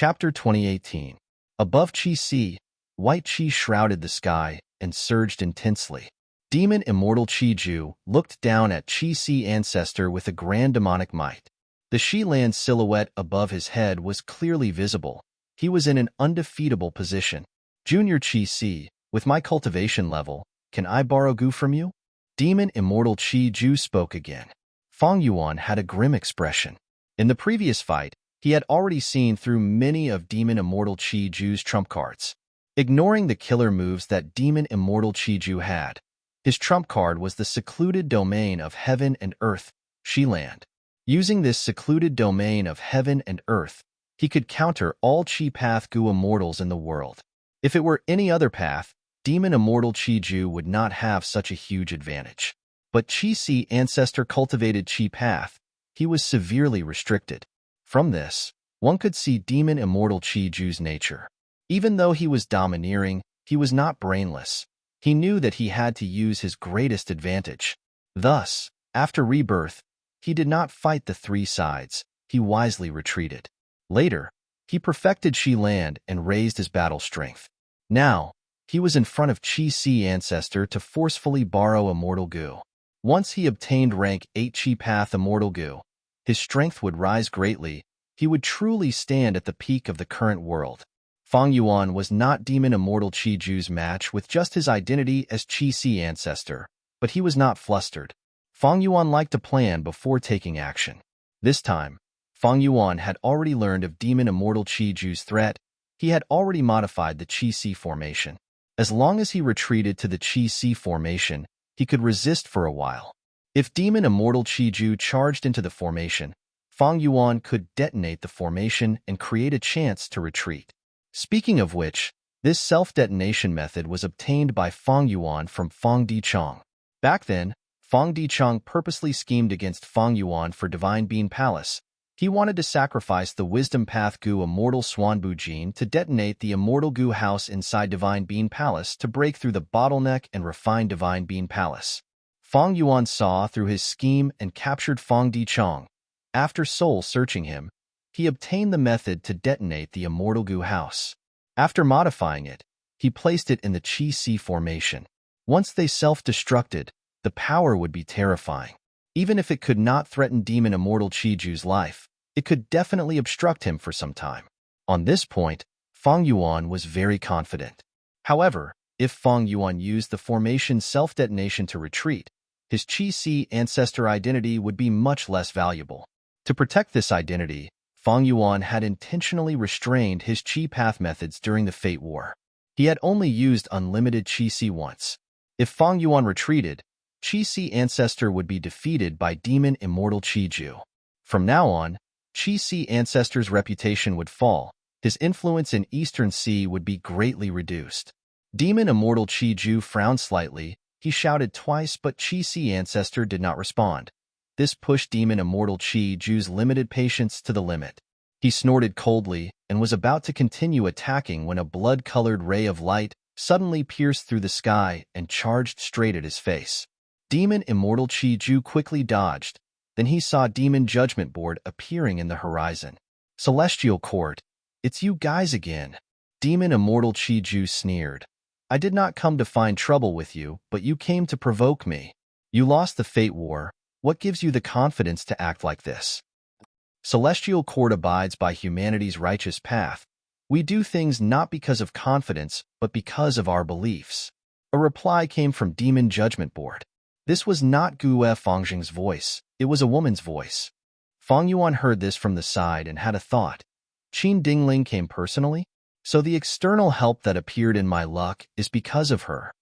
Chapter 2018. Above Chi-Si, white Chi shrouded the sky and surged intensely. Demon Immortal Chi-Ju looked down at Chi-Si ancestor with a grand demonic might. The Shi-Land silhouette above his head was clearly visible. He was in an undefeatable position. Junior Chi-Si, with my cultivation level, can I borrow Gu from you? Demon Immortal Chi-Ju spoke again. Fang Yuan had a grim expression. In the previous fight, he had already seen through many of Demon Immortal Chi-Ju's trump cards. Ignoring the killer moves that Demon Immortal Chi-Ju had, his trump card was the secluded domain of heaven and earth, Shi-Land. Using this secluded domain of heaven and earth, he could counter all Chi-Path Gu immortals in the world. If it were any other path, Demon Immortal Chi-Ju would not have such a huge advantage. But Chi-Si ancestor cultivated Chi-Path, he was severely restricted. From this, one could see Demon Immortal Chi-Ju's nature. Even though he was domineering, he was not brainless. He knew that he had to use his greatest advantage. Thus, after rebirth, he did not fight the three sides, he wisely retreated. Later, he perfected Shi-Land and raised his battle strength. Now, he was in front of Chi-Si ancestor to forcefully borrow Immortal Gu. Once he obtained rank 8 Chi-Path Immortal Gu, his strength would rise greatly. He would truly stand at the peak of the current world. Fang Yuan was not Demon Immortal Chi-Ju's match with just his identity as Chi-Si ancestor, but he was not flustered. Fang Yuan liked to plan before taking action. This time, Fang Yuan had already learned of Demon Immortal Chi-Ju's threat. He had already modified the Chi-Si formation. As long as he retreated to the Chi-Si formation, he could resist for a while. If Demon Immortal Chi-Ju charged into the formation, Fang Yuan could detonate the formation and create a chance to retreat. Speaking of which, this self-detonation method was obtained by Fang Yuan from Fang Dichang. Back then, Fang Dichang purposely schemed against Fang Yuan for Divine Bean Palace. He wanted to sacrifice the Wisdom Path Gu Immortal Swanbu gene to detonate the Immortal Gu house inside Divine Bean Palace to break through the bottleneck and refine Divine Bean Palace. Fang Yuan saw through his scheme and captured Fang Dichang. After soul-searching him, he obtained the method to detonate the Immortal Gu house. After modifying it, he placed it in the Chi-Si formation. Once they self-destructed, the power would be terrifying. Even if it could not threaten Demon Immortal Chi-Ju's life, it could definitely obstruct him for some time. On this point, Fang Yuan was very confident. However, if Fang Yuan used the formation self-detonation to retreat, his Chi-Si ancestor identity would be much less valuable. To protect this identity, Fang Yuan had intentionally restrained his Chi-Path methods during the Fate War. He had only used unlimited Chi-Si once. If Fang Yuan retreated, Chi-Si ancestor would be defeated by Demon Immortal Chi-Ju. From now on, Chi-Si ancestor's reputation would fall. His influence in Eastern Sea would be greatly reduced. Demon Immortal Chi-Ju frowned slightly. He shouted twice, but Chi-Si ancestor did not respond. This pushed Demon Immortal Chi-Ju's limited patience to the limit. He snorted coldly and was about to continue attacking when a blood-colored ray of light suddenly pierced through the sky and charged straight at his face. Demon Immortal Chi-Ju quickly dodged. Then he saw Demon Judgment Board appearing in the horizon. Celestial Court, it's you guys again. Demon Immortal Chi-Ju sneered. I did not come to find trouble with you, but you came to provoke me. You lost the Fate War. What gives you the confidence to act like this? Celestial Court abides by humanity's righteous path. We do things not because of confidence, but because of our beliefs. A reply came from Demon Judgment Board. This was not Gu Fangjing's voice. It was a woman's voice. Fang Yuan heard this from the side and had a thought. Qin Dingling came personally? So the external help that appeared in my luck is because of her.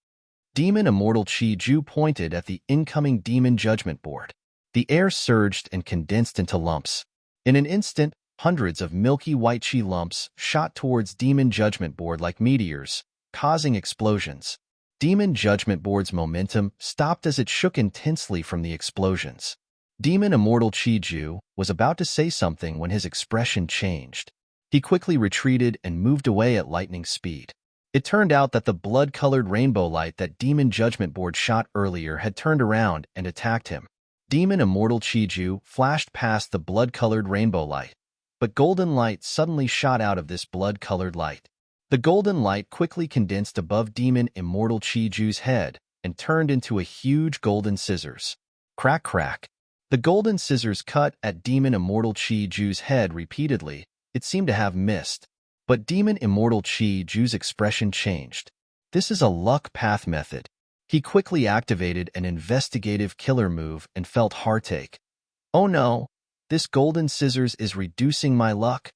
Demon Immortal Chi-Ju pointed at the incoming Demon Judgment Board. The air surged and condensed into lumps. In an instant, hundreds of milky white Chi lumps shot towards Demon Judgment Board like meteors, causing explosions. Demon Judgment Board's momentum stopped as it shook intensely from the explosions. Demon Immortal Chi-Ju was about to say something when his expression changed. He quickly retreated and moved away at lightning speed. It turned out that the blood-colored rainbow light that Demon Judgment Board shot earlier had turned around and attacked him. Demon Immortal Chi-Ju flashed past the blood-colored rainbow light. but golden light suddenly shot out of this blood-colored light. The golden light quickly condensed above demon immortal Chi-Ju's head and turned into a huge golden scissors. Crack, crack. The golden scissors cut at demon immortal Chi-Ju's head repeatedly. It seemed to have missed. But demon immortal Chi-Ju's expression changed. This is a luck path method. He quickly activated an investigative killer move and felt heartache. Oh no, this golden scissors is reducing my luck.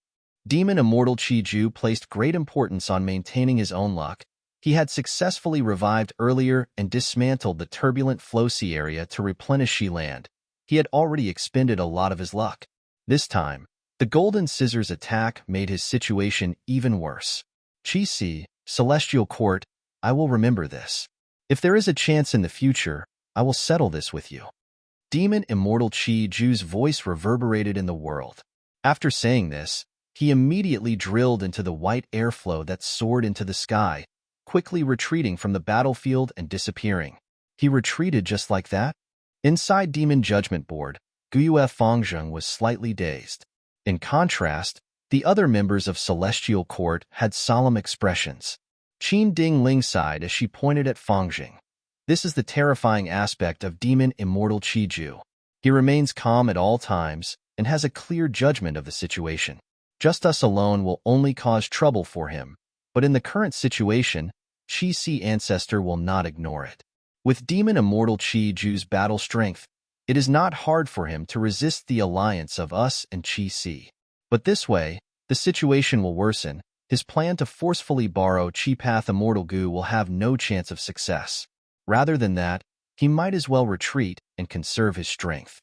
Demon immortal Chi-Ju placed great importance on maintaining his own luck. He had successfully revived earlier and dismantled the turbulent flow sea area to replenish Shi land. He had already expended a lot of his luck. This time, the golden scissors attack made his situation even worse. Chi-Si, Celestial Court, I will remember this. If there is a chance in the future, I will settle this with you. Demon immortal Chi-Ju's voice reverberated in the world. After saying this, he immediately drilled into the white airflow that soared into the sky, quickly retreating from the battlefield and disappearing. He retreated just like that? Inside Demon Judgment Board, Guyue Fengzheng was slightly dazed. In contrast, the other members of Celestial Court had solemn expressions. Qin Ding Ling sighed as she pointed at Fengzheng. This is the terrifying aspect of Demon Immortal Chi-Ju. He remains calm at all times and has a clear judgment of the situation. Just us alone will only cause trouble for him, but in the current situation, Chi-Si Ancestor will not ignore it. With Demon Immortal Chi-Ju's battle strength, it is not hard for him to resist the alliance of us and Chi-Si. But this way, the situation will worsen. His plan to forcefully borrow Chi-Path Immortal Gu will have no chance of success. Rather than that, he might as well retreat and conserve his strength.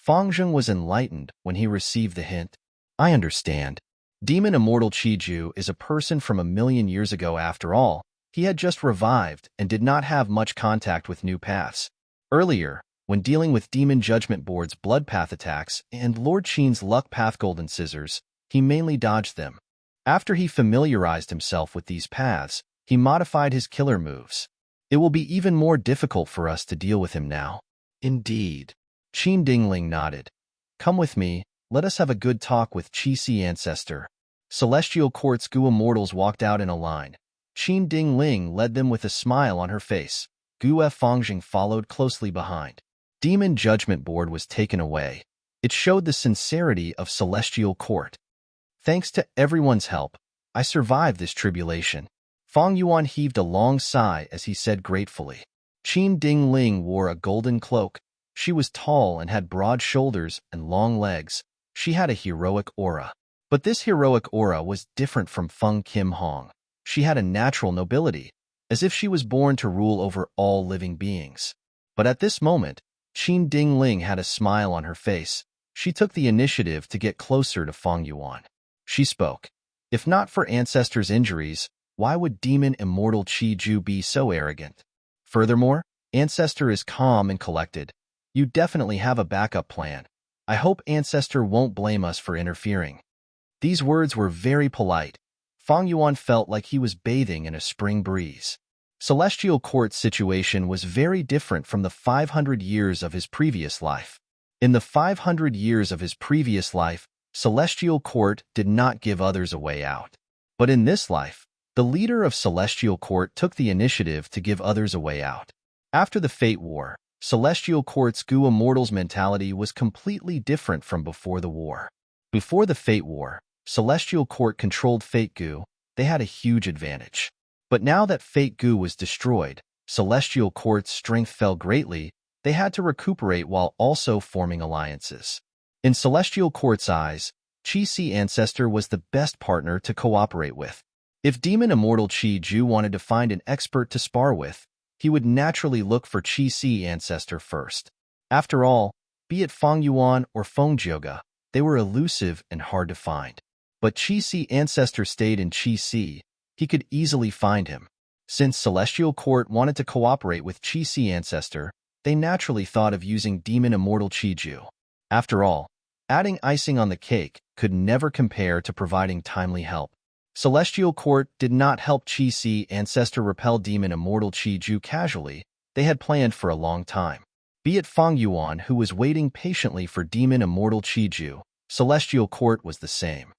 Fengzheng was enlightened when he received the hint. I understand. Demon Immortal Chi-Ju is a person from 1,000,000 years ago after all. He had just revived and did not have much contact with new paths. Earlier, when dealing with Demon Judgment Board's blood path attacks and Lord Qin's luck path golden scissors, he mainly dodged them. After he familiarized himself with these paths, he modified his killer moves. It will be even more difficult for us to deal with him now. Indeed. Qin Dingling nodded. Come with me, let us have a good talk with Chi-Si Ancestor. Celestial Court's Gu Immortals walked out in a line. Qin Dingling led them with a smile on her face. Guyue Fengzheng followed closely behind. Demon Judgment Board was taken away. It showed the sincerity of Celestial Court. Thanks to everyone's help, I survived this tribulation. Feng Yuan heaved a long sigh as he said gratefully. Qin Dingling wore a golden cloak. She was tall and had broad shoulders and long legs. She had a heroic aura. But this heroic aura was different from Feng Kim Hong. She had a natural nobility, as if she was born to rule over all living beings. But at this moment, Qin Dingling had a smile on her face. She took the initiative to get closer to Feng Yuan. She spoke. If not for Ancestor's injuries, why would Demon Immortal Chi-Ju be so arrogant? Furthermore, Ancestor is calm and collected. You definitely have a backup plan. I hope Ancestor won't blame us for interfering. These words were very polite. Feng Yuan felt like he was bathing in a spring breeze. Celestial Court's situation was very different from the 500 years of his previous life. In the 500 years of his previous life, Celestial Court did not give others a way out. But in this life, the leader of Celestial Court took the initiative to give others a way out. After the Fate War, Celestial Court's Gu Immortals mentality was completely different from before the war. Before the Fate War, Celestial Court controlled Fate Gu. They had a huge advantage. But now that Fate Gu was destroyed, Celestial Court's strength fell greatly. They had to recuperate while also forming alliances. In Celestial Court's eyes, Chi-Si Ancestor was the best partner to cooperate with. If Demon Immortal Chi-Ju wanted to find an expert to spar with, he would naturally look for Chi-Si Ancestor first. After all, be it Feng Yuan or Feng Jioga, they were elusive and hard to find. But Chi-Si Ancestor stayed in Chi-Si. He could easily find him. Since Celestial Court wanted to cooperate with Chi-Si Ancestor, they naturally thought of using Demon Immortal Chi-Ju. After all, adding icing on the cake could never compare to providing timely help. Celestial Court did not help Chi-Si Ancestor repel Demon Immortal Chi-Ju casually. They had planned for a long time. Be it Feng Yuan who was waiting patiently for Demon Immortal Chi-Ju, Celestial Court was the same.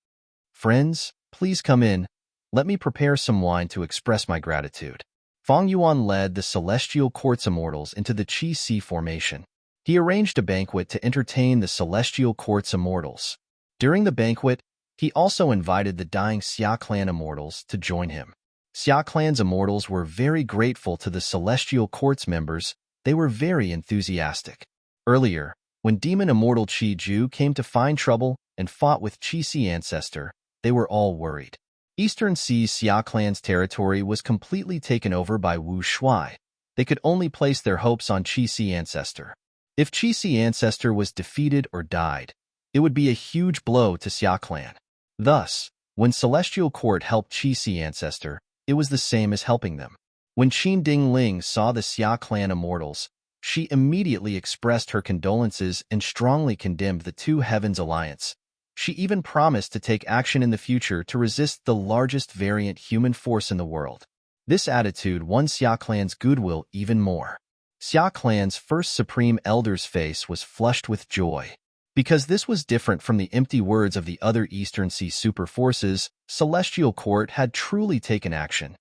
"Friends, please come in. Let me prepare some wine to express my gratitude." Fang Yuan led the Celestial Court's immortals into the Qi-Si formation. He arranged a banquet to entertain the Celestial Court's immortals. During the banquet, he also invited the dying Xia clan immortals to join him. Xia clan's immortals were very grateful to the Celestial Court's members. They were very enthusiastic. Earlier, when demon immortal Qi Ju came to find trouble and fought with Qi-Si ancestor, they were all worried. Eastern Sea's Xia clan's territory was completely taken over by Wu Shuai. They could only place their hopes on Qi-Si ancestor. If Qi-Si ancestor was defeated or died, it would be a huge blow to Xia clan. Thus, when Celestial Court helped Qi-Si ancestor, it was the same as helping them. When Qin Dingling saw the Xia clan immortals, she immediately expressed her condolences and strongly condemned the Two Heavens alliance. She even promised to take action in the future to resist the largest variant human force in the world. This attitude won Xia clan's goodwill even more. Xia clan's first supreme elder's face was flushed with joy. Because this was different from the empty words of the other Eastern Sea super forces, Celestial Court had truly taken action.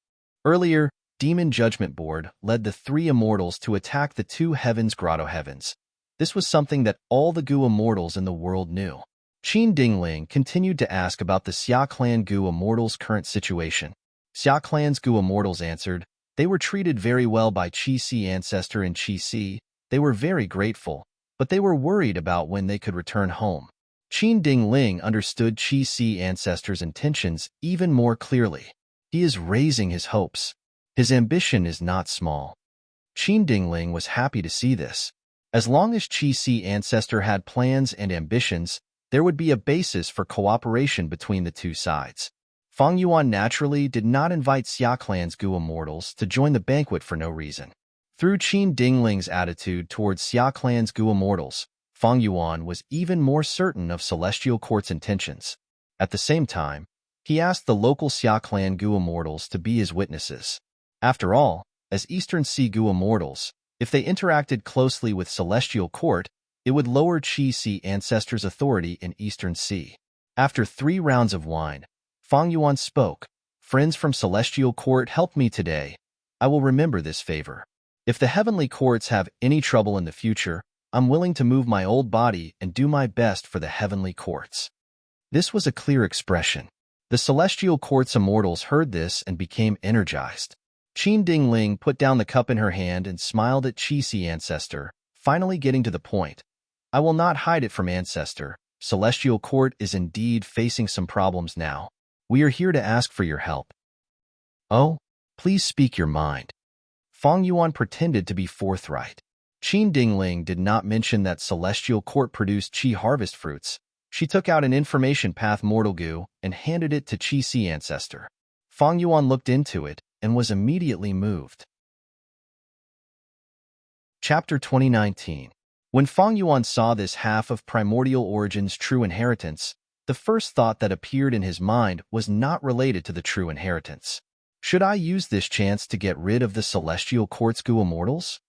Earlier, Demon Judgment Board led the three immortals to attack the Two Heavens Grotto Heavens. This was something that all the Gu immortals in the world knew. Qin Dingling continued to ask about the Xia clan Gu immortals' current situation. Xia clan's Gu immortals answered, they were treated very well by Qi-Si ancestor and Qi-Si. They were very grateful, but they were worried about when they could return home. Qin Dingling understood Qi-Si ancestor's intentions even more clearly. He is raising his hopes. His ambition is not small. Qin Dingling was happy to see this. As long as Qi-Si ancestor had plans and ambitions, there would be a basis for cooperation between the two sides. Fang Yuan naturally did not invite Xia clan's Gu immortals to join the banquet for no reason. Through Qin Dingling's attitude towards Xia clan's Gu immortals, Fang Yuan was even more certain of Celestial Court's intentions. At the same time, he asked the local Xia clan Gu immortals to be his witnesses. After all, as Eastern Sea Gu immortals, if they interacted closely with Celestial Court, it would lower Qi-Si ancestors' authority in Eastern Sea. After 3 rounds of wine, Fang Yuan spoke, "Friends from Celestial Court helped me today. I will remember this favor. If the heavenly courts have any trouble in the future, I'm willing to move my old body and do my best for the heavenly courts." This was a clear expression. The Celestial Court's immortals heard this and became energized. Qin Dingling put down the cup in her hand and smiled at Qi-Si ancestor, finally getting to the point. "I will not hide it from ancestor. Celestial Court is indeed facing some problems now. We are here to ask for your help." "Oh, please speak your mind." Fang Yuan pretended to be forthright. Qin Dingling did not mention that Celestial Court produced Qi harvest fruits. She took out an information path mortal Gu and handed it to Qi-Si ancestor. Fang Yuan looked into it and was immediately moved. Chapter 2019. When Fang Yuan saw this half of Primordial Origin's true inheritance, the first thought that appeared in his mind was not related to the true inheritance. Should I use this chance to get rid of the Celestial Court's Gu immortals?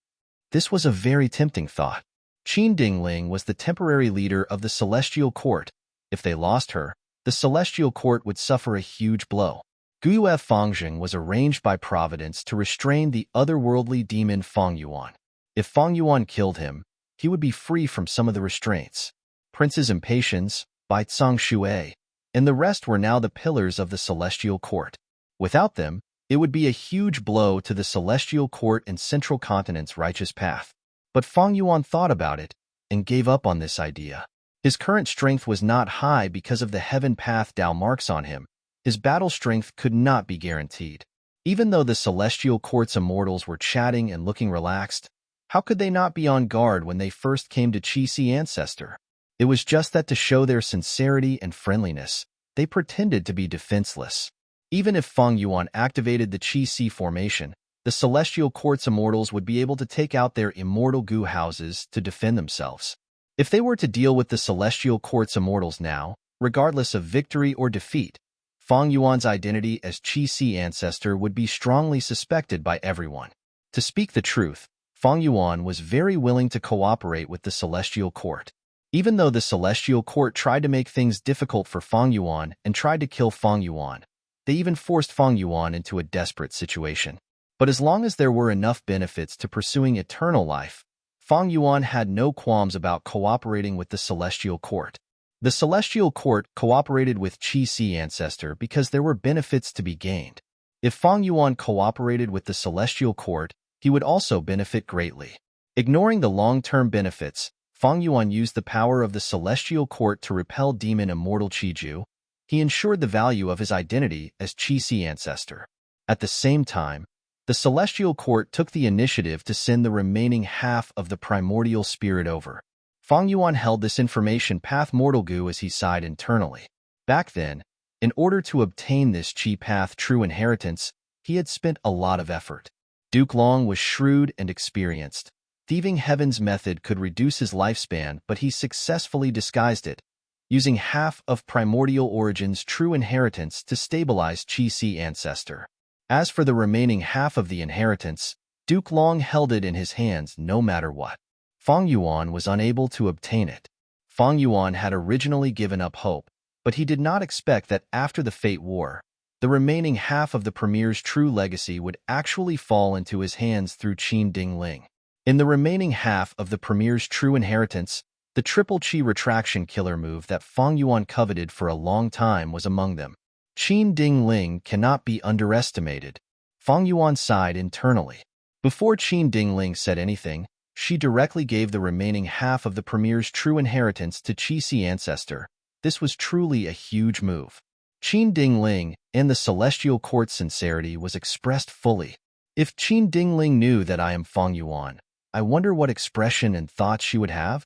This was a very tempting thought. Qin Dingling was the temporary leader of the Celestial Court. If they lost her, the Celestial Court would suffer a huge blow. Guyue Fangjing was arranged by Providence to restrain the otherworldly demon Fang Yuan. If Fang Yuan killed him, he would be free from some of the restraints. Prince's Impatience, Bai Tsang Shui, and the rest were now the pillars of the Celestial Court. Without them, it would be a huge blow to the Celestial Court and Central Continent's righteous path. But Fang Yuan thought about it and gave up on this idea. His current strength was not high because of the heaven path Dao marks on him. His battle strength could not be guaranteed. Even though the Celestial Court's immortals were chatting and looking relaxed, how could they not be on guard when they first came to Qi-Si ancestor? It was just that to show their sincerity and friendliness, they pretended to be defenseless. Even if Fang Yuan activated the Qi-Si formation, the Celestial Court's immortals would be able to take out their immortal Gu houses to defend themselves. If they were to deal with the Celestial Court's immortals now, regardless of victory or defeat, Fang Yuan's identity as Qi-Si ancestor would be strongly suspected by everyone. To speak the truth, Fang Yuan was very willing to cooperate with the Celestial Court. Even though the Celestial Court tried to make things difficult for Feng Yuan and tried to kill Feng Yuan, they even forced Feng Yuan into a desperate situation. But as long as there were enough benefits to pursuing eternal life, Feng Yuan had no qualms about cooperating with the Celestial Court. The Celestial Court cooperated with Qi Si Ancestor because there were benefits to be gained. If Feng Yuan cooperated with the Celestial Court, he would also benefit greatly. Ignoring the long-term benefits, Feng Yuan used the power of the Celestial Court to repel demon immortal Qiju. He ensured the value of his identity as Qi Si Ancestor. At the same time, the Celestial Court took the initiative to send the remaining half of the primordial spirit over. Feng Yuan held this information path mortal goo as he sighed internally. Back then, in order to obtain this Qi path true inheritance, he had spent a lot of effort. Duke Long was shrewd and experienced. Thieving Heaven's method could reduce his lifespan, but he successfully disguised it, using half of Primordial Origin's true inheritance to stabilize Qi Si Ancestor. As for the remaining half of the inheritance, Duke Long held it in his hands no matter what. Feng Yuan was unable to obtain it. Feng Yuan had originally given up hope, but he did not expect that after the Fate War, the remaining half of the Premier's true legacy would actually fall into his hands through Qin Dingling. In the remaining half of the Premier's true inheritance, the triple Qi retraction killer move that Feng Yuan coveted for a long time was among them. Qin Dingling cannot be underestimated. Feng Yuan sighed internally. Before Qin Dingling said anything, she directly gave the remaining half of the Premier's true inheritance to Qi Si Ancestor. This was truly a huge move. Qin Dingling and the Celestial Court's sincerity was expressed fully. If Qin Dingling knew that I am Feng Yuan, I wonder what expression and thoughts she would have?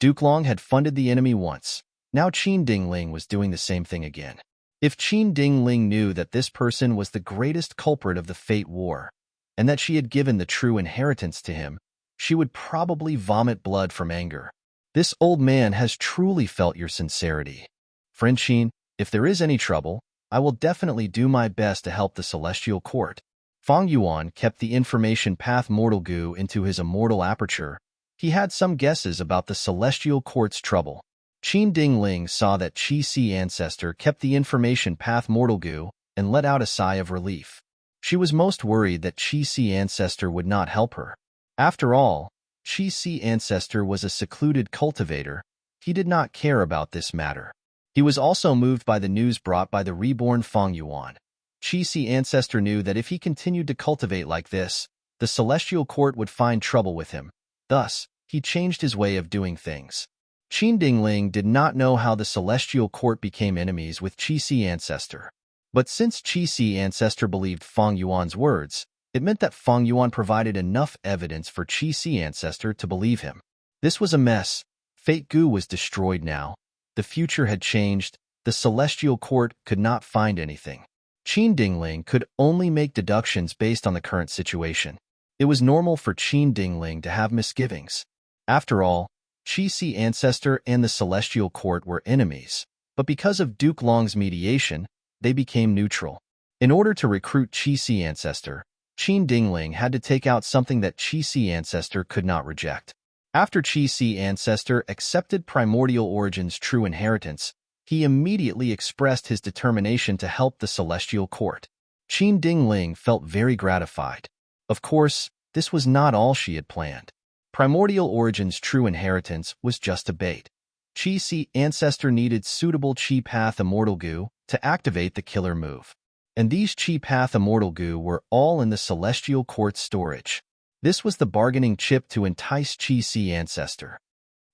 Duke Long had funded the enemy once. Now Qin Dingling was doing the same thing again. If Qin Dingling knew that this person was the greatest culprit of the Fate War, and that she had given the true inheritance to him, she would probably vomit blood from anger. This old man has truly felt your sincerity. Friend Qin, if there is any trouble, I will definitely do my best to help the Celestial Court. Feng Yuan kept the information path mortal goo into his immortal aperture. He had some guesses about the Celestial Court's trouble. Qin Dingling saw that Qi Si Ancestor kept the information path mortal goo and let out a sigh of relief. She was most worried that Qi Si Ancestor would not help her. After all, Qi Si Ancestor was a secluded cultivator. He did not care about this matter. He was also moved by the news brought by the reborn Feng Yuan. Qi Si Ancestor knew that if he continued to cultivate like this, the Celestial Court would find trouble with him. Thus, he changed his way of doing things. Qin Dingling did not know how the Celestial Court became enemies with Qi Si Ancestor. But since Qi Si Ancestor believed Feng Yuan's words, it meant that Feng Yuan provided enough evidence for Qi Si Ancestor to believe him. This was a mess. Fate Gu was destroyed now. The future had changed. The Celestial Court could not find anything. Qin Dingling could only make deductions based on the current situation. It was normal for Qin Dingling to have misgivings. After all, Qi Si Ancestor and the Celestial Court were enemies, but because of Duke Long's mediation, they became neutral. In order to recruit Qi Si Ancestor, Qin Dingling had to take out something that Qi Si Ancestor could not reject. After Qi Si Ancestor accepted Primordial Origin's true inheritance, he immediately expressed his determination to help the Celestial Court. Qin Dingling felt very gratified. Of course, this was not all she had planned. Primordial Origin's true inheritance was just a bait. Qi Si Ancestor needed suitable Qi Path Immortal Goo to activate the killer move. And these Qi Path Immortal Goo were all in the Celestial Court's storage. This was the bargaining chip to entice Qi Si Ancestor.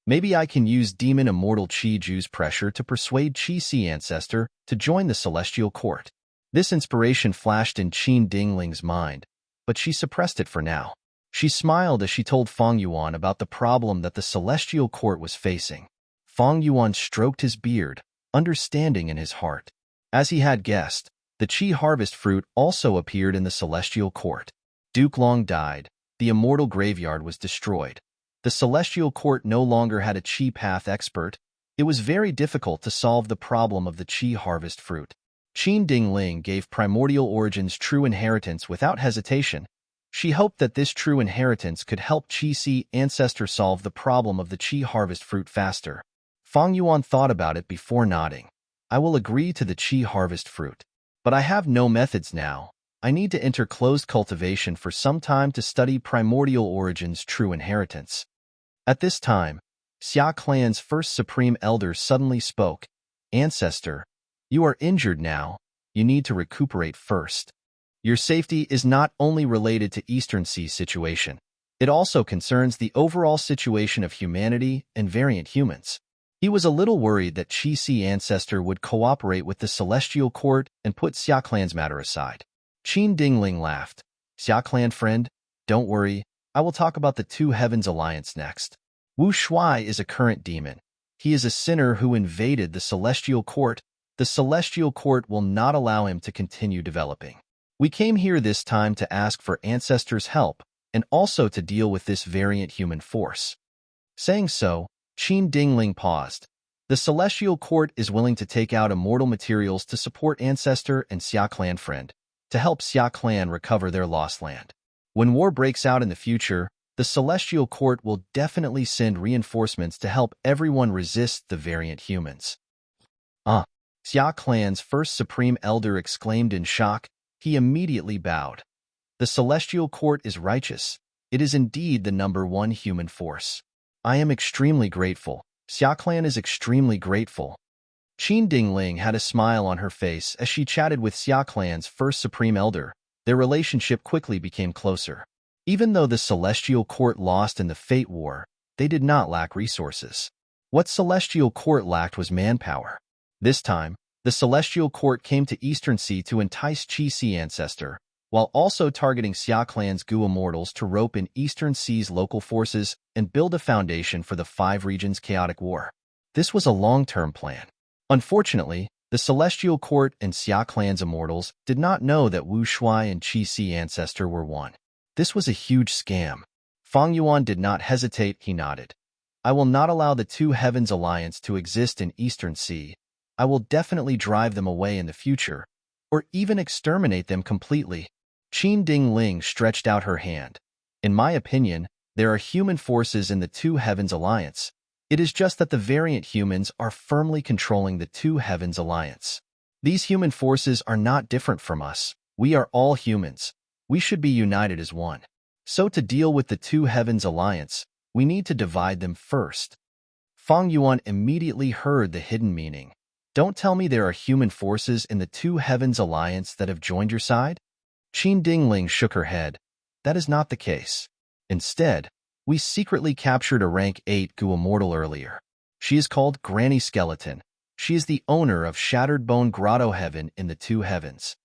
Maybe I can use Demon Immortal Qi Ju's pressure to persuade Qi Si Ancestor to join the Celestial Court. This inspiration flashed in Qin Dingling's mind, but she suppressed it for now. She smiled as she told Feng Yuan about the problem that the Celestial Court was facing. Feng Yuan stroked his beard, understanding in his heart. As he had guessed, the Qi harvest fruit also appeared in the Celestial Court. Duke Long died. The immortal graveyard was destroyed. The Celestial Court no longer had a Qi path expert. It was very difficult to solve the problem of the Qi harvest fruit. Qin Dingling gave Primordial Origin's true inheritance without hesitation. She hoped that this true inheritance could help Qi Si Ancestor solve the problem of the Qi harvest fruit faster. Fang Yuan thought about it before nodding. I will agree to the qi harvest fruit. But I have no methods now. I need to enter closed cultivation for some time to study primordial origins' true inheritance. At this time, Xia clan's first supreme elder suddenly spoke. Ancestor, you are injured now. You need to recuperate first. Your safety is not only related to Eastern Sea situation. It also concerns the overall situation of humanity and variant humans. He was a little worried that Qi Si ancestor would cooperate with the Celestial Court and put Xia clan's matter aside. Qin Dingling laughed. Xia clan friend, don't worry, I will talk about the Two Heavens Alliance next. Wu Shuai is a current demon. He is a sinner who invaded the Celestial Court. The Celestial Court will not allow him to continue developing. We came here this time to ask for ancestors' help and also to deal with this variant human force. Saying so, Qin Dingling paused. The Celestial Court is willing to take out immortal materials to support Ancestor and Xia Clan friend, to help Xia Clan recover their lost land. When war breaks out in the future, the Celestial Court will definitely send reinforcements to help everyone resist the variant humans. Xia Clan's first Supreme Elder exclaimed in shock. He immediately bowed. The Celestial Court is righteous. It is indeed the #1 human force. I am extremely grateful. Xia Clan is extremely grateful. Qin Dingling had a smile on her face as she chatted with Xia Clan's first Supreme Elder. Their relationship quickly became closer. Even though the Celestial Court lost in the Fate War, they did not lack resources. What Celestial Court lacked was manpower. This time, the Celestial Court came to Eastern Sea to entice Qi Si ancestor, while also targeting Xia Clan's Gu Immortals to rope in Eastern Sea's local forces and build a foundation for the 5 regions' chaotic war. This was a long-term plan. Unfortunately, the Celestial Court and Xia Clan's Immortals did not know that Wu Shuai and Qi Si ancestor were one. This was a huge scam. Fang Yuan did not hesitate, he nodded. I will not allow the Two Heavens Alliance to exist in Eastern Sea. I will definitely drive them away in the future, or even exterminate them completely. Qin Dingling stretched out her hand. In my opinion, there are human forces in the Two Heavens Alliance. It is just that the variant humans are firmly controlling the Two Heavens Alliance. These human forces are not different from us. We are all humans. We should be united as one. So to deal with the Two Heavens Alliance, we need to divide them first. Fang Yuan immediately heard the hidden meaning. Don't tell me there are human forces in the Two Heavens Alliance that have joined your side? Qin Dingling shook her head. That is not the case. Instead, we secretly captured a rank 8 Gu Immortal earlier. She is called Granny Skeleton. She is the owner of Shattered Bone Grotto Heaven in the Two Heavens.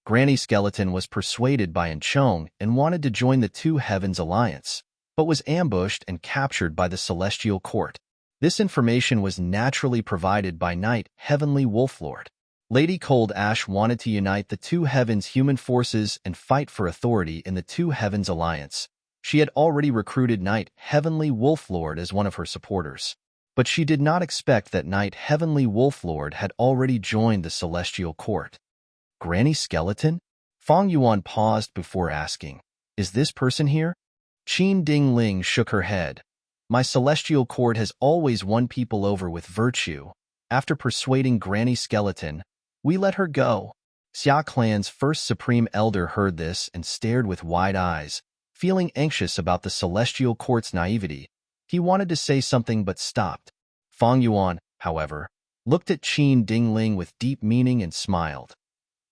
Granny Skeleton was persuaded by Enchong and wanted to join the Two Heavens Alliance, but was ambushed and captured by the Celestial Court. This information was naturally provided by Knight Heavenly Wolflord. Lady Cold Ash wanted to unite the Two Heavens human forces and fight for authority in the Two Heavens Alliance. She had already recruited Knight Heavenly Wolflord as one of her supporters. But she did not expect that Knight Heavenly Wolflord had already joined the Celestial Court. Granny Skeleton? Fang Yuan paused before asking, is this person here? Qin Dingling shook her head. My Celestial Court has always won people over with virtue. After persuading Granny Skeleton, we let her go. Xia Clan's first Supreme Elder heard this and stared with wide eyes, feeling anxious about the Celestial Court's naivety. He wanted to say something but stopped. Fang Yuan, however, looked at Qin Dingling with deep meaning and smiled.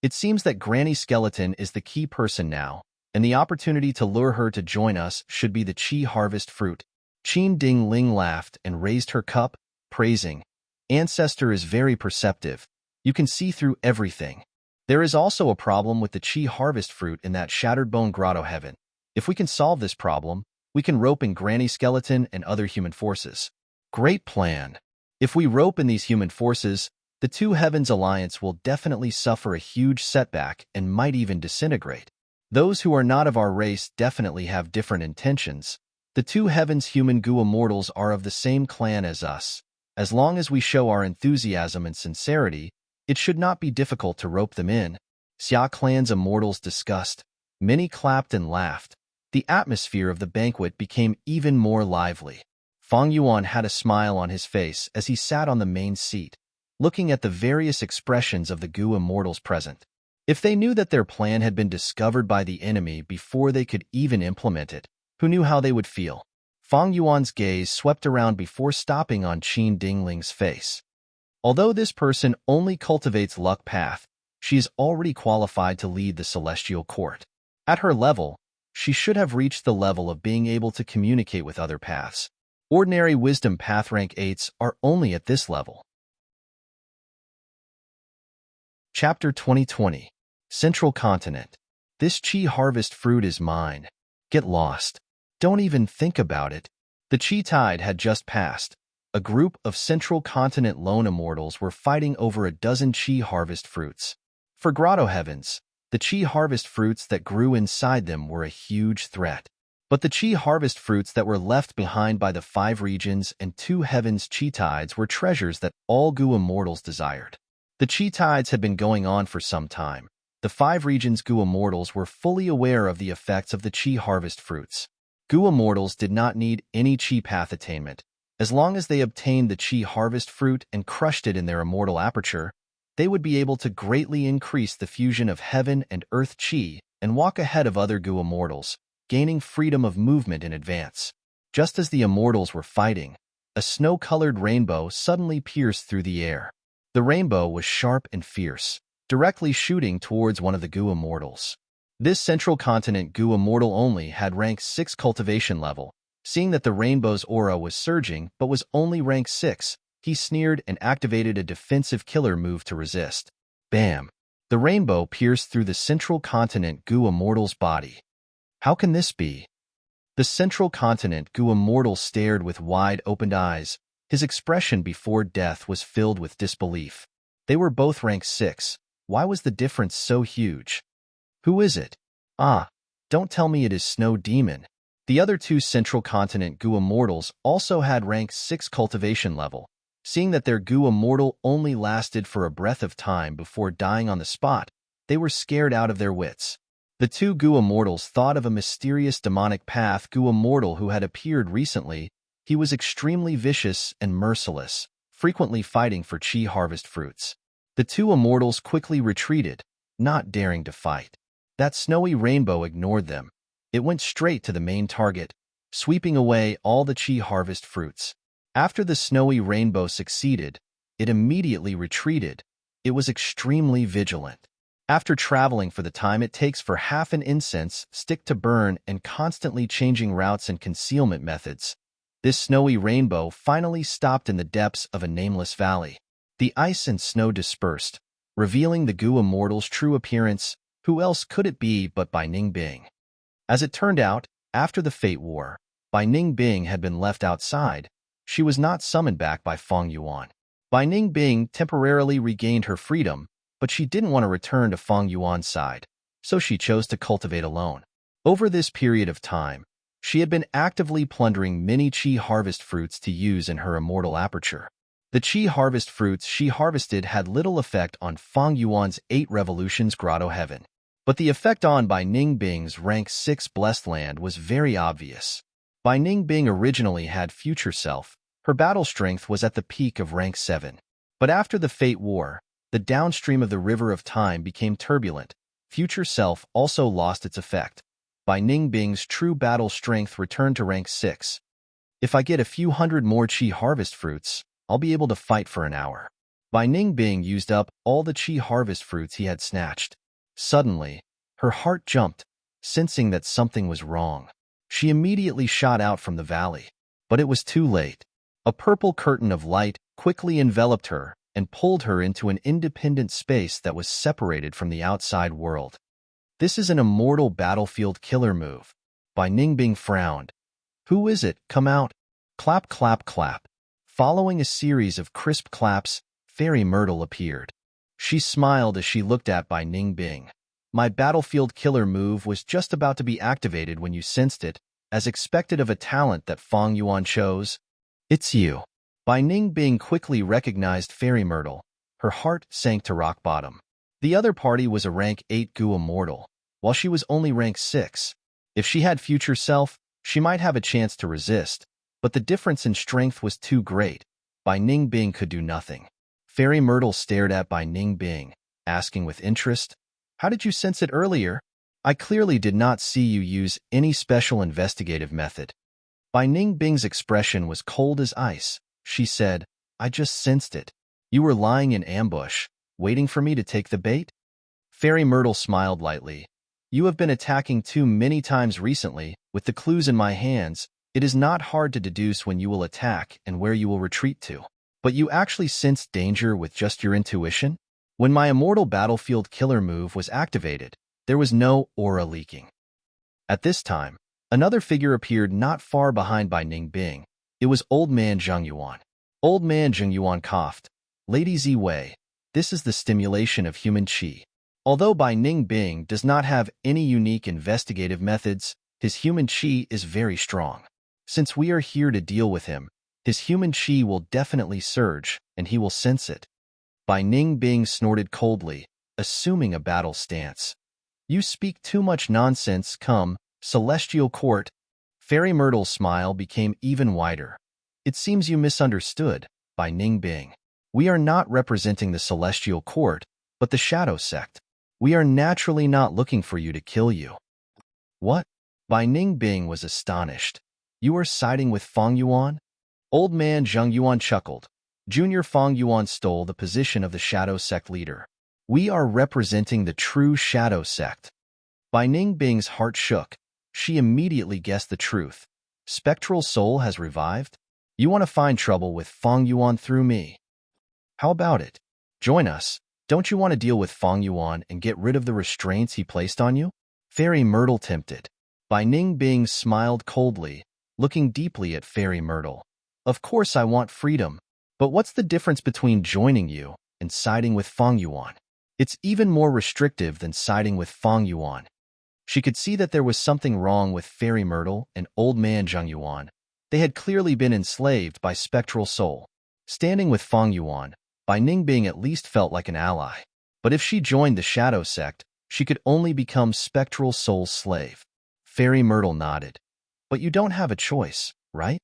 It seems that Granny Skeleton is the key person now, and the opportunity to lure her to join us should be the Qi harvest fruit. Qin Dingling laughed and raised her cup, praising. Ancestor is very perceptive. You can see through everything. There is also a problem with the Qi harvest fruit in that Shattered Bone Grotto Heaven. If we can solve this problem, we can rope in Granny Skeleton and other human forces. Great plan. If we rope in these human forces, the Two Heavens Alliance will definitely suffer a huge setback and might even disintegrate. Those who are not of our race definitely have different intentions. The Two Heavens human Gu Immortals are of the same clan as us. As long as we show our enthusiasm and sincerity, it should not be difficult to rope them in. Xia Clan's Immortals discussed. Many clapped and laughed. The atmosphere of the banquet became even more lively. Fang Yuan had a smile on his face as he sat on the main seat, looking at the various expressions of the Gu immortals present. If they knew that their plan had been discovered by the enemy before they could even implement it, who knew how they would feel? Fang Yuan's gaze swept around before stopping on Qin Dingling's face. Although this person only cultivates luck path, she is already qualified to lead the celestial court. At her level, she should have reached the level of being able to communicate with other paths. Ordinary wisdom path rank 8s are only at this level. Chapter 2020 Central Continent. This Qi harvest fruit is mine. Get lost. Don't even think about it. The Qi tide had just passed. A group of Central Continent lone immortals were fighting over a dozen Qi harvest fruits. For Grotto Heavens, the Qi harvest fruits that grew inside them were a huge threat. But the Qi harvest fruits that were left behind by the 5 regions and 2 heavens Qi tides were treasures that all Gu immortals desired. The Qi tides had been going on for some time. The 5 regions Gu immortals were fully aware of the effects of the Qi harvest fruits. Gu immortals did not need any Qi path attainment. As long as they obtained the Qi harvest fruit and crushed it in their immortal aperture, they would be able to greatly increase the fusion of heaven and earth Qi and walk ahead of other Gu immortals, gaining freedom of movement in advance. Just as the immortals were fighting, a snow-colored rainbow suddenly pierced through the air. The rainbow was sharp and fierce, directly shooting towards one of the Gu immortals. This Central Continent Gu immortal only had rank 6 cultivation level. Seeing that the rainbow's aura was surging but was only rank 6, he sneered and activated a defensive killer move to resist. Bam! The rainbow pierced through the Central Continent Gu immortal's body. How can this be? The Central Continent Gu immortal stared with wide-opened eyes. His expression before death was filled with disbelief. They were both rank 6. Why was the difference so huge? Who is it? Ah, don't tell me it is Snow Demon. The other 2 Central Continent Gu immortals also had rank 6 cultivation level. Seeing that their Gu immortal only lasted for a breath of time before dying on the spot, they were scared out of their wits. The 2 Gu immortals thought of a mysterious demonic path Gu immortal who had appeared recently. He was extremely vicious and merciless, frequently fighting for Qi harvest fruits. The 2 immortals quickly retreated, not daring to fight. That snowy rainbow ignored them. It went straight to the main target, sweeping away all the Qi harvest fruits. After the snowy rainbow succeeded, it immediately retreated. It was extremely vigilant. After traveling for the time it takes for half an incense stick to burn and constantly changing routes and concealment methods, this snowy rainbow finally stopped in the depths of a nameless valley. The ice and snow dispersed, revealing the Gu immortal's true appearance. Who else could it be but Bai Ningbing? As it turned out, after the Fate War, Bai Ningbing had been left outside. She was not summoned back by Fang Yuan. Bai Ningbing temporarily regained her freedom, but she didn't want to return to Fang Yuan's side, so she chose to cultivate alone. Over this period of time, she had been actively plundering many Qi harvest fruits to use in her immortal aperture. The Qi harvest fruits she harvested had little effect on Fang Yuan's 8 revolutions Grotto Heaven, but the effect on Bai Ningbing's rank 6 blessed land was very obvious. Bai Ningbing originally had future self. Her battle strength was at the peak of rank 7. But after the Fate War, the downstream of the River of Time became turbulent. Future self also lost its effect. Bai Ningbing's true battle strength returned to rank 6. If I get a few hundred more Qi harvest fruits, I'll be able to fight for an hour. Bai Ningbing used up all the Qi harvest fruits he had snatched. Suddenly, her heart jumped, sensing that something was wrong. She immediately shot out from the valley. But it was too late. A purple curtain of light quickly enveloped her and pulled her into an independent space that was separated from the outside world. This is an immortal battlefield killer move. Bai Ningbing frowned. Who is it? Come out. Clap, clap, clap. Following a series of crisp claps, Fairy Myrtle appeared. She smiled as she looked at Bai Ningbing. My battlefield killer move was just about to be activated when you sensed it, as expected of a talent that Fang Yuan chose. It's you. Bai Ningbing quickly recognized Fairy Myrtle. Her heart sank to rock bottom. The other party was a rank 8 Gu immortal, while she was only rank 6. If she had future self, she might have a chance to resist, but the difference in strength was too great. Bai Ningbing could do nothing. Fairy Myrtle stared at Bai Ningbing, asking with interest, "How did you sense it earlier? I clearly did not see you use any special investigative method." Bai Ningbing's expression was cold as ice. She said, "I just sensed it. You were lying in ambush, waiting for me to take the bait?" Fairy Myrtle smiled lightly. "You have been attacking too many times recently. With the clues in my hands, it is not hard to deduce when you will attack and where you will retreat to. But you actually sensed danger with just your intuition? When my immortal battlefield killer move was activated, there was no aura leaking." At this time, another figure appeared not far behind Bai Ningbing. It was Old Man Zheng Yuan. Old Man Zheng Yuan coughed. "Lady Ziwei, this is the stimulation of human qi. Although Bai Ningbing does not have any unique investigative methods, his human qi is very strong. Since we are here to deal with him, his human qi will definitely surge, and he will sense it." Bai Ningbing snorted coldly, assuming a battle stance. "You speak too much nonsense. Come, Celestial Court." Fairy Myrtle's smile became even wider. "It seems you misunderstood, Bai Ningbing. We are not representing the Celestial Court, but the Shadow Sect. We are naturally not looking for you to kill you." "What?" Bai Ningbing was astonished. "You are siding with Feng Yuan?" Old Man Zheng Yuan chuckled. "Junior Feng Yuan stole the position of the Shadow Sect leader. We are representing the true Shadow Sect." Bai Ningbing's heart shook. She immediately guessed the truth. Spectral Soul has revived? You want to find trouble with Feng Yuan through me? How about it? Join us. Don't you want to deal with Feng Yuan and get rid of the restraints he placed on you? Fairy Myrtle tempted. Bai Ningbing smiled coldly, looking deeply at Fairy Myrtle. "Of course I want freedom, but what's the difference between joining you and siding with Feng Yuan? It's even more restrictive than siding with Feng Yuan." She could see that there was something wrong with Fairy Myrtle and Old Man Zheng Yuan. They had clearly been enslaved by Spectral Soul. Standing with Feng Yuan, Bai Ningbing at least felt like an ally. But if she joined the Shadow Sect, she could only become Spectral Soul's slave. Fairy Myrtle nodded. "But you don't have a choice, right?"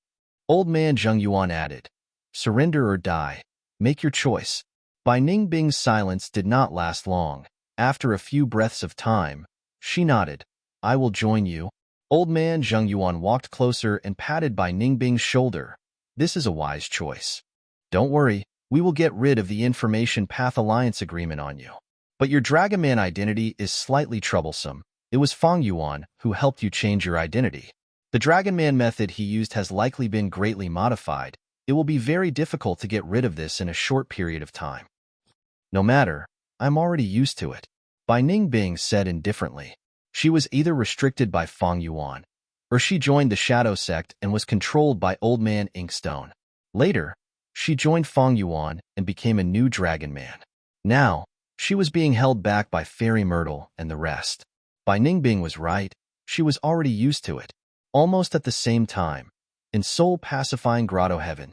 Old Man Zheng Yuan added. "Surrender or die. Make your choice." Bai Ningbing's silence did not last long. After a few breaths of time, she nodded. "I will join you." Old Man Zheng Yuan walked closer and patted Bai Ningbing's shoulder. "This is a wise choice. Don't worry, we will get rid of the Information Path Alliance agreement on you. But your Dragon Man identity is slightly troublesome. It was Feng Yuan who helped you change your identity. The Dragon Man method he used has likely been greatly modified. It will be very difficult to get rid of this in a short period of time." "No matter, I'm already used to it," Bai Ningbing said indifferently. She was either restricted by Feng Yuan, or she joined the Shadow Sect and was controlled by Old Man Inkstone. Later, she joined Feng Yuan and became a new Dragon Man. Now, she was being held back by Fairy Myrtle and the rest. Bai Ningbing was right. She was already used to it. Almost at the same time, in Soul Pacifying Grotto Heaven.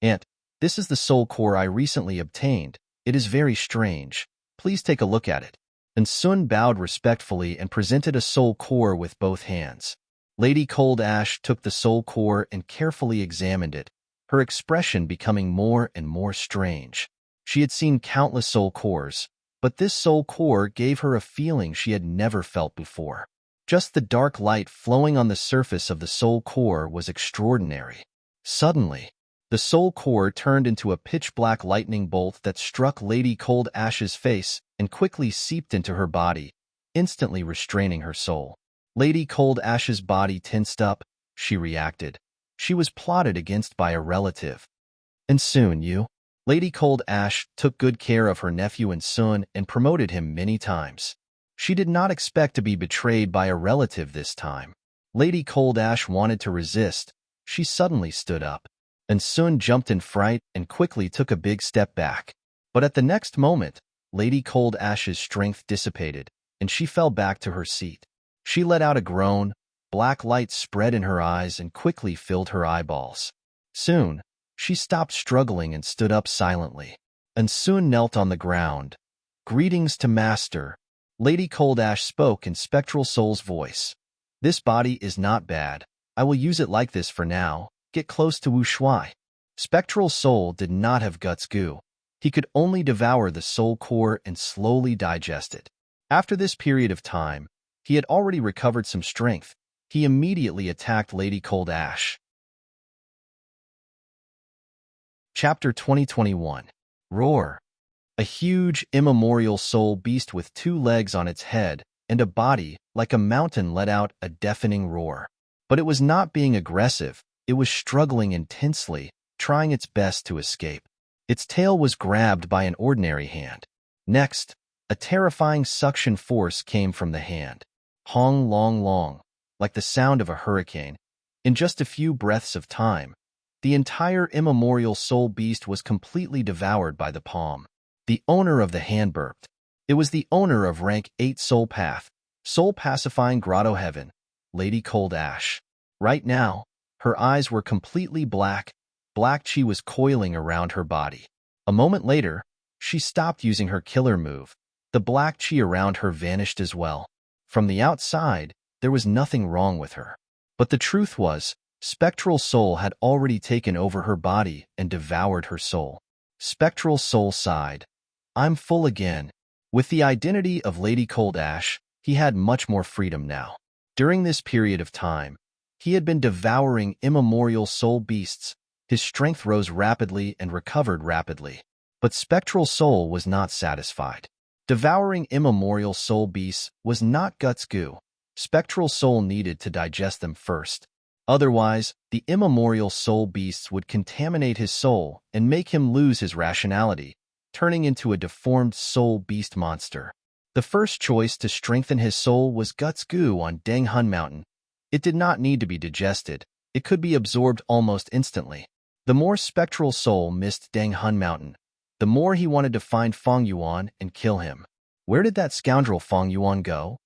"Aunt, this is the soul core I recently obtained. It is very strange. Please take a look at it." And Sun bowed respectfully and presented a soul core with both hands. Lady Cold Ash took the soul core and carefully examined it, her expression becoming more and more strange. She had seen countless soul cores, but this soul core gave her a feeling she had never felt before. Just the dark light flowing on the surface of the soul core was extraordinary. Suddenly, the soul core turned into a pitch-black lightning bolt that struck Lady Cold Ash's face and quickly seeped into her body, instantly restraining her soul. Lady Cold Ash's body tensed up. She reacted. She was plotted against by a relative. And soon Lady Cold Ash took good care of her nephew and Sun and promoted him many times. She did not expect to be betrayed by a relative this time. Lady Cold Ash wanted to resist. She suddenly stood up. And Sun jumped in fright and quickly took a big step back. But at the next moment, Lady Cold Ash's strength dissipated, and she fell back to her seat. She let out a groan. Black light spread in her eyes and quickly filled her eyeballs. Soon, she stopped struggling and stood up silently. And Sun knelt on the ground. "Greetings to Master." Lady Cold Ash spoke in Spectral Soul's voice. "This body is not bad. I will use it like this for now. get close to Wu Shuai. Spectral Soul did not have guts goo. He could only devour the soul core and slowly digest it. After this period of time, he had already recovered some strength. He immediately attacked Lady Cold Ash. Chapter 2021. Roar. A huge, immemorial soul beast with 2 legs on its head and a body like a mountain let out a deafening roar. But it was not being aggressive, it was struggling intensely, trying its best to escape. Its tail was grabbed by an ordinary hand. Next, a terrifying suction force came from the hand. Hong long long, like the sound of a hurricane. In just a few breaths of time, the entire immemorial soul beast was completely devoured by the palm. The owner of the hand burped. It was the owner of rank 8 soul path, soul pacifying grotto heaven, Lady Cold Ash. Right now, her eyes were completely black. Black chi was coiling around her body. A moment later, she stopped using her killer move. The black chi around her vanished as well. From the outside, there was nothing wrong with her. But the truth was, Spectral Soul had already taken over her body and devoured her soul. Spectral Soul sighed. I'm full again. With the identity of Lady Cold Ash, he had much more freedom now. During this period of time, he had been devouring immemorial soul beasts. His strength rose rapidly and recovered rapidly. But Spectral Soul was not satisfied. Devouring immemorial soul beasts was not guts goo. Spectral Soul needed to digest them first. Otherwise, the immemorial soul beasts would contaminate his soul and make him lose his rationality, turning into a deformed soul beast monster. The first choice to strengthen his soul was guts goo on Deng Hun Mountain. It did not need to be digested. It could be absorbed almost instantly. The more Spectral Soul missed Deng Hun Mountain, the more he wanted to find Feng Yuan and kill him. Where did that scoundrel Feng Yuan go?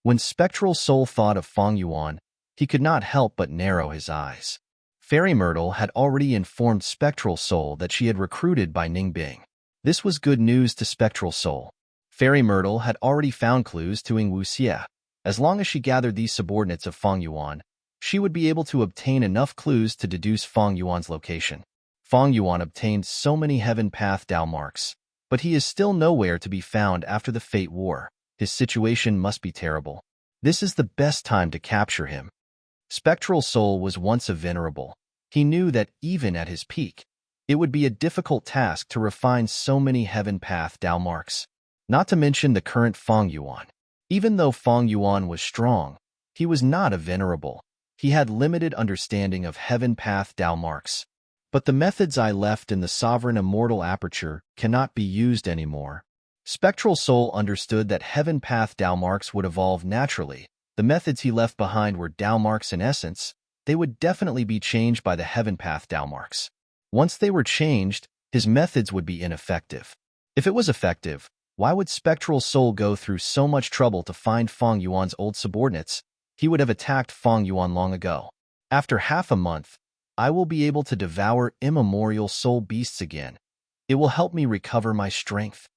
When Spectral Soul thought of Feng Yuan, he could not help but narrow his eyes. Fairy Myrtle had already informed Spectral Soul that she had recruited by Ningbing. This was good news to Spectral Soul. Fairy Myrtle had already found clues to Ying Wuxia. As long as she gathered these subordinates of Feng Yuan, she would be able to obtain enough clues to deduce Feng Yuan's location. Feng Yuan obtained so many Heaven Path Dao marks, but he is still nowhere to be found after the Fate War. His situation must be terrible. This is the best time to capture him. Spectral Soul was once a Venerable. He knew that even at his peak, it would be a difficult task to refine so many Heaven Path Dao marks, not to mention the current Feng Yuan. Even though Feng Yuan was strong, he was not a Venerable. He had limited understanding of Heaven Path Dao marks. But the methods I left in the Sovereign Immortal Aperture cannot be used anymore. Spectral Soul understood that Heaven Path Dao marks would evolve naturally. The methods he left behind were Dao marks in essence. They would definitely be changed by the Heaven Path Dao marks. Once they were changed, his methods would be ineffective. If it was effective, why would Spectral Soul go through so much trouble to find Feng Yuan's old subordinates? He would have attacked Feng Yuan long ago. After half a month, I will be able to devour immemorial soul beasts again. It will help me recover my strength.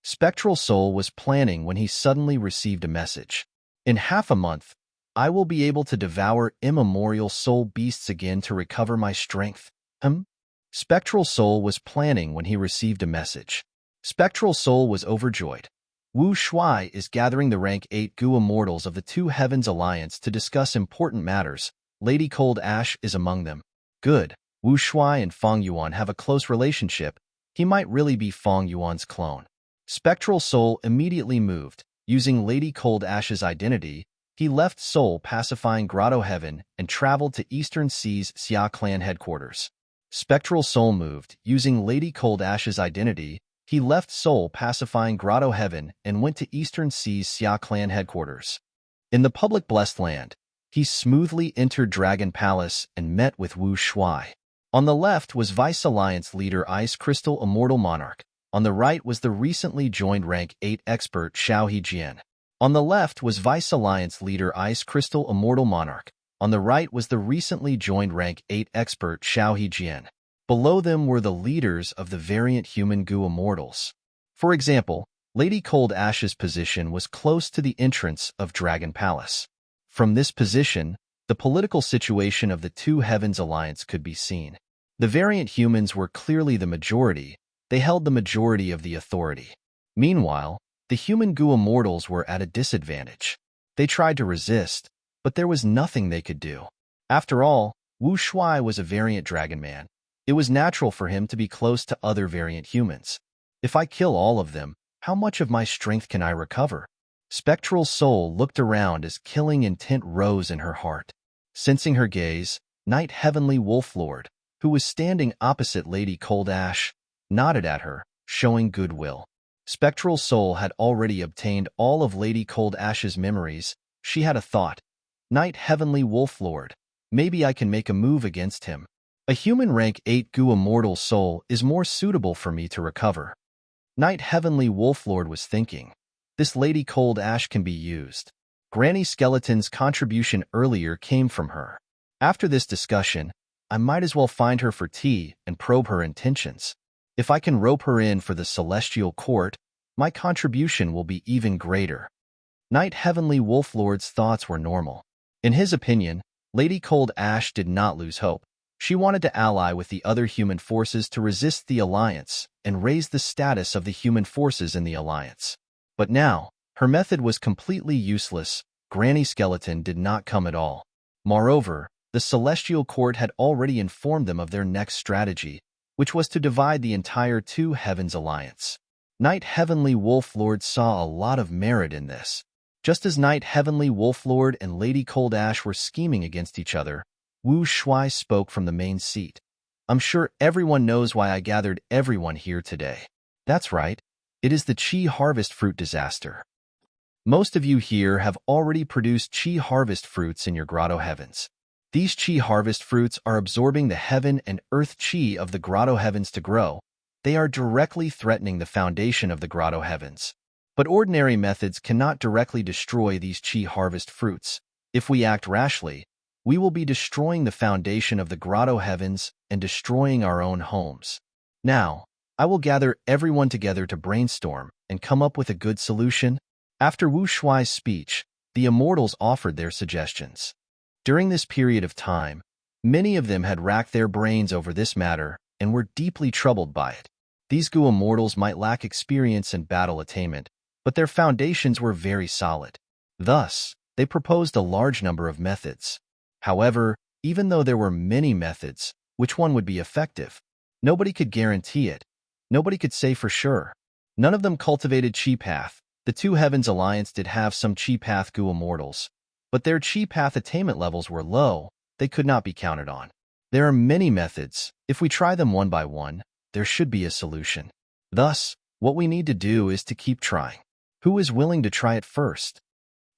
Spectral Soul was planning when he suddenly received a message. In half a month, I will be able to devour immemorial soul beasts again to recover my strength. Spectral Soul was planning when he received a message. Spectral Soul was overjoyed. Wu Shuai is gathering the rank 8 Gu Immortals of the Two Heavens Alliance to discuss important matters. Lady Cold Ash is among them. Good. Wu Shuai and Feng Yuan have a close relationship. He might really be Feng Yuan's clone. Spectral Soul immediately moved. Using Lady Cold Ash's identity, he left Soul Pacifying Grotto Heaven and traveled to Eastern Sea's Xia Clan headquarters. Spectral Soul moved. Using Lady Cold Ash's identity, he left Soul Pacifying Grotto Heaven and went to Eastern Sea's Xia Clan headquarters. In the public Blessed Land, he smoothly entered Dragon Palace and met with Wu Shuai. On the left was Vice Alliance leader Ice Crystal Immortal Monarch. On the right was the recently joined rank 8 expert Xiao Hejian. On the left was Vice Alliance leader Ice Crystal Immortal Monarch. On the right was the recently joined rank 8 expert Xiao Hejian. Below them were the leaders of the variant human Gu Immortals. For example, Lady Cold Ash's position was close to the entrance of Dragon Palace. From this position, The political situation of the Two Heavens Alliance could be seen. The variant humans were clearly the majority. They held the majority of the authority. Meanwhile, the human goo immortals were at a disadvantage. They tried to resist, but there was nothing they could do. After all, Wu Shuai was a variant dragon man. It was natural for him to be close to other variant humans. If I kill all of them, how much of my strength can I recover? Spectral Soul looked around as killing intent rose in her heart. Sensing her gaze, Knight Heavenly Wolflord, who was standing opposite Lady Cold Ash, nodded at her, showing goodwill. Spectral Soul had already obtained all of Lady Cold Ash's memories. She had a thought. Knight Heavenly Wolflord, maybe I can make a move against him. A human rank 8 goo immortal soul is more suitable for me to recover. Knight Heavenly Wolflord was thinking. This Lady Cold Ash can be used. Granny Skeleton's contribution earlier came from her. After this discussion, I might as well find her for tea and probe her intentions. If I can rope her in for the Celestial Court, my contribution will be even greater. Knight Heavenly Wolflord's thoughts were normal. In his opinion, Lady Cold Ash did not lose hope. She wanted to ally with the other human forces to resist the Alliance and raise the status of the human forces in the Alliance. But now, her method was completely useless. Granny Skeleton did not come at all. Moreover, the Celestial Court had already informed them of their next strategy, which was to divide the entire Two Heavens Alliance. Knight Heavenly Wolflord saw a lot of merit in this. Just as Knight Heavenly Wolflord and Lady Cold Ash were scheming against each other, Wu Shuai spoke from the main seat. I'm sure everyone knows why I gathered everyone here today. That's right. It is the Qi Harvest Fruit disaster. Most of you here have already produced Qi Harvest Fruits in your Grotto Heavens. These Qi Harvest Fruits are absorbing the heaven and earth Qi of the Grotto Heavens to grow. They are directly threatening the foundation of the Grotto Heavens. But ordinary methods cannot directly destroy these Qi Harvest Fruits. If we act rashly, we will be destroying the foundation of the Grotto Heavens and destroying our own homes. Now, I will gather everyone together to brainstorm and come up with a good solution. After Wu Shuai's speech, the immortals offered their suggestions. During this period of time, many of them had racked their brains over this matter and were deeply troubled by it. These goo immortals might lack experience in battle attainment, but their foundations were very solid. Thus, they proposed a large number of methods. However, even though there were many methods, which one would be effective? Nobody could guarantee it. Nobody could say for sure. None of them cultivated Qi Path. The Two Heavens Alliance did have some Qi Path goo immortals, but their Qi Path attainment levels were low. They could not be counted on. There are many methods. If we try them one by one, there should be a solution. Thus, what we need to do is to keep trying. Who is willing to try it first?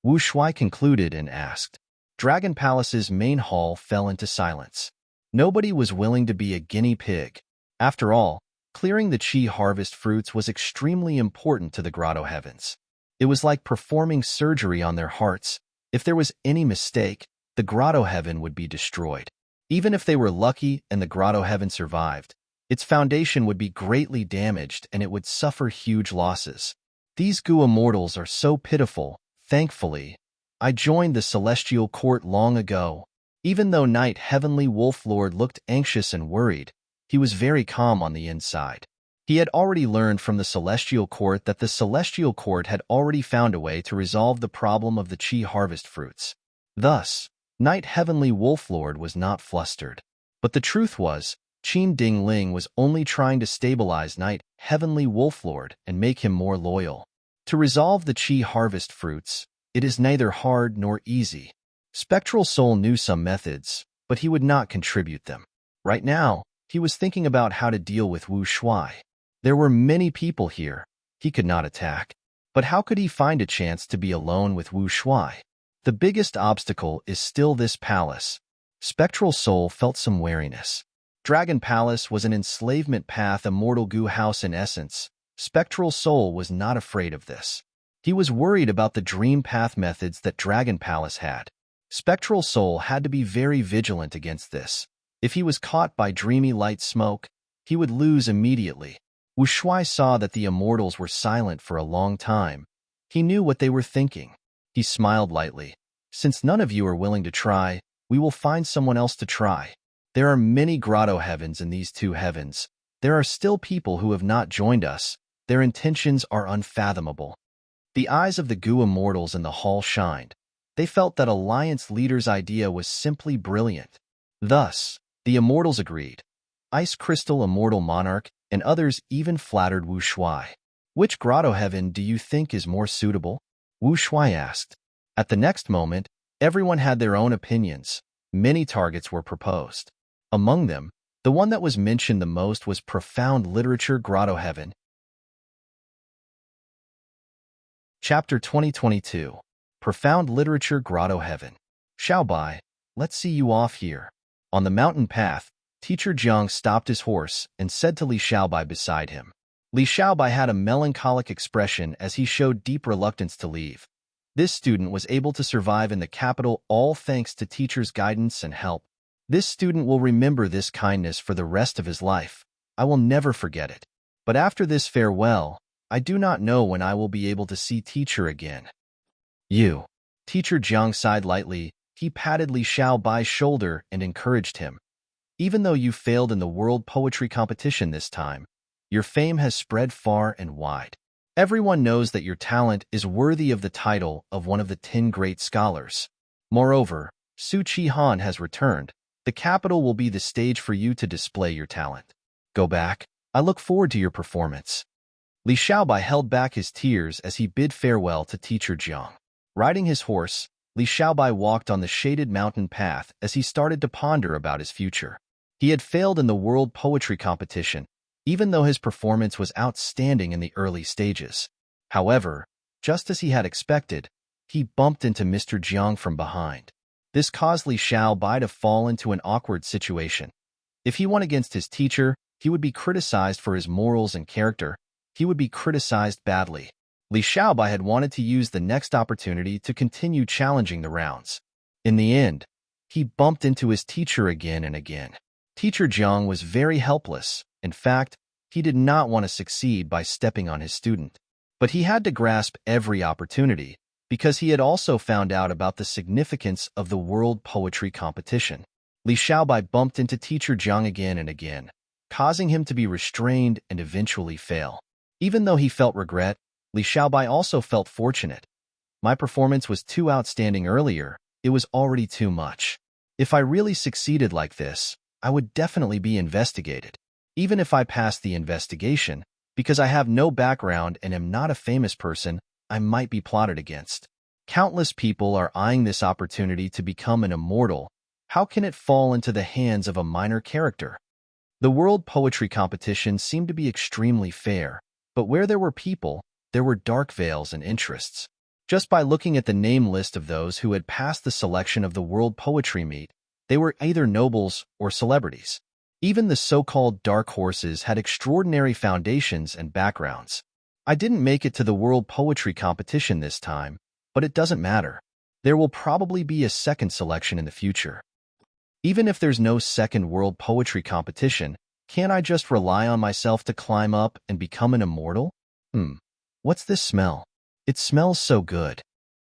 Wu Shuai concluded and asked. Dragon Palace's main hall fell into silence. Nobody was willing to be a guinea pig. After all, clearing the Qi Harvest Fruits was extremely important to the Grotto Heavens. It was like performing surgery on their hearts. If there was any mistake, the Grotto Heaven would be destroyed. Even if they were lucky and the Grotto Heaven survived, its foundation would be greatly damaged and it would suffer huge losses. These goo immortals are so pitiful. Thankfully, I joined the Celestial Court long ago. Even though Knight Heavenly Wolflord looked anxious and worried, he was very calm on the inside. He had already learned from the Celestial Court that the Celestial Court had already found a way to resolve the problem of the Qi Harvest Fruits. Thus, Knight Heavenly Wolflord was not flustered. But the truth was, Qin Ding Ling was only trying to stabilize Knight Heavenly Wolflord and make him more loyal. To resolve the Qi Harvest Fruits, it is neither hard nor easy. Spectral Soul knew some methods, but he would not contribute them. Right now, he was thinking about how to deal with Wu Shuai. There were many people here. He could not attack. But how could he find a chance to be alone with Wu Shuai? The biggest obstacle is still this palace. Spectral Soul felt some wariness. Dragon Palace was an enslavement path immortal goo house in essence. Spectral Soul was not afraid of this. He was worried about the dream path methods that Dragon Palace had. Spectral Soul had to be very vigilant against this. If he was caught by dreamy light smoke, he would lose immediately. Wu Shuai saw that the immortals were silent for a long time. He knew what they were thinking. He smiled lightly. Since none of you are willing to try, we will find someone else to try. There are many grotto heavens in these two heavens. There are still people who have not joined us. Their intentions are unfathomable. The eyes of the goo immortals in the hall shined. They felt that Alliance leader's idea was simply brilliant. Thus, the immortals agreed. Ice Crystal Immortal Monarch and others even flattered Wu Shuai. Which grotto heaven do you think is more suitable? Wu Shuai asked. At the next moment, everyone had their own opinions. Many targets were proposed. Among them, the one that was mentioned the most was Profound Literature Grotto Heaven. Chapter 2022 Profound Literature Grotto Heaven. Xiaobai, let's see you off here. On the mountain path, Teacher Jiang stopped his horse and said to Li Xiaobai beside him. Li Xiaobai had a melancholic expression as he showed deep reluctance to leave. This student was able to survive in the capital all thanks to teacher's guidance and help. This student will remember this kindness for the rest of his life. I will never forget it. But after this farewell, I do not know when I will be able to see teacher again. You. Teacher Jiang sighed lightly. He patted Li Xiaobai's shoulder and encouraged him. Even though you failed in the world poetry competition this time, your fame has spread far and wide. Everyone knows that your talent is worthy of the title of one of the 10 great scholars. Moreover, Su Chi Han has returned. The capital will be the stage for you to display your talent. Go back. I look forward to your performance. Li Xiaobai held back his tears as he bid farewell to Teacher Jiang. Riding his horse, Li Xiaobai walked on the shaded mountain path as he started to ponder about his future. He had failed in the world poetry competition, even though his performance was outstanding in the early stages. However, just as he had expected, he bumped into Mr. Jiang from behind. This caused Li Xiaobai to fall into an awkward situation. If he won against his teacher, he would be criticized for his morals and character. He would be criticized badly. Li Xiaobai had wanted to use the next opportunity to continue challenging the rounds. In the end, he bumped into his teacher again and again. Teacher Jiang was very helpless. In fact, he did not want to succeed by stepping on his student. But he had to grasp every opportunity, because he had also found out about the significance of the world poetry competition. Li Xiaobai bumped into Teacher Jiang again and again, causing him to be restrained and eventually fail. Even though he felt regret, Li Xiaobai also felt fortunate. My performance was too outstanding earlier. It was already too much. If I really succeeded like this, I would definitely be investigated. Even if I passed the investigation, because I have no background and am not a famous person, I might be plotted against. Countless people are eyeing this opportunity to become an immortal. How can it fall into the hands of a minor character? The world poetry competition seemed to be extremely fair, but where there were people, there were dark veils and interests. Just by looking at the name list of those who had passed the selection of the world poetry meet, they were either nobles or celebrities. Even the so-called dark horses had extraordinary foundations and backgrounds. I didn't make it to the world poetry competition this time, but it doesn't matter. There will probably be a second selection in the future. Even if there's no second world poetry competition, can't I just rely on myself to climb up and become an immortal? What's this smell? It smells so good.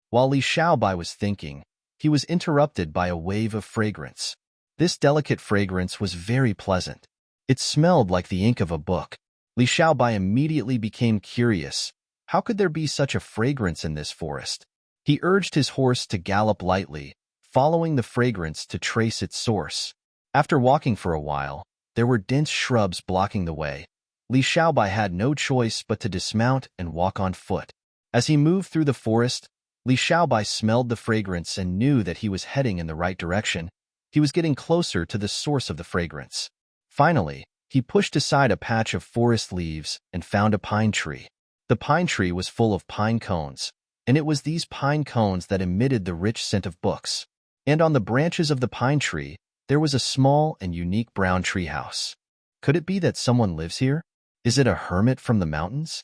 While Li Xiaobai was thinking, he was interrupted by a wave of fragrance. This delicate fragrance was very pleasant. It smelled like the ink of a book. Li Xiaobai immediately became curious. How could there be such a fragrance in this forest? He urged his horse to gallop lightly, following the fragrance to trace its source. After walking for a while, there were dense shrubs blocking the way. Li Xiaobai had no choice but to dismount and walk on foot. As he moved through the forest, Li Xiaobai smelled the fragrance and knew that he was heading in the right direction. He was getting closer to the source of the fragrance. Finally, he pushed aside a patch of forest leaves and found a pine tree. The pine tree was full of pine cones, and it was these pine cones that emitted the rich scent of books. And on the branches of the pine tree, there was a small and unique brown tree house. Could it be that someone lives here? Is it a hermit from the mountains?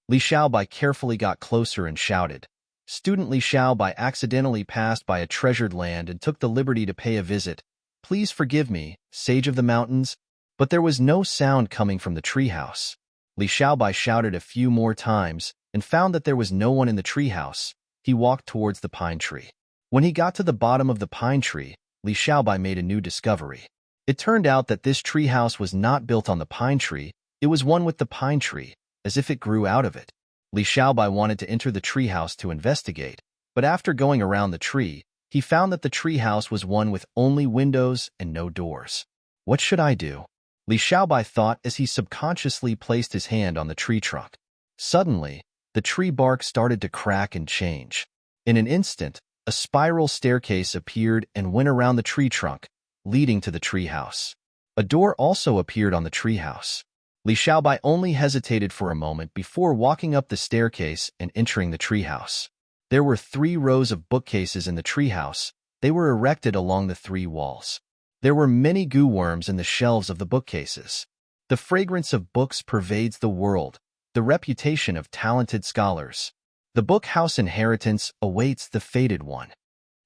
Li Xiaobai carefully got closer and shouted. Student Li Xiaobai accidentally passed by a treasured land and took the liberty to pay a visit. Please forgive me, sage of the mountains. But there was no sound coming from the treehouse. Li Xiaobai shouted a few more times and found that there was no one in the treehouse. He walked towards the pine tree. When he got to the bottom of the pine tree, Li Xiaobai made a new discovery. It turned out that this treehouse was not built on the pine tree, it was one with the pine tree, as if it grew out of it. Li Xiaobai wanted to enter the treehouse to investigate, but after going around the tree, he found that the treehouse was one with only windows and no doors. What should I do? Li Xiaobai thought as he subconsciously placed his hand on the tree trunk. Suddenly, the tree bark started to crack and change. In an instant, a spiral staircase appeared and went around the tree trunk, leading to the treehouse. A door also appeared on the treehouse. Li Xiaobai only hesitated for a moment before walking up the staircase and entering the treehouse. There were 3 rows of bookcases in the treehouse. They were erected along the 3 walls. There were many goo worms in the shelves of the bookcases. The fragrance of books pervades the world, the reputation of talented scholars. The book house inheritance awaits the fated one.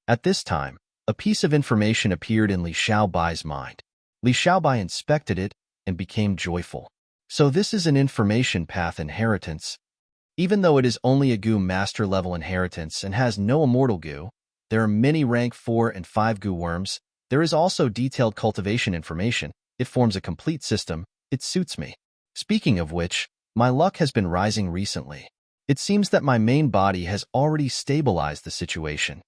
At this time, a piece of information appeared in Li Xiaobai's mind. Li Xiaobai inspected it and became joyful. So this is an information path inheritance. Even though it is only a goo master level inheritance and has no immortal goo, there are many rank 4 and 5 goo worms. There is also detailed cultivation information. It forms a complete system. It suits me. Speaking of which, my luck has been rising recently. It seems that my main body has already stabilized the situation.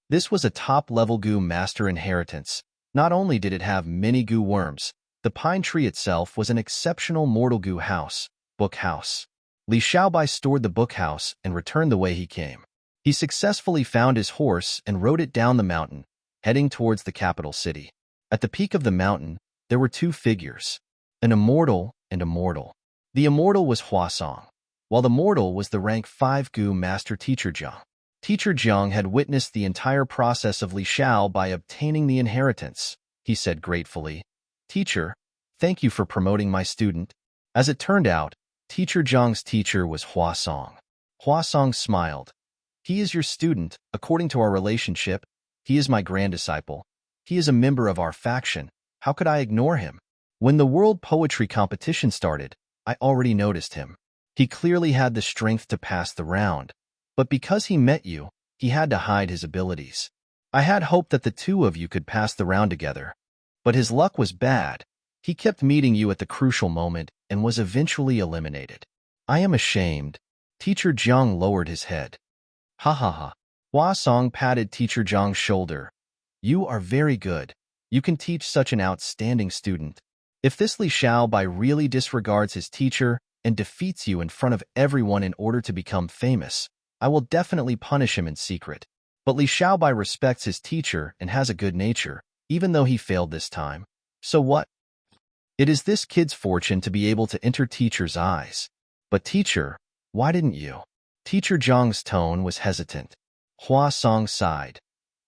This was a top-level goo master inheritance. Not only did it have many goo worms, the pine tree itself was an exceptional mortal goo house, book house. Li Xiaobai stored the book house and returned the way he came. He successfully found his horse and rode it down the mountain, heading towards the capital city. At the peak of the mountain, there were 2 figures, an immortal and a mortal. The immortal was Huasong, while the mortal was the rank 5 goo master Teacher Jiang. Teacher Jiang had witnessed the entire process of Li Xiao by obtaining the inheritance. He said gratefully, "Teacher, thank you for promoting my student." As it turned out, Teacher Jiang's teacher was Huasong. Huasong smiled. "He is your student, according to our relationship. He is my granddisciple. He is a member of our faction. How could I ignore him? When the World Poetry Competition started, I already noticed him. He clearly had the strength to pass the round, but because he met you, he had to hide his abilities. I had hoped that the 2 of you could pass the round together, but his luck was bad. He kept meeting you at the crucial moment and was eventually eliminated. I am ashamed." Teacher Jiang lowered his head. "Ha ha ha." Huasong patted Teacher Jiang's shoulder. "You are very good. You can teach such an outstanding student. If this Li Xiaobai really disregards his teacher and defeats you in front of everyone in order to become famous, I will definitely punish him in secret. But Li Xiaobai respects his teacher and has a good nature, even though he failed this time. So what? It is this kid's fortune to be able to enter teacher's eyes. But teacher, why didn't you?" Teacher Jiang's tone was hesitant. Huasong sighed.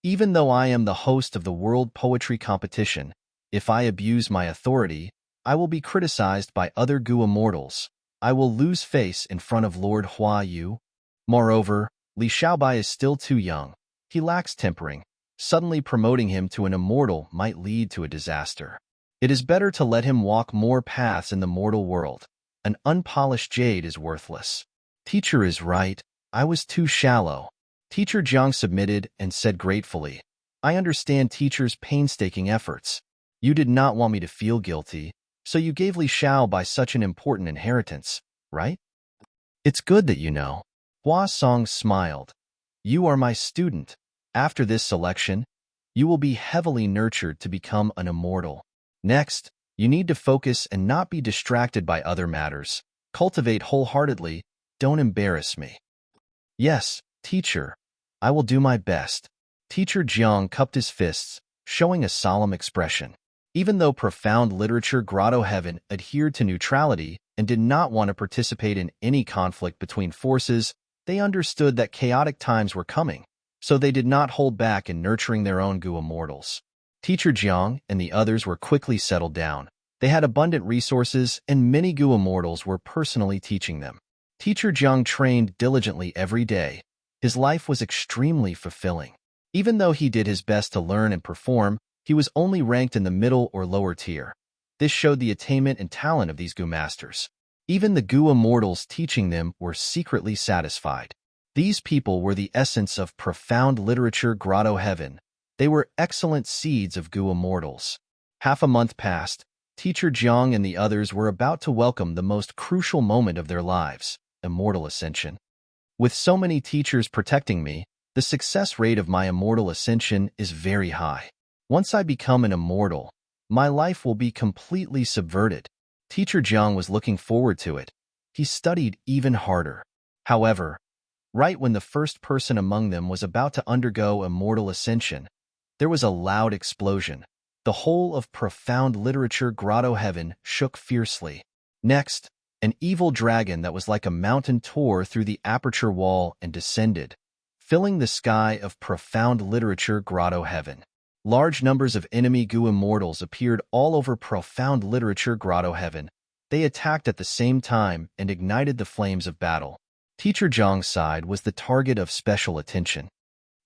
"Even though I am the host of the World Poetry Competition, if I abuse my authority, I will be criticized by other goo immortals. I will lose face in front of Lord Hua Yu. Moreover, Li Xiaobai is still too young. He lacks tempering. Suddenly promoting him to an immortal might lead to a disaster. It is better to let him walk more paths in the mortal world. An unpolished jade is worthless." Teacher is right. I was too shallow. Teacher Jiang submitted and said gratefully, "I understand teacher's painstaking efforts. You did not want me to feel guilty, so you gave Li Xiaobai such an important inheritance, right? It's good that you know." Huasong smiled. "You are my student. After this selection, you will be heavily nurtured to become an immortal. Next, you need to focus and not be distracted by other matters. Cultivate wholeheartedly. Don't embarrass me." "Yes, teacher. I will do my best." Teacher Jiang cupped his fists, showing a solemn expression. Even though profound literature Grotto Heaven adhered to neutrality and did not want to participate in any conflict between forces, they understood that chaotic times were coming, so they did not hold back in nurturing their own goo immortals. Teacher Jiang and the others were quickly settled down. They had abundant resources, and many goo immortals were personally teaching them. Teacher Jiang trained diligently every day. His life was extremely fulfilling. Even though he did his best to learn and perform, he was only ranked in the middle or lower tier. This showed the attainment and talent of these goo masters. Even the goo immortals teaching them were secretly satisfied. These people were the essence of profound literature Grotto Heaven. They were excellent seeds of Gu immortals. Half a month passed. Teacher Jiang and the others were about to welcome the most crucial moment of their lives, immortal ascension. With so many teachers protecting me, the success rate of my immortal ascension is very high. Once I become an immortal, my life will be completely subverted. Teacher Jiang was looking forward to it. He studied even harder. However, right when the first person among them was about to undergo immortal ascension, there was a loud explosion. The whole of profound literature Grotto Heaven shook fiercely. Next, an evil dragon that was like a mountain tore through the aperture wall and descended, filling the sky of profound literature Grotto Heaven. Large numbers of enemy Gu immortals appeared all over profound literature Grotto Heaven. They attacked at the same time and ignited the flames of battle. Teacher Zhang's side was the target of special attention.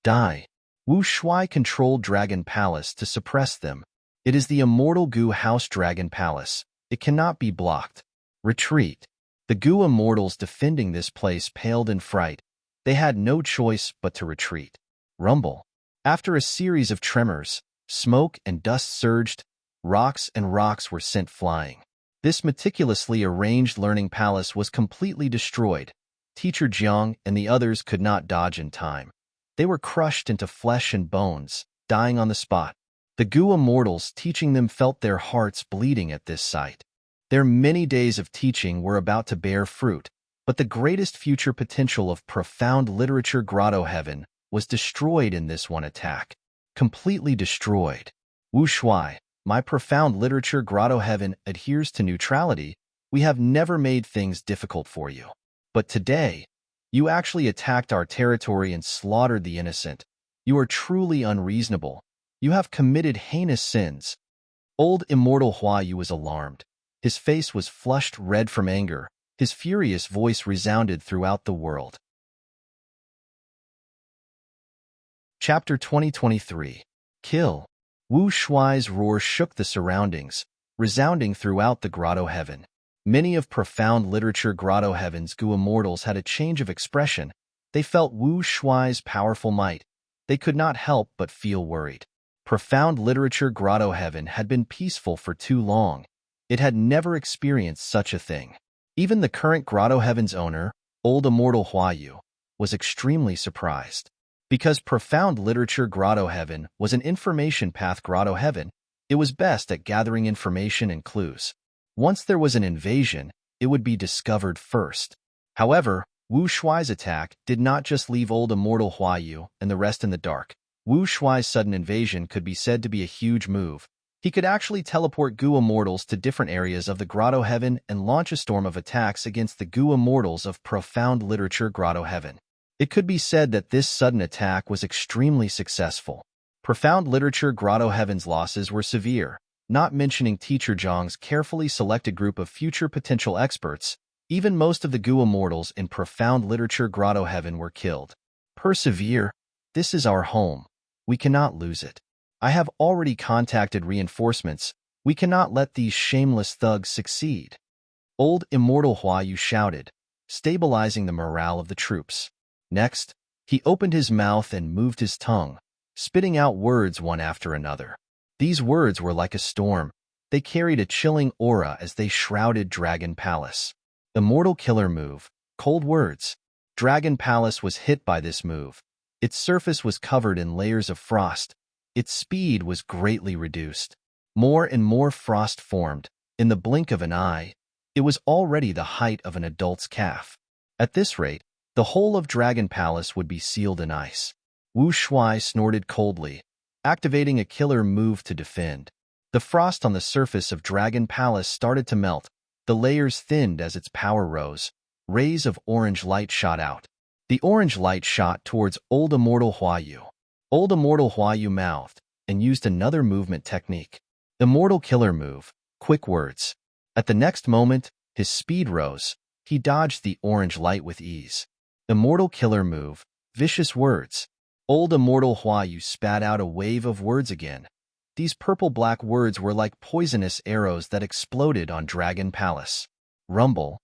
Die. Wu Shuai controlled Dragon Palace to suppress them. It is the immortal Gu House Dragon Palace. It cannot be blocked. Retreat. The Gu immortals defending this place paled in fright. They had no choice but to retreat. Rumble. After a series of tremors, smoke and dust surged, rocks were sent flying. This meticulously arranged learning palace was completely destroyed. Teacher Jiang and the others could not dodge in time. They were crushed into flesh and bones, dying on the spot. The Gu immortals teaching them felt their hearts bleeding at this sight. Their many days of teaching were about to bear fruit, but the greatest future potential of profound literature Grotto Heaven was destroyed in this one attack. Completely destroyed. Wu Shuai, my profound literature Grotto Heaven adheres to neutrality. We have never made things difficult for you. But today, you actually attacked our territory and slaughtered the innocent. You are truly unreasonable. You have committed heinous sins. Old immortal Huayu was alarmed. His face was flushed red from anger. His furious voice resounded throughout the world. Chapter 2023. Kill. Wu Shuai's roar shook the surroundings, resounding throughout the Grotto Heaven. Many of profound literature Grotto Heaven's Gu immortals had a change of expression. They felt Wu Shuai's powerful might. They could not help but feel worried. Profound literature Grotto Heaven had been peaceful for too long. It had never experienced such a thing. Even the current Grotto Heaven's owner, old immortal Huayu, was extremely surprised. Because profound literature Grotto Heaven was an information path Grotto Heaven, it was best at gathering information and clues. Once there was an invasion, it would be discovered first. However, Wu Shuai's attack did not just leave old immortal Huayu and the rest in the dark. Wu Shuai's sudden invasion could be said to be a huge move. He could actually teleport Gu immortals to different areas of the Grotto Heaven and launch a storm of attacks against the Gu immortals of profound literature Grotto Heaven. It could be said that this sudden attack was extremely successful. Profound literature Grotto Heaven's losses were severe, not mentioning Teacher Zhang's carefully selected group of future potential experts. Even most of the Gu immortals in profound literature Grotto Heaven were killed. Persevere. This is our home. We cannot lose it. I have already contacted reinforcements. We cannot let these shameless thugs succeed. Old immortal Huayu shouted, stabilizing the morale of the troops. Next, he opened his mouth and moved his tongue, spitting out words one after another. These words were like a storm. They carried a chilling aura as they shrouded Dragon Palace. Immortal killer move. Cold words. Dragon Palace was hit by this move. Its surface was covered in layers of frost. Its speed was greatly reduced. More and more frost formed. In the blink of an eye, it was already the height of an adult's calf. At this rate, the whole of Dragon Palace would be sealed in ice. Wu Shuai snorted coldly, activating a killer move to defend. The frost on the surface of Dragon Palace started to melt. The layers thinned as its power rose. Rays of orange light shot out. The orange light shot towards old immortal Huayu. Old immortal Huayu mouthed and used another movement technique. Immortal killer move. Quick words. At the next moment, his speed rose. He dodged the orange light with ease. Immortal killer move. Vicious words. Old immortal Huayu spat out a wave of words again. These purple-black words were like poisonous arrows that exploded on Dragon Palace. Rumble.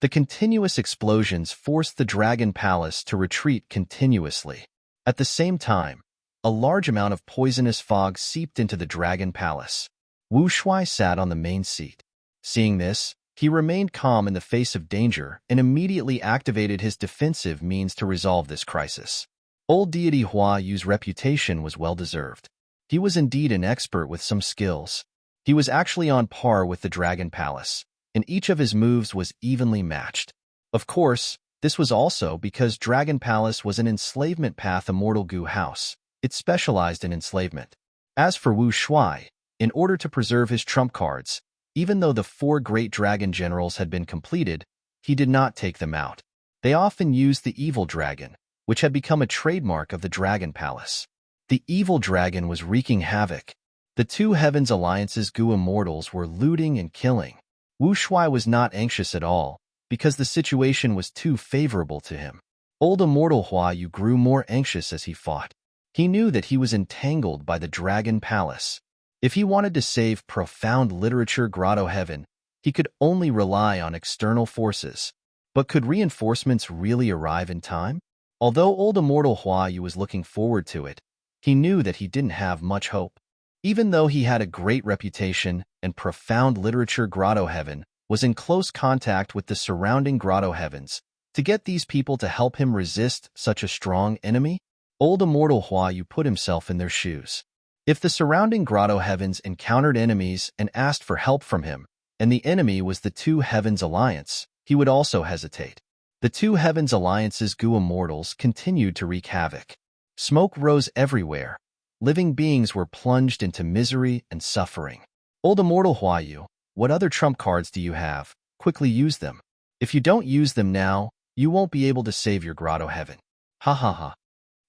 The continuous explosions forced the Dragon Palace to retreat continuously. At the same time, a large amount of poisonous fog seeped into the dragon palace. Wu Shuai sat on the main seat. Seeing this, he remained calm in the face of danger and immediately activated his defensive means to resolve this crisis. Old deity Hua Yu's reputation was well-deserved. He was indeed an expert with some skills. He was actually on par with the Dragon Palace, and each of his moves was evenly matched. Of course, this was also because Dragon Palace was an enslavement path immortal Gu house. It specialized in enslavement. As for Wu Shuai, in order to preserve his trump cards, even though the 4 great dragon generals had been completed, he did not take them out. They often used the evil dragon, which had become a trademark of the Dragon Palace. The evil dragon was wreaking havoc. The 2 Heavens Alliance's Gu immortals were looting and killing. Wu Shuai was not anxious at all, because the situation was too favorable to him. Old immortal Hua Yu grew more anxious as he fought. He knew that he was entangled by the Dragon Palace. If he wanted to save profound literature Grotto Heaven, he could only rely on external forces. But could reinforcements really arrive in time? Although old immortal Hua Yu was looking forward to it, he knew that he didn't have much hope. Even though he had a great reputation and profound literature Grotto Heaven was in close contact with the surrounding Grotto Heavens, to get these people to help him resist such a strong enemy, old immortal Hua Yu put himself in their shoes. If the surrounding Grotto Heavens encountered enemies and asked for help from him, and the enemy was the 2 Heavens Alliance, he would also hesitate. The 2 Heavens Alliance's Gu immortals continued to wreak havoc. Smoke rose everywhere. Living beings were plunged into misery and suffering. Old immortal Hua Yu, what other trump cards do you have? Quickly use them. If you don't use them now, you won't be able to save your Grotto Heaven. Ha ha ha.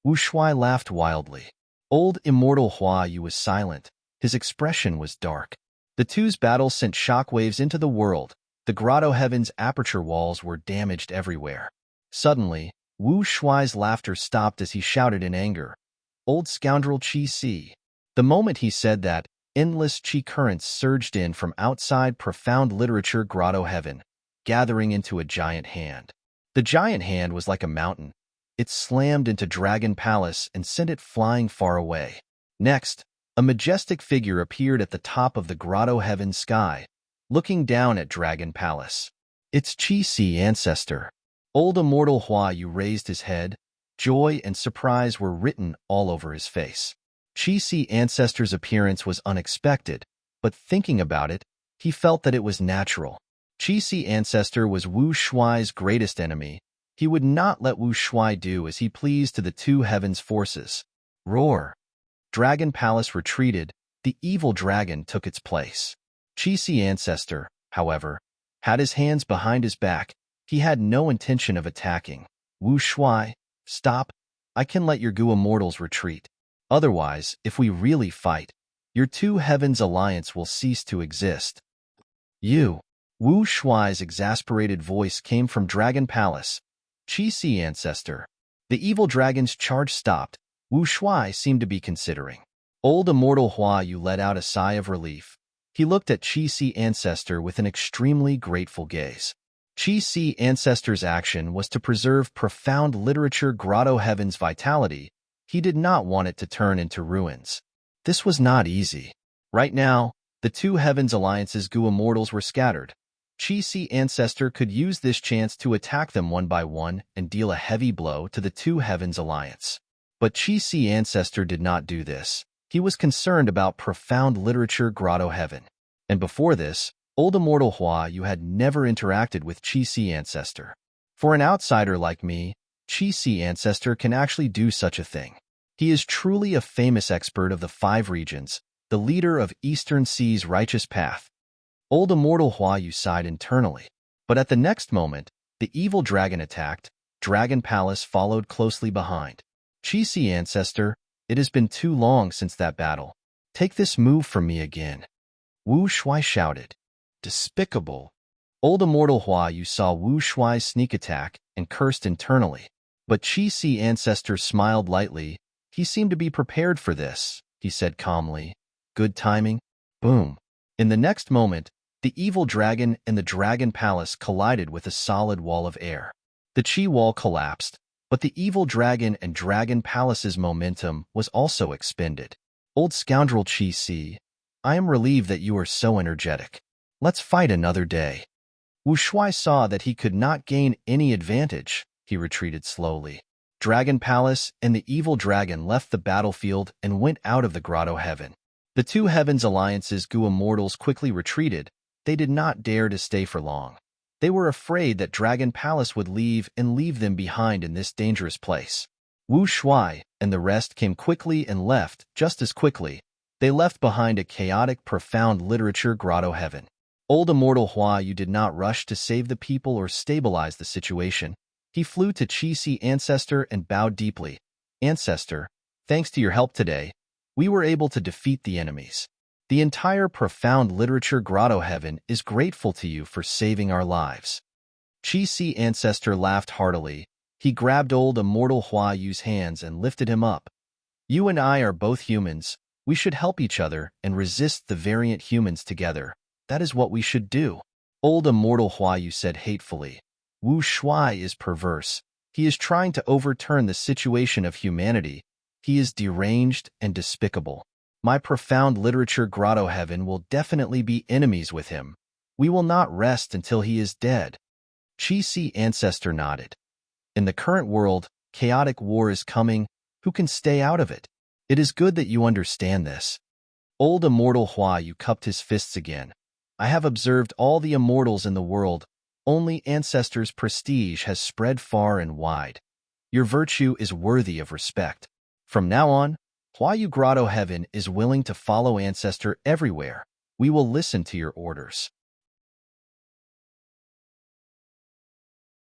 Wu Shuai laughed wildly. Old immortal Hua Yu was silent. His expression was dark. The 2's battle sent shockwaves into the world. The Grotto Heaven's aperture walls were damaged everywhere. Suddenly, Wu Shuai's laughter stopped as he shouted in anger. Old scoundrel Qi Si. The moment he said that, endless Qi currents surged in from outside profound literature Grotto Heaven, gathering into a giant hand. The giant hand was like a mountain. It slammed into Dragon Palace and sent it flying far away. Next, a majestic figure appeared at the top of the Grotto Heaven sky, looking down at Dragon Palace. It's Qi Si ancestor. Old immortal Hua Yu raised his head. Joy and surprise were written all over his face. Qi Si ancestor's appearance was unexpected, but thinking about it, he felt that it was natural. Qi Si ancestor was Wu Shuai's greatest enemy. He would not let Wu Shuai do as he pleased to the 2 Heavens forces. Roar! Dragon Palace retreated. The evil dragon took its place. Qi Si ancestor, however, had his hands behind his back. He had no intention of attacking. Wu Shuai, stop. I can let your Gu immortals retreat. Otherwise, if we really fight, your 2 Heavens Alliance will cease to exist. You! Wu Shuai's exasperated voice came from Dragon Palace. Qi Si ancestor. The evil dragon's charge stopped. Wu Shuai seemed to be considering. Old immortal Hua Yu let out a sigh of relief. He looked at Qi Si ancestor with an extremely grateful gaze. Qi Si ancestor's action was to preserve profound literature Grotto Heaven's vitality. He did not want it to turn into ruins. This was not easy. Right now, the 2 Heavens Alliance's Gu immortals were scattered. Qi Si ancestor could use this chance to attack them one by one and deal a heavy blow to the 2 Heavens Alliance. But Qi Si ancestor did not do this. He was concerned about profound literature Grotto Heaven. And before this, old immortal Hua Yu had never interacted with Qi Si ancestor. For an outsider like me, Qi Si ancestor can actually do such a thing. He is truly a famous expert of the 5 regions, the leader of Eastern Sea's righteous path. Old immortal Hua Yu sighed internally. But at the next moment, the evil dragon attacked. Dragon Palace followed closely behind. Qi Si ancestor, it has been too long since that battle. Take this move from me again. Wu Shuai shouted. Despicable. Old immortal Hua Yu saw Wu Shuai's sneak attack and cursed internally. But Qi Si ancestor smiled lightly. He seemed to be prepared for this, he said calmly. Good timing. Boom. In the next moment, the evil dragon and the Dragon Palace collided with a solid wall of air. The Qi wall collapsed. But the evil dragon and dragon palace's momentum was also expended. Old scoundrel Qi Si, I am relieved that you are so energetic. Let's fight another day. Wu Shuai saw that he could not gain any advantage. He retreated slowly. Dragon Palace and the evil dragon left the battlefield and went out of the grotto heaven. The two heavens alliances Gu immortals quickly retreated. They did not dare to stay for long. They were afraid that Dragon Palace would leave them behind in this dangerous place. Wu Shuai and the rest came quickly and left just as quickly. They left behind a chaotic, profound literature grotto heaven. Old immortal Hua Yu did not rush to save the people or stabilize the situation. He flew to Qi Si Ancestor and bowed deeply. Ancestor, thanks to your help today, we were able to defeat the enemies. The entire profound literature grotto heaven is grateful to you for saving our lives. Qi Si Ancestor laughed heartily. He grabbed old immortal Hua Yu's hands and lifted him up. You and I are both humans. We should help each other and resist the variant humans together. That is what we should do. Old immortal Hua Yu said hatefully. Wu Shuai is perverse. He is trying to overturn the situation of humanity. He is deranged and despicable. My profound literature grotto heaven will definitely be enemies with him. We will not rest until he is dead. Qi Si Ancestor nodded. In the current world, chaotic war is coming. Who can stay out of it? It is good that you understand this. Old immortal Hua Yu cupped his fists again. I have observed all the immortals in the world. Only Ancestor's prestige has spread far and wide. Your virtue is worthy of respect. From now on, Hua Yu Grotto Heaven is willing to follow Ancestor everywhere. We will listen to your orders.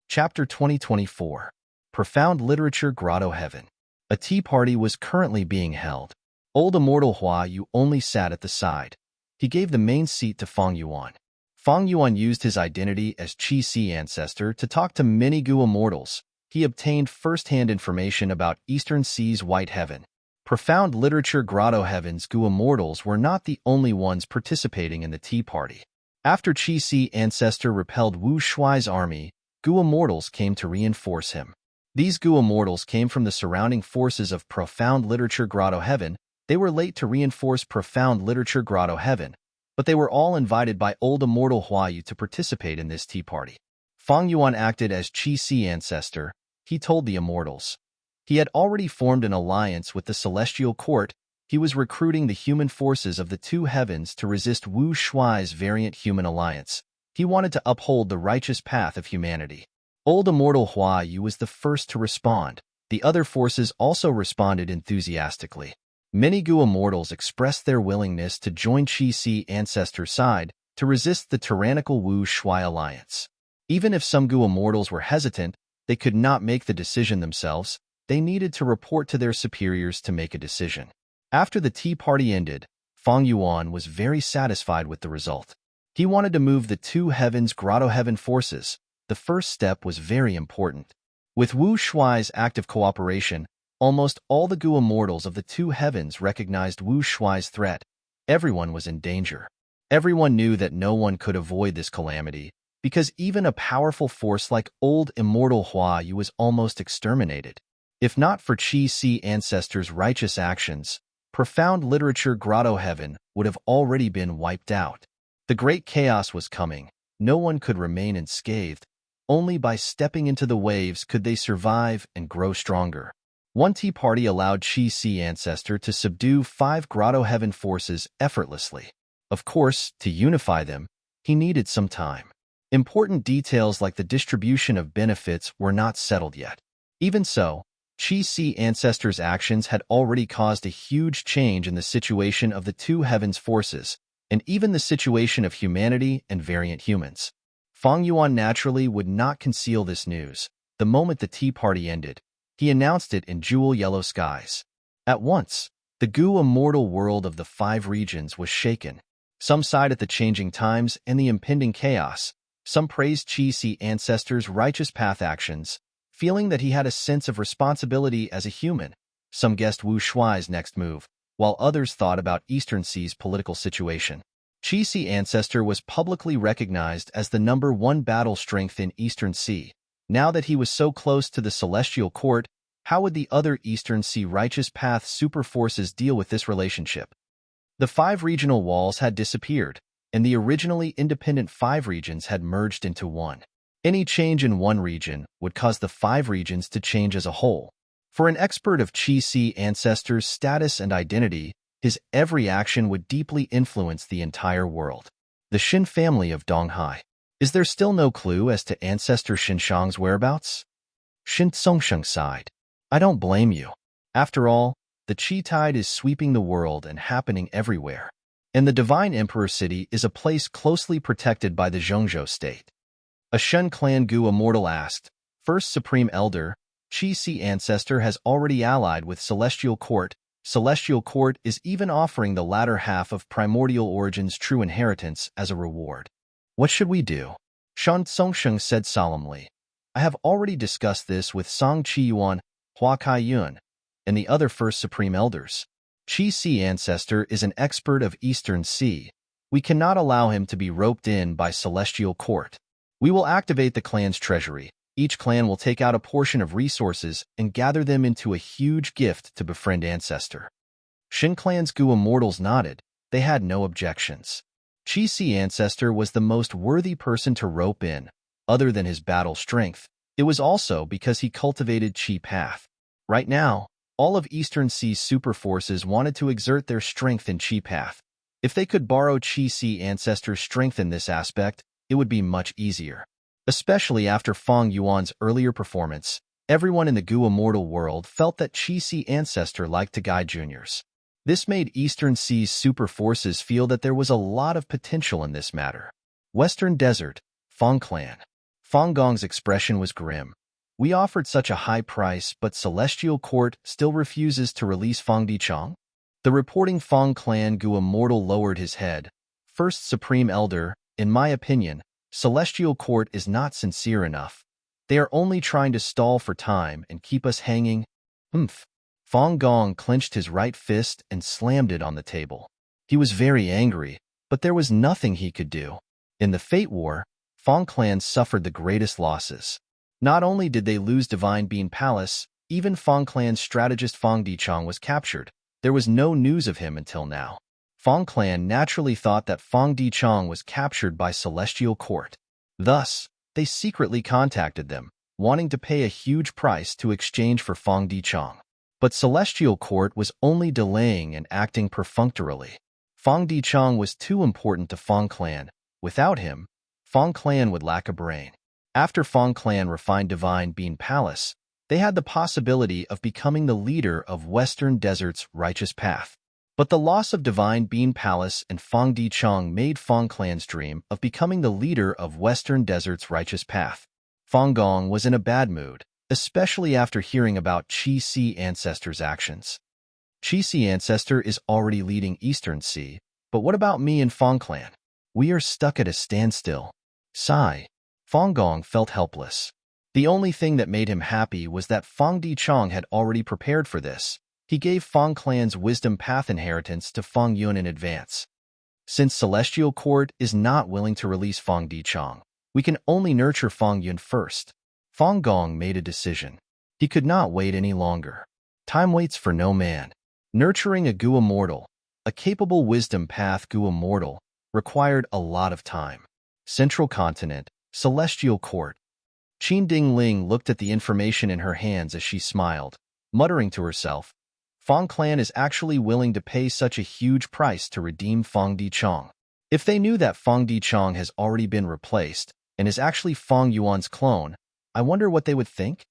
Chapter 2024 Profound Literature Grotto Heaven. A tea party was currently being held. Old immortal Hua Yu only sat at the side. He gave the main seat to Feng Yuan. Feng Yuan used his identity as Qi Si Ancestor to talk to many Gu immortals. He obtained first-hand information about Eastern Sea's White Heaven. Profound Literature Grotto Heaven's Gu immortals were not the only ones participating in the tea party. After Qi Si Ancestor repelled Wu Shuai's army, Gu immortals came to reinforce him. These Gu immortals came from the surrounding forces of Profound Literature Grotto Heaven. They were late to reinforce Profound Literature Grotto Heaven, but they were all invited by old immortal Hua Yu to participate in this tea party. Feng Yuan acted as Qi Si Ancestor. He told the immortals. He had already formed an alliance with the Celestial Court. He was recruiting the human forces of the two heavens to resist Wu Shuai's variant human alliance. He wanted to uphold the righteous path of humanity. Old immortal Hua Yu was the first to respond. The other forces also responded enthusiastically. Many Gu immortals expressed their willingness to join Qi Si Ancestor's side to resist the tyrannical Wu Shuai alliance. Even if some Gu immortals were hesitant, they could not make the decision themselves. They needed to report to their superiors to make a decision. After the tea party ended, Feng Yuan was very satisfied with the result. He wanted to move the two heavens grotto heaven forces. The first step was very important. With Wu Shuai's active cooperation, almost all the Gu immortals of the two heavens recognized Wu Shuai's threat. Everyone was in danger. Everyone knew that no one could avoid this calamity, because even a powerful force like old immortal Hua Yu was almost exterminated. If not for Qi Si Ancestor's righteous actions, Profound Literature Grotto Heaven would have already been wiped out. The great chaos was coming. No one could remain unscathed. Only by stepping into the waves could they survive and grow stronger. One tea party allowed Qi Si Ancestor to subdue 5 Grotto Heaven forces effortlessly. Of course, to unify them, he needed some time. Important details like the distribution of benefits were not settled yet. Even so, Qi Si Ancestor's actions had already caused a huge change in the situation of the two heavens forces, and even the situation of humanity and variant humans. Feng Yuan naturally would not conceal this news. The moment the tea party ended, he announced it in jewel yellow skies. At once, the Gu immortal world of the 5 regions was shaken. Some sighed at the changing times and the impending chaos. Some praised Qi Si Ancestor's righteous path actions, feeling that he had a sense of responsibility as a human. Some guessed Wu Shuai's next move, while others thought about Eastern Sea's political situation. Qi Si Ancestor was publicly recognized as the #1 battle strength in Eastern Sea. Now that he was so close to the celestial court, how would the other Eastern Sea Righteous Path superforces deal with this relationship? The 5 regional walls had disappeared, and the originally independent 5 regions had merged into one. Any change in one region would cause the 5 regions to change as a whole. For an expert of Qi Si ancestors' status and identity, his every action would deeply influence the entire world. The Xin family of Donghai. Is there still no clue as to ancestor Xinshang's whereabouts? Xin Tsongsheng sighed. I don't blame you. After all, the Qi tide is sweeping the world and happening everywhere. And the Divine Emperor City is a place closely protected by the Zhongzhou state. A Shen clan Gu immortal asked, First Supreme Elder, Qi Si ancestor has already allied with Celestial Court. Celestial Court is even offering the latter half of Primordial Origin's true inheritance as a reward. What should we do? Shan Tsongsheng said solemnly. I have already discussed this with Song Qiyuan, Hua Kaiyun, and the other First Supreme Elders. Qi Si ancestor is an expert of Eastern Sea. We cannot allow him to be roped in by Celestial Court. We will activate the clan's treasury. Each clan will take out a portion of resources and gather them into a huge gift to befriend ancestor. Shin clan's Gu immortals nodded. They had no objections. Qi Si ancestor was the most worthy person to rope in. Other than his battle strength, it was also because he cultivated Qi path. Right now, all of Eastern Sea's super forces wanted to exert their strength in Qi path. If they could borrow Qi Si ancestor's strength in this aspect, it would be much easier. Especially after Feng Yuan's earlier performance, everyone in the Gu immortal world felt that Qi Si ancestor liked to guide juniors. This made Eastern Sea's super forces feel that there was a lot of potential in this matter. Western Desert, Feng Clan. Feng Gong's expression was grim. We offered such a high price, but Celestial Court still refuses to release Feng Dichang? The reporting Feng Clan Gu immortal lowered his head. First Supreme Elder, in my opinion, Celestial Court is not sincere enough. They are only trying to stall for time and keep us hanging. Feng Gong clenched his right fist and slammed it on the table. He was very angry, but there was nothing he could do. In the Fate War, Feng Clan suffered the greatest losses. Not only did they lose Divine Bean Palace, even Feng Clan's strategist Feng Dichang was captured. There was no news of him until now. Feng Clan naturally thought that Feng Dichang was captured by Celestial Court. Thus, they secretly contacted them, wanting to pay a huge price to exchange for Feng Dichang. But Celestial Court was only delaying and acting perfunctorily. Feng Dichang was too important to Feng Clan. Without him, Feng Clan would lack a brain. After Feng Clan refined Divine Bean Palace, they had the possibility of becoming the leader of Western Desert's righteous path. But the loss of Divine Bean Palace and Feng Dichang made Feng Clan's dream of becoming the leader of Western Desert's righteous path. Feng Gong was in a bad mood, especially after hearing about Qi Si ancestor's actions. Qi Si ancestor is already leading Eastern Sea, but what about me and Feng Clan? We are stuck at a standstill. Sigh. Feng Gong felt helpless. The only thing that made him happy was that Feng Dichang had already prepared for this. He gave Feng Clan's wisdom path inheritance to Feng Yun in advance. Since Celestial Court is not willing to release Feng Dichang, we can only nurture Feng Yun first. Feng Gong made a decision. He could not wait any longer. Time waits for no man. Nurturing a Gu immortal, a capable wisdom path Gu immortal, required a lot of time. Central Continent, Celestial Court. Qin Dingling looked at the information in her hands as she smiled, muttering to herself, Feng Clan is actually willing to pay such a huge price to redeem Feng Dichang. If they knew that Feng Dichang has already been replaced and is actually Feng Yuan's clone, I wonder what they would think?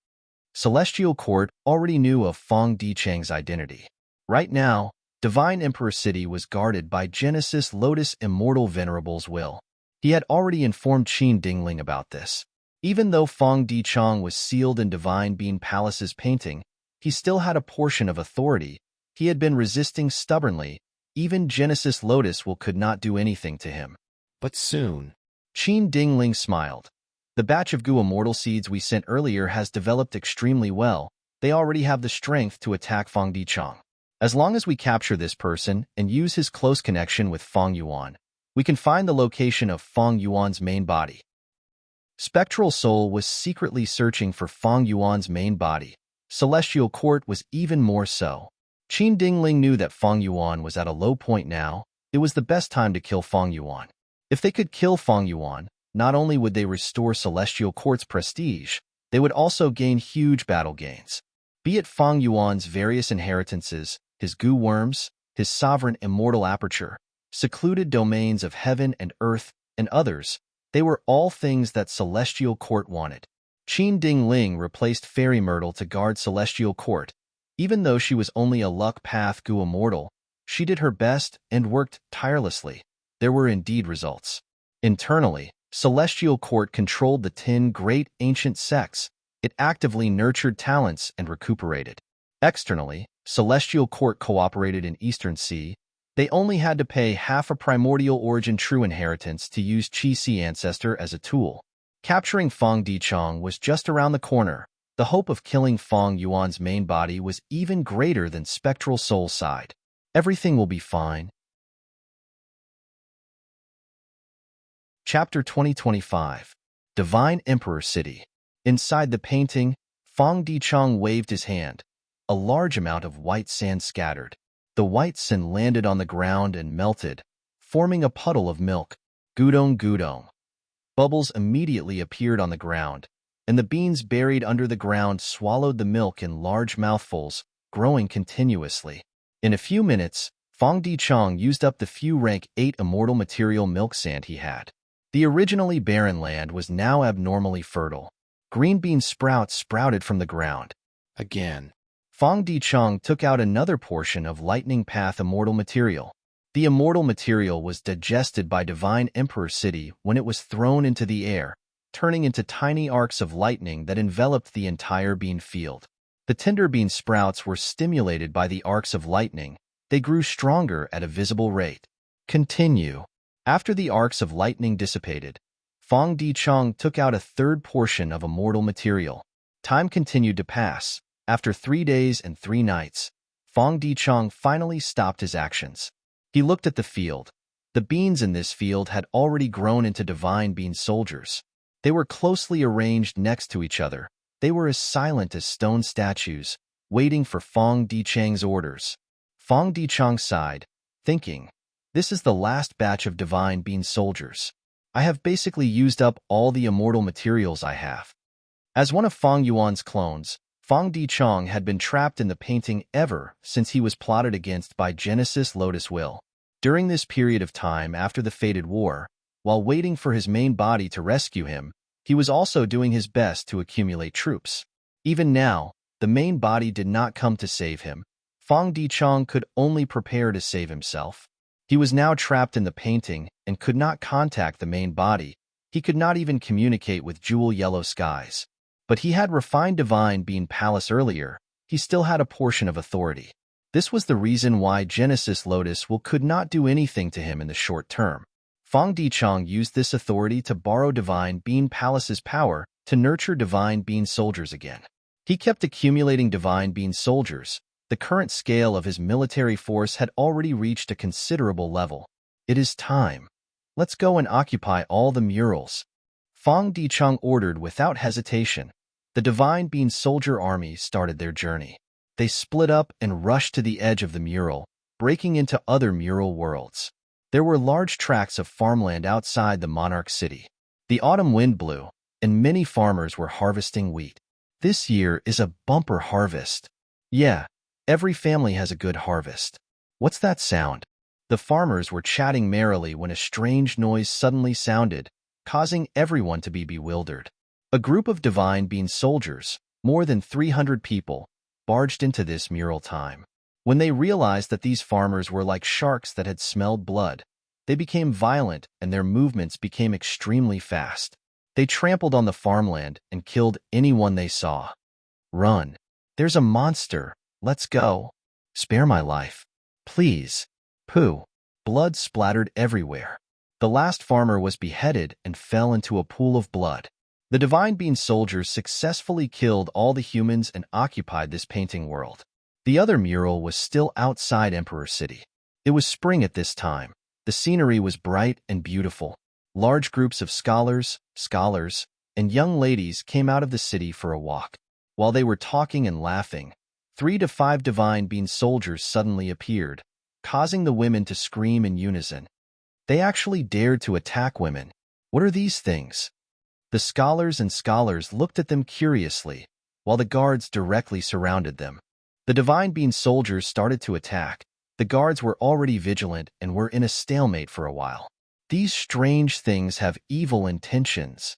Celestial Court already knew of Feng Dichang's identity. Right now, Divine Emperor City was guarded by Genesis Lotus Immortal Venerable's will. He had already informed Qin Dingling about this. Even though Feng Dichang was sealed in Divine Bean Palace's painting, he still had a portion of authority. He had been resisting stubbornly. Even Genesis Lotus will could not do anything to him. But soon. Qin Dingling smiled. The batch of Gu Immortal seeds we sent earlier has developed extremely well. They already have the strength to attack Feng Dichang. As long as we capture this person and use his close connection with Feng Yuan, we can find the location of Feng Yuan's main body. Spectral Soul was secretly searching for Fang Yuan's main body. Celestial Court was even more so. Qin Dingling knew that Fang Yuan was at a low point now. It was the best time to kill Fang Yuan. If they could kill Fang Yuan, not only would they restore Celestial Court's prestige, they would also gain huge battle gains. Be it Fang Yuan's various inheritances, his goo worms, his sovereign immortal aperture, secluded domains of heaven and earth, and others, they were all things that Celestial Court wanted. Qin Dingling replaced Fairy Myrtle to guard Celestial Court. Even though she was only a luck path goo immortal, she did her best and worked tirelessly. There were indeed results. Internally, Celestial Court controlled the 10 great ancient sects. It actively nurtured talents and recuperated. Externally, Celestial Court cooperated in Eastern Sea. They only had to pay half a primordial origin true inheritance to use Qi Si Ancestor as a tool. Capturing Fang Dichong was just around the corner. The hope of killing Fang Yuan's main body was even greater than Spectral Soul's side. Everything will be fine. Chapter 2025. Divine Emperor City. Inside the painting, Fang Dichong waved his hand. A large amount of white sand scattered. The white sand landed on the ground and melted, forming a puddle of milk. Gudong gudong. Bubbles immediately appeared on the ground, and the beans buried under the ground swallowed the milk in large mouthfuls, growing continuously. In a few minutes, Fang Dichong used up the few rank 8 immortal material milk sand he had. The originally barren land was now abnormally fertile. Green bean sprouts sprouted from the ground. Again, Fang Dichong took out another portion of Lightning Path immortal material. The immortal material was digested by Divine Emperor City when it was thrown into the air, turning into tiny arcs of lightning that enveloped the entire bean field. The tender bean sprouts were stimulated by the arcs of lightning. They grew stronger at a visible rate. Continue. After the arcs of lightning dissipated, Fang Dichong took out a third portion of immortal material. Time continued to pass. After 3 days and 3 nights, Fang Dichong finally stopped his actions. He looked at the field. The beans in this field had already grown into divine bean soldiers. They were closely arranged next to each other. They were as silent as stone statues, waiting for Fang Dichong's orders. Fang Dichong sighed, thinking, "This is the last batch of divine bean soldiers. I have basically used up all the immortal materials I have." As one of Fang Yuan's clones, Fang Dichong had been trapped in the painting ever since he was plotted against by Genesis Lotus Will. During this period of time after the fated war, while waiting for his main body to rescue him, he was also doing his best to accumulate troops. Even now, the main body did not come to save him. Fang Dichong could only prepare to save himself. He was now trapped in the painting and could not contact the main body. He could not even communicate with Jewel Yellow Skies. But he had refined Divine Bean Palace earlier. He still had a portion of authority. This was the reason why Genesis Lotus Will could not do anything to him in the short term. Fang Dichong used this authority to borrow Divine Bean Palace's power to nurture Divine Bean soldiers again. He kept accumulating Divine Bean soldiers. The current scale of his military force had already reached a considerable level. It is time. Let's go and occupy all the murals. Fang Dichong ordered without hesitation. The Divine Bean soldier army started their journey. They split up and rushed to the edge of the mural, breaking into other mural worlds. There were large tracts of farmland outside the monarch city. The autumn wind blew, and many farmers were harvesting wheat. This year is a bumper harvest. Yeah, every family has a good harvest. What's that sound? The farmers were chatting merrily when a strange noise suddenly sounded, causing everyone to be bewildered. A group of Divine Bean soldiers, more than 300 people, barged into this mural time. When they realized that these farmers were like sharks that had smelled blood, they became violent and their movements became extremely fast. They trampled on the farmland and killed anyone they saw. Run. There's a monster. Let's go. Spare my life. Please. Pooh. Blood splattered everywhere. The last farmer was beheaded and fell into a pool of blood. The Divine Bean soldiers successfully killed all the humans and occupied this painting world. The other mural was still outside Emperor City. It was spring at this time. The scenery was bright and beautiful. Large groups of scholars, and young ladies came out of the city for a walk. While they were talking and laughing, 3 to 5 divine being soldiers suddenly appeared, causing the women to scream in unison. They actually dared to attack women. What are these things? The scholars looked at them curiously, while the guards directly surrounded them. The divine being soldiers started to attack. The guards were already vigilant and were in a stalemate for a while. These strange things have evil intentions.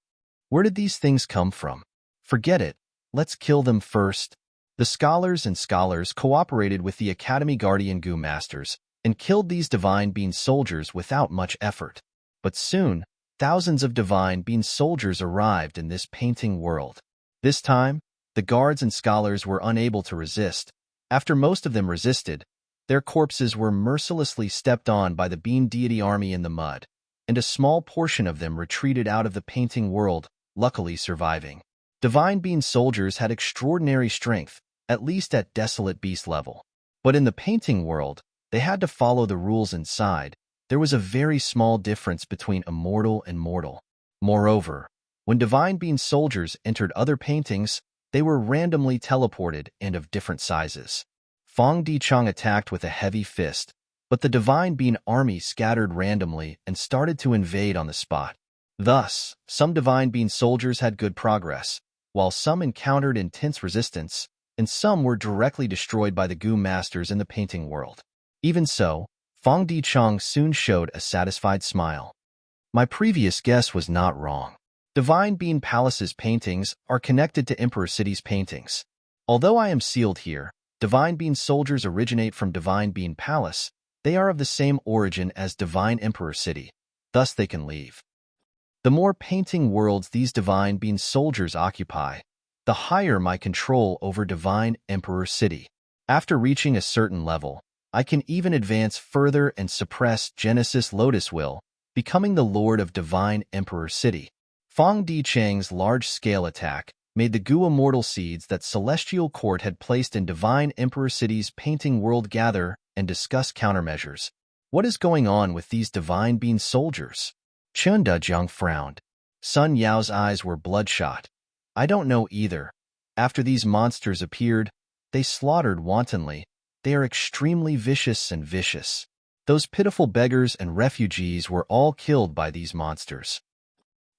Where did these things come from? Forget it. Let's kill them first. The scholars cooperated with the Academy Guardian Gu Masters and killed these divine being soldiers without much effort. But soon, thousands of divine being soldiers arrived in this painting world. This time, the guards and scholars were unable to resist. After most of them resisted, their corpses were mercilessly stepped on by the being deity army in the mud, and a small portion of them retreated out of the painting world, luckily surviving. Divine being soldiers had extraordinary strength, at least at desolate beast level. But in the painting world, they had to follow the rules inside. There was a very small difference between immortal and mortal. Moreover, when divine being soldiers entered other paintings, they were randomly teleported and of different sizes. Fong Dichang attacked with a heavy fist, but the divine being army scattered randomly and started to invade on the spot. Thus, some divine being soldiers had good progress, while some encountered intense resistance, and some were directly destroyed by the Gu Masters in the painting world. Even so, Fong Dichang soon showed a satisfied smile. My previous guess was not wrong. Divine Being Palace's paintings are connected to Emperor City's paintings. Although I am sealed here, Divine Being soldiers originate from Divine Being Palace. They are of the same origin as Divine Emperor City, thus they can leave. The more painting worlds these Divine Being soldiers occupy, the higher my control over Divine Emperor City. After reaching a certain level, I can even advance further and suppress Genesis Lotus Will, becoming the Lord of Divine Emperor City. Fong Dichang's large-scale attack made the Gu immortal seeds that Celestial Court had placed in Divine Emperor City's painting world gather and discuss countermeasures. What is going on with these Divine Being soldiers? Chun Dezhang frowned. Sun Yao's eyes were bloodshot. I don't know either. After these monsters appeared, they slaughtered wantonly. They are extremely vicious and vicious. Those pitiful beggars and refugees were all killed by these monsters.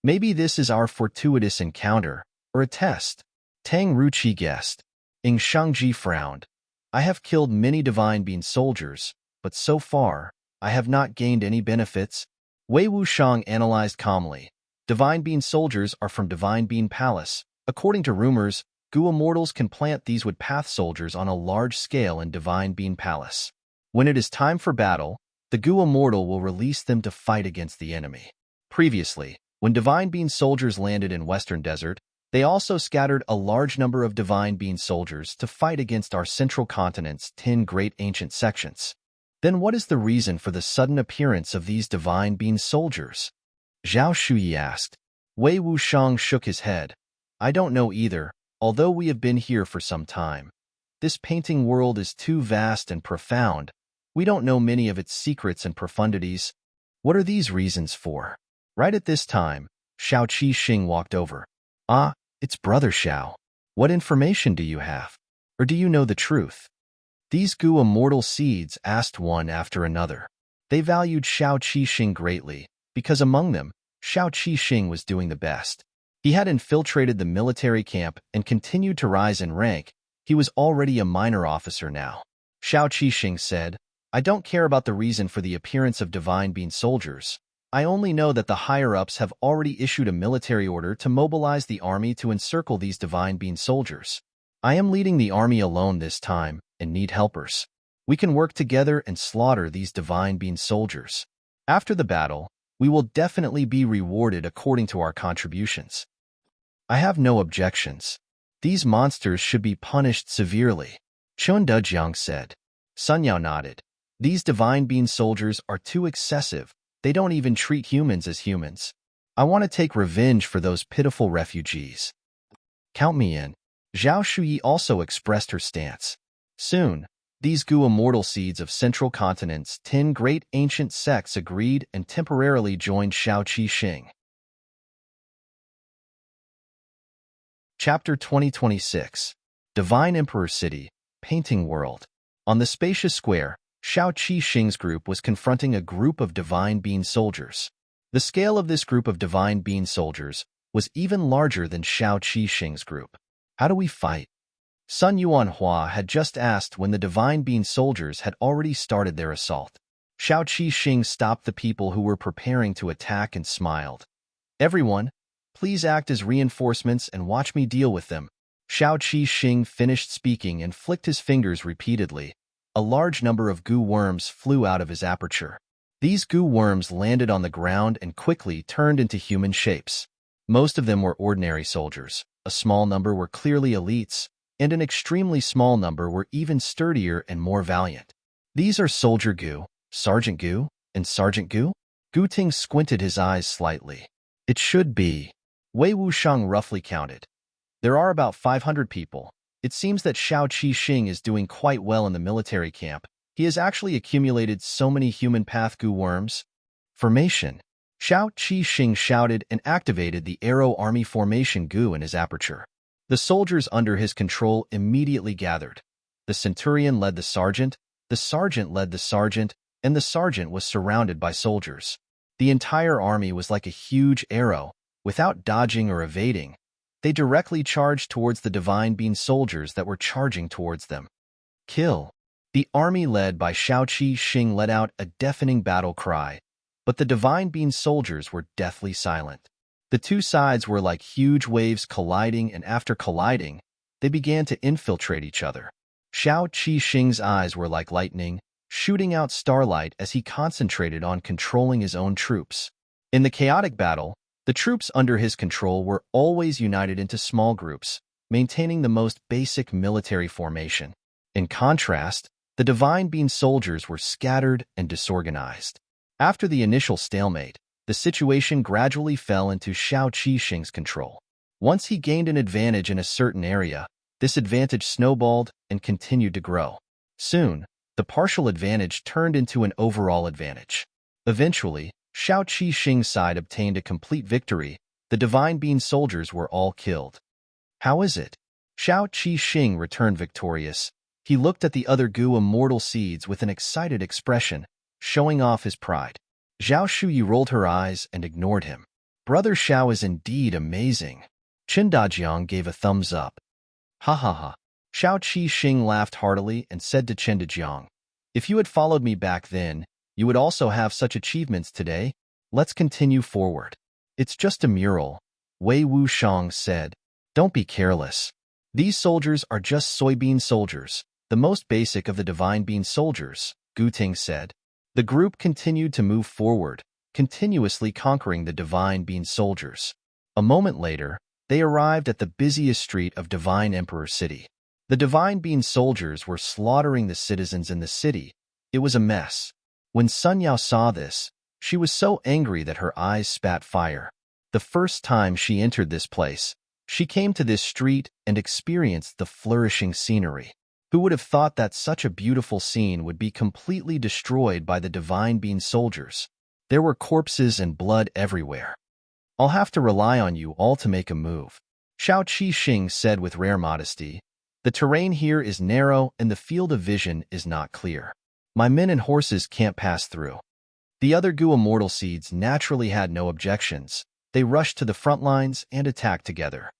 Maybe this is our fortuitous encounter, or a test. Tang Ruqi guessed. Ing Shangji frowned. I have killed many Divine Being soldiers, but so far, I have not gained any benefits. Wei Wushang analyzed calmly. Divine Being soldiers are from Divine Being Palace. According to rumors, Gu immortals can plant these wood path soldiers on a large scale in Divine Being Palace. When it is time for battle, the Gu immortal will release them to fight against the enemy. Previously, when Divine Being soldiers landed in Western Desert, they also scattered a large number of Divine Being soldiers to fight against our central continent's 10 great ancient sections. Then what is the reason for the sudden appearance of these Divine Being soldiers? Zhao Shuyi asked. Wei Wushang shook his head. I don't know either, although we have been here for some time. This painting world is too vast and profound. We don't know many of its secrets and profundities. What are these reasons for? Right at this time, Xiao Qi Xing walked over. Ah, it's Brother Xiao. What information do you have? Or do you know the truth? These Gu immortal seeds asked one after another. They valued Xiao Qi Xing greatly, because among them, Xiao Qi Xing was doing the best. He had infiltrated the military camp and continued to rise in rank. He was already a minor officer now. Xiao Qi Xing said, I don't care about the reason for the appearance of Divine Being soldiers. I only know that the higher-ups have already issued a military order to mobilize the army to encircle these Divine Being soldiers. I am leading the army alone this time and need helpers. We can work together and slaughter these Divine Being soldiers. After the battle, we will definitely be rewarded according to our contributions. I have no objections. These monsters should be punished severely, Chun Dejiang said. Sun Yao nodded. These Divine Being soldiers are too excessive. They don't even treat humans as humans. I want to take revenge for those pitiful refugees. Count me in. Zhao Shuyi also expressed her stance. Soon, these Gu immortal seeds of Central Continent's 10 great ancient sects agreed and temporarily joined Xiao Qi Xing. Chapter 2026, Divine Emperor City, Painting World. On the spacious square, Xiao Qi Xing's group was confronting a group of Divine Bean soldiers. The scale of this group of Divine Bean soldiers was even larger than Xiao Qi Xing's group. How do we fight? Sun Yuanhua had just asked when the Divine Bean soldiers had already started their assault. Xiao Qi Xing stopped the people who were preparing to attack and smiled. Everyone, please act as reinforcements and watch me deal with them. Xiao Qi Xing finished speaking and flicked his fingers repeatedly. A large number of goo worms flew out of his aperture. These goo worms landed on the ground and quickly turned into human shapes. Most of them were ordinary soldiers, a small number were clearly elites, and an extremely small number were even sturdier and more valiant. These are Soldier Goo, Sergeant Goo, and Sergeant Goo? Gu Ting squinted his eyes slightly. It should be. Wei Wushang roughly counted. There are about 500 people. It seems that Xiao Qi Xing is doing quite well in the military camp. He has actually accumulated so many human path goo worms. Formation. Xiao Qi Xing shouted and activated the Arrow Army formation goo in his aperture. The soldiers under his control immediately gathered. The centurion led the sergeant led the sergeant, and the sergeant was surrounded by soldiers. The entire army was like a huge arrow. Without dodging or evading, they directly charged towards the Divine Bean soldiers that were charging towards them. Kill! The army led by Xiao Qi Xing let out a deafening battle cry, but the Divine Bean soldiers were deathly silent. The two sides were like huge waves colliding, and after colliding, they began to infiltrate each other. Xiao Qi Xing's eyes were like lightning, shooting out starlight as he concentrated on controlling his own troops. In the chaotic battle, the troops under his control were always united into small groups, maintaining the most basic military formation. In contrast, the Divine Bean soldiers were scattered and disorganized. After the initial stalemate, the situation gradually fell into Xiao Qi Xing's control. Once he gained an advantage in a certain area, this advantage snowballed and continued to grow. Soon, the partial advantage turned into an overall advantage. Eventually, Xiao Qi Xing's side obtained a complete victory. The Divine Bean soldiers were all killed. How is it? Xiao Qi Xing returned victorious. He looked at the other goo immortal seeds with an excited expression, showing off his pride. Zhao Shuyi rolled her eyes and ignored him. Brother Xiao is indeed amazing. Qin Dajiang gave a thumbs up. Ha ha ha. Xiao Qi Xing laughed heartily and said to Qin Dajiang, if you had followed me back then, you would also have such achievements today. Let's continue forward. It's just a mural, Wei Wushang said. Don't be careless. These soldiers are just soybean soldiers, the most basic of the Divine Bean soldiers, Gu Ting said. The group continued to move forward, continuously conquering the Divine Bean soldiers. A moment later, they arrived at the busiest street of Divine Emperor City. The Divine Bean soldiers were slaughtering the citizens in the city. It was a mess. When Sun Yao saw this, she was so angry that her eyes spat fire. The first time she entered this place, she came to this street and experienced the flourishing scenery. Who would have thought that such a beautiful scene would be completely destroyed by the Divine Bean soldiers? There were corpses and blood everywhere. I'll have to rely on you all to make a move, Xiao Qi Xing said with rare modesty. The terrain here is narrow and the field of vision is not clear. My men and horses can't pass through. The other goo immortal seeds naturally had no objections. They rushed to the front lines and attacked together.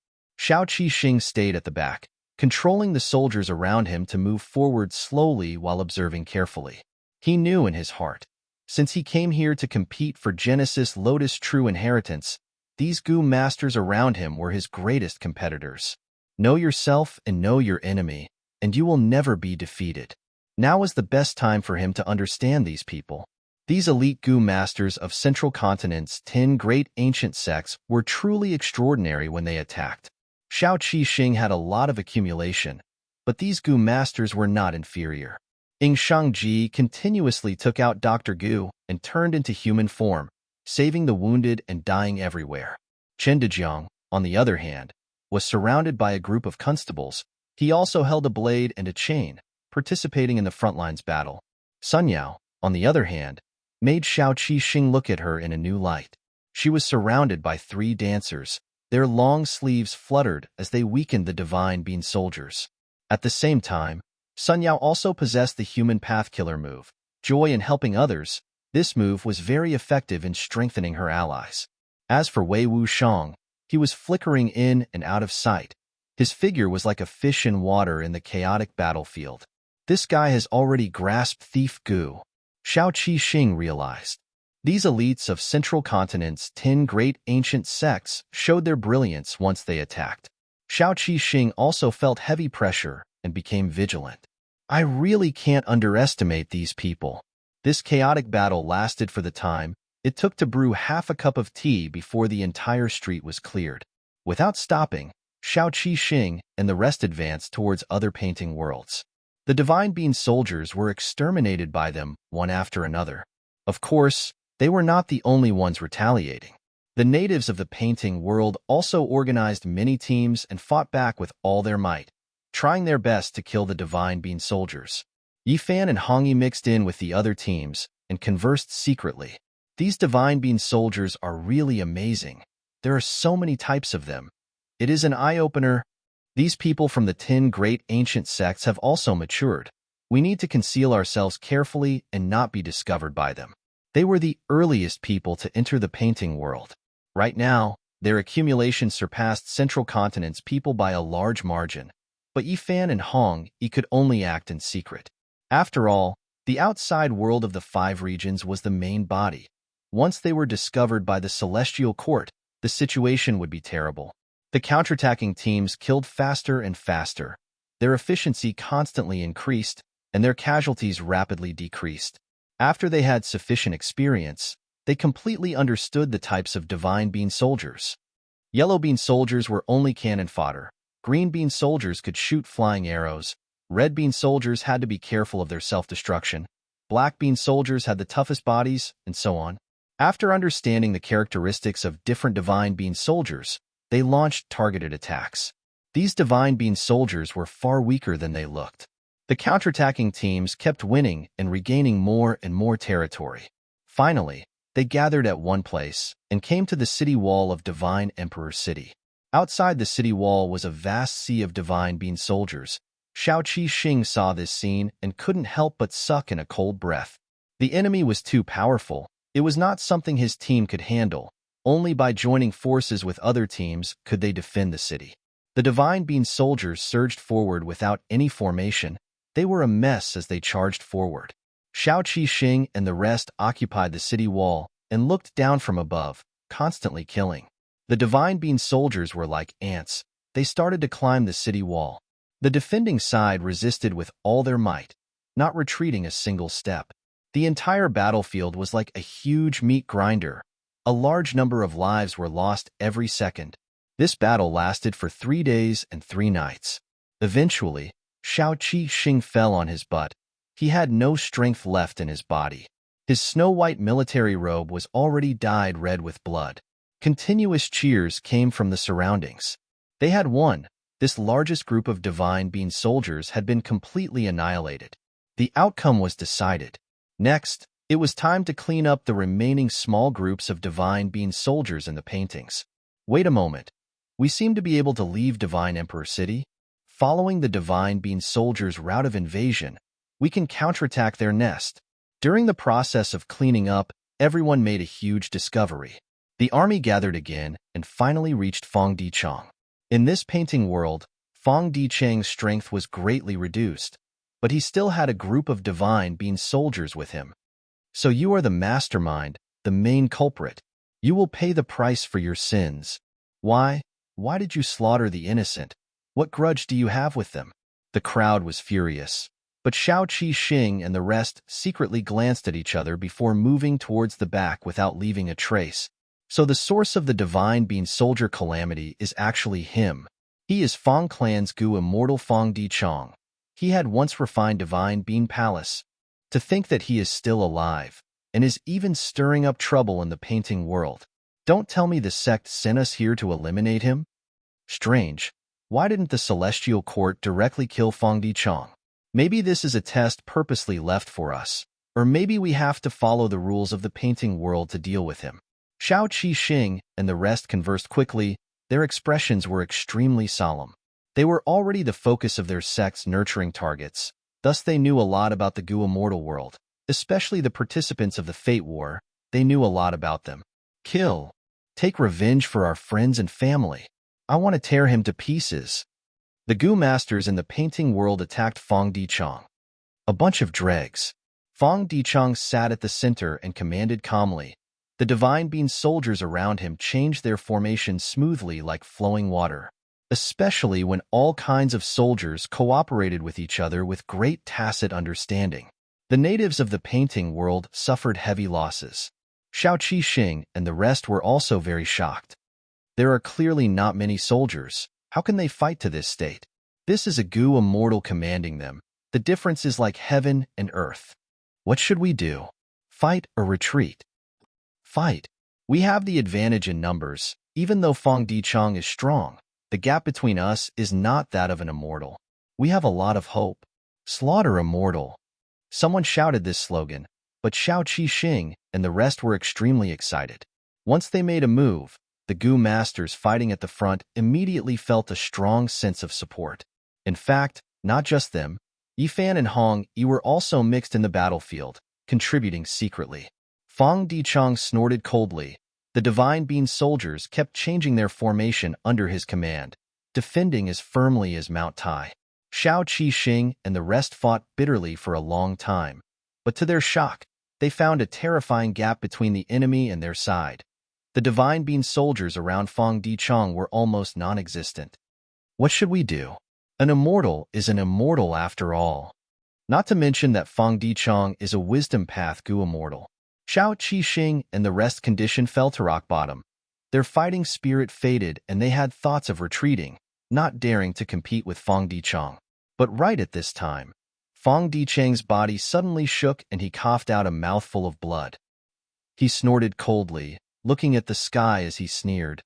Xiao Qi Xing stayed at the back, controlling the soldiers around him to move forward slowly while observing carefully. He knew in his heart, since he came here to compete for Genesis Lotus True Inheritance, these goo masters around him were his greatest competitors. Know yourself and know your enemy, and you will never be defeated. Now is the best time for him to understand these people. These elite goo masters of Central Continent's 10 great ancient sects were truly extraordinary when they attacked. Xiao Qi Xing had a lot of accumulation, but these goo masters were not inferior. Ing Shangji continuously took out Dr. Gu and turned into human form, saving the wounded and dying everywhere. Chen Dejiang, on the other hand, was surrounded by a group of constables. He also held a blade and a chain, participating in the frontlines battle. Sun Yao, on the other hand, made Xiao Qi Xing look at her in a new light. She was surrounded by 3 dancers. Their long sleeves fluttered as they weakened the divine being soldiers. At the same time, Sun Yao also possessed the human path killer move. Joy in helping others, this move was very effective in strengthening her allies. As for Wei Wuxiang, he was flickering in and out of sight. His figure was like a fish in water in the chaotic battlefield. This guy has already grasped Thief Gu, Xiao Qi-Xing realized. These elites of Central Continent's 10 great ancient sects showed their brilliance once they attacked. Xiao Qi-Xing also felt heavy pressure and became vigilant. I really can't underestimate these people. This chaotic battle lasted for the time it took to brew half a cup of tea before the entire street was cleared. Without stopping, Xiao Qi-Xing and the rest advanced towards other painting worlds. The divine being soldiers were exterminated by them one after another. Of course, they were not the only ones retaliating. The natives of the painting world also organized many teams and fought back with all their might, trying their best to kill the divine being soldiers. Yifan and Hongyi mixed in with the other teams and conversed secretly. These divine being soldiers are really amazing. There are so many types of them. It is an eye-opener. These people from the 10 great ancient sects have also matured. We need to conceal ourselves carefully and not be discovered by them. They were the earliest people to enter the painting world. Right now, their accumulation surpassed Central Continent's people by a large margin, but Yifan and Hongyi could only act in secret. After all, the outside world of the 5 regions was the main body. Once they were discovered by the Celestial Court, the situation would be terrible. The counterattacking teams killed faster and faster. Their efficiency constantly increased, and their casualties rapidly decreased. After they had sufficient experience, they completely understood the types of divine being soldiers. Yellow being soldiers were only cannon fodder. Green being soldiers could shoot flying arrows. Red being soldiers had to be careful of their self-destruction. Black being soldiers had the toughest bodies, and so on. After understanding the characteristics of different divine being soldiers, they launched targeted attacks. These divine being soldiers were far weaker than they looked. The counterattacking teams kept winning and regaining more and more territory. Finally, they gathered at one place and came to the city wall of Divine Emperor City. Outside the city wall was a vast sea of divine being soldiers. Xiao Qi-Xing saw this scene and couldn't help but suck in a cold breath. The enemy was too powerful. It was not something his team could handle. Only by joining forces with other teams could they defend the city. The divine being soldiers surged forward without any formation. They were a mess as they charged forward. Xiao Qi-Xing and the rest occupied the city wall and looked down from above, constantly killing. The divine being soldiers were like ants. They started to climb the city wall. The defending side resisted with all their might, not retreating a single step. The entire battlefield was like a huge meat grinder. A large number of lives were lost every second. This battle lasted for 3 days and 3 nights. Eventually, Xiao Qi-Xing fell on his butt. He had no strength left in his body. His snow-white military robe was already dyed red with blood. Continuous cheers came from the surroundings. They had won. This largest group of divine being soldiers had been completely annihilated. The outcome was decided. Next, it was time to clean up the remaining small groups of divine being soldiers in the paintings. Wait a moment. We seem to be able to leave Divine Emperor City. Following the divine being soldiers' route of invasion, we can counterattack their nest. During the process of cleaning up, everyone made a huge discovery. The army gathered again and finally reached Fong Dichang. In this painting world, Fong Dichang's strength was greatly reduced, but he still had a group of divine being soldiers with him. So you are the mastermind, the main culprit. You will pay the price for your sins. Why? Why did you slaughter the innocent? What grudge do you have with them? The crowd was furious, but Xiao Qi-Xing and the rest secretly glanced at each other before moving towards the back without leaving a trace. So the source of the divine being soldier calamity is actually him. He is Fong Clan's Gu immortal Fong Dichang. He had once refined divine being palace. To think that he is still alive, and is even stirring up trouble in the painting world. Don't tell me the sect sent us here to eliminate him? Strange. Why didn't the Celestial Court directly kill Fong Dichang? Maybe this is a test purposely left for us, or maybe we have to follow the rules of the painting world to deal with him. Xiao Qi-Xing and the rest conversed quickly. Their expressions were extremely solemn. They were already the focus of their sect's nurturing targets, thus they knew a lot about the Gu immortal world. Especially the participants of the Fate War, they knew a lot about them. Kill. Take revenge for our friends and family. I want to tear him to pieces. The Gu masters in the painting world attacked Fong Dichang. A bunch of dregs. Fong Dichang sat at the center and commanded calmly. The divine being soldiers around him changed their formation smoothly like flowing water, especially when all kinds of soldiers cooperated with each other with great tacit understanding. The natives of the painting world suffered heavy losses. Xiao Qixing and the rest were also very shocked. There are clearly not many soldiers. How can they fight to this state? This is a Gu immortal commanding them. The difference is like heaven and earth. What should we do? Fight or retreat? Fight. We have the advantage in numbers. Even though Fong Dichang is strong, the gap between us is not that of an immortal. We have a lot of hope. Slaughter immortal. Someone shouted this slogan, but Xiao Qixing and the rest were extremely excited. Once they made a move, the Gu masters fighting at the front immediately felt a strong sense of support. In fact, not just them, Yifan and Hong Yi were also mixed in the battlefield, contributing secretly. Fong Dichang snorted coldly. The divine being soldiers kept changing their formation under his command, defending as firmly as Mount Tai. Xiao Qixing and the rest fought bitterly for a long time, but to their shock, they found a terrifying gap between the enemy and their side. The divine being soldiers around Fong Dichang were almost non-existent. What should we do? An immortal is an immortal after all. Not to mention that Fong Dichang is a wisdom path Gu immortal. Xiao Qixing and the rest condition fell to rock bottom. Their fighting spirit faded and they had thoughts of retreating, not daring to compete with Fong Dichang. But right at this time, Fong Dichang's body suddenly shook and he coughed out a mouthful of blood. He snorted coldly, looking at the sky as he sneered.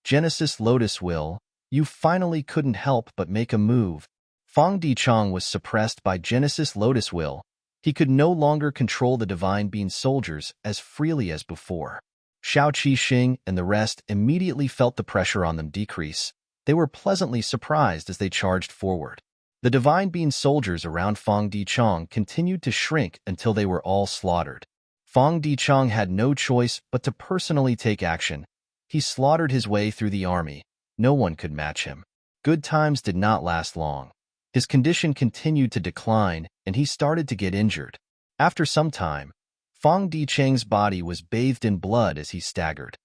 Genesis Lotus Will, you finally couldn't help but make a move. Fong Dichang was suppressed by Genesis Lotus Will. He could no longer control the divine being soldiers as freely as before. Xiao Qixing and the rest immediately felt the pressure on them decrease. They were pleasantly surprised as they charged forward. The divine being soldiers around Fong Dichang continued to shrink until they were all slaughtered. Fong Dichang had no choice but to personally take action. He slaughtered his way through the army. No one could match him. Good times did not last long. His condition continued to decline, and he started to get injured. After some time, Fong Dichang's body was bathed in blood as he staggered.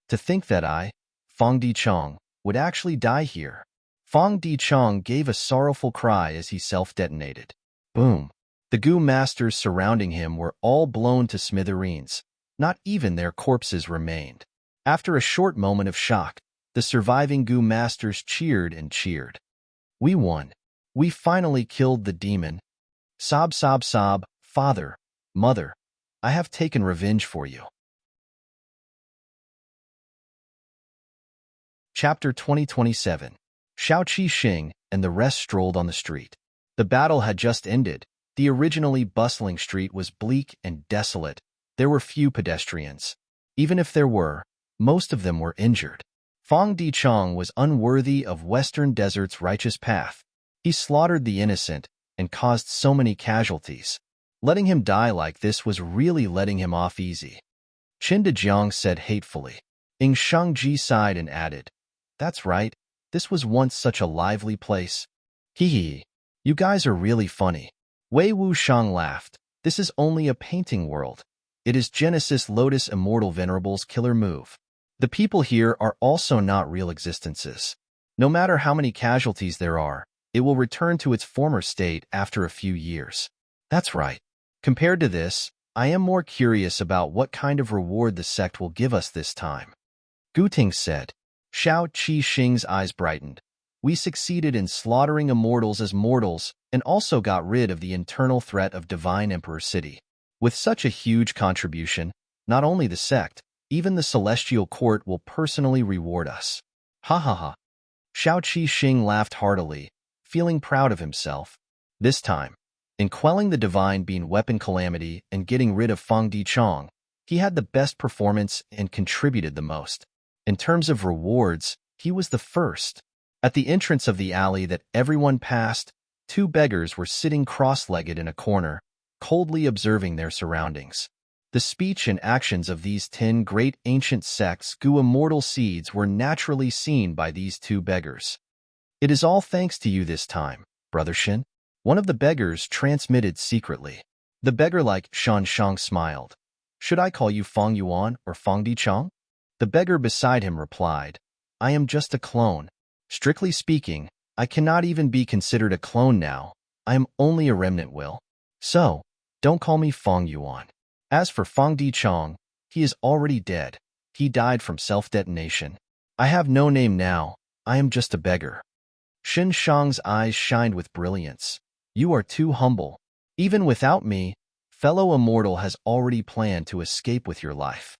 To think that I, Fong Dichang, would actually die here. Fong Dichang gave a sorrowful cry as he self-detonated. Boom. The Gu masters surrounding him were all blown to smithereens. Not even their corpses remained. After a short moment of shock, the surviving Gu masters cheered and cheered. We won. We finally killed the demon. Sob, sob, sob, father, mother, I have taken revenge for you. Chapter 2027. Xiao Qixing and the rest strolled on the street. The battle had just ended. The originally bustling street was bleak and desolate. There were few pedestrians. Even if there were, most of them were injured. Fong Dichang was unworthy of Western Desert's righteous path. He slaughtered the innocent and caused so many casualties. Letting him die like this was really letting him off easy. Qin Dejiang said hatefully. Ing Shangji sighed and added, That's right, this was once such a lively place. Hee hee, you guys are really funny. Wei Wushang laughed. This is only a painting world. It is Genesis Lotus Immortal Venerable's killer move. The people here are also not real existences. No matter how many casualties there are, it will return to its former state after a few years. That's right. Compared to this, I am more curious about what kind of reward the sect will give us this time. Guting said. Xiao Qixing's eyes brightened. We succeeded in slaughtering immortals as mortals and also got rid of the internal threat of Divine Emperor City. With such a huge contribution, not only the sect, even the celestial court will personally reward us. Ha ha ha. Xiao Qixing laughed heartily, feeling proud of himself. This time, in quelling the divine being weapon calamity and getting rid of Fong Dichang, he had the best performance and contributed the most. In terms of rewards, He was the first. At the entrance of the alley that everyone passed, two beggars were sitting cross-legged in a corner, coldly observing their surroundings. The speech and actions of these 10 great ancient sects goo immortal seeds were naturally seen by these two beggars. "It is all thanks to you this time, Brother Shin," one of the beggars transmitted secretly. The beggar-like Shan Shang smiled. "Should I call you Fong Yuan or Fong Di Chong?" The beggar beside him replied, "I am just a clone. Strictly speaking, I cannot even be considered a clone now. I am only a remnant will. So, don't call me Fong Yuan. As for Fong Di Chong, he is already dead. He died from self-detonation. I have no name now. I am just a beggar." Shin Shang's eyes shined with brilliance. "You are too humble. Even without me, fellow immortal has already planned to escape with your life."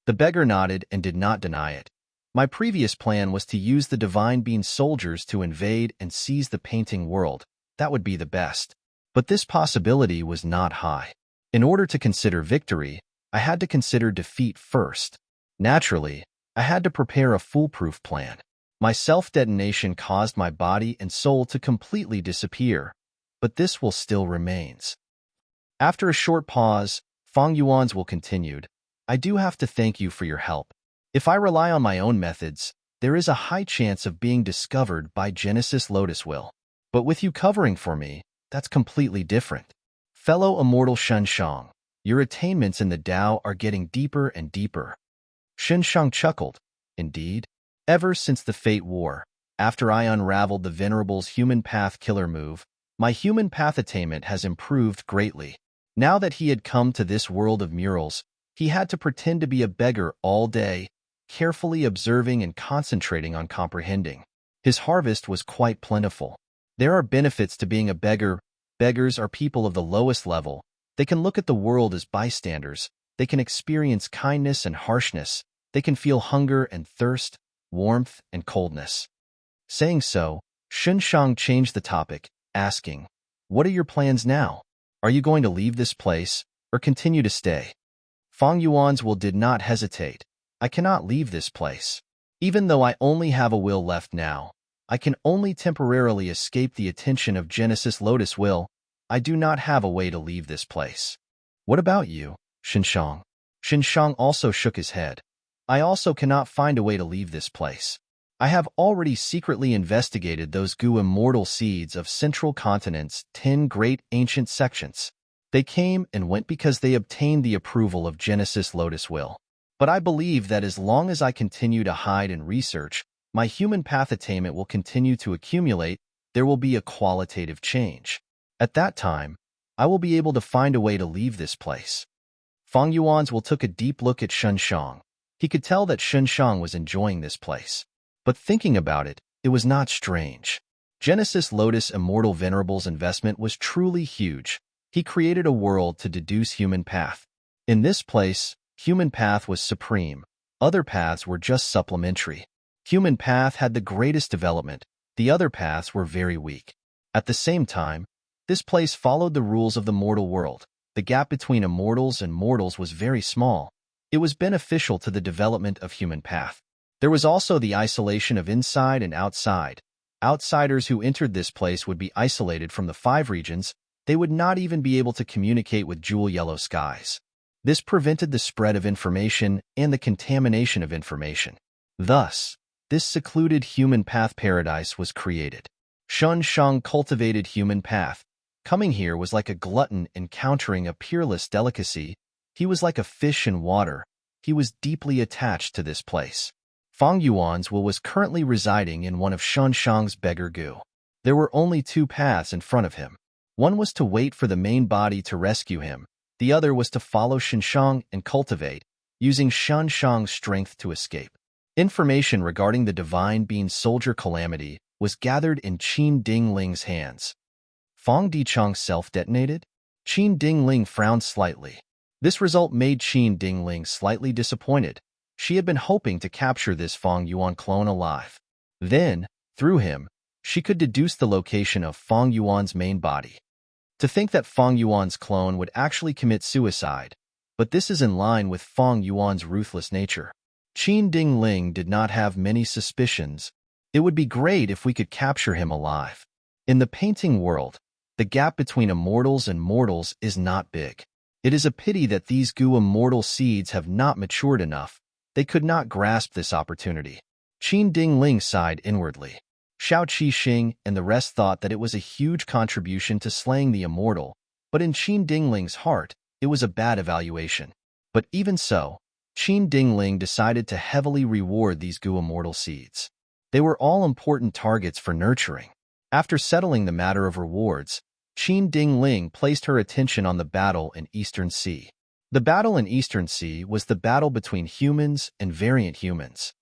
The beggar nodded and did not deny it. "My previous plan was to use the Divine Being soldiers to invade and seize the painting world. That would be the best. But this possibility was not high. In order to consider victory, I had to consider defeat first. Naturally, I had to prepare a foolproof plan. My self-detonation caused my body and soul to completely disappear, but this will still remains." After a short pause, Fong Yuan's will continued, "I do have to thank you for your help. If I rely on my own methods, there is a high chance of being discovered by Genesis Lotus Will. But with you covering for me, that's completely different. Fellow immortal Shen Shang, your attainments in the Tao are getting deeper and deeper." Shen Shang chuckled. "Indeed. Ever since the Fate War, after I unraveled the Venerable's human path killer move, my human path attainment has improved greatly. Now that he had come to this world of murals, he had to pretend to be a beggar all day, carefully observing and concentrating on comprehending. His harvest was quite plentiful. There are benefits to being a beggar. Beggars are people of the lowest level. They can look at the world as bystanders. They can experience kindness and harshness. They can feel hunger and thirst, warmth and coldness." Saying so, Shen Shang changed the topic, asking, "What are your plans now? Are you going to leave this place, or continue to stay?" Fong Yuan's will did not hesitate. "I cannot leave this place. Even though I only have a will left now, I can only temporarily escape the attention of Genesis Lotus Will. I do not have a way to leave this place." "What about you, Shin Shang?" Shin Shang also shook his head. "I also cannot find a way to leave this place. I have already secretly investigated those goo immortal seeds of Central Continent's 10 great ancient sections. They came and went because they obtained the approval of Genesis Lotus Will. But I believe that as long as I continue to hide and research, my human path attainment will continue to accumulate. There will be a qualitative change. At that time, I will be able to find a way to leave this place." Fong Yuan's will took a deep look at Shen Shang. He could tell that Shen Shang was enjoying this place. But thinking about it, it was not strange. Genesis Lotus Immortal Venerable's investment was truly huge. He created a world to deduce human path. In this place, human path was supreme. Other paths were just supplementary. Human path had the greatest development. The other paths were very weak. At the same time, this place followed the rules of the mortal world. The gap between immortals and mortals was very small. It was beneficial to the development of human path. There was also the isolation of inside and outside. Outsiders who entered this place would be isolated from the 5 regions. They would not even be able to communicate with jewel yellow skies. This prevented the spread of information and the contamination of information. Thus, this secluded human path paradise was created. Shen Shang cultivated human path. Coming here was like a glutton encountering a peerless delicacy. He was like a fish in water. He was deeply attached to this place. Fong Yuan's will was currently residing in one of Shen Shang's beggar goo. There were only 2 paths in front of him. One was to wait for the main body to rescue him. The other was to follow Shen Shang and cultivate, using Shen Shang's strength to escape. Information regarding the Divine Being Soldier calamity was gathered in Qin Dingling's hands. Fong Di Chong self-detonated? Qin Dingling frowned slightly. This result made Qin Dingling slightly disappointed. She had been hoping to capture this Fong Yuan clone alive. Then, through him, she could deduce the location of Fong Yuan's main body. To think that Fong Yuan's clone would actually commit suicide, but this is in line with Fong Yuan's ruthless nature. Qin Ding Ling did not have many suspicions. It would be great if we could capture him alive. In the painting world, the gap between immortals and mortals is not big. It is a pity that these Gu immortal seeds have not matured enough. They could not grasp this opportunity. Qin Ding Ling sighed inwardly. Xiao Qi Xing and the rest thought that it was a huge contribution to slaying the immortal, but in Qin Ding Ling's heart, it was a bad evaluation. But even so, Qin Ding Ling decided to heavily reward these Gu immortal seeds. They were all important targets for nurturing. After settling the matter of rewards, Qin Ding Ling placed her attention on the battle in Eastern Sea. The battle in Eastern Sea was the battle between humans and variant humans.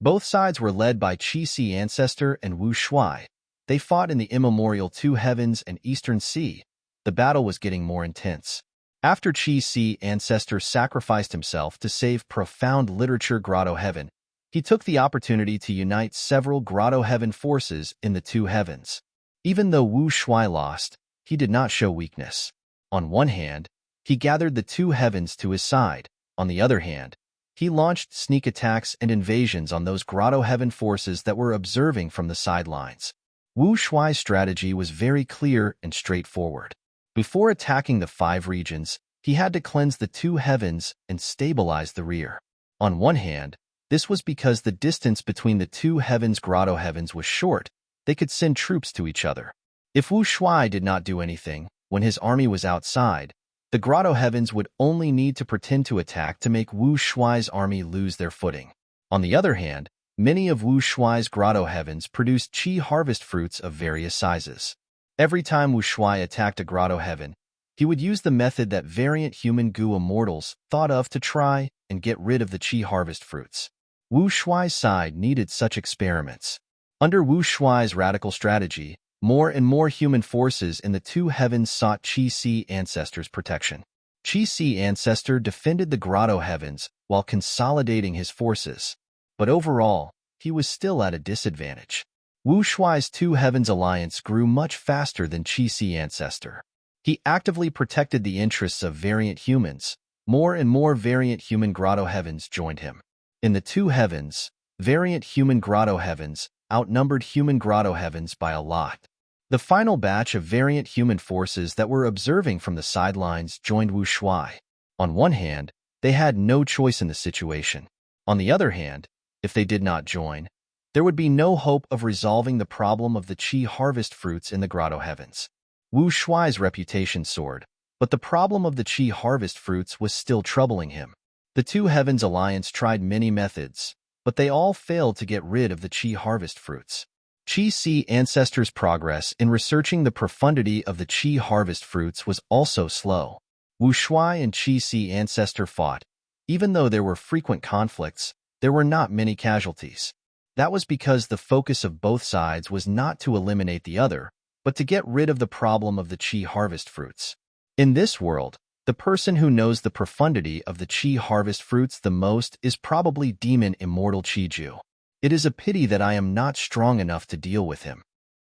Both sides were led by Qi Si Ancestor and Wu Shuai. They fought in the immemorial Two Heavens and Eastern Sea. The battle was getting more intense. After Qi Si Ancestor sacrificed himself to save profound literature Grotto Heaven, he took the opportunity to unite several Grotto Heaven forces in the Two Heavens. Even though Wu Shuai lost, he did not show weakness. On one hand, he gathered the Two Heavens to his side. On the other hand, he launched sneak attacks and invasions on those Grotto Heaven forces that were observing from the sidelines. Wu Shuai's strategy was very clear and straightforward. Before attacking the 5 regions, he had to cleanse the Two Heavens and stabilize the rear. On one hand, this was because the distance between the Two Heavens Grotto Heavens was short. They could send troops to each other. If Wu Shuai did not do anything, when his army was outside, the Grotto Heavens would only need to pretend to attack to make Wu Shuai's army lose their footing. On the other hand, many of Wu Shuai's Grotto Heavens produced Qi harvest fruits of various sizes. Every time Wu Shuai attacked a Grotto Heaven, he would use the method that variant human Gu immortals thought of to try and get rid of the Qi harvest fruits. Wu Shuai's side needed such experiments. Under Wu Shuai's radical strategy, more and more human forces in the Two Heavens sought Qi Si Ancestor's protection. Qi Si Ancestor defended the Grotto Heavens while consolidating his forces. But overall, he was still at a disadvantage. Wu Shuai's Two Heavens alliance grew much faster than Qi Si Ancestor. He actively protected the interests of variant humans. More and more variant human Grotto Heavens joined him. In the Two Heavens, variant human Grotto Heavens outnumbered human Grotto Heavens by a lot. The final batch of variant human forces that were observing from the sidelines joined Wu Shuai. On one hand, they had no choice in the situation. On the other hand, if they did not join, there would be no hope of resolving the problem of the Qi harvest fruits in the Grotto Heavens. Wu Shuai's reputation soared, but the problem of the Qi harvest fruits was still troubling him. The Two Heavens Alliance tried many methods, but they all failed to get rid of the Qi harvest fruits. Qi Si Ancestor's progress in researching the profundity of the Qi harvest fruits was also slow. Wu Shuai and Qi Si Ancestor fought. Even though there were frequent conflicts, there were not many casualties. That was because the focus of both sides was not to eliminate the other, but to get rid of the problem of the Qi harvest fruits. In this world, the person who knows the profundity of the Qi harvest fruits the most is probably Demon Immortal Qiju. It is a pity that I am not strong enough to deal with him.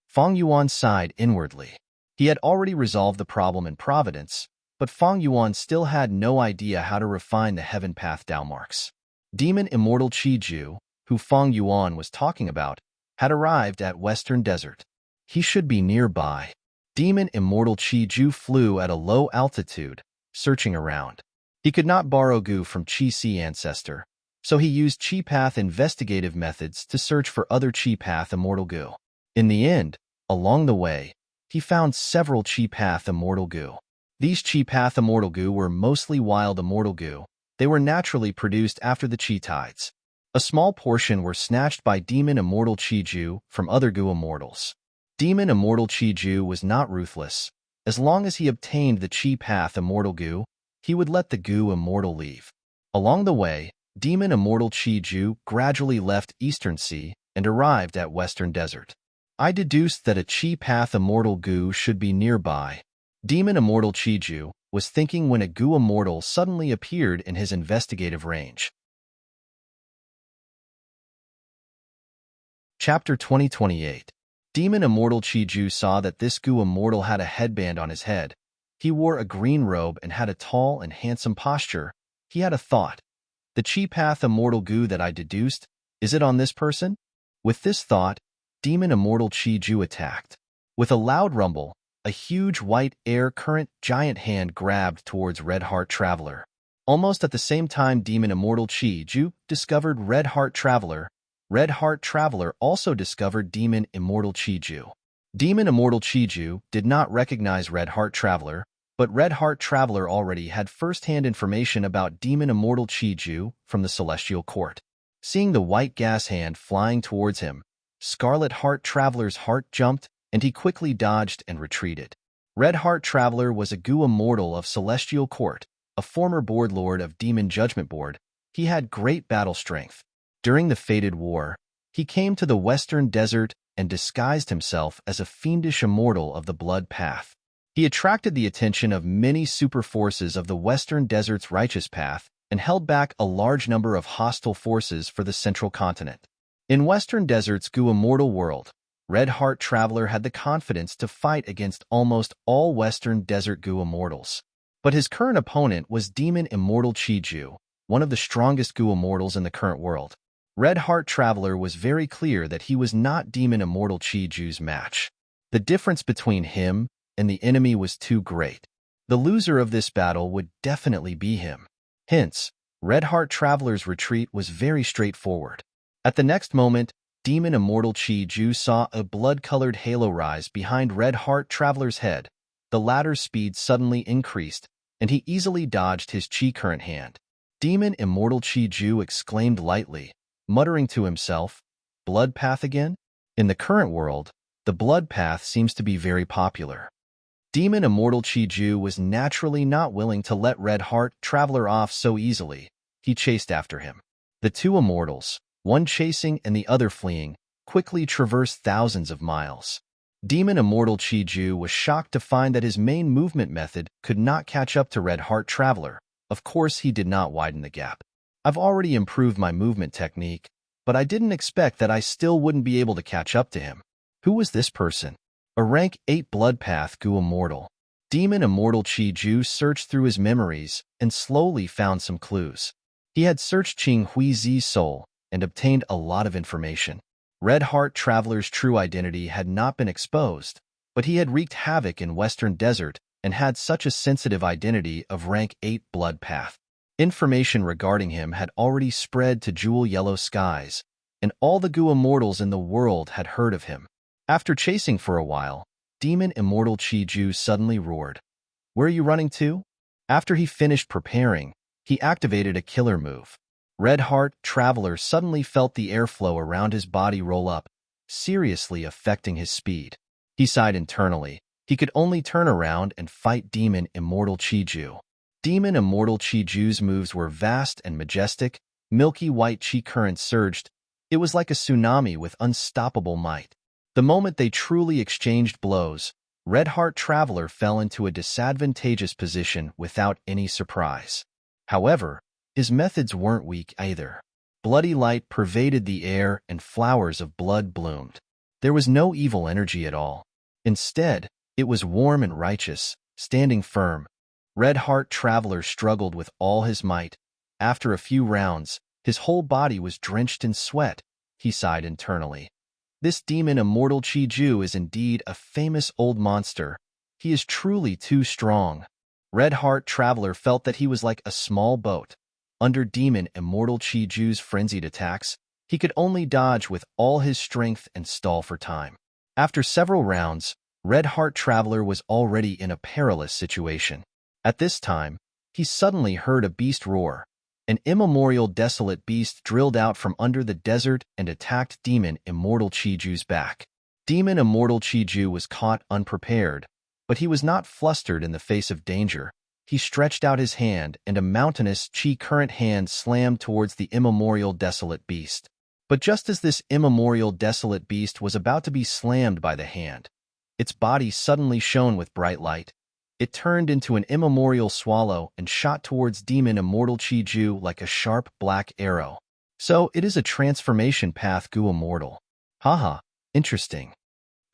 Fang Yuan sighed inwardly. He had already resolved the problem in Providence, but Fang Yuan still had no idea how to refine the Heaven Path Dao marks. Demon Immortal Qiju, who Fang Yuan was talking about, had arrived at Western Desert. He should be nearby. Demon Immortal Qiju flew at a low altitude, searching around. He could not borrow Gu from Qi Si Ancestor, so he used Qi Path investigative methods to search for other Qi Path Immortal Gu. In the end, along the way, he found several Qi Path Immortal Gu. These Qi Path Immortal Gu were mostly wild Immortal Gu. They were naturally produced after the Qi tides. A small portion were snatched by Demon Immortal Qiju from other Gu Immortals. Demon Immortal Qiju was not ruthless. As long as he obtained the Qi Path Immortal Gu, he would let the Gu Immortal leave. Along the way, Demon Immortal Qiju gradually left Eastern Sea and arrived at Western Desert. I deduced that a Qi Path Immortal Gu should be nearby. Demon Immortal Qiju was thinking when a Gu Immortal suddenly appeared in his investigative range. Chapter 2028. Demon Immortal Qiju saw that this Gu Immortal had a headband on his head. He wore a green robe and had a tall and handsome posture. He had a thought. The chi path immortal goo that I deduced, is it on this person? With this thought, demon immortal chi ju attacked. With a loud rumble, a huge white air current giant hand grabbed towards Red Heart Traveler. Almost at the same time demon immortal chi ju discovered Red Heart Traveler, Red Heart Traveler also discovered demon immortal chi ju. Demon immortal chi ju did not recognize Red Heart Traveler, but Red Heart Traveler already had first-hand information about demon immortal chi ju from the Celestial Court. Seeing the white gas hand flying towards him, Scarlet Heart Traveler's heart jumped, and he quickly dodged and retreated. Red Heart Traveler was a goo immortal of Celestial Court, a former board lord of Demon Judgment Board. He had great battle strength. During the fated war, he came to the Western Desert and disguised himself as a fiendish immortal of the Blood Path. He attracted the attention of many super forces of the Western Desert's righteous path and held back a large number of hostile forces for the Central Continent. In Western Desert's goo immortal world, Red Heart Traveler had the confidence to fight against almost all Western Desert goo immortals. But his current opponent was Demon Immortal Chi Ju, one of the strongest goo immortals in the current world. Red Heart Traveler was very clear that he was not Demon Immortal Chi Ju's match. The difference between him and the enemy was too great. The loser of this battle would definitely be him. Hence, Red Heart Traveler's retreat was very straightforward. At the next moment, Demon Immortal Chi Ju saw a blood-colored halo rise behind Red Heart Traveler's head. The latter's speed suddenly increased, and he easily dodged his chi current hand. Demon Immortal Chi Ju exclaimed lightly, muttering to himself, "Blood path again?" In the current world, the blood path seems to be very popular. Demon Immortal Chi Ju was naturally not willing to let Red Heart Traveler off so easily. He chased after him. The two immortals, one chasing and the other fleeing, quickly traversed thousands of miles. Demon Immortal Chi Ju was shocked to find that his main movement method could not catch up to Red Heart Traveler. Of course, he did not widen the gap. I've already improved my movement technique, but I didn't expect that I still wouldn't be able to catch up to him. Who was this person? A rank 8 Blood Path goo immortal. Demon Immortal Chi Ju searched through his memories and slowly found some clues. He had searched Qing Hui Zi's soul and obtained a lot of information. Red Heart Traveler's true identity had not been exposed, but he had wreaked havoc in Western Desert and had such a sensitive identity of rank 8 Blood Path. Information regarding him had already spread to Jewel Yellow Skies, and all the goo immortals in the world had heard of him. After chasing for a while, Demon Immortal Chi Ju suddenly roared, "Where are you running to?" After he finished preparing, he activated a killer move. Red Heart Traveler suddenly felt the airflow around his body roll up, seriously affecting his speed. He sighed internally. He could only turn around and fight Demon Immortal Chi Ju. Demon Immortal Chi Ju's moves were vast and majestic. Milky white chi currents surged. It was like a tsunami with unstoppable might. The moment they truly exchanged blows, Red Heart Traveler fell into a disadvantageous position without any surprise. However, his methods weren't weak either. Bloody light pervaded the air and flowers of blood bloomed. There was no evil energy at all. Instead, it was warm and righteous, standing firm. Red Heart Traveler struggled with all his might. After a few rounds, his whole body was drenched in sweat. He sighed internally. This Demon Immortal Chi Ju is indeed a famous old monster. He is truly too strong. Red Heart Traveler felt that he was like a small boat. Under Demon Immortal Chi Ju's frenzied attacks, he could only dodge with all his strength and stall for time. After several rounds, Red Heart Traveler was already in a perilous situation. At this time, he suddenly heard a beast roar. An immemorial desolate beast drilled out from under the desert and attacked Demon Immortal Chi Ju's back. Demon Immortal Chi Ju was caught unprepared, but he was not flustered in the face of danger. He stretched out his hand, and a mountainous chi current hand slammed towards the immemorial desolate beast. But just as this immemorial desolate beast was about to be slammed by the hand, its body suddenly shone with bright light. It turned into an immemorial swallow and shot towards Demon Immortal Chi Ju like a sharp black arrow. So it is a transformation path goo immortal. Haha, interesting.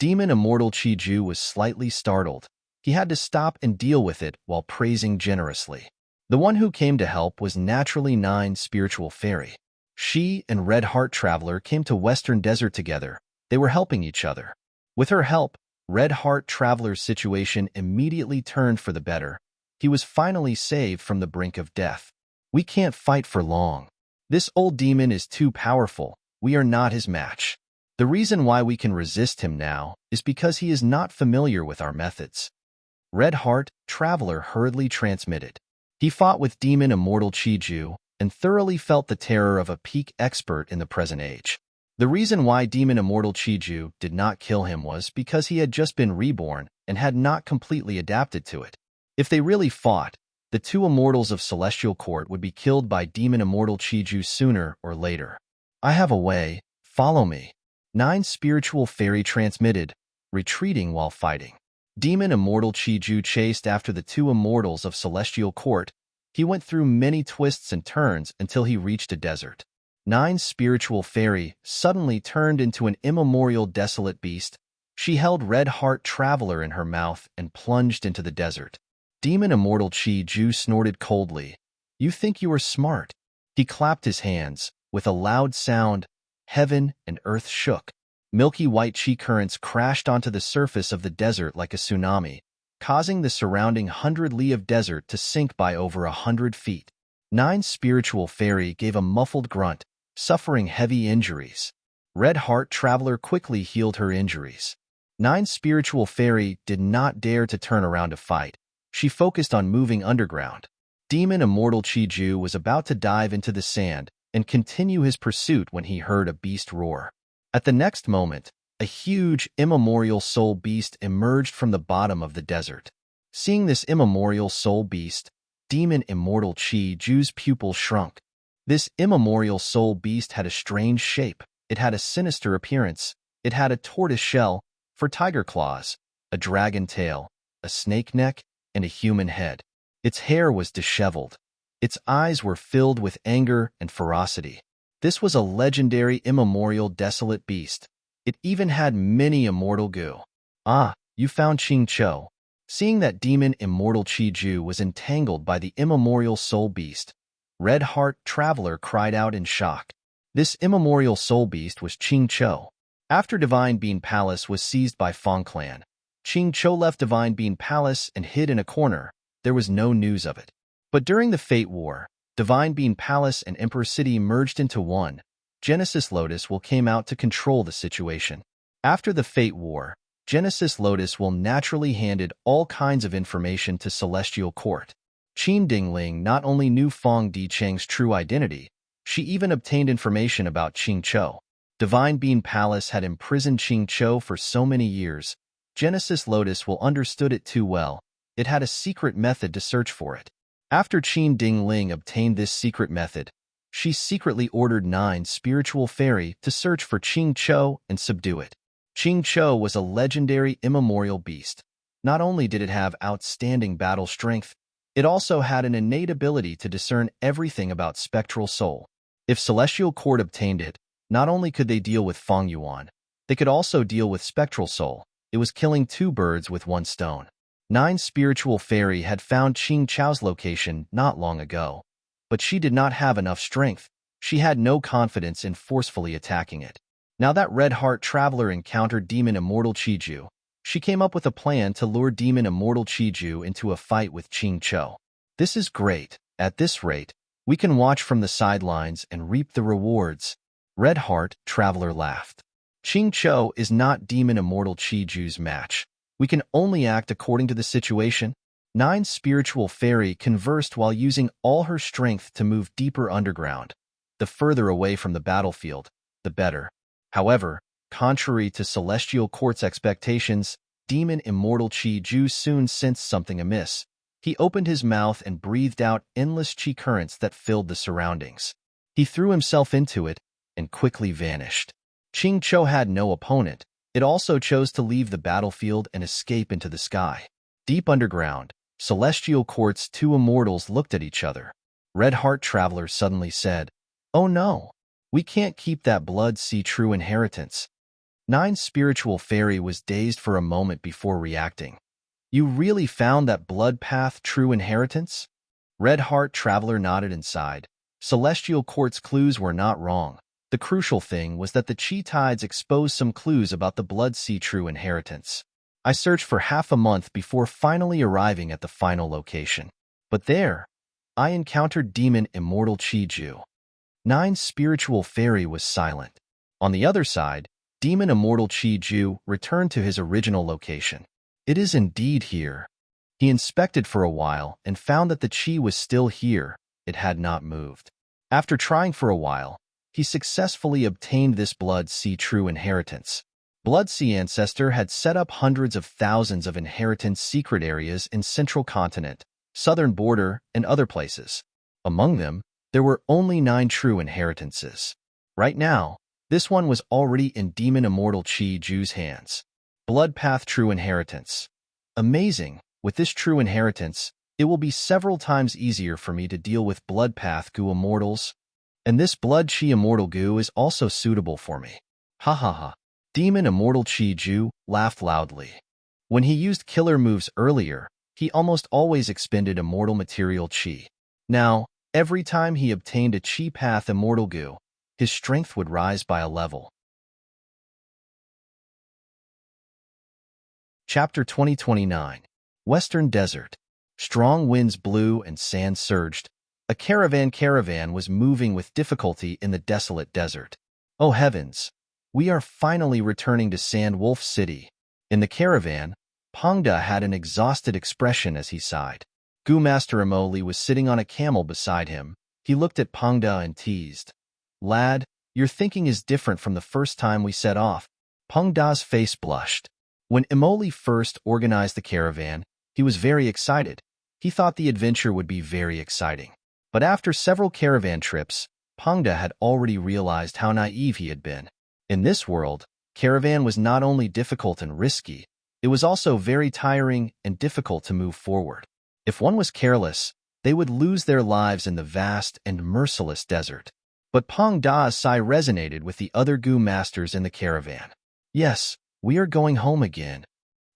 Demon Immortal Chi Ju was slightly startled. He had to stop and deal with it while praising generously. The one who came to help was naturally Nine Spiritual Fairy. She and Red Heart Traveler came to Western Desert together. They were helping each other. With her help, Red Heart Traveler's situation immediately turned for the better. He was finally saved from the brink of death. We can't fight for long. This old demon is too powerful. We are not his match. The reason why we can resist him now is because he is not familiar with our methods. Red Heart Traveler hurriedly transmitted. He fought with demon immortal Chiju and thoroughly felt the terror of a peak expert in the present age. The reason why demon immortal Chiju did not kill him was because he had just been reborn and had not completely adapted to it. If they really fought, the two immortals of Celestial Court would be killed by demon immortal Chiju sooner or later. I have a way. Follow me. Nine Spiritual Fairy transmitted, retreating while fighting. Demon immortal Chiju chased after the two immortals of Celestial Court. He went through many twists and turns until he reached a desert. Nine Spiritual Fairy suddenly turned into an immemorial desolate beast. She held Red Heart Traveler in her mouth and plunged into the desert. Demon immortal Chiju snorted coldly. You think you are smart? He clapped his hands. With a loud sound, heaven and earth shook. Milky white chi currents crashed onto the surface of the desert like a tsunami, causing the surrounding 100 li of desert to sink by over 100 feet. Nine Spiritual Fairy gave a muffled grunt, suffering heavy injuries. Red Heart Traveler quickly healed her injuries. Nine Spiritual Fairy did not dare to turn around to fight. She focused on moving underground. Demon immortal Chiju was about to dive into the sand and continue his pursuit when he heard a beast roar. At the next moment, a huge, immemorial soul beast emerged from the bottom of the desert. Seeing this immemorial soul beast, demon immortal Chiju's pupils shrunk. This immemorial soul beast had a strange shape. It had a sinister appearance. It had a tortoise shell for tiger claws, a dragon tail, a snake neck, and a human head. Its hair was disheveled. Its eyes were filled with anger and ferocity. This was a legendary immemorial desolate beast. It even had many immortal goo. Ah, you found Ching Cho. Seeing that demon immortal Chiju was entangled by the immemorial soul beast, Red Heart Traveler cried out in shock. This immemorial soul beast was Ching Cho. After Divine Bean Palace was seized by Fong Clan, Ching Cho left Divine Bean Palace and hid in a corner. There was no news of it. But during the Fate War, Divine Bean Palace and Emperor City merged into one. Genesis Lotus will came out to control the situation. After the Fate War, Genesis Lotus will naturally handed all kinds of information to Celestial Court. Qin Dingling not only knew Fong Dicheng's true identity, she even obtained information about Ching Cho. Divine Bean Palace had imprisoned Ching Cho for so many years. Genesis Lotus will understood it too well. It had a secret method to search for it. After Qin Dingling obtained this secret method, she secretly ordered Nine Spiritual Fairy to search for Ching Cho and subdue it. Ching Cho was a legendary immemorial beast. Not only did it have outstanding battle strength, it also had an innate ability to discern everything about spectral soul. If Celestial Court obtained it, not only could they deal with Fong Yuan, they could also deal with spectral soul. It was killing two birds with one stone. Nine Spiritual Fairy had found Ching Cho's location not long ago, but she did not have enough strength. She had no confidence in forcefully attacking it. Now that Red Heart Traveler encountered Demon Immortal Chiju, she came up with a plan to lure Demon Immortal Chiju into a fight with Ching Cho. This is great. At this rate, we can watch from the sidelines and reap the rewards. Red Heart Traveler laughed. Ching Cho is not Demon Immortal Chiju's match. We can only act according to the situation. Nine Spiritual Fairy conversed while using all her strength to move deeper underground. The further away from the battlefield, the better. However, contrary to Celestial Court's expectations, Demon Immortal Chiju soon sensed something amiss. He opened his mouth and breathed out endless chi currents that filled the surroundings. He threw himself into it and quickly vanished. Ching Cho had no opponent. It also chose to leave the battlefield and escape into the sky. Deep underground, Celestial Court's two immortals looked at each other. Red Heart Traveler suddenly said, "Oh no, we can't keep that Blood Sea true inheritance." Nine Spiritual Fairy was dazed for a moment before reacting. You really found that Blood Path true inheritance? Red Heart Traveler nodded inside. Celestial Quartz clues were not wrong. The crucial thing was that the Chi Tides exposed some clues about the Blood Sea true inheritance. I searched for half a month before finally arriving at the final location. But there, I encountered Demon Immortal Chi-Ju. 9 Spiritual Fairy was silent. On the other side, Demon Immortal Chi-Ju returned to his original location. It is indeed here. He inspected for a while and found that the Chi was still here. It had not moved. After trying for a while, he successfully obtained this Blood Sea true inheritance. Blood Sea Ancestor had set up hundreds of thousands of inheritance secret areas in Central Continent, Southern Border, and other places. Among them, there were only 9 true inheritances. Right now, this one was already in Demon Immortal Chi-Ju's hands. Blood Path True Inheritance. Amazing! With this true inheritance, it will be several times easier for me to deal with Blood Path Goo Immortals, and this Blood Chi Immortal Goo is also suitable for me. Ha ha ha. Demon Immortal Chi-Ju laughed loudly. When he used killer moves earlier, he almost always expended immortal material Chi. Now, every time he obtained a Chi Path Immortal Goo, his strength would rise by a level. Chapter 2029. Western Desert. Strong winds blew and sand surged. A caravan was moving with difficulty in the desolate desert. Oh heavens! We are finally returning to Sand Wolf City. In the caravan, Pangda had an exhausted expression as he sighed. Goo Master Imoli was sitting on a camel beside him. He looked at Pangda and teased. Lad, your thinking is different from the first time we set off. Pangda's face blushed. When Imoli first organized the caravan, he was very excited. He thought the adventure would be very exciting. But after several caravan trips, Pangda had already realized how naive he had been. In this world, caravan was not only difficult and risky, it was also very tiring and difficult to move forward. If one was careless, they would lose their lives in the vast and merciless desert. But Pangda's sigh resonated with the other Goo Masters in the caravan. Yes, we are going home again.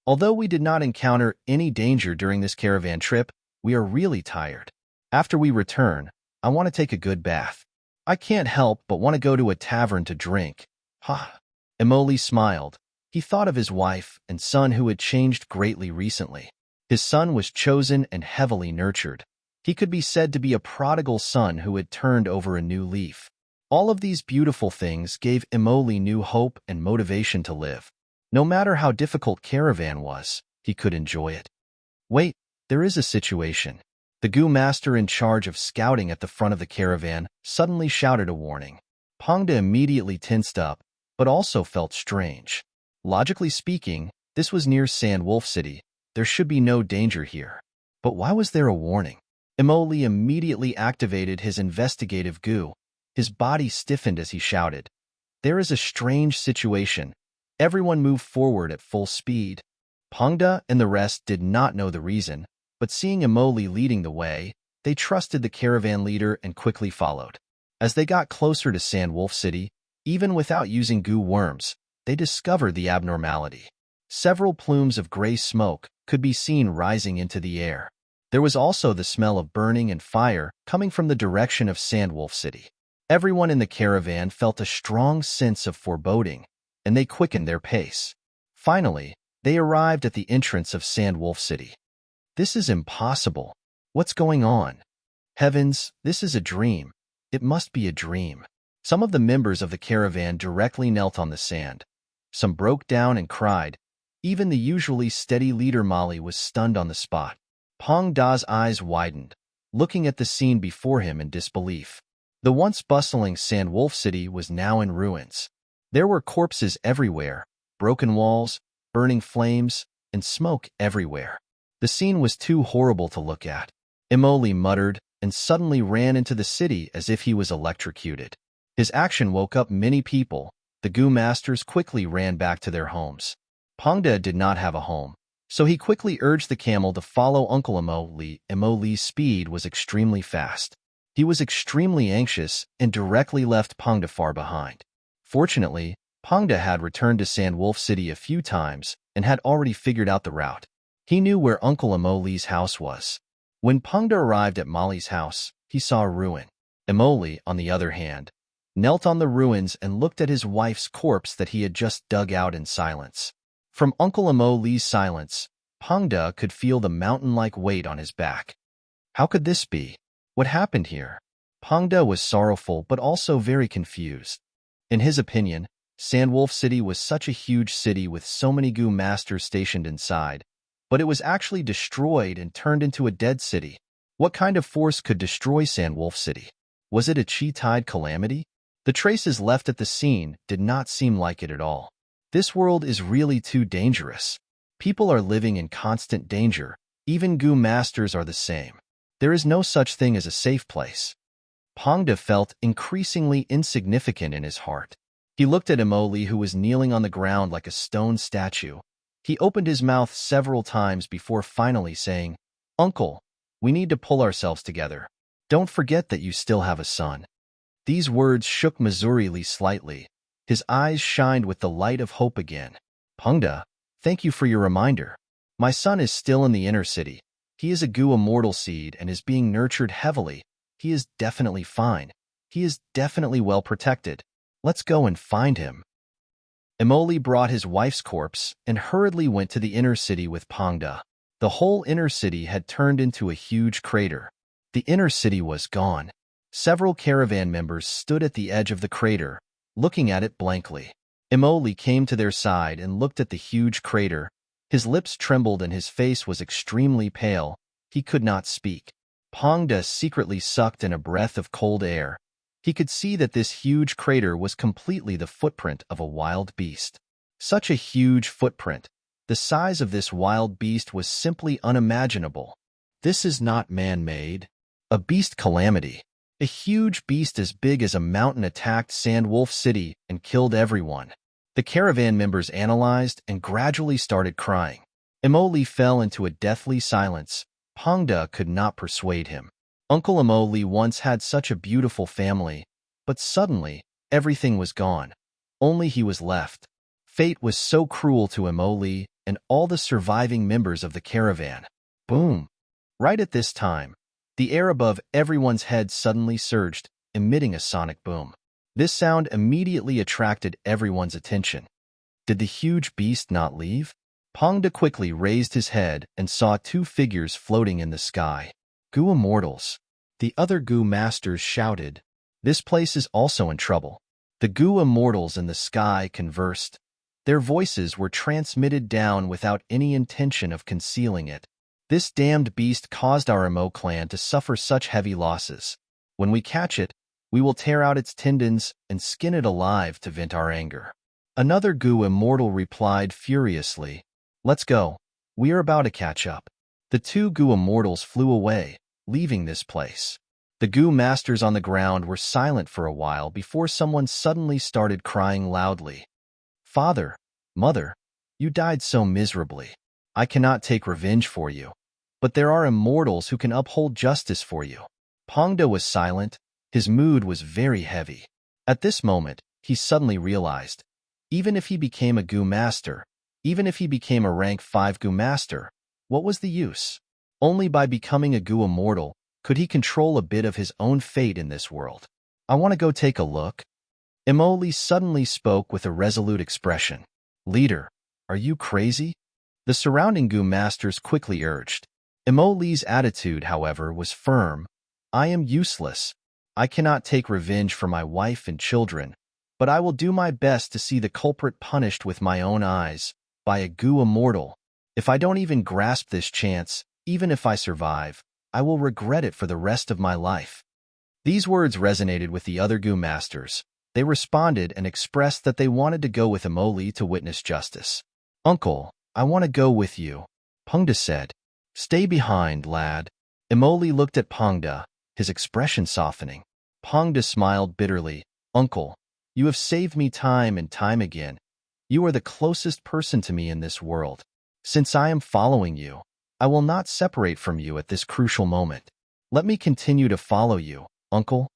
Although we did not encounter any danger during this caravan trip, we are really tired. After we return, I want to take a good bath. I can't help but want to go to a tavern to drink. Ha! Imoli smiled. He thought of his wife and son who had changed greatly recently. His son was chosen and heavily nurtured. He could be said to be a prodigal son who had turned over a new leaf. All of these beautiful things gave Imoli new hope and motivation to live. No matter how difficult caravan was, he could enjoy it. Wait, there is a situation. The Goo Master in charge of scouting at the front of the caravan suddenly shouted a warning. Pangda immediately tensed up, but also felt strange. Logically speaking, this was near Sand Wolf City. There should be no danger here. But why was there a warning? Imoli immediately activated his investigative goo. His body stiffened as he shouted. There is a strange situation. Everyone moved forward at full speed. Pangda and the rest did not know the reason, but seeing Imoli leading the way, they trusted the caravan leader and quickly followed. As they got closer to Sand Wolf City, even without using goo worms, they discovered the abnormality. Several plumes of gray smoke could be seen rising into the air. There was also the smell of burning and fire coming from the direction of Sand Wolf City. Everyone in the caravan felt a strong sense of foreboding, and they quickened their pace. Finally, they arrived at the entrance of Sand Wolf City. This is impossible. What's going on? Heavens, this is a dream. It must be a dream. Some of the members of the caravan directly knelt on the sand. Some broke down and cried. Even the usually steady leader Molly was stunned on the spot. Pangda's eyes widened, looking at the scene before him in disbelief. The once bustling Sand Wolf City was now in ruins. There were corpses everywhere, broken walls, burning flames, and smoke everywhere. The scene was too horrible to look at. Imoli muttered and suddenly ran into the city as if he was electrocuted. His action woke up many people. The Goo Masters quickly ran back to their homes. Pangda did not have a home, so he quickly urged the camel to follow Uncle Imoli. Imoli's speed was extremely fast. He was extremely anxious and directly left Pangda far behind. Fortunately, Pangda had returned to Sand Wolf City a few times and had already figured out the route. He knew where Uncle Imoli's house was. When Pengda arrived at Molly's house, he saw a ruin. Emoli, on the other hand, knelt on the ruins and looked at his wife's corpse that he had just dug out in silence. From Uncle Emoli's silence, Pengda could feel the mountain-like weight on his back. How could this be? What happened here? Pengda was sorrowful but also very confused. In his opinion, Sandwolf City was such a huge city with so many Gu masters stationed inside, but it was actually destroyed and turned into a dead city. What kind of force could destroy Sandwolf City? Was it a Chi-tide calamity? The traces left at the scene did not seem like it at all. This world is really too dangerous. People are living in constant danger. Even Gu masters are the same. There is no such thing as a safe place. Pengda felt increasingly insignificant in his heart. He looked at Emoli, who was kneeling on the ground like a stone statue. He opened his mouth several times before finally saying, "Uncle, we need to pull ourselves together. Don't forget that you still have a son." These words shook Missouri slightly. His eyes shined with the light of hope again. "Pengda, thank you for your reminder. My son is still in the inner city. He is a Gu immortal seed and is being nurtured heavily. He is definitely fine. He is definitely well protected. Let's go and find him." Emoli brought his wife's corpse and hurriedly went to the inner city with Pengda. The whole inner city had turned into a huge crater. The inner city was gone. Several caravan members stood at the edge of the crater, looking at it blankly. Emoli came to their side and looked at the huge crater. His lips trembled and his face was extremely pale. He could not speak. Pengda secretly sucked in a breath of cold air. He could see that this huge crater was completely the footprint of a wild beast. Such a huge footprint. The size of this wild beast was simply unimaginable. This is not man-made. A beast calamity. A huge beast as big as a mountain attacked Sandwolf City and killed everyone. The caravan members analyzed and gradually started crying. Emoli fell into a deathly silence. Pengda could not persuade him. Uncle Emoli once had such a beautiful family, but suddenly, everything was gone. Only he was left. Fate was so cruel to Emoli and all the surviving members of the caravan. Boom! Right at this time, the air above everyone's head suddenly surged, emitting a sonic boom. This sound immediately attracted everyone's attention. Did the huge beast not leave? Pengda quickly raised his head and saw two figures floating in the sky. Gu immortals. The other Gu masters shouted. This place is also in trouble. The Gu immortals in the sky conversed. Their voices were transmitted down without any intention of concealing it. This damned beast caused our Emo clan to suffer such heavy losses. When we catch it, we will tear out its tendons and skin it alive to vent our anger. Another Gu immortal replied furiously, "Let's go. We are about to catch up." The two Gu immortals flew away, leaving this place. The Gu masters on the ground were silent for a while before someone suddenly started crying loudly. "Father, Mother, you died so miserably. I cannot take revenge for you, but there are immortals who can uphold justice for you." Pengda was silent. His mood was very heavy. At this moment, he suddenly realized, even if he became a Gu master, even if he became a rank 5 Gu master, what was the use? Only by becoming a Gu immortal could he control a bit of his own fate in this world. "I want to go take a look." Emoli suddenly spoke with a resolute expression. "Leader, are you crazy?" The surrounding Gu masters quickly urged. Emoli's attitude, however, was firm. "I am useless. I cannot take revenge for my wife and children, but I will do my best to see the culprit punished with my own eyes, by a Gu immortal. If I don't even grasp this chance, even if I survive, I will regret it for the rest of my life." These words resonated with the other Gu masters. They responded and expressed that they wanted to go with Emoli to witness justice. "Uncle, I want to go with you," Pengda said. "Stay behind, lad." Emoli looked at Pengda, his expression softening. Pengda smiled bitterly. "Uncle, you have saved me time and time again. You are the closest person to me in this world. Since I am following you, I will not separate from you at this crucial moment. Let me continue to follow you, uncle."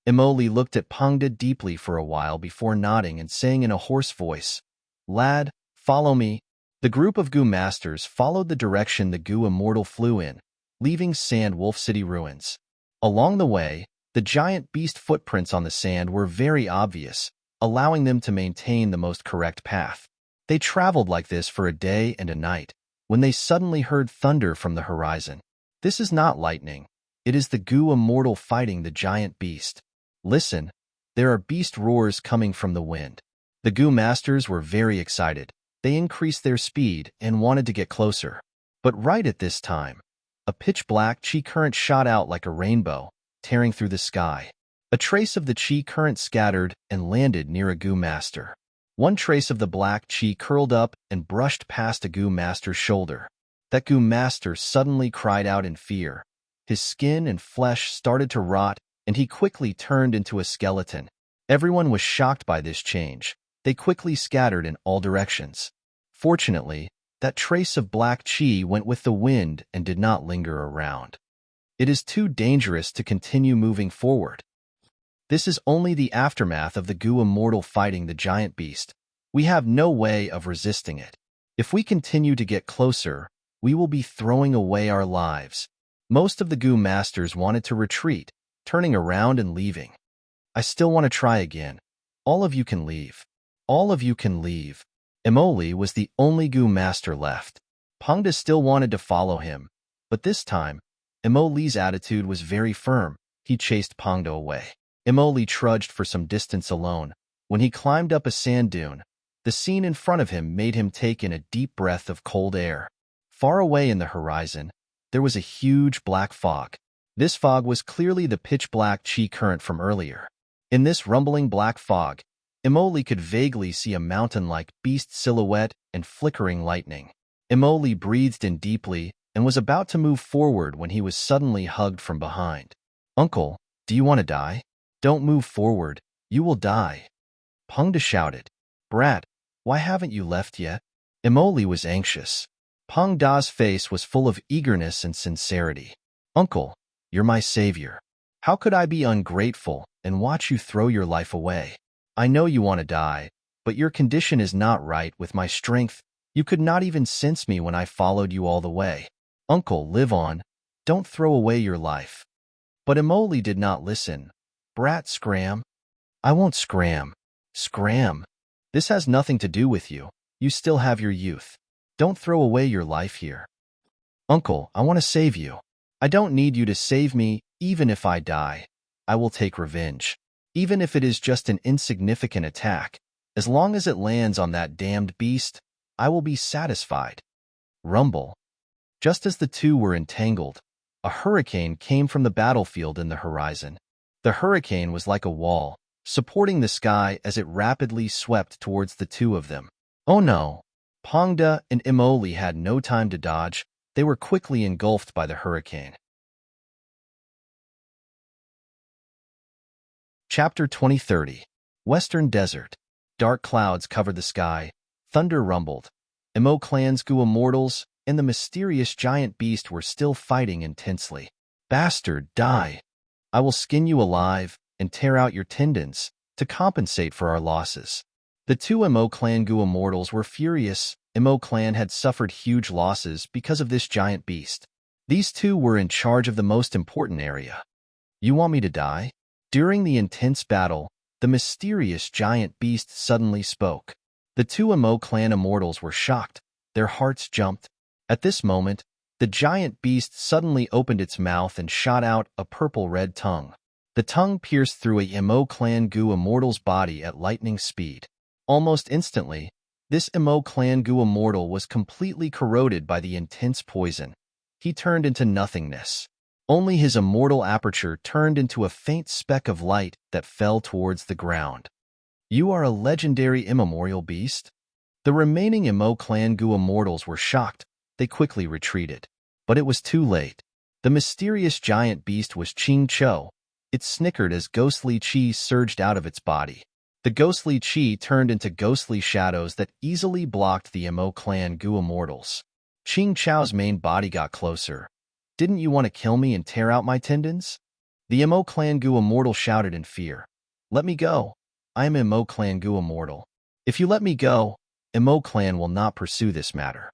Emoli looked at Pengda deeply for a while before nodding and saying in a hoarse voice, "Lad, follow me." The group of Gu masters followed the direction the Gu immortal flew in. leaving Sand Wolf City ruins. Along the way, the giant beast footprints on the sand were very obvious, allowing them to maintain the most correct path. They traveled like this for a day and a night, when they suddenly heard thunder from the horizon. This is not lightning. It is the Goo Immortal fighting the giant beast. Listen, there are beast roars coming from the wind. The Goo Masters were very excited. They increased their speed and wanted to get closer. But right at this time, a pitch-black chi current shot out like a rainbow, tearing through the sky. A trace of the chi current scattered and landed near a Goo Master. One trace of the black chi curled up and brushed past a Goo Master's shoulder. That Goo Master suddenly cried out in fear. His skin and flesh started to rot, and he quickly turned into a skeleton. Everyone was shocked by this change. They quickly scattered in all directions. Fortunately, that trace of black chi went with the wind and did not linger around. It is too dangerous to continue moving forward. This is only the aftermath of the Goo Immortal fighting the giant beast. We have no way of resisting it. If we continue to get closer, we will be throwing away our lives. Most of the Goo Masters wanted to retreat, turning around and leaving. I still want to try again. All of you can leave. All of you can leave. Emoli was the only Goo Master left. Pangda still wanted to follow him, but this time, Emoli's attitude was very firm. He chased Pangda away. Emoli trudged for some distance alone. When he climbed up a sand dune, the scene in front of him made him take in a deep breath of cold air. Far away in the horizon, there was a huge black fog. This fog was clearly the pitch-black chi current from earlier. In this rumbling black fog, Emoli could vaguely see a mountain-like beast silhouette and flickering lightning. Emoli breathed in deeply and was about to move forward when he was suddenly hugged from behind. "Uncle, do you want to die? Don't move forward. You will die." Pangda shouted. "Brat, why haven't you left yet?" Emoli was anxious. Pangda's face was full of eagerness and sincerity. "Uncle, you're my savior. How could I be ungrateful and watch you throw your life away? I know you want to die, but your condition is not right with my strength. You could not even sense me when I followed you all the way. Uncle, live on. Don't throw away your life." But Emoli did not listen. "Brat, scram." "I won't scram." "Scram. This has nothing to do with you. You still have your youth. Don't throw away your life here." "Uncle, I want to save you." "I don't need you to save me, even if I die. I will take revenge. Even if it is just an insignificant attack, as long as it lands on that damned beast, I will be satisfied." Rumble. Just as the two were entangled, a hurricane came from the battlefield in the horizon. The hurricane was like a wall, supporting the sky as it rapidly swept towards the two of them. Oh no! Pangda and Emoli had no time to dodge. They were quickly engulfed by the hurricane. Chapter 2030. Western Desert. Dark clouds covered the sky. Thunder rumbled. Emo Clan's Goo Immortals and the mysterious giant beast were still fighting intensely. "Bastard, die! I will skin you alive and tear out your tendons to compensate for our losses." The two Emo Clan Goo Immortals were furious. Emo Clan had suffered huge losses because of this giant beast. These two were in charge of the most important area. "You want me to die?" During the intense battle, the mysterious giant beast suddenly spoke. The two Emo Clan Immortals were shocked. Their hearts jumped. At this moment, the giant beast suddenly opened its mouth and shot out a purple-red tongue. The tongue pierced through a Emo Clan Goo Immortal's body at lightning speed. Almost instantly, this Emo Clan Goo Immortal was completely corroded by the intense poison. He turned into nothingness. Only his immortal aperture turned into a faint speck of light that fell towards the ground. "You are a legendary immemorial beast?" The remaining Emo Clan Goo Immortals were shocked. They quickly retreated. But it was too late. The mysterious giant beast was Ching Cho. It snickered as ghostly chi surged out of its body. The ghostly chi turned into ghostly shadows that easily blocked the Emo Clan Goo Immortals. Ching Cho's main body got closer. "Didn't you want to kill me and tear out my tendons?" The Emo Clan Goo Immortal shouted in fear. "Let me go. I am Emo Clan Goo Immortal. If you let me go, Emo Clan will not pursue this matter."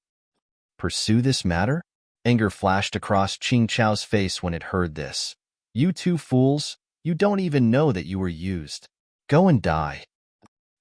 "Pursue this matter?" Anger flashed across Qing Chao's face when it heard this. You two fools, you don't even know that you were used. Go and die.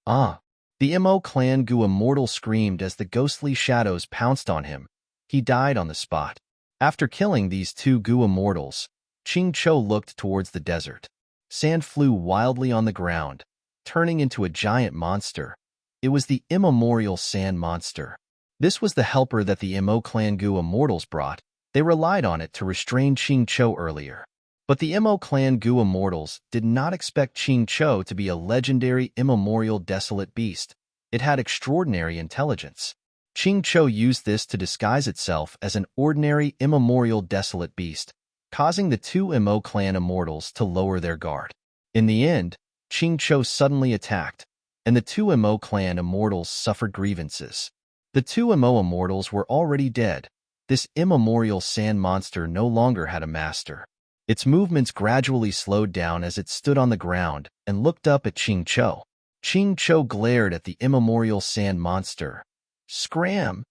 Ah! The Mo clan Gu immortal screamed as the ghostly shadows pounced on him. He died on the spot. After killing these two Gu immortals, Qing Cho looked towards the desert. Sand flew wildly on the ground, turning into a giant monster. It was the immemorial sand monster. This was the helper that the Mo clan Gu immortals brought. They relied on it to restrain Qing Cho earlier. But the Mo clan Gu immortals did not expect Qing Cho to be a legendary immemorial desolate beast. It had extraordinary intelligence. Qing Cho used this to disguise itself as an ordinary immemorial desolate beast, causing the two Mo clan immortals to lower their guard. In the end, Qing Cho suddenly attacked, and the two Mo clan immortals suffered grievances. The two Mo immortals were already dead. This immemorial sand monster no longer had a master. Its movements gradually slowed down as it stood on the ground and looked up at Qing Cho. Qing Cho glared at the immemorial sand monster. Scram!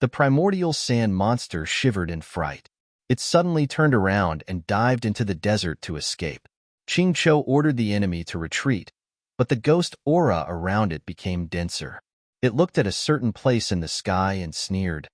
The primordial sand monster shivered in fright. It suddenly turned around and dived into the desert to escape. Qing Cho ordered the enemy to retreat, but the ghost aura around it became denser. It looked at a certain place in the sky and sneered.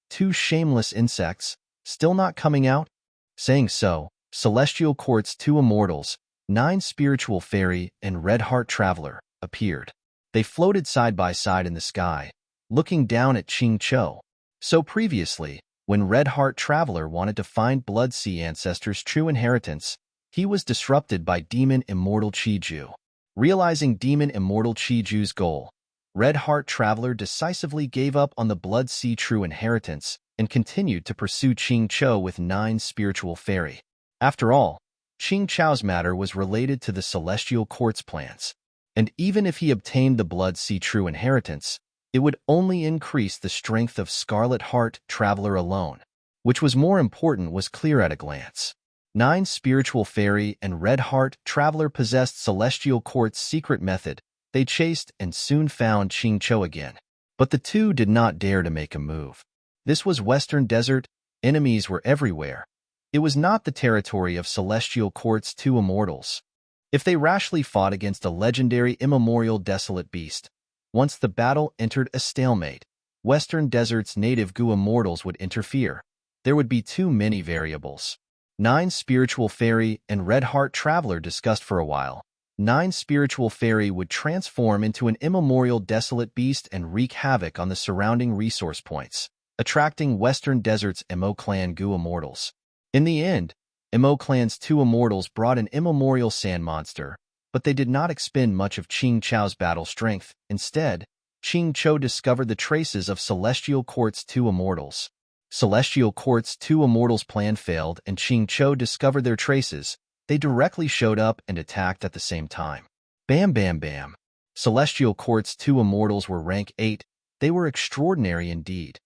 Two shameless insects, still not coming out? Saying so, Celestial Court's two immortals, 9 spiritual fairy and Red Heart Traveler, appeared. They floated side by side in the sky, looking down at Qing Cho. So previously, when Red Heart Traveler wanted to find Blood Sea ancestors' true inheritance, he was disrupted by Demon Immortal Chi-Ju. Realizing Demon Immortal Chi-Ju's goal, Red Heart Traveler decisively gave up on the Blood Sea true inheritance and continued to pursue Qing Cho with 9 spiritual fairy. After all, Qing Chao's matter was related to the Celestial Court's plans, and even if he obtained the Blood Sea true inheritance, it would only increase the strength of Scarlet Heart Traveler alone. Which was more important was clear at a glance. 9 spiritual fairy and Red Heart Traveler possessed Celestial Court's secret method. They chased and soon found Qing Cho again. But the two did not dare to make a move. This was Western Desert. Enemies were everywhere. It was not the territory of Celestial Court's two immortals. If they rashly fought against a legendary immemorial desolate beast, once the battle entered a stalemate, Western Desert's native Gu immortals would interfere. There would be too many variables. 9 spiritual fairy and Red Heart Traveler discussed for a while. 9 spiritual fairy would transform into an immemorial desolate beast and wreak havoc on the surrounding resource points, attracting Western Desert's Mo clan Gu immortals. In the end, Mo clan's two immortals brought an immemorial sand monster, but they did not expend much of Qing Chao's battle strength. Instead, Qing Cho discovered the traces of Celestial Court's two immortals. Celestial Court's two immortals' plan failed and Qing Cho discovered their traces. They directly showed up and attacked at the same time. Bam bam bam. Celestial Court's two immortals were rank 8. They were extraordinary indeed.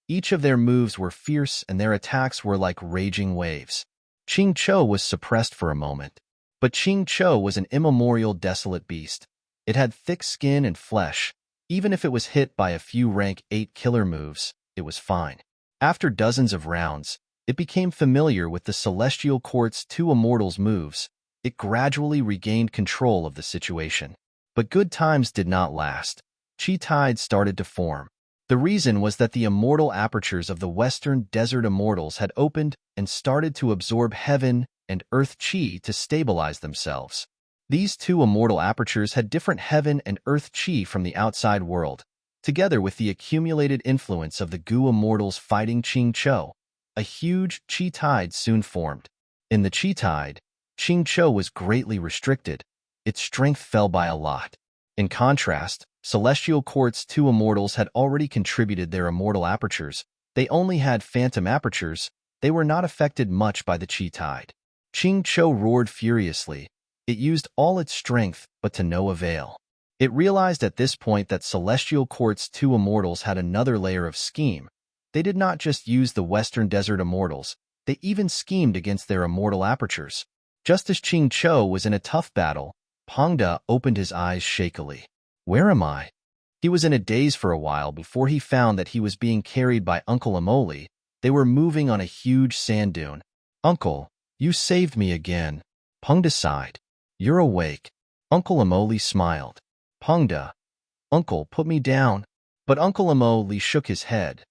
Each of their moves were fierce and their attacks were like raging waves. Qing Cho was suppressed for a moment. But Qing Cho was an immemorial desolate beast. It had thick skin and flesh. Even if it was hit by a few rank 8 killer moves, it was fine. After dozens of rounds, it became familiar with the Celestial Court's two immortals' moves. It gradually regained control of the situation. But good times did not last. Chi tides started to form. The reason was that the immortal apertures of the Western Desert Immortals had opened and started to absorb heaven and earth chi to stabilize themselves. These two immortal apertures had different heaven and earth chi from the outside world, together with the accumulated influence of the Gu immortals fighting Qing Cho. A huge chi tide soon formed. In the chi tide, Qing Cho was greatly restricted. Its strength fell by a lot. In contrast, Celestial Court's two immortals had already contributed their immortal apertures. They only had phantom apertures. They were not affected much by the chi tide. Qing Cho roared furiously. It used all its strength, but to no avail. It realized at this point that Celestial Court's two immortals had another layer of scheme. They did not just use the Western Desert Immortals, they even schemed against their immortal apertures. Just as Qing Cho was in a tough battle, Pangda opened his eyes shakily. Where am I? He was in a daze for a while before he found that he was being carried by Uncle Amoli, They were moving on a huge sand dune. Uncle, you saved me again. Pungda sighed. You're awake. Uncle Amoli smiled. Pungda, Uncle, put me down. But Uncle Amoli shook his head.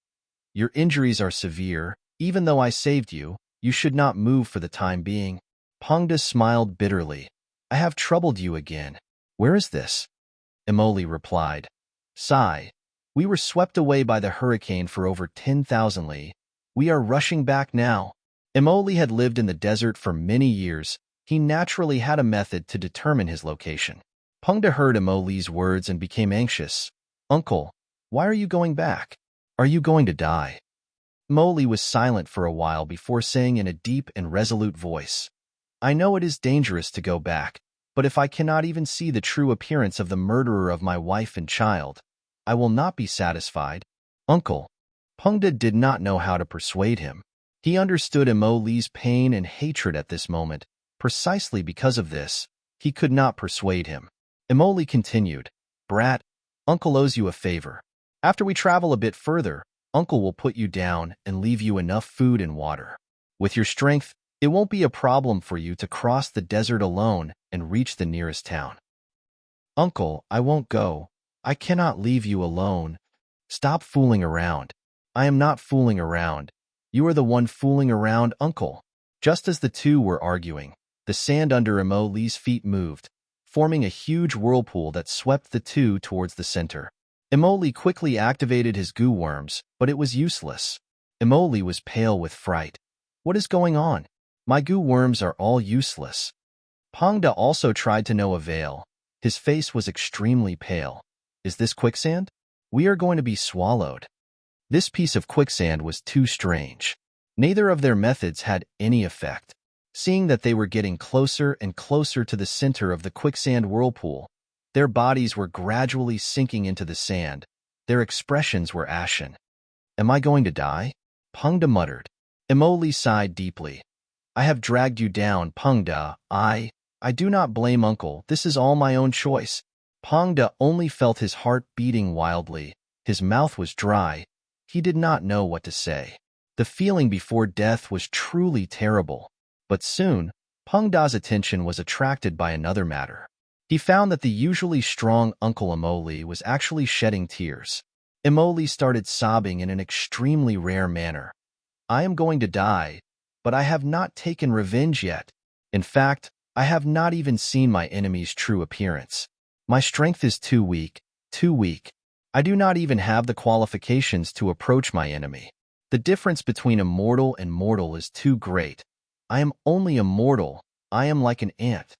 Your injuries are severe. Even though I saved you, you should not move for the time being. Pungda smiled bitterly. I have troubled you again. Where is this? Amoli replied. Sigh. We were swept away by the hurricane for over 10,000 li. We are rushing back now. Amoli had lived in the desert for many years. He naturally had a method to determine his location. Pungda heard Amoli's words and became anxious. Uncle, why are you going back? Are you going to die? Amoli was silent for a while before saying in a deep and resolute voice, I know it is dangerous to go back, but if I cannot even see the true appearance of the murderer of my wife and child, I will not be satisfied. Uncle, Pungda did not know how to persuade him. He understood Amoli's pain and hatred at this moment. Precisely because of this, he could not persuade him. Amoli continued, Brat, Uncle owes you a favor. After we travel a bit further, Uncle will put you down and leave you enough food and water. With your strength, it won't be a problem for you to cross the desert alone and reach the nearest town. Uncle, I won't go. I cannot leave you alone. Stop fooling around. I am not fooling around. You are the one fooling around, Uncle. Just as the two were arguing, the sand under Amoli's feet moved, forming a huge whirlpool that swept the two towards the center. Amoli quickly activated his goo worms, but it was useless. Amoli was pale with fright. What is going on? My goo worms are all useless. Pungda also tried to no avail. His face was extremely pale. Is this quicksand? We are going to be swallowed. This piece of quicksand was too strange. Neither of their methods had any effect. Seeing that they were getting closer and closer to the center of the quicksand whirlpool, their bodies were gradually sinking into the sand. Their expressions were ashen. Am I going to die? Pungda muttered. Amoli sighed deeply. I have dragged you down, Pungda. I do not blame Uncle. This is all my own choice. Pungda only felt his heart beating wildly. His mouth was dry. He did not know what to say. The feeling before death was truly terrible. But soon, Pungda's attention was attracted by another matter. He found that the usually strong Uncle Amoli was actually shedding tears. Amoli started sobbing in an extremely rare manner. I am going to die, but I have not taken revenge yet. In fact, I have not even seen my enemy's true appearance. My strength is too weak, too weak. I do not even have the qualifications to approach my enemy. The difference between a mortal and mortal is too great. I am only a mortal. I am like an ant.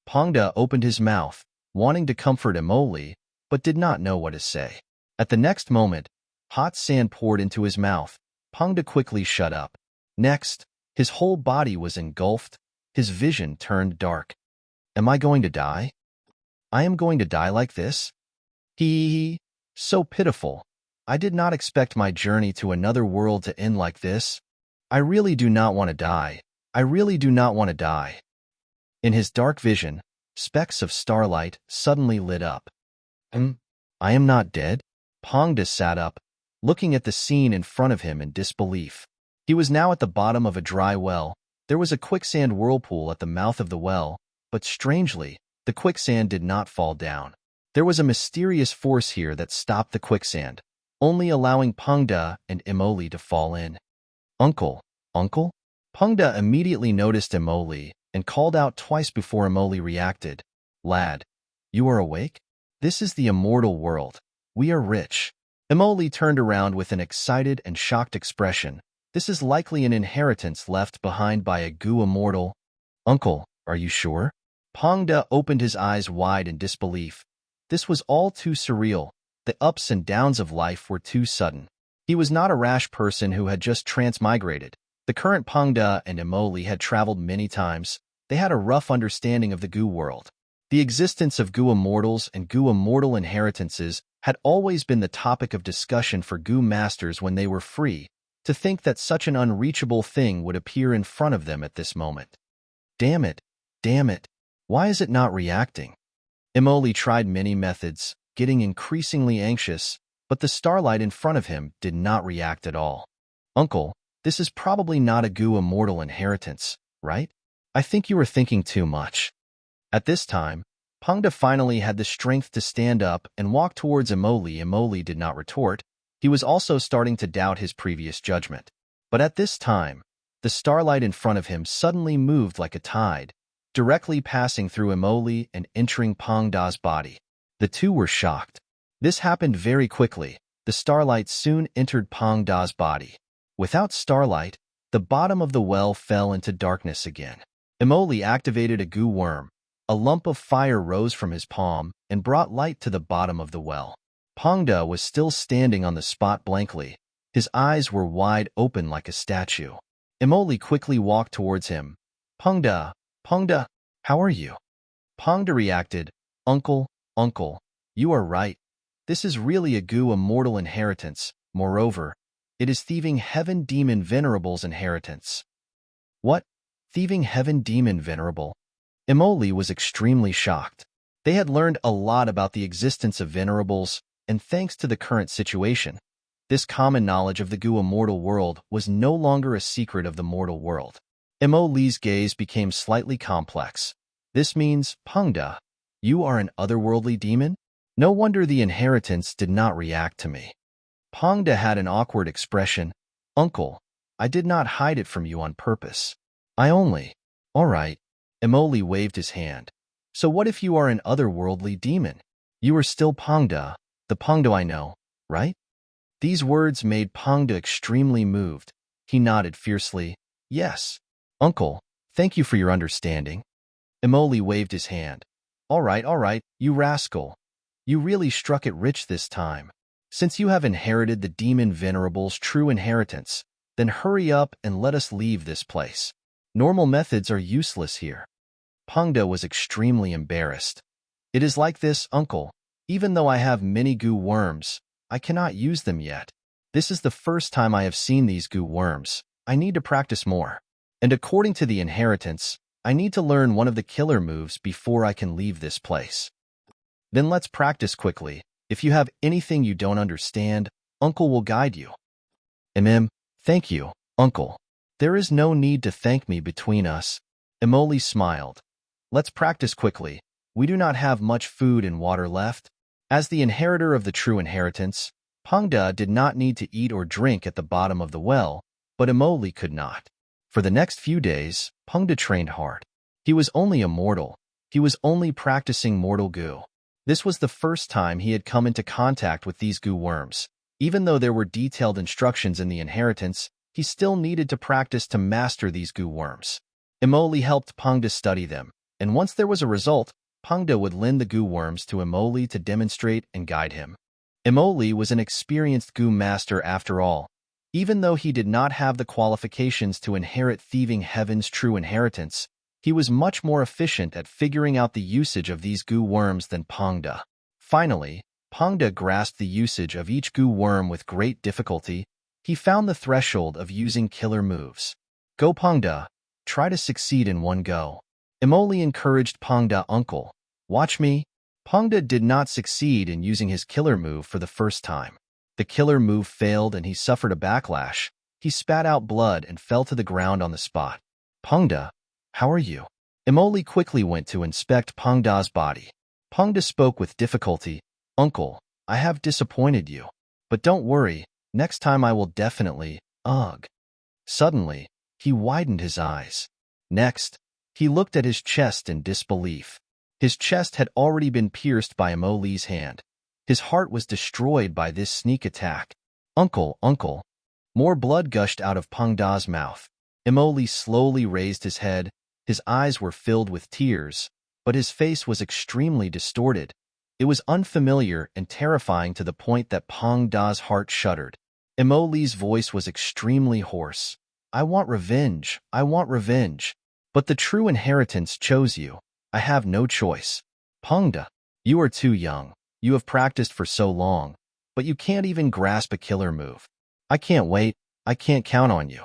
Pungda opened his mouth, wanting to comfort Amoli, but did not know what to say. At the next moment, hot sand poured into his mouth. Pungda quickly shut up. Next, his whole body was engulfed. His vision turned dark. Am I going to die? I am going to die like this? Hee. So pitiful. I did not expect my journey to another world to end like this. I really do not want to die. I really do not want to die. In his dark vision, specks of starlight suddenly lit up. I am not dead? Pungda sat up, looking at the scene in front of him in disbelief. He was now at the bottom of a dry well. There was a quicksand whirlpool at the mouth of the well, but strangely, the quicksand did not fall down. There was a mysterious force here that stopped the quicksand, only allowing Pungda and Amoli to fall in. Uncle, Uncle? Pungda immediately noticed Amoli and called out twice before Amoli reacted. Lad, you are awake? This is the immortal world. We are rich. Amoli turned around with an excited and shocked expression. This is likely an inheritance left behind by a goo immortal. Uncle, are you sure? Pungda opened his eyes wide in disbelief. This was all too surreal. The ups and downs of life were too sudden. He was not a rash person who had just transmigrated. The current Pungda and Amoli had traveled many times. They had a rough understanding of the goo world. The existence of goo immortals and goo immortal inheritances had always been the topic of discussion for goo masters when they were free. To think that such an unreachable thing would appear in front of them at this moment. Damn it, damn it. Why is it not reacting? Amoli tried many methods, getting increasingly anxious, but the starlight in front of him did not react at all. Uncle, This is probably not a goo immortal inheritance, right? I think you are thinking too much. At this time, Pangda finally had the strength to stand up and walk towards Emoli. Emoli did not retort. He was also starting to doubt his previous judgment. But at this time, the starlight in front of him suddenly moved like a tide, directly passing through Emoli and entering Pangda's body. The two were shocked. This happened very quickly. The starlight soon entered Pangda's body. Without starlight, the bottom of the well fell into darkness again. Emoli activated a goo worm. A lump of fire rose from his palm and brought light to the bottom of the well. Pangda was still standing on the spot blankly. His eyes were wide open like a statue. Emoli quickly walked towards him. Pangda, Pangda, how are you? Pangda reacted, Uncle, you are right. This is really a goo immortal inheritance. Moreover, it is thieving heaven demon Venerable's inheritance. What? Thieving heaven demon Venerable? Emoli was extremely shocked. They had learned a lot about the existence of Venerables, and thanks to the current situation, this common knowledge of the goo immortal world was no longer a secret of the mortal world. Emoli's gaze became slightly complex. This means, Pangda, you are an otherworldly demon? No wonder the inheritance did not react to me. Pangda had an awkward expression. Uncle, I did not hide it from you on purpose. All right. Emoli waved his hand. So what if you are an otherworldly demon? You are still Pangda, the Pangda I know, right? These words made Pangda extremely moved. He nodded fiercely. Yes. Uncle, thank you for your understanding. Emoli waved his hand. All right, you rascal. You really struck it rich this time. Since you have inherited the demon Venerable's true inheritance, then hurry up and let us leave this place. Normal methods are useless here. Pangda was extremely embarrassed. It is like this, Uncle. Even though I have many goo worms, I cannot use them yet. This is the first time I have seen these goo worms. I need to practice more. And according to the inheritance, I need to learn one of the killer moves before I can leave this place. Then let's practice quickly. If you have anything you don't understand, Uncle will guide you. Thank you, Uncle. There is no need to thank me between us. Emoli smiled. Let's practice quickly. We do not have much food and water left. As the inheritor of the true inheritance, Pangda did not need to eat or drink at the bottom of the well, but Emoli could not. For the next few days, Pangda trained hard. He was only a mortal. He was only practicing mortal goo. This was the first time he had come into contact with these goo worms. Even though there were detailed instructions in the inheritance, he still needed to practice to master these goo worms. Emoli helped Pangda study them, and once there was a result, Pangda would lend the goo worms to Emoli to demonstrate and guide him. Emoli was an experienced goo master after all. Even though he did not have the qualifications to inherit thieving heaven's true inheritance, he was much more efficient at figuring out the usage of these goo worms than Pangda. Finally, Pangda grasped the usage of each goo worm with great difficulty. He found the threshold of using killer moves. Go Pangda, try to succeed in one go. Emoli encouraged Pangda. Uncle, watch me. Pangda did not succeed in using his killer move for the first time. The killer move failed and he suffered a backlash. He spat out blood and fell to the ground on the spot. Pangda, how are you? Emoli quickly went to inspect Pangda's body. Pangda spoke with difficulty. Uncle, I have disappointed you. But don't worry, next time I will definitely, ugh. Suddenly, he widened his eyes. Next, he looked at his chest in disbelief. His chest had already been pierced by Emoli's hand. His heart was destroyed by this sneak attack. Uncle. More blood gushed out of Pangda's mouth. Emoli slowly raised his head. His eyes were filled with tears, but his face was extremely distorted. It was unfamiliar and terrifying to the point that Pangda's heart shuddered. Emoli's voice was extremely hoarse. I want revenge. But the true inheritance chose you. I have no choice. Pangda, you are too young. You have practiced for so long, but you can't even grasp a killer move. I can't wait. I can't count on you.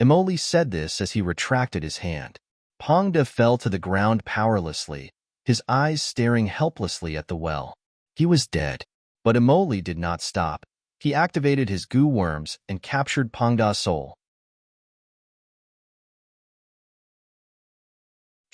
Emoli said this as he retracted his hand. Pangda fell to the ground powerlessly, his eyes staring helplessly at the well. He was dead. But Emoli did not stop. He activated his goo worms and captured Pangda's soul.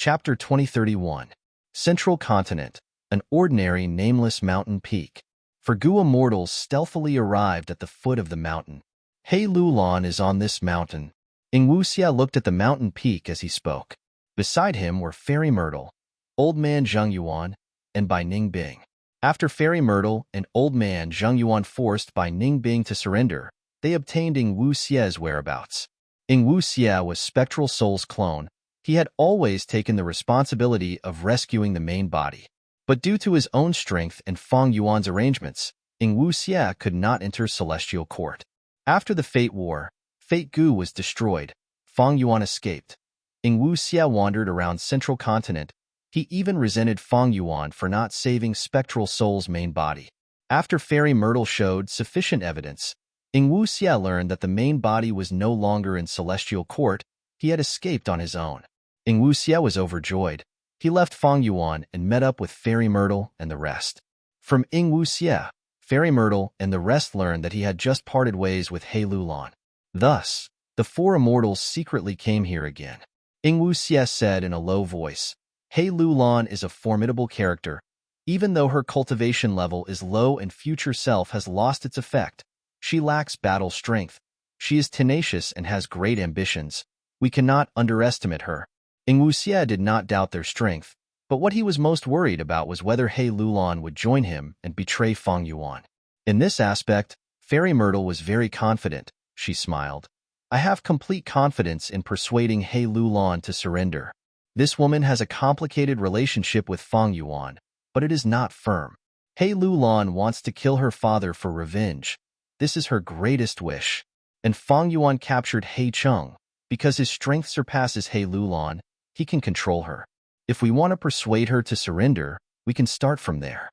Chapter 2031. Central Continent, an ordinary nameless mountain peak. Forgua mortals stealthily arrived at the foot of the mountain. He Lulan is on this mountain. Ing Wuxia looked at the mountain peak as he spoke. Beside him were Fairy Myrtle, Old Man Zheng Yuan, and Bai Ningbing. After Fairy Myrtle and Old Man Zheng Yuan forced Bai Ningbing to surrender, they obtained Ing Wuxia's whereabouts. Ing Wuxia was Spectral Soul's clone. He had always taken the responsibility of rescuing the main body. But due to his own strength and Feng Yuan's arrangements, Ing Wuxia could not enter Celestial Court. After the Fate War, Fate Gu was destroyed. Feng Yuan escaped. Ing Wuxia wandered around Central Continent. He even resented Feng Yuan for not saving Spectral Soul's main body. After Fairy Myrtle showed sufficient evidence, Ing Wuxia learned that the main body was no longer in Celestial Court. He had escaped on his own. Ing Wuxia was overjoyed. He left Feng Yuan and met up with Fairy Myrtle and the rest. From Ing Wuxia, Fairy Myrtle and the rest learned that he had just parted ways with He Lulan. Thus, the four immortals secretly came here again. Ing Wuxia said in a low voice, He Lulan is a formidable character. Even though her cultivation level is low and future self has lost its effect, she lacks battle strength. She is tenacious and has great ambitions. We cannot underestimate her. Ing Wuxia did not doubt their strength, but what he was most worried about was whether He Lulan would join him and betray Feng Yuan. In this aspect, Fairy Myrtle was very confident. She smiled. I have complete confidence in persuading He Lulan to surrender. This woman has a complicated relationship with Feng Yuan, but it is not firm. He Lulan wants to kill her father for revenge. This is her greatest wish. And Feng Yuan captured He Cheng. Because his strength surpasses He Lulan, he can control her. If we want to persuade her to surrender, we can start from there.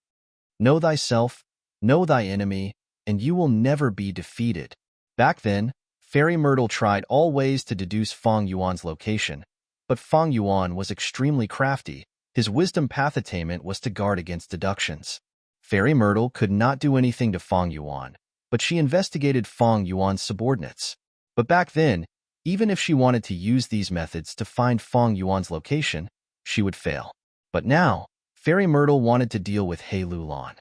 Know thyself, know thy enemy, and you will never be defeated. Back then, Fairy Myrtle tried all ways to deduce Feng Yuan's location, but Feng Yuan was extremely crafty. His wisdom path attainment was to guard against deductions. Fairy Myrtle could not do anything to Feng Yuan, but she investigated Feng Yuan's subordinates. But back then, even if she wanted to use these methods to find Feng Yuan's location, she would fail. But now, Fairy Myrtle wanted to deal with He Lulan.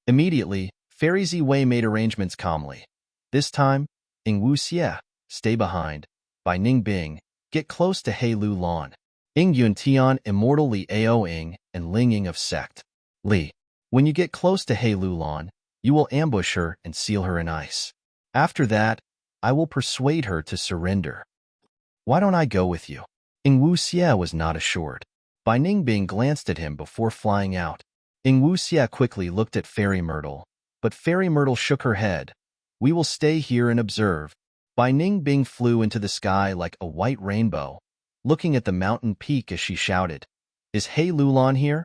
Immediately, Fairy Ziwei made arrangements calmly. This time, Ing Wuxia, stay behind. Bai Ningbing, get close to He Lulan. Ing Yuntian, Immortal Li Ao Ing, and Ling Ying of Sect. Li, when you get close to He Lulan, you will ambush her and seal her in ice. After that, I will persuade her to surrender. Why don't I go with you? Ing Wuxia was not assured. Bai Ningbing glanced at him before flying out. Ing Wuxia quickly looked at Fairy Myrtle, but Fairy Myrtle shook her head. We will stay here and observe. Bai Ningbing flew into the sky like a white rainbow, looking at the mountain peak as she shouted, Is He Lulan here?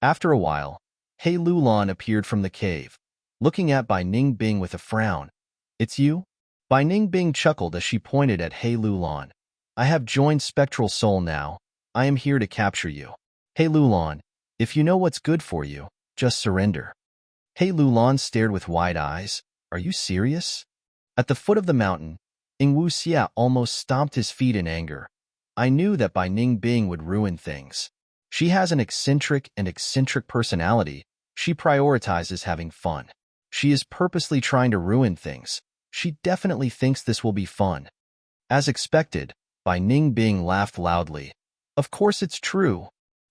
After a while, He Lulan appeared from the cave, looking at Bai Ningbing with a frown. It's you? Bai Ningbing chuckled as she pointed at He Lulan. I have joined Spectral Soul now. I am here to capture you. He Lulan, if you know what's good for you, just surrender. He Lulan stared with wide eyes. Are you serious? At the foot of the mountain, Ing Wuxia almost stomped his feet in anger. I knew that Bai Ningbing would ruin things. She has an eccentric personality. She prioritizes having fun. She is purposely trying to ruin things. She definitely thinks this will be fun. As expected, Bai Ningbing laughed loudly. Of course it's true.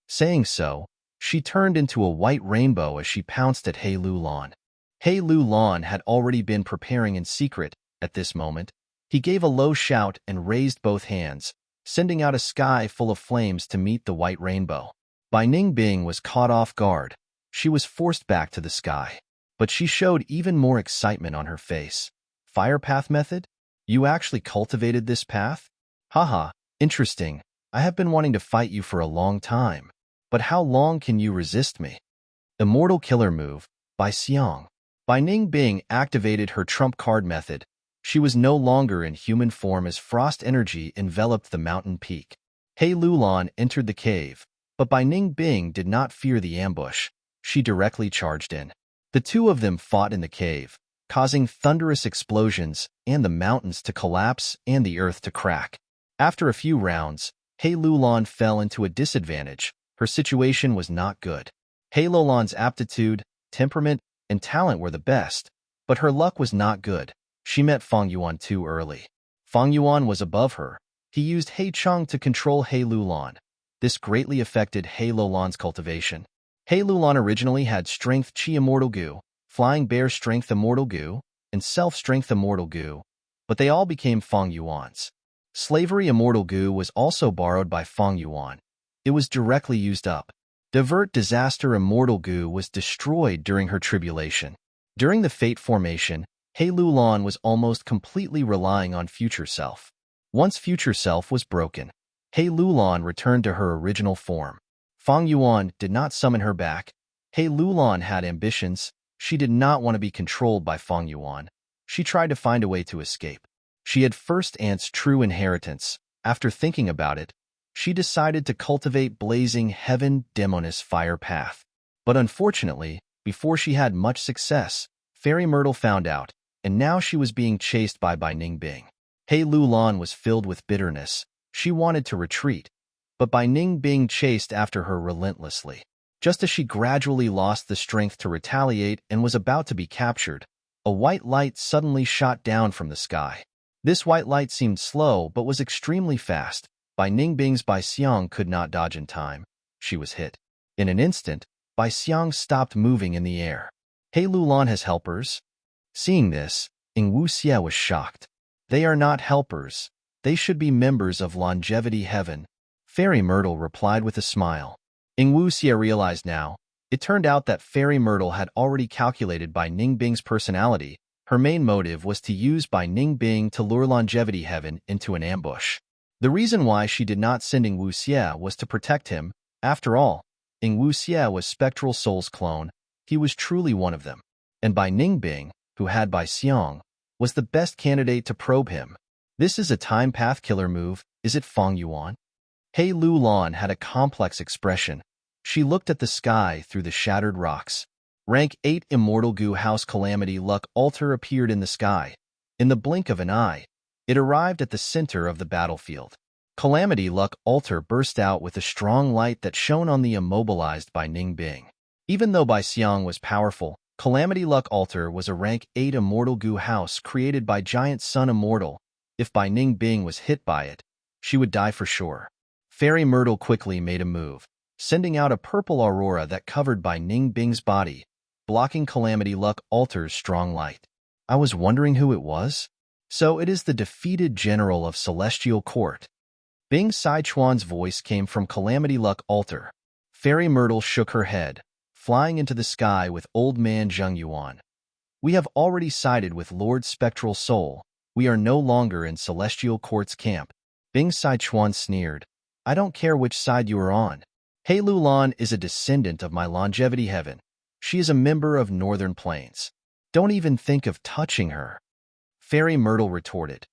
Saying so, she turned into a white rainbow as she pounced at He Lulan. He Lulan had already been preparing in secret. At this moment, he gave a low shout and raised both hands, sending out a sky full of flames to meet the white rainbow. Bai Ningbing was caught off guard. She was forced back to the sky. But she showed even more excitement on her face. Fire path method? You actually cultivated this path? Haha, interesting. I have been wanting to fight you for a long time. But how long can you resist me? Immortal Killer Move, by Xiang. Bai Ningbing activated her trump card method. She was no longer in human form as frost energy enveloped the mountain peak. He Lulan entered the cave, but Bai Ningbing did not fear the ambush. She directly charged in. The two of them fought in the cave, causing thunderous explosions and the mountains to collapse and the earth to crack. After a few rounds, Hei Lulan fell into a disadvantage. Her situation was not good. Hei Lulan's aptitude, temperament, and talent were the best, but her luck was not good. She met Fang Yuan too early. Fang Yuan was above her. He used Hei Cheng to control Hei Lulan. This greatly affected Hei Lulan's cultivation. Hei Lulan originally had Strength Qi Immortal Gu, Flying Bear Strength Immortal Gu, and Self-Strength Immortal Gu, but they all became Fang Yuan's. Slavery Immortal Gu was also borrowed by Fang Yuan. It was directly used up. Divert Disaster Immortal Gu was destroyed during her tribulation. During the Fate formation, Hei Lulan was almost completely relying on Future Self. Once Future Self was broken, Hei Lulan returned to her original form. Fang Yuan did not summon her back. Hei Lulan had ambitions. She did not want to be controlled by Fang Yuan. She tried to find a way to escape. She had First Ant's true inheritance. After thinking about it, she decided to cultivate Blazing Heaven Demoness Fire Path. But unfortunately, before she had much success, Fairy Myrtle found out, and now she was being chased by Ningbing. Hei Lulan was filled with bitterness. She wanted to retreat, but Ningbing chased after her relentlessly. Just as she gradually lost the strength to retaliate and was about to be captured, a white light suddenly shot down from the sky. This white light seemed slow but was extremely fast. Ningbing's Bai Xiang could not dodge in time. She was hit. In an instant, Bai Xiang stopped moving in the air. Hei Lulan has helpers? Seeing this, Ing Wuxie was shocked. They are not helpers. They should be members of Longevity Heaven. Fairy Myrtle replied with a smile. Ing Wuxie realized now. It turned out that Fairy Myrtle had already calculated Ningbing's personality. Her main motive was to use Ningbing to lure Longevity Heaven into an ambush. The reason why she did not send Ing Wuxie was to protect him. After all, Ing Wuxie was Spectral Soul's clone. He was truly one of them. And Ningbing, who had Bai Xiang, was the best candidate to probe him. This is a time path killer move, is it Fang Yuan? Hei Lulan had a complex expression. She looked at the sky through the shattered rocks. Rank 8 Immortal Gu House Calamity Luck Altar appeared in the sky. In the blink of an eye, it arrived at the center of the battlefield. Calamity Luck Altar burst out with a strong light that shone on the immobilized Ningbing. Even though Bai Xiang was powerful, Calamity Luck Altar was a rank 8 Immortal Gu house created by Giant Sun Immortal. If Ningbing was hit by it, she would die for sure. Fairy Myrtle quickly made a move, sending out a purple aurora that covered Ningbing's body, blocking Calamity Luck Altar's strong light. I was wondering who it was? So it is the defeated general of Celestial Court. Bing Sichuan's voice came from Calamity Luck Altar. Fairy Myrtle shook her head, flying into the sky with Old Man Zheng Yuan. We have already sided with Lord Spectral Soul. We are no longer in Celestial Court's camp. Bing Sichuan sneered. I don't care which side you are on. Hei Lulan is a descendant of my Longevity Heaven. She is a member of Northern Plains. Don't even think of touching her. Fairy Myrtle retorted.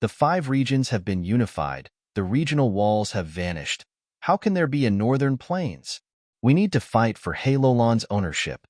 The 5 regions have been unified. The regional walls have vanished. How can there be a Northern Plains? We need to fight for Hei Lulan's ownership.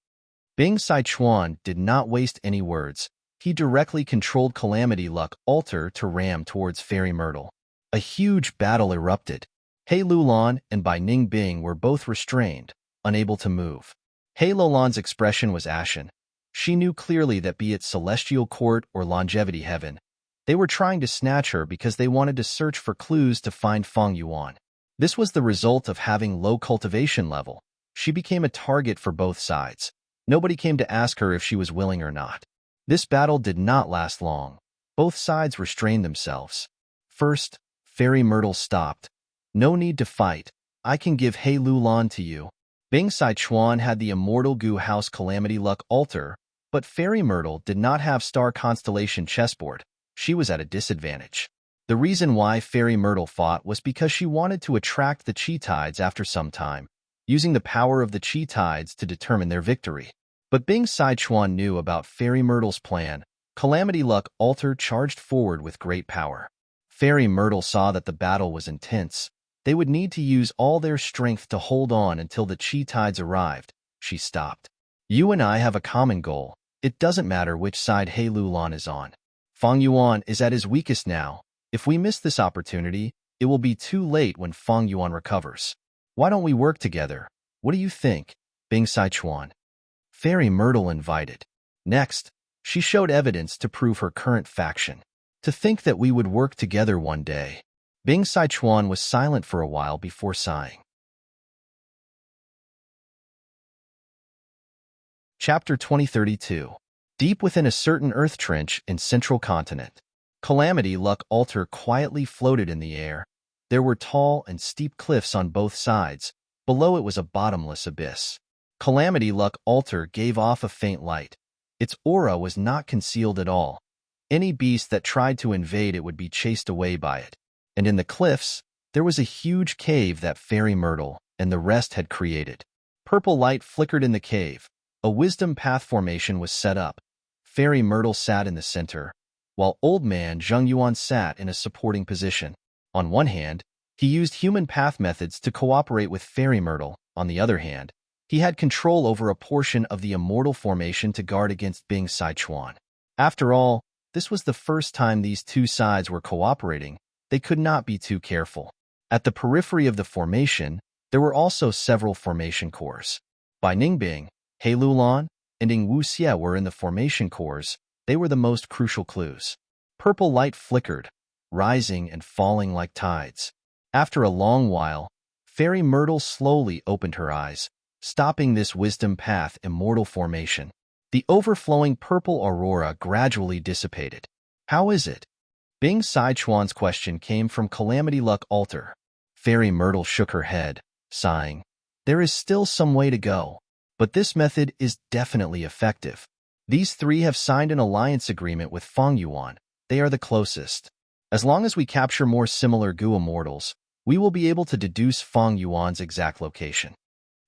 Bing Sichuan did not waste any words. He directly controlled Calamity Luck Altar to ram towards Fairy Myrtle. A huge battle erupted. Hei Lulan and Ningbing were both restrained, unable to move. Hei Lulan's expression was ashen. She knew clearly that be it Celestial Court or Longevity Heaven, they were trying to snatch her because they wanted to search for clues to find Fang Yuan. This was the result of having low cultivation level. She became a target for both sides. Nobody came to ask her if she was willing or not. This battle did not last long. Both sides restrained themselves. First, Fairy Myrtle stopped. No need to fight. I can give Hei Lulan to you. Bing Sichuan had the Immortal Gu House Calamity Luck Altar, but Fairy Myrtle did not have Star Constellation chessboard. She was at a disadvantage. The reason why Fairy Myrtle fought was because she wanted to attract the Chi Tides after some time, using the power of the Chi Tides to determine their victory. But Bing Sichuan knew about Fairy Myrtle's plan. Calamity Luck Altar charged forward with great power. Fairy Myrtle saw that the battle was intense. They would need to use all their strength to hold on until the Chi Tides arrived. She stopped. You and I have a common goal. It doesn't matter which side Hei Lulan is on. Fang Yuan is at his weakest now. If we miss this opportunity, it will be too late when Feng Yuan recovers. Why don't we work together? What do you think? Bing Sichuan. Fairy Myrtle invited. Next, she showed evidence to prove her current faction. To think that we would work together one day. Bing Sichuan was silent for a while before sighing. Chapter 2032. Deep within a certain earth trench in central continent, Calamity Luck Altar quietly floated in the air. There were tall and steep cliffs on both sides. Below it was a bottomless abyss. Calamity Luck Altar gave off a faint light. Its aura was not concealed at all. Any beast that tried to invade it would be chased away by it. And in the cliffs, there was a huge cave that Fairy Myrtle and the rest had created. Purple light flickered in the cave. A wisdom path formation was set up. Fairy Myrtle sat in the center, while Old Man Zheng Yuan sat in a supporting position. On one hand, he used human path methods to cooperate with Fairy Myrtle. On the other hand, he had control over a portion of the immortal formation to guard against Bing Sichuan. After all, this was the first time these two sides were cooperating. They could not be too careful. At the periphery of the formation, there were also several formation cores. Bai Ningbing, He Lulan, and Ing Wuxie were in the formation cores. They were the most crucial clues. Purple light flickered, rising and falling like tides. After a long while, Fairy Myrtle slowly opened her eyes, stopping this wisdom path immortal formation. The overflowing purple aurora gradually dissipated. How is it? Bing Sichuan's question came from Calamity Luck Altar. Fairy Myrtle shook her head, sighing. There is still some way to go, but this method is definitely effective. These three have signed an alliance agreement with Feng Yuan. They are the closest. As long as we capture more similar Gu immortals, we will be able to deduce Feng Yuan's exact location.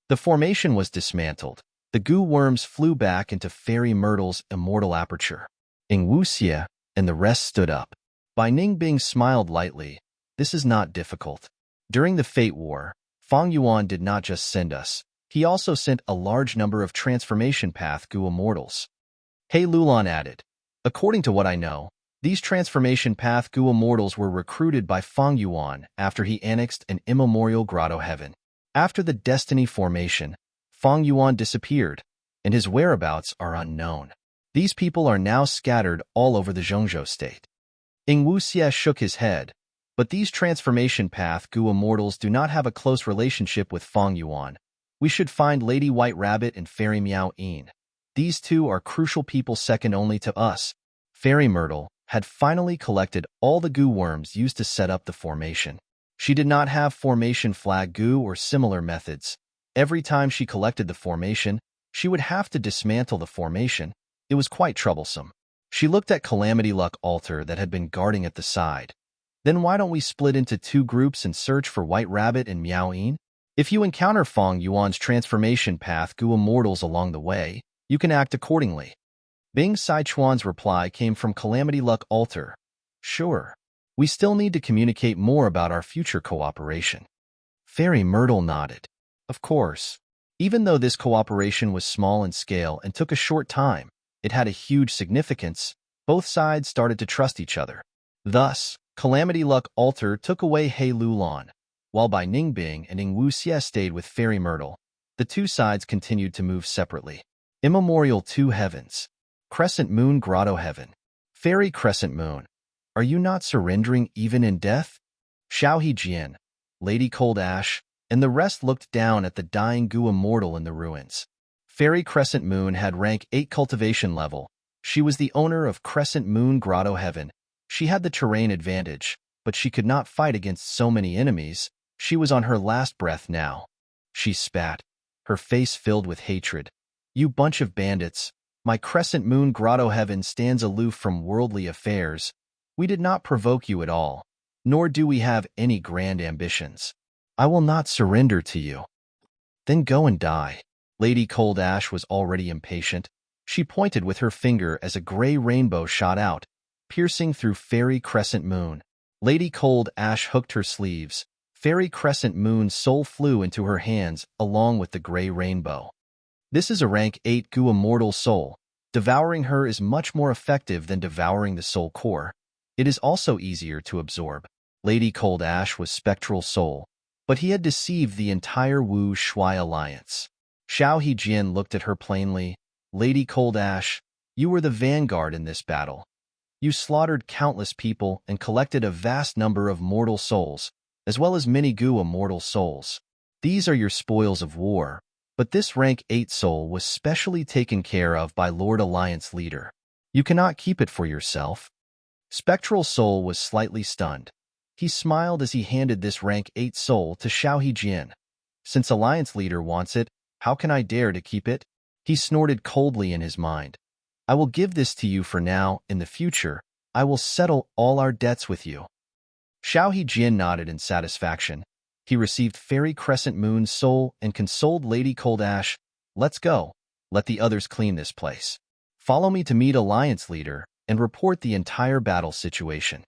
The formation was dismantled. The Gu worms flew back into Fairy Myrtle's immortal aperture. Ing Wuxie and the rest stood up. Bai Ningbing smiled lightly. This is not difficult. During the Fate War, Feng Yuan did not just send us. He also sent a large number of transformation path Gu immortals. He Lulan added, according to what I know, these transformation path Gu immortals were recruited by Feng Yuan after he annexed an immemorial grotto heaven. After the Destiny formation, Feng Yuan disappeared, and his whereabouts are unknown. These people are now scattered all over the Zhongzhou state. Ing Wuxie shook his head, but these transformation path Gu immortals do not have a close relationship with Feng Yuan. We should find Lady White Rabbit and Fairy Miao Yin. These two are crucial people second only to us. Fairy Myrtle had finally collected all the Gu worms used to set up the formation. She did not have formation flag Gu or similar methods. Every time she collected the formation, she would have to dismantle the formation. It was quite troublesome. She looked at Calamity Luck Altar that had been guarding at the side. Then why don't we split into two groups and search for White Rabbit and Miao Yin? If you encounter Feng Yuan's transformation path Gu immortals along the way, you can act accordingly. Bing Sichuan's reply came from Calamity Luck Altar. Sure. We still need to communicate more about our future cooperation. Fairy Myrtle nodded. Of course. Even though this cooperation was small in scale and took a short time, it had a huge significance. Both sides started to trust each other. Thus, Calamity Luck Altar took away He Lulan, while Bai Ningbing and Ing Wuxie stayed with Fairy Myrtle. The two sides continued to move separately. Immemorial Two Heavens. Crescent Moon Grotto Heaven. Fairy Crescent Moon. Are you not surrendering even in death? Xiao Hejian, Lady Cold Ash, and the rest looked down at the dying Gu immortal in the ruins. Fairy Crescent Moon had rank 8 cultivation level. She was the owner of Crescent Moon Grotto Heaven. She had the terrain advantage, but she could not fight against so many enemies. She was on her last breath now. She spat, her face filled with hatred. You bunch of bandits. My Crescent Moon Grotto Heaven stands aloof from worldly affairs. We did not provoke you at all, nor do we have any grand ambitions. I will not surrender to you. Then go and die. Lady Cold Ash was already impatient. She pointed with her finger as a gray rainbow shot out, piercing through Fairy Crescent Moon. Lady Cold Ash hooked her sleeves. Fairy Crescent Moon's soul flew into her hands along with the gray rainbow. This is a rank 8 Gu immortal soul. Devouring her is much more effective than devouring the soul core. It is also easier to absorb. Lady Cold Ash was spectral soul, but he had deceived the entire Wu Shui alliance. Xiao Hijin looked at her plainly. Lady Cold Ash, you were the vanguard in this battle. You slaughtered countless people and collected a vast number of mortal souls, as well as many Gu immortal souls. These are your spoils of war, but this rank 8 soul was specially taken care of by Lord Alliance leader. You cannot keep it for yourself. Spectral soul was slightly stunned. He smiled as he handed this rank 8 soul to Xiao Hijin. Since Alliance leader wants it, how can I dare to keep it? He snorted coldly in his mind. I will give this to you for now. In the future, I will settle all our debts with you. Xiao Hijin nodded in satisfaction. He received Fairy Crescent Moon's soul and consoled Lady Cold Ash. Let's go. Let the others clean this place. Follow me to meet Alliance leader and report the entire battle situation.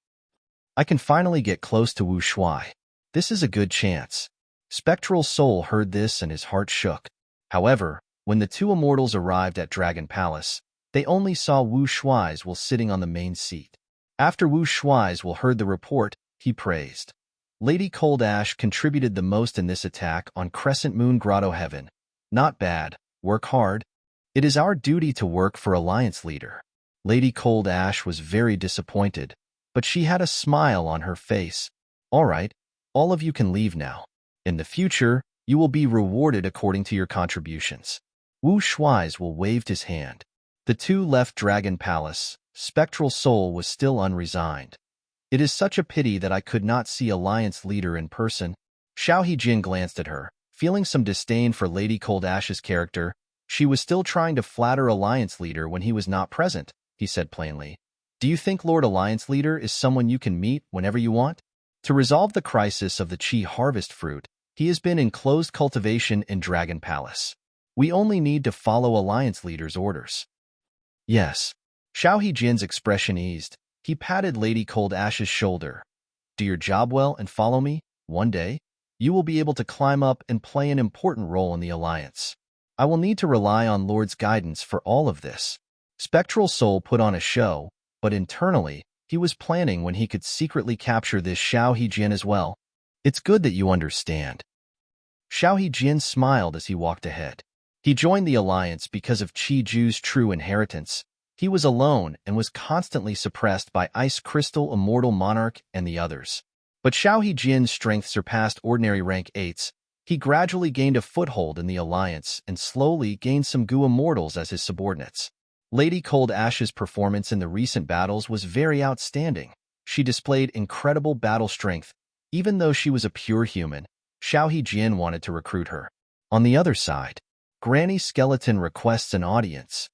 I can finally get close to Wu Shui. This is a good chance. Spectral Soul heard this and his heart shook. However, when the two immortals arrived at Dragon Palace, they only saw Wu Shui's while sitting on the main seat. After Wu Shui's while heard the report, he praised. Lady Cold Ash contributed the most in this attack on Crescent Moon Grotto Heaven. Not bad. Work hard. It is our duty to work for Alliance leader. Lady Cold Ash was very disappointed, but she had a smile on her face. All right, all of you can leave now. In the future, you will be rewarded according to your contributions. Wu Shui's will waved his hand. The two left Dragon Palace. Spectral Soul was still unresigned. It is such a pity that I could not see Alliance leader in person. Xiao Hijin glanced at her, feeling some disdain for Lady Cold Ash's character. She was still trying to flatter Alliance leader when he was not present, he said plainly. Do you think Lord Alliance leader is someone you can meet whenever you want? To resolve the crisis of the Qi harvest fruit, he has been in closed cultivation in Dragon Palace. We only need to follow Alliance leader's orders. Yes. Xiao Hijin's expression eased. He patted Lady Cold Ash's shoulder. Do your job well and follow me. One day, you will be able to climb up and play an important role in the Alliance. I will need to rely on Lord's guidance for all of this. Spectral Soul put on a show, but internally, he was planning when he could secretly capture this Xiao Hijin as well. It's good that you understand. Xiao Hijin smiled as he walked ahead. He joined the Alliance because of Qi Ju's true inheritance. He was alone and was constantly suppressed by Ice Crystal, Immortal Monarch, and the others. But Xiao Hijin's strength surpassed ordinary rank 8s. He gradually gained a foothold in the Alliance and slowly gained some Gu Immortals as his subordinates. Lady Cold Ash's performance in the recent battles was very outstanding. She displayed incredible battle strength. Even though she was a pure human, Xiao Hijin wanted to recruit her. On the other side, Granny Skeleton requests an audience.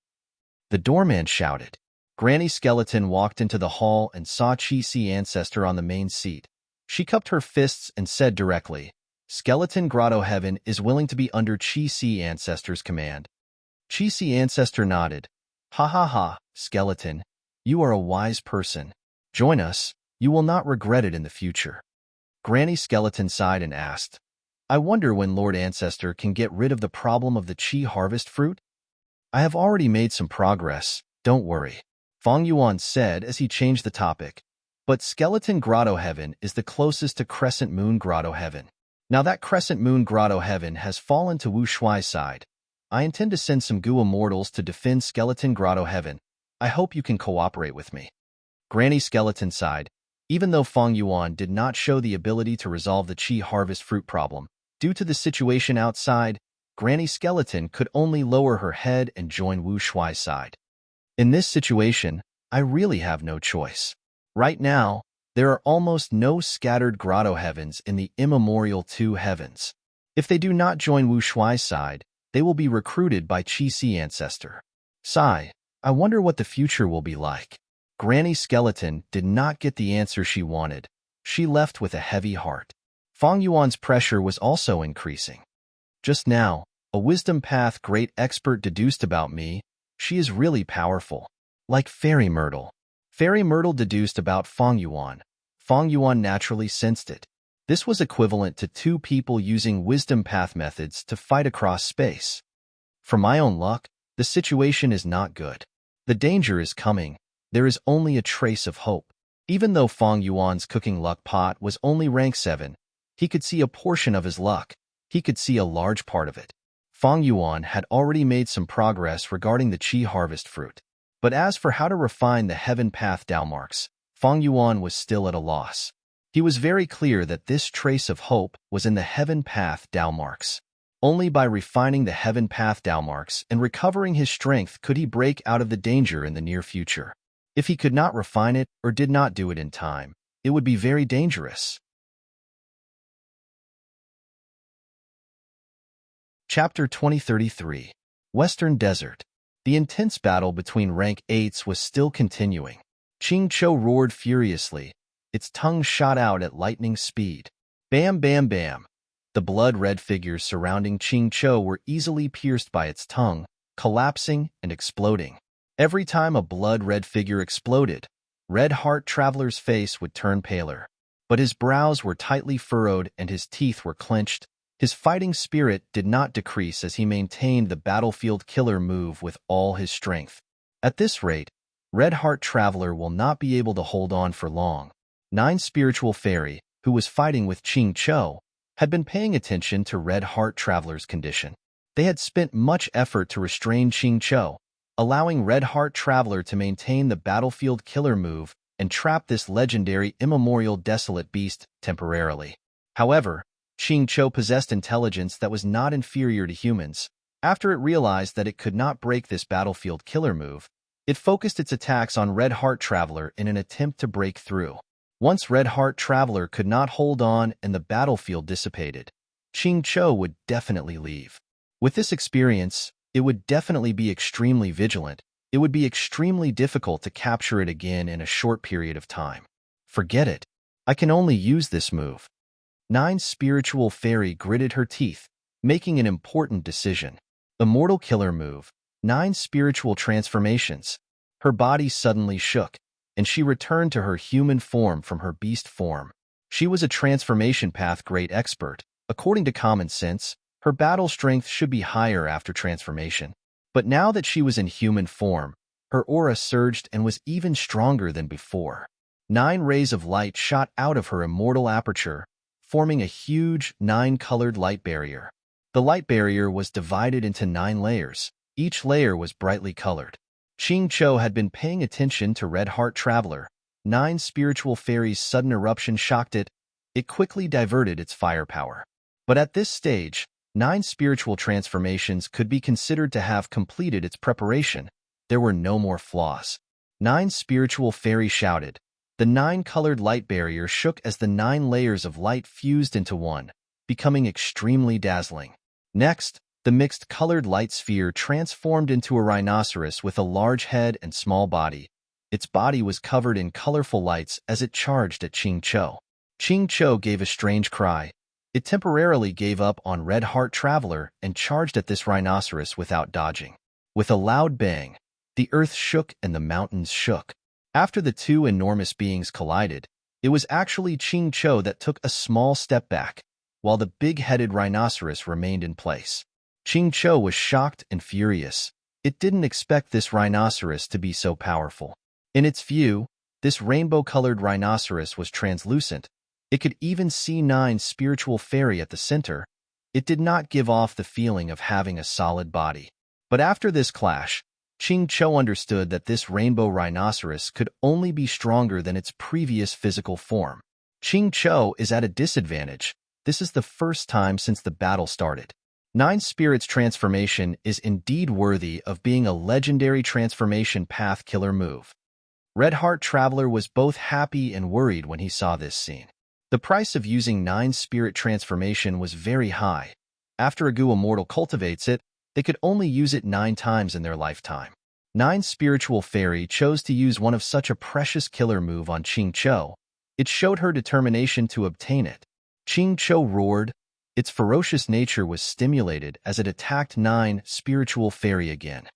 The doorman shouted. Granny Skeleton walked into the hall and saw Qi Ancestor on the main seat. She cupped her fists and said directly, Skeleton Grotto Heaven is willing to be under Qi Ancestor's command. Qi Ancestor nodded. Ha ha ha, Skeleton. You are a wise person. Join us. You will not regret it in the future. Granny Skeleton sighed and asked, I wonder when Lord Ancestor can get rid of the problem of the Qi harvest fruit? I have already made some progress, don't worry. Fong Yuan said as he changed the topic. But Skeleton Grotto Heaven is the closest to Crescent Moon Grotto Heaven. Now that Crescent Moon Grotto Heaven has fallen to Wu Shui's side, I intend to send some Gu Immortals to defend Skeleton Grotto Heaven. I hope you can cooperate with me. Granny Skeleton sighed. Even though Fong Yuan did not show the ability to resolve the Qi harvest fruit problem, due to the situation outside, Granny Skeleton could only lower her head and join Wu Shui's side. In this situation, I really have no choice. Right now, there are almost no scattered Grotto Heavens in the immemorial 2 heavens. If they do not join Wu Shui's side, they will be recruited by Qi Ancestor. Sigh, I wonder what the future will be like. Granny Skeleton did not get the answer she wanted. She left with a heavy heart. Fong Yuan's pressure was also increasing. Just now, a wisdom path great expert deduced about me. She is really powerful. Like Fairy Myrtle. Fairy Myrtle deduced about Fong Yuan. Fong Yuan naturally sensed it. This was equivalent to 2 people using wisdom path methods to fight across space. For my own luck, the situation is not good. The danger is coming. There is only a trace of hope. Even though Fong Yuan's cooking luck pot was only rank 7, he could see a portion of his luck. He could see a large part of it. Fong Yuan had already made some progress regarding the Qi harvest fruit. But as for how to refine the heaven path Dao marks, Fong Yuan was still at a loss. He was very clear that this trace of hope was in the heaven path Dao marks. Only by refining the heaven path Dao marks and recovering his strength could he break out of the danger in the near future. If he could not refine it or did not do it in time, it would be very dangerous. Chapter 2033 Western Desert. The intense battle between rank 8s was still continuing. Ching Cho roared furiously. Its tongue shot out at lightning speed. Bam, bam, bam. The blood-red figures surrounding Ching Cho were easily pierced by its tongue, collapsing and exploding. Every time a blood-red figure exploded, Red Heart Traveler's face would turn paler. But his brows were tightly furrowed and his teeth were clenched. His fighting spirit did not decrease as he maintained the battlefield killer move with all his strength. At this rate, Red Heart Traveler will not be able to hold on for long. 9 Spiritual Fairy, who was fighting with Ching Cho, had been paying attention to Red Heart Traveler's condition. They had spent much effort to restrain Ching Cho, allowing Red Heart Traveler to maintain the battlefield killer move and trap this legendary immemorial desolate beast temporarily. However, Ching Cho possessed intelligence that was not inferior to humans. After it realized that it could not break this battlefield killer move, it focused its attacks on Red Heart Traveler in an attempt to break through. Once Red Heart Traveler could not hold on and the battlefield dissipated, Ching Cho would definitely leave. With this experience, it would definitely be extremely vigilant. It would be extremely difficult to capture it again in a short period of time. Forget it. I can only use this move. 9 Spiritual Fairy gritted her teeth, making an important decision. Immortal Killer Move. 9 Spiritual Transformations. Her body suddenly shook, and she returned to her human form from her beast form. She was a transformation path great expert. According to common sense, her battle strength should be higher after transformation. But now that she was in human form, her aura surged and was even stronger than before. 9 rays of light shot out of her immortal aperture, forming a huge 9-colored light barrier. The light barrier was divided into 9 layers. Each layer was brightly colored. Ching Cho had been paying attention to Red Heart Traveler. 9 Spiritual Fairy's sudden eruption shocked it. It quickly diverted its firepower. But at this stage, 9 spiritual transformations could be considered to have completed its preparation. There were no more flaws. 9 Spiritual Fairy shouted. The 9-colored light barrier shook as the 9 layers of light fused into one, becoming extremely dazzling. Next, the mixed-colored light sphere transformed into a rhinoceros with a large head and small body. Its body was covered in colorful lights as it charged at Ching Cho. Ching Cho gave a strange cry. It temporarily gave up on Red Heart Traveler and charged at this rhinoceros without dodging. With a loud bang, the earth shook and the mountains shook. After the 2 enormous beings collided, it was actually Ching Cho that took a small step back, while the big-headed rhinoceros remained in place. Ching Cho was shocked and furious. It didn't expect this rhinoceros to be so powerful. In its view, this rainbow-colored rhinoceros was translucent. It could even see 9 Spiritual Fairy at the center. It did not give off the feeling of having a solid body. But after this clash, Ching Cho understood that this rainbow rhinoceros could only be stronger than its previous physical form. Ching Cho is at a disadvantage. This is the first time since the battle started. 9 Spirits transformation is indeed worthy of being a legendary transformation path killer move. Red Heart Traveler was both happy and worried when he saw this scene. The price of using 9 Spirit transformation was very high. After a Gu Immortal cultivates it, they could only use it 9 times in their lifetime. 9 Spiritual Fairy chose to use one of such a precious killer move on Ching Cho. It showed her determination to obtain it. Ching Cho roared. Its ferocious nature was stimulated as it attacked 9 Spiritual Fairy again.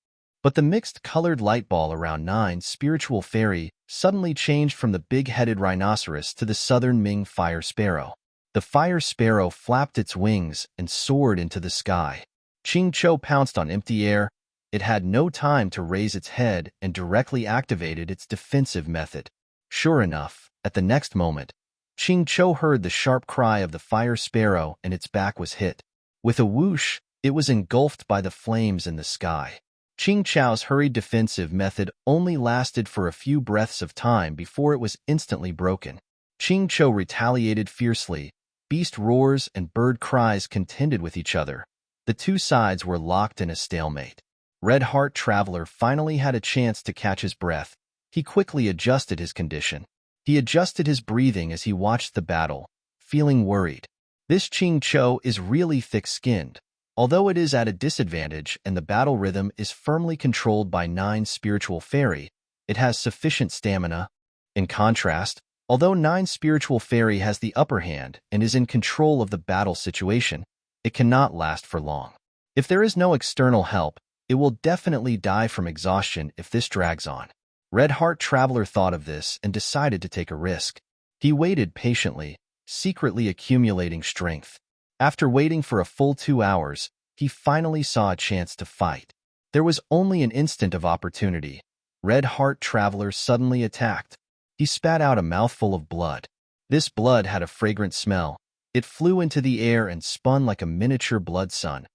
But the mixed-colored light ball around 9 Spiritual Fairy suddenly changed from the big-headed rhinoceros to the southern Ming Fire Sparrow. The Fire Sparrow flapped its wings and soared into the sky. Ching Cho pounced on empty air. It had no time to raise its head and directly activated its defensive method. Sure enough, at the next moment, Ching Cho heard the sharp cry of the fire sparrow and its back was hit. With a whoosh, it was engulfed by the flames in the sky. Ching Chow's hurried defensive method only lasted for a few breaths of time before it was instantly broken. Ching Cho retaliated fiercely. Beast roars and bird cries contended with each other. The two sides were locked in a stalemate. Red Heart Traveler finally had a chance to catch his breath. He quickly adjusted his condition. He adjusted his breathing as he watched the battle, feeling worried. This Ching Cho is really thick-skinned. Although it is at a disadvantage and the battle rhythm is firmly controlled by 9 spiritual fairy, it has sufficient stamina. In contrast, although 9 spiritual fairy has the upper hand and is in control of the battle situation, it cannot last for long. If there is no external help, it will definitely die from exhaustion if this drags on. Red Heart Traveler thought of this and decided to take a risk. He waited patiently, secretly accumulating strength. After waiting for a full 2 hours, he finally saw a chance to fight. There was only an instant of opportunity. Red Heart Traveler suddenly attacked. He spat out a mouthful of blood. This blood had a fragrant smell. It flew into the air and spun like a miniature blood sun.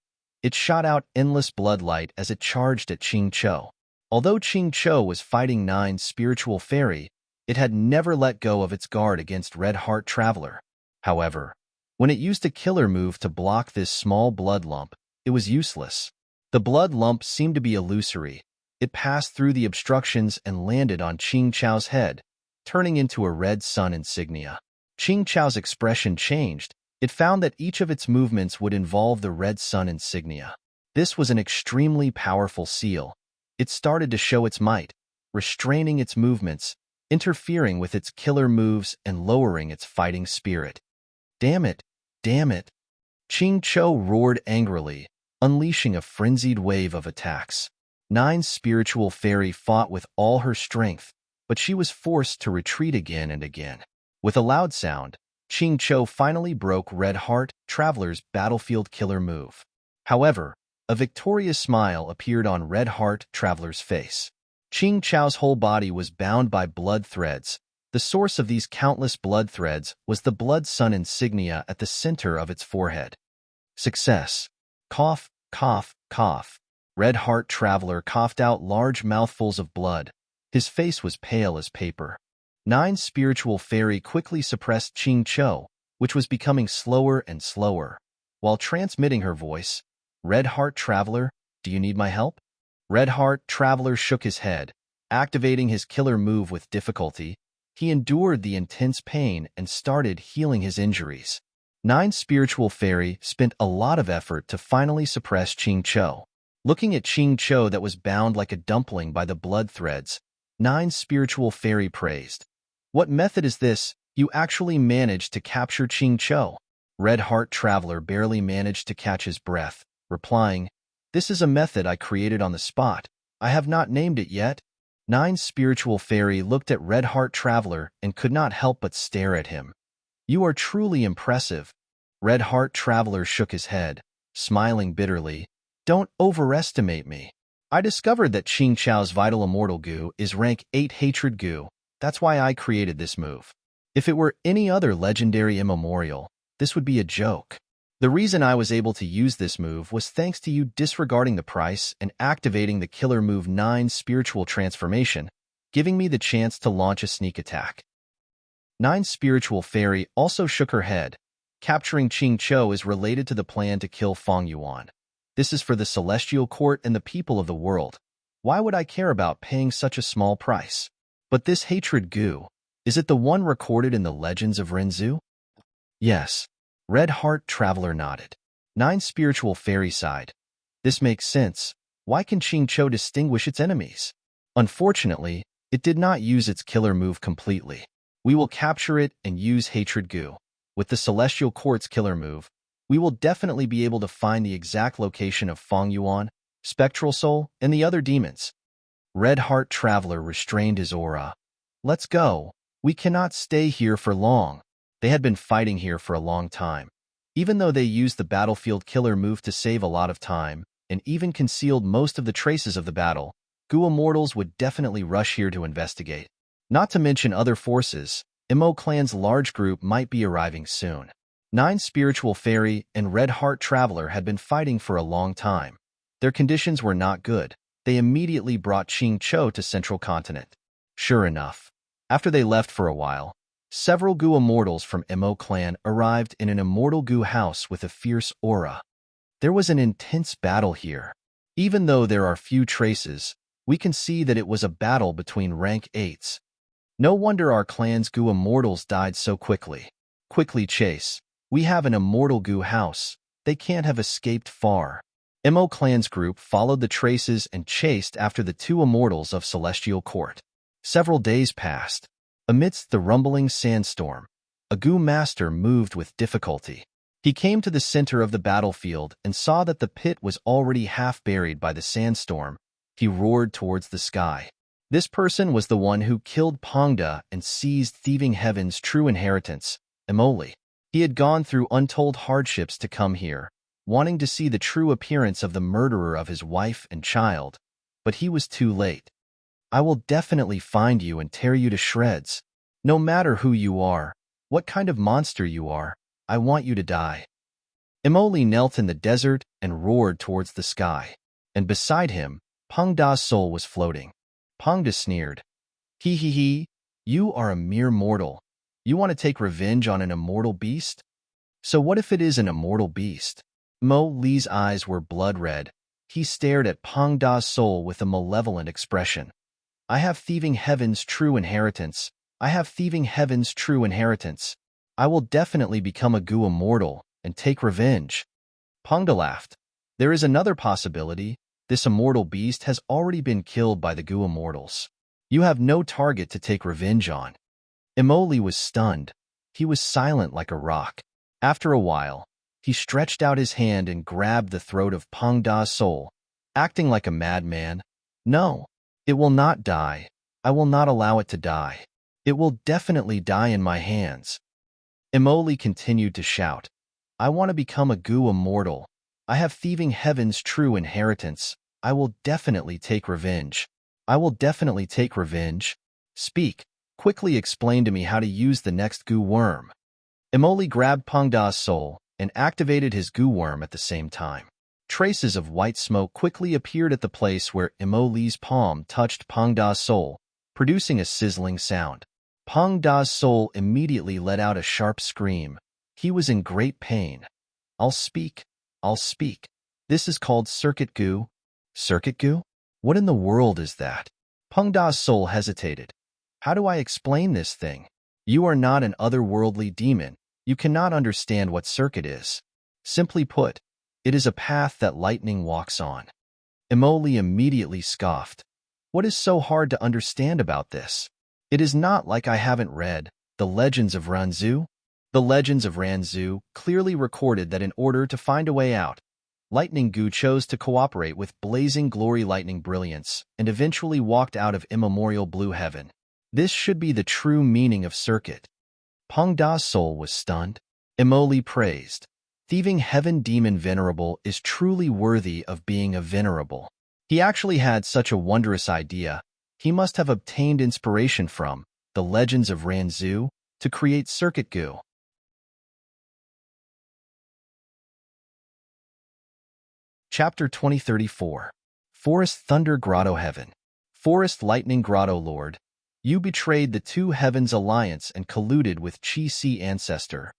It shot out endless blood light as it charged at Ching Cho. Although Ching Cho was fighting 9 spiritual fairy, it had never let go of its guard against Red Heart Traveler. However, when it used a killer move to block this small blood lump, it was useless. The blood lump seemed to be illusory. It passed through the obstructions and landed on Ching Chow's head, turning into a red sun insignia. Ching Chow's expression changed. It found that each of its movements would involve the red sun insignia. This was an extremely powerful seal. It started to show its might, restraining its movements, interfering with its killer moves, and lowering its fighting spirit. Damn it! Damn it! Ching Cho roared angrily, unleashing a frenzied wave of attacks. 9 spiritual fairy fought with all her strength, but she was forced to retreat again and again. With a loud sound, Ching Cho finally broke Red Heart Traveler's battlefield killer move. However, a victorious smile appeared on Red Heart Traveler's face. Ching Chow's whole body was bound by blood threads. The source of these countless blood threads was the blood sun insignia at the center of its forehead. Success. Cough, cough, cough. Red Heart Traveler coughed out large mouthfuls of blood. His face was pale as paper. 9 spiritual fairy quickly suppressed Ching Cho, which was becoming slower and slower. While transmitting her voice, Red Heart Traveler, do you need my help? Red Heart Traveler shook his head, activating his killer move with difficulty. He endured the intense pain and started healing his injuries. 9 spiritual fairy spent a lot of effort to finally suppress Ching Cho. Looking at Ching Cho that was bound like a dumpling by the blood threads, 9 spiritual fairy praised. What method is this? You actually managed to capture Ching Cho. Red Heart Traveler barely managed to catch his breath, replying, This is a method I created on the spot. I have not named it yet. 9 spiritual fairy looked at Red Heart Traveler and could not help but stare at him. You are truly impressive. Red Heart Traveler shook his head, smiling bitterly. Don't overestimate me. I discovered that Ching Chow's vital immortal goo is rank 8 hatred goo. That's why I created this move. If it were any other legendary immemorial, this would be a joke. The reason I was able to use this move was thanks to you disregarding the price and activating the killer move 9 spiritual transformation, giving me the chance to launch a sneak attack. 9 spiritual fairy also shook her head. Capturing Ching Cho is related to the plan to kill Fong Yuan. This is for the celestial court and the people of the world. Why would I care about paying such a small price? But this hatred goo, is it the one recorded in the legends of Renzu? Yes. Red Heart Traveler nodded. 9 spiritual fairy sighed. This makes sense. Why can Ching Cho distinguish its enemies? Unfortunately, it did not use its killer move completely. We will capture it and use hatred goo. With the celestial court's killer move, we will definitely be able to find the exact location of Fong Yuan, Spectral Soul, and the other demons. Red Heart Traveler restrained his aura. Let's go. We cannot stay here for long. They had been fighting here for a long time. Even though they used the battlefield killer move to save a lot of time, and even concealed most of the traces of the battle, Goo Immortals would definitely rush here to investigate. Not to mention other forces, Imo clan's large group might be arriving soon. 9 Spiritual Fairy and Red Heart Traveler had been fighting for a long time. Their conditions were not good. They immediately brought Ching Cho to Central Continent. Sure enough, after they left for a while, several Gu immortals from Imo clan arrived in an immortal Gu house with a fierce aura. There was an intense battle here. Even though there are few traces, we can see that it was a battle between rank 8s. No wonder our clan's Gu immortals died so quickly. Quickly chase. We have an immortal Gu house. They can't have escaped far. Imo clan's group followed the traces and chased after the 2 immortals of Celestial Court. Several days passed. Amidst the rumbling sandstorm, a Gu master moved with difficulty. He came to the center of the battlefield and saw that the pit was already half buried by the sandstorm. He roared towards the sky. This person was the one who killed Pongda and seized Thieving Heaven's true inheritance, Imoli. He had gone through untold hardships to come here, wanting to see the true appearance of the murderer of his wife and child, but he was too late. I will definitely find you and tear you to shreds. No matter who you are, what kind of monster you are, I want you to die. Imoli knelt in the desert and roared towards the sky, and beside him, Pongda's soul was floating. Pongda sneered. He, you are a mere mortal. You want to take revenge on an immortal beast? So what if it is an immortal beast? Mo Li's eyes were blood red. He stared at Pongda's soul with a malevolent expression. I have Thieving Heaven's true inheritance. I have Thieving Heaven's true inheritance. I will definitely become a Gu immortal and take revenge. Pongda laughed. There is another possibility. This immortal beast has already been killed by the Gu immortals. You have no target to take revenge on. Imoli was stunned. He was silent like a rock. After a while, he stretched out his hand and grabbed the throat of Pongda's soul, acting like a madman. No, it will not die. I will not allow it to die. It will definitely die in my hands. Imoli continued to shout. I want to become a Gu immortal. I have Thieving Heaven's true inheritance. I will definitely take revenge. I will definitely take revenge. Speak. Quickly explain to me how to use the next Gu worm. Imoli grabbed Pongda's soul and activated his Gu worm at the same time. Traces of white smoke quickly appeared at the place where Imoli's palm touched Pongda's soul, producing a sizzling sound. Pongda's soul immediately let out a sharp scream. He was in great pain. I'll speak. I'll speak. This is called Circuit Gu. Circuit Gu? What in the world is that? Pongda's soul hesitated. How do I explain this thing? You are not an otherworldly demon. You cannot understand what circuit is. Simply put, it is a path that lightning walks on. Imoli immediately scoffed. What is so hard to understand about this? It is not like I haven't read The Legends of Ranzu. The Legends of Ranzu clearly recorded that in order to find a way out, Lightning Gu chose to cooperate with Blazing Glory Lightning Brilliance and eventually walked out of immemorial blue heaven. This should be the true meaning of circuit. Pongda's soul was stunned. Imoli praised. Thieving Heaven Demon Venerable is truly worthy of being a venerable. He actually had such a wondrous idea. He must have obtained inspiration from The Legends of Ranzu to create Circuit Gu. Chapter 2034. Forest Thunder Grotto Heaven. Forest Lightning Grotto Lord, you betrayed the 2 Heavens Alliance and colluded with Chi Si Ancestor.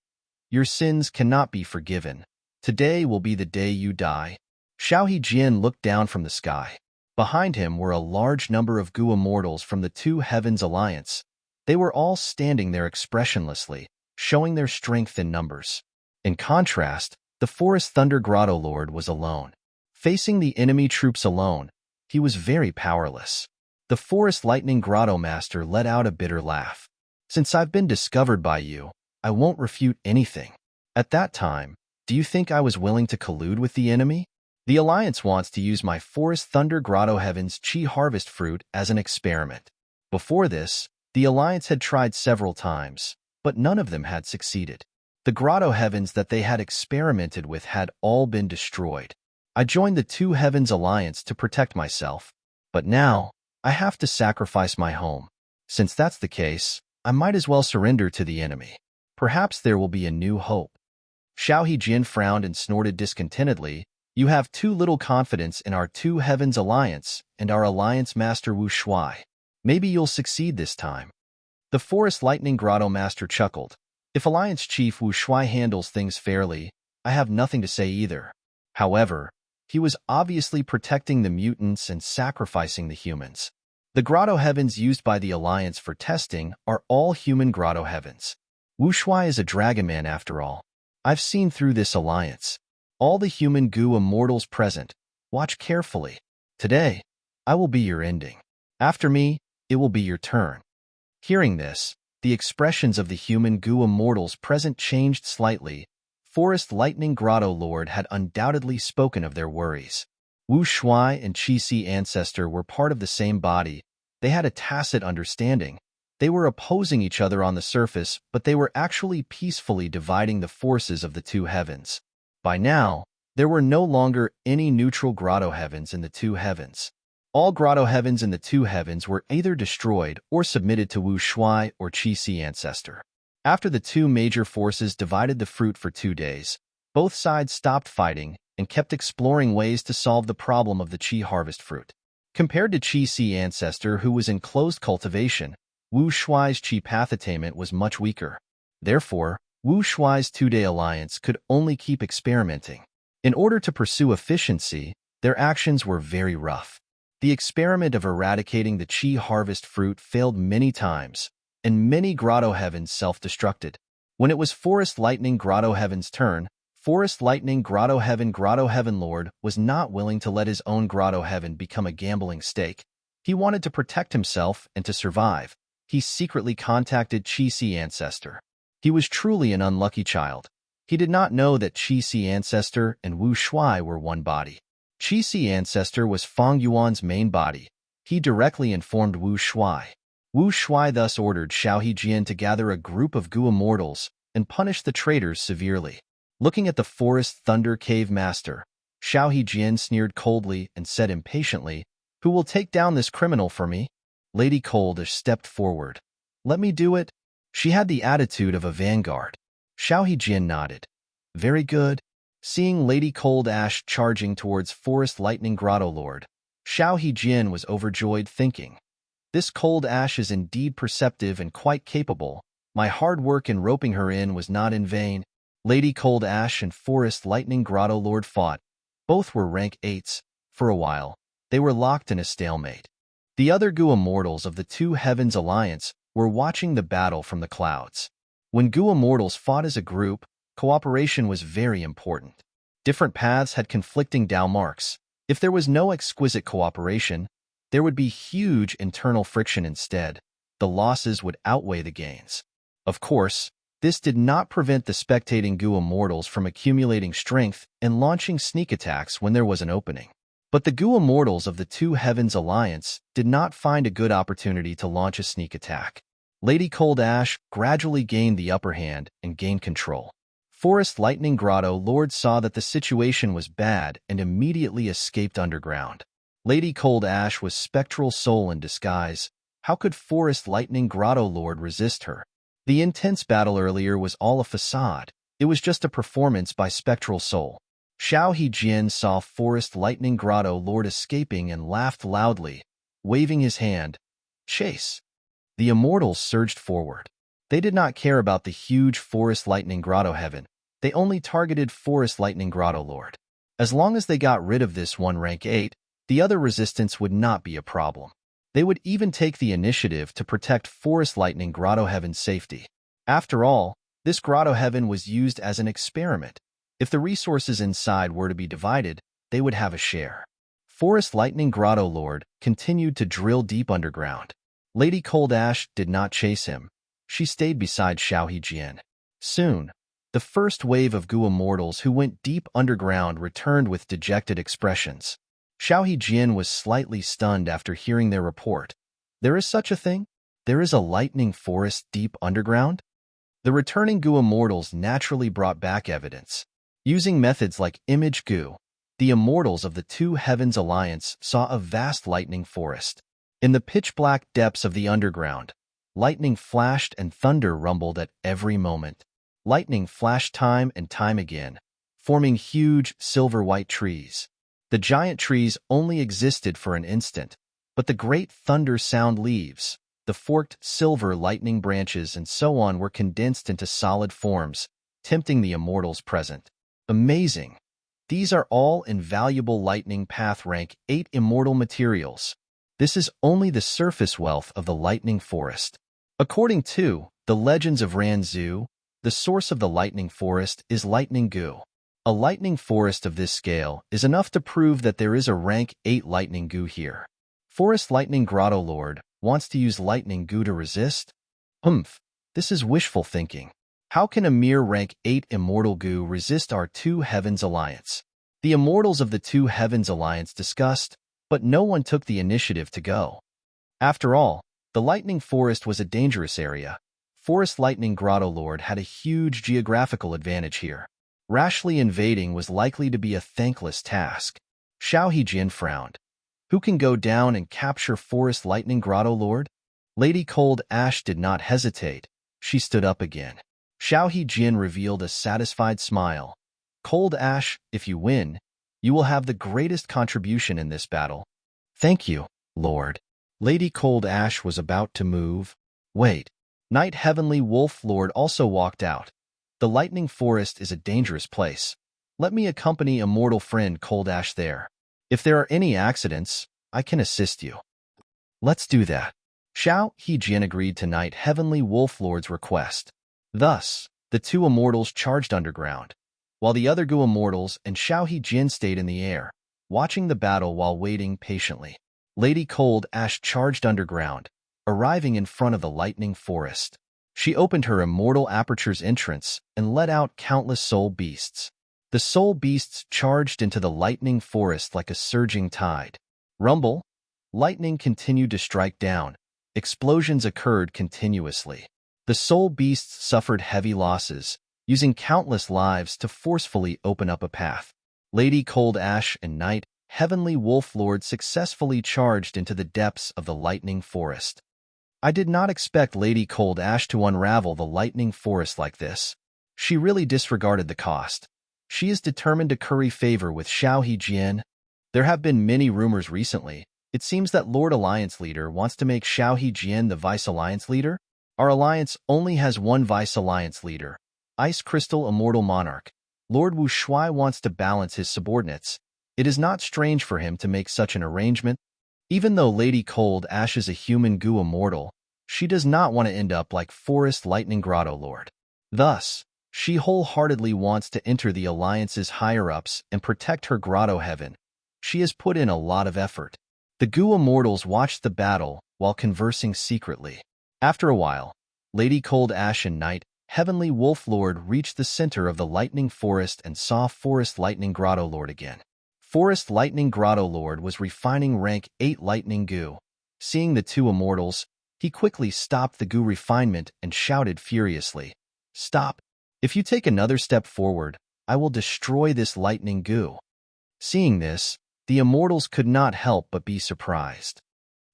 Your sins cannot be forgiven. Today will be the day you die. Xiao He Jian looked down from the sky. Behind him were a large number of Gu immortals from the 2 Heavens Alliance. They were all standing there expressionlessly, showing their strength in numbers. In contrast, the Forest Thunder Grotto Lord was alone. Facing the enemy troops alone, he was very powerless. The Forest Lightning Grotto Master let out a bitter laugh. Since I've been discovered by you, I won't refute anything. At that time, do you think I was willing to collude with the enemy? The Alliance wants to use my Forest Thunder Grotto Heaven's Chi Harvest Fruit as an experiment. Before this, the Alliance had tried several times, but none of them had succeeded. The Grotto Heavens that they had experimented with had all been destroyed. I joined the 2 Heavens Alliance to protect myself, but now, I have to sacrifice my home. Since that's the case, I might as well surrender to the enemy. Perhaps there will be a new hope. Xiao Hijin frowned and snorted discontentedly. You have too little confidence in our Two Heavens alliance and our alliance master Wu Shuai. Maybe you'll succeed this time. The Forest Lightning Grotto master chuckled. If Alliance Chief Wu Shuai handles things fairly, I have nothing to say either. However, he was obviously protecting the mutants and sacrificing the humans. The Grotto Heavens used by the Alliance for testing are all human Grotto Heavens. Wu Shuai is a Dragonman after all. I've seen through this alliance. All the human goo immortals present, watch carefully. Today, I will be your ending. After me, it will be your turn. Hearing this, the expressions of the human goo immortals present changed slightly. Forest Lightning Grotto Lord had undoubtedly spoken of their worries. Wu Shuai and Qi Si Ancestor were part of the same body. They had a tacit understanding. They were opposing each other on the surface, but they were actually peacefully dividing the forces of the Two Heavens. By now, there were no longer any neutral Grotto Heavens in the Two Heavens. All Grotto Heavens in the Two Heavens were either destroyed or submitted to Wu Shuai or Qi Si Ancestor. After the two major forces divided the fruit for 2 days, both sides stopped fighting and kept exploring ways to solve the problem of the Qi harvest fruit. Compared to Qi Si Ancestor, who was in closed cultivation, Wu Shuai's Qi path attainment was much weaker. Therefore, Wu Shuai's 2-day alliance could only keep experimenting. In order to pursue efficiency, their actions were very rough. The experiment of eradicating the Qi harvest fruit failed many times, and many Grotto Heavens self-destructed. When it was Forest Lightning Grotto Heaven's turn, Forest Lightning Grotto Heaven Lord was not willing to let his own Grotto Heaven become a gambling stake. He wanted to protect himself and to survive. He secretly contacted Qi Si Ancestor. He was truly an unlucky child. He did not know that Qi Si Ancestor and Wu Shuai were one body. Qi Si Ancestor was Feng Yuan's main body. He directly informed Wu Shuai. Wu Shuai thus ordered Xiao Hijin to gather a group of goo immortals and punish the traitors severely. Looking at the Forest Thunder Cave Master, Xiao Hijin sneered coldly and said impatiently, "Who will take down this criminal for me?" Lady Coldish stepped forward. "Let me do it." She had the attitude of a vanguard. Xiao Hijin nodded. "Very good." Seeing Lady Cold Ash charging towards Forest Lightning Grotto Lord, Xiao Hijin was overjoyed, thinking, "This Cold Ash is indeed perceptive and quite capable. My hard work in roping her in was not in vain." Lady Cold Ash and Forest Lightning Grotto Lord fought. Both were rank 8s. For a while, they were locked in a stalemate. The other goo immortals of the Two Heavens Alliance were watching the battle from the clouds. When goo immortals fought as a group, cooperation was very important. Different paths had conflicting Dao marks. If there was no exquisite cooperation, there would be huge internal friction instead. The losses would outweigh the gains. Of course, this did not prevent the spectating goo immortals from accumulating strength and launching sneak attacks when there was an opening. But the goo immortals of the Two Heavens Alliance did not find a good opportunity to launch a sneak attack. Lady Cold Ash gradually gained the upper hand and gained control. Forest Lightning Grotto Lord saw that the situation was bad and immediately escaped underground. Lady Cold Ash was Spectral Soul in disguise. How could Forest Lightning Grotto Lord resist her? The intense battle earlier was all a facade. It was just a performance by Spectral Soul. Xiao Hijin saw Forest Lightning Grotto Lord escaping and laughed loudly, waving his hand. "Chase!" The immortals surged forward. They did not care about the huge Forest Lightning Grotto Heaven. They only targeted Forest Lightning Grotto Lord. As long as they got rid of this one rank 8, the other resistance would not be a problem. They would even take the initiative to protect Forest Lightning Grotto Heaven's safety. After all, this Grotto Heaven was used as an experiment. If the resources inside were to be divided, they would have a share. Forest Lightning Grotto Lord continued to drill deep underground. Lady Cold Ash did not chase him. She stayed beside Xiao Hijin. Soon, the first wave of goo immortals who went deep underground returned with dejected expressions. Xiao Hijin was slightly stunned after hearing their report. There is such a thing? There is a lightning forest deep underground? The returning goo immortals naturally brought back evidence. Using methods like image goo, the immortals of the Two Heavens Alliance saw a vast lightning forest. In the pitch-black depths of the underground, Lightning flashed and thunder rumbled at every moment. Lightning flashed time and time again, forming huge, silver-white trees. The giant trees only existed for an instant, but the great thunder sound leaves, the forked silver lightning branches and so on were condensed into solid forms, tempting the immortals present. Amazing! These are all invaluable lightning path rank 8 immortal materials. This is only the surface wealth of the lightning forest. According to the Legends of Ranzu, the source of the lightning forest is lightning goo. A lightning forest of this scale is enough to prove that there is a rank 8 lightning goo here. Forest Lightning Grotto Lord wants to use lightning goo to resist? This is wishful thinking. How can a mere rank 8 immortal goo resist our Two Heavens Alliance? The immortals of the Two Heavens Alliance discussed, but no one took the initiative to go. After all, the lightning forest was a dangerous area. Forest Lightning Grotto Lord had a huge geographical advantage here. Rashly invading was likely to be a thankless task. Xiao Hijin frowned. Who can go down and capture Forest Lightning Grotto Lord? Lady Cold Ash did not hesitate. She stood up again. Xiao Hijin revealed a satisfied smile. Cold Ash, if you win, you will have the greatest contribution in this battle. Thank you, Lord. Lady Cold Ash was about to move. Wait. Knight Heavenly Wolf Lord also walked out. The lightning forest is a dangerous place. Let me accompany immortal friend Cold Ash there. If there are any accidents, I can assist you. Let's do that. Xiao Hijin agreed to Knight Heavenly Wolf Lord's request. Thus, the two immortals charged underground, while the other Gu immortals and Xiao Hijin stayed in the air, watching the battle while waiting patiently. Lady Cold Ash charged underground, arriving in front of the lightning forest. She opened her immortal aperture's entrance and let out countless soul beasts. The soul beasts charged into the lightning forest like a surging tide. Rumble! Lightning continued to strike down. Explosions occurred continuously. The soul beasts suffered heavy losses, using countless lives to forcefully open up a path. Lady Cold Ash and Knight Heavenly Wolf Lord successfully charged into the depths of the lightning forest. I did not expect Lady Cold Ash to unravel the lightning forest like this. She really disregarded the cost. She is determined to curry favor with Xiao Hijin. There have been many rumors recently. It seems that Lord Alliance Leader wants to make Xiao Hijin the Vice Alliance Leader. Our alliance only has one Vice Alliance Leader, Ice Crystal Immortal Monarch. Lord Wu Shuai wants to balance his subordinates. It is not strange for him to make such an arrangement. Even though Lady Cold Ash is a human Gu immortal, she does not want to end up like Forest Lightning Grotto Lord. Thus, she wholeheartedly wants to enter the Alliance's higher-ups and protect her grotto heaven. She has put in a lot of effort. The Gu immortals watched the battle while conversing secretly. After a while, Lady Cold Ash and Knight Heavenly Wolf Lord reached the center of the lightning forest and saw Forest Lightning Grotto Lord again. Forest Lightning Grotto Lord was refining rank 8 lightning goo. Seeing the two immortals, he quickly stopped the goo refinement and shouted furiously, "Stop! If you take another step forward, I will destroy this lightning goo." Seeing this, the immortals could not help but be surprised.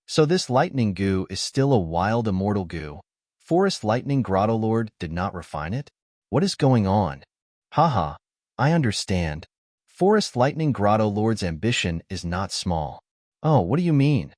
So this lightning goo is still a wild immortal goo. Forest Lightning Grotto Lord did not refine it? What is going on? Haha, I understand. Forest Lightning Grotto Lord's ambition is not small. Oh, what do you mean?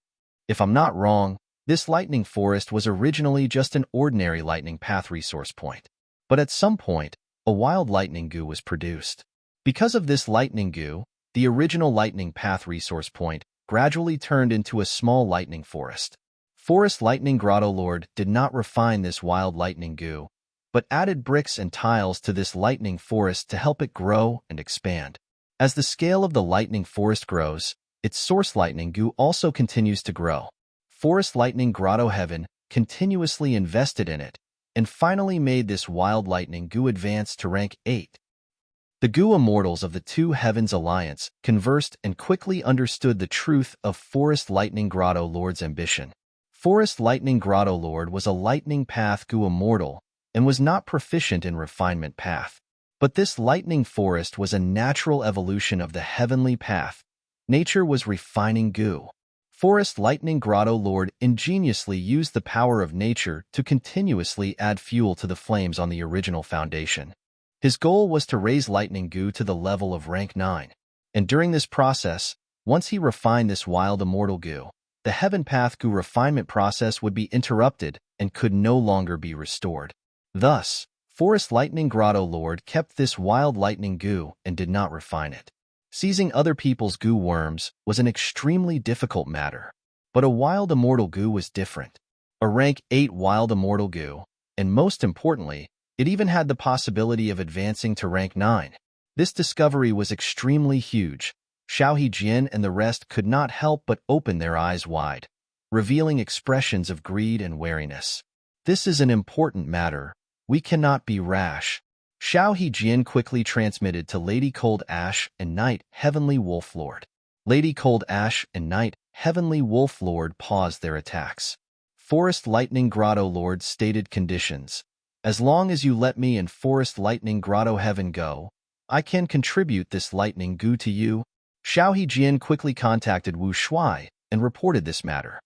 If I'm not wrong, this lightning forest was originally just an ordinary lightning path resource point. But at some point, a wild lightning goo was produced. Because of this lightning goo, the original lightning path resource point gradually turned into a small lightning forest. Forest Lightning Grotto Lord did not refine this wild lightning goo, but added bricks and tiles to this lightning forest to help it grow and expand. As the scale of the lightning forest grows, its source lightning goo also continues to grow. Forest Lightning Grotto Heaven continuously invested in it, and finally made this wild lightning goo advance to rank 8. The Goo Immortals of the Two Heavens Alliance conversed and quickly understood the truth of Forest Lightning Grotto Lord's ambition. Forest Lightning Grotto Lord was a lightning path Goo Immortal and was not proficient in refinement path. But this lightning forest was a natural evolution of the heavenly path. Nature was refining goo. Forest Lightning Grotto Lord ingeniously used the power of nature to continuously add fuel to the flames on the original foundation. His goal was to raise Lightning Goo to the level of rank 9. And during this process, once he refined this wild immortal goo, the Heaven Path Goo refinement process would be interrupted and could no longer be restored. Thus, Forest Lightning Grotto Lord kept this wild lightning goo and did not refine it. Seizing other people's goo worms was an extremely difficult matter, but a wild immortal goo was different. A rank 8 wild immortal goo, and most importantly, it even had the possibility of advancing to rank 9. This discovery was extremely huge. Xiao Jian and the rest could not help but open their eyes wide, revealing expressions of greed and wariness. This is an important matter. We cannot be rash. Xiao Jian quickly transmitted to Lady Cold Ash and Night Heavenly Wolf Lord. Lady Cold Ash and Night Heavenly Wolf Lord paused their attacks. Forest Lightning Grotto Lord stated conditions. As long as you let me and Forest Lightning Grotto Heaven go, I can contribute this lightning goo to you. Xiao Jian quickly contacted Wu Shuai and reported this matter.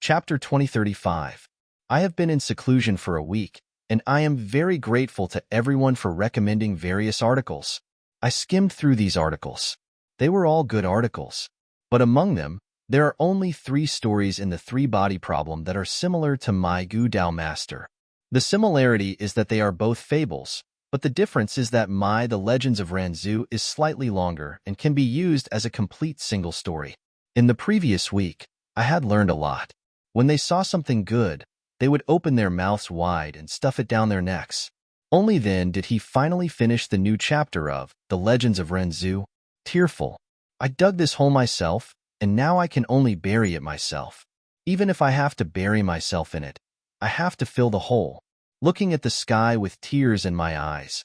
Chapter 2035. I have been in seclusion for a week, and I am very grateful to everyone for recommending various articles. I skimmed through these articles. They were all good articles. But among them, there are only 3 stories in the 3-body problem that are similar to my Gu Dao Master. The similarity is that they are both fables, but the difference is that my The Legends of Ranzu is slightly longer and can be used as a complete single story. In the previous week, I had learned a lot. When they saw something good, they would open their mouths wide and stuff it down their necks. Only then did he finally finish the new chapter of The Legends of Ranzu. Tearful. I dug this hole myself, and now I can only bury it myself. Even if I have to bury myself in it, I have to fill the hole. Looking at the sky with tears in my eyes,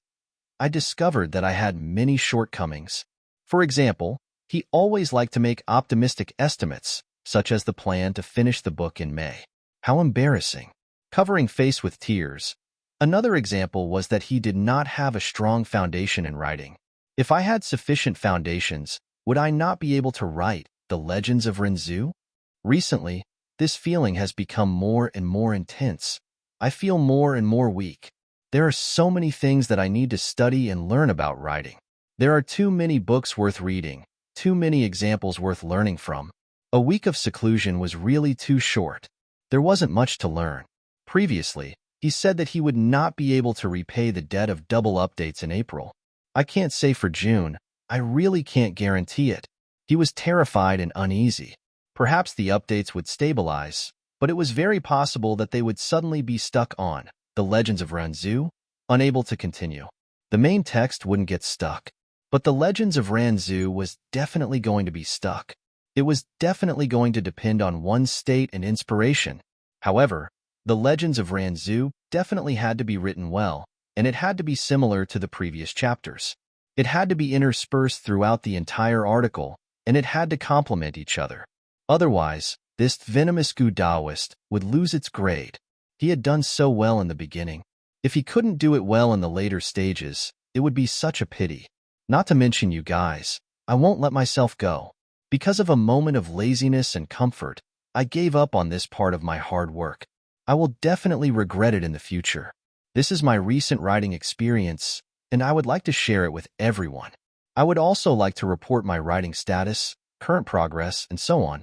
I discovered that I had many shortcomings. For example, he always liked to make optimistic estimates, such as the plan to finish the book in May. How embarrassing. Covering face with tears. Another example was that he did not have a strong foundation in writing. If I had sufficient foundations, would I not be able to write The Legends of Ranzu? Recently, this feeling has become more and more intense. I feel more and more weak. There are so many things that I need to study and learn about writing. There are too many books worth reading, too many examples worth learning from. A week of seclusion was really too short. There wasn't much to learn. Previously, he said that he would not be able to repay the debt of double updates in April. I can't say for June. I really can't guarantee it. He was terrified and uneasy. Perhaps the updates would stabilize, but it was very possible that they would suddenly be stuck on The Legends of Ranzu, unable to continue. The main text wouldn't get stuck, but The Legends of Ranzu was definitely going to be stuck. It was definitely going to depend on one's state and inspiration. However, The Legends of Ranzu definitely had to be written well, and it had to be similar to the previous chapters. It had to be interspersed throughout the entire article, and it had to complement each other. Otherwise, this venomous Gu Daoist would lose its grade. He had done so well in the beginning. If he couldn't do it well in the later stages, it would be such a pity. Not to mention you guys, I won't let myself go. Because of a moment of laziness and comfort, I gave up on this part of my hard work. I will definitely regret it in the future. This is my recent writing experience, and I would like to share it with everyone. I would also like to report my writing status, current progress, and so on.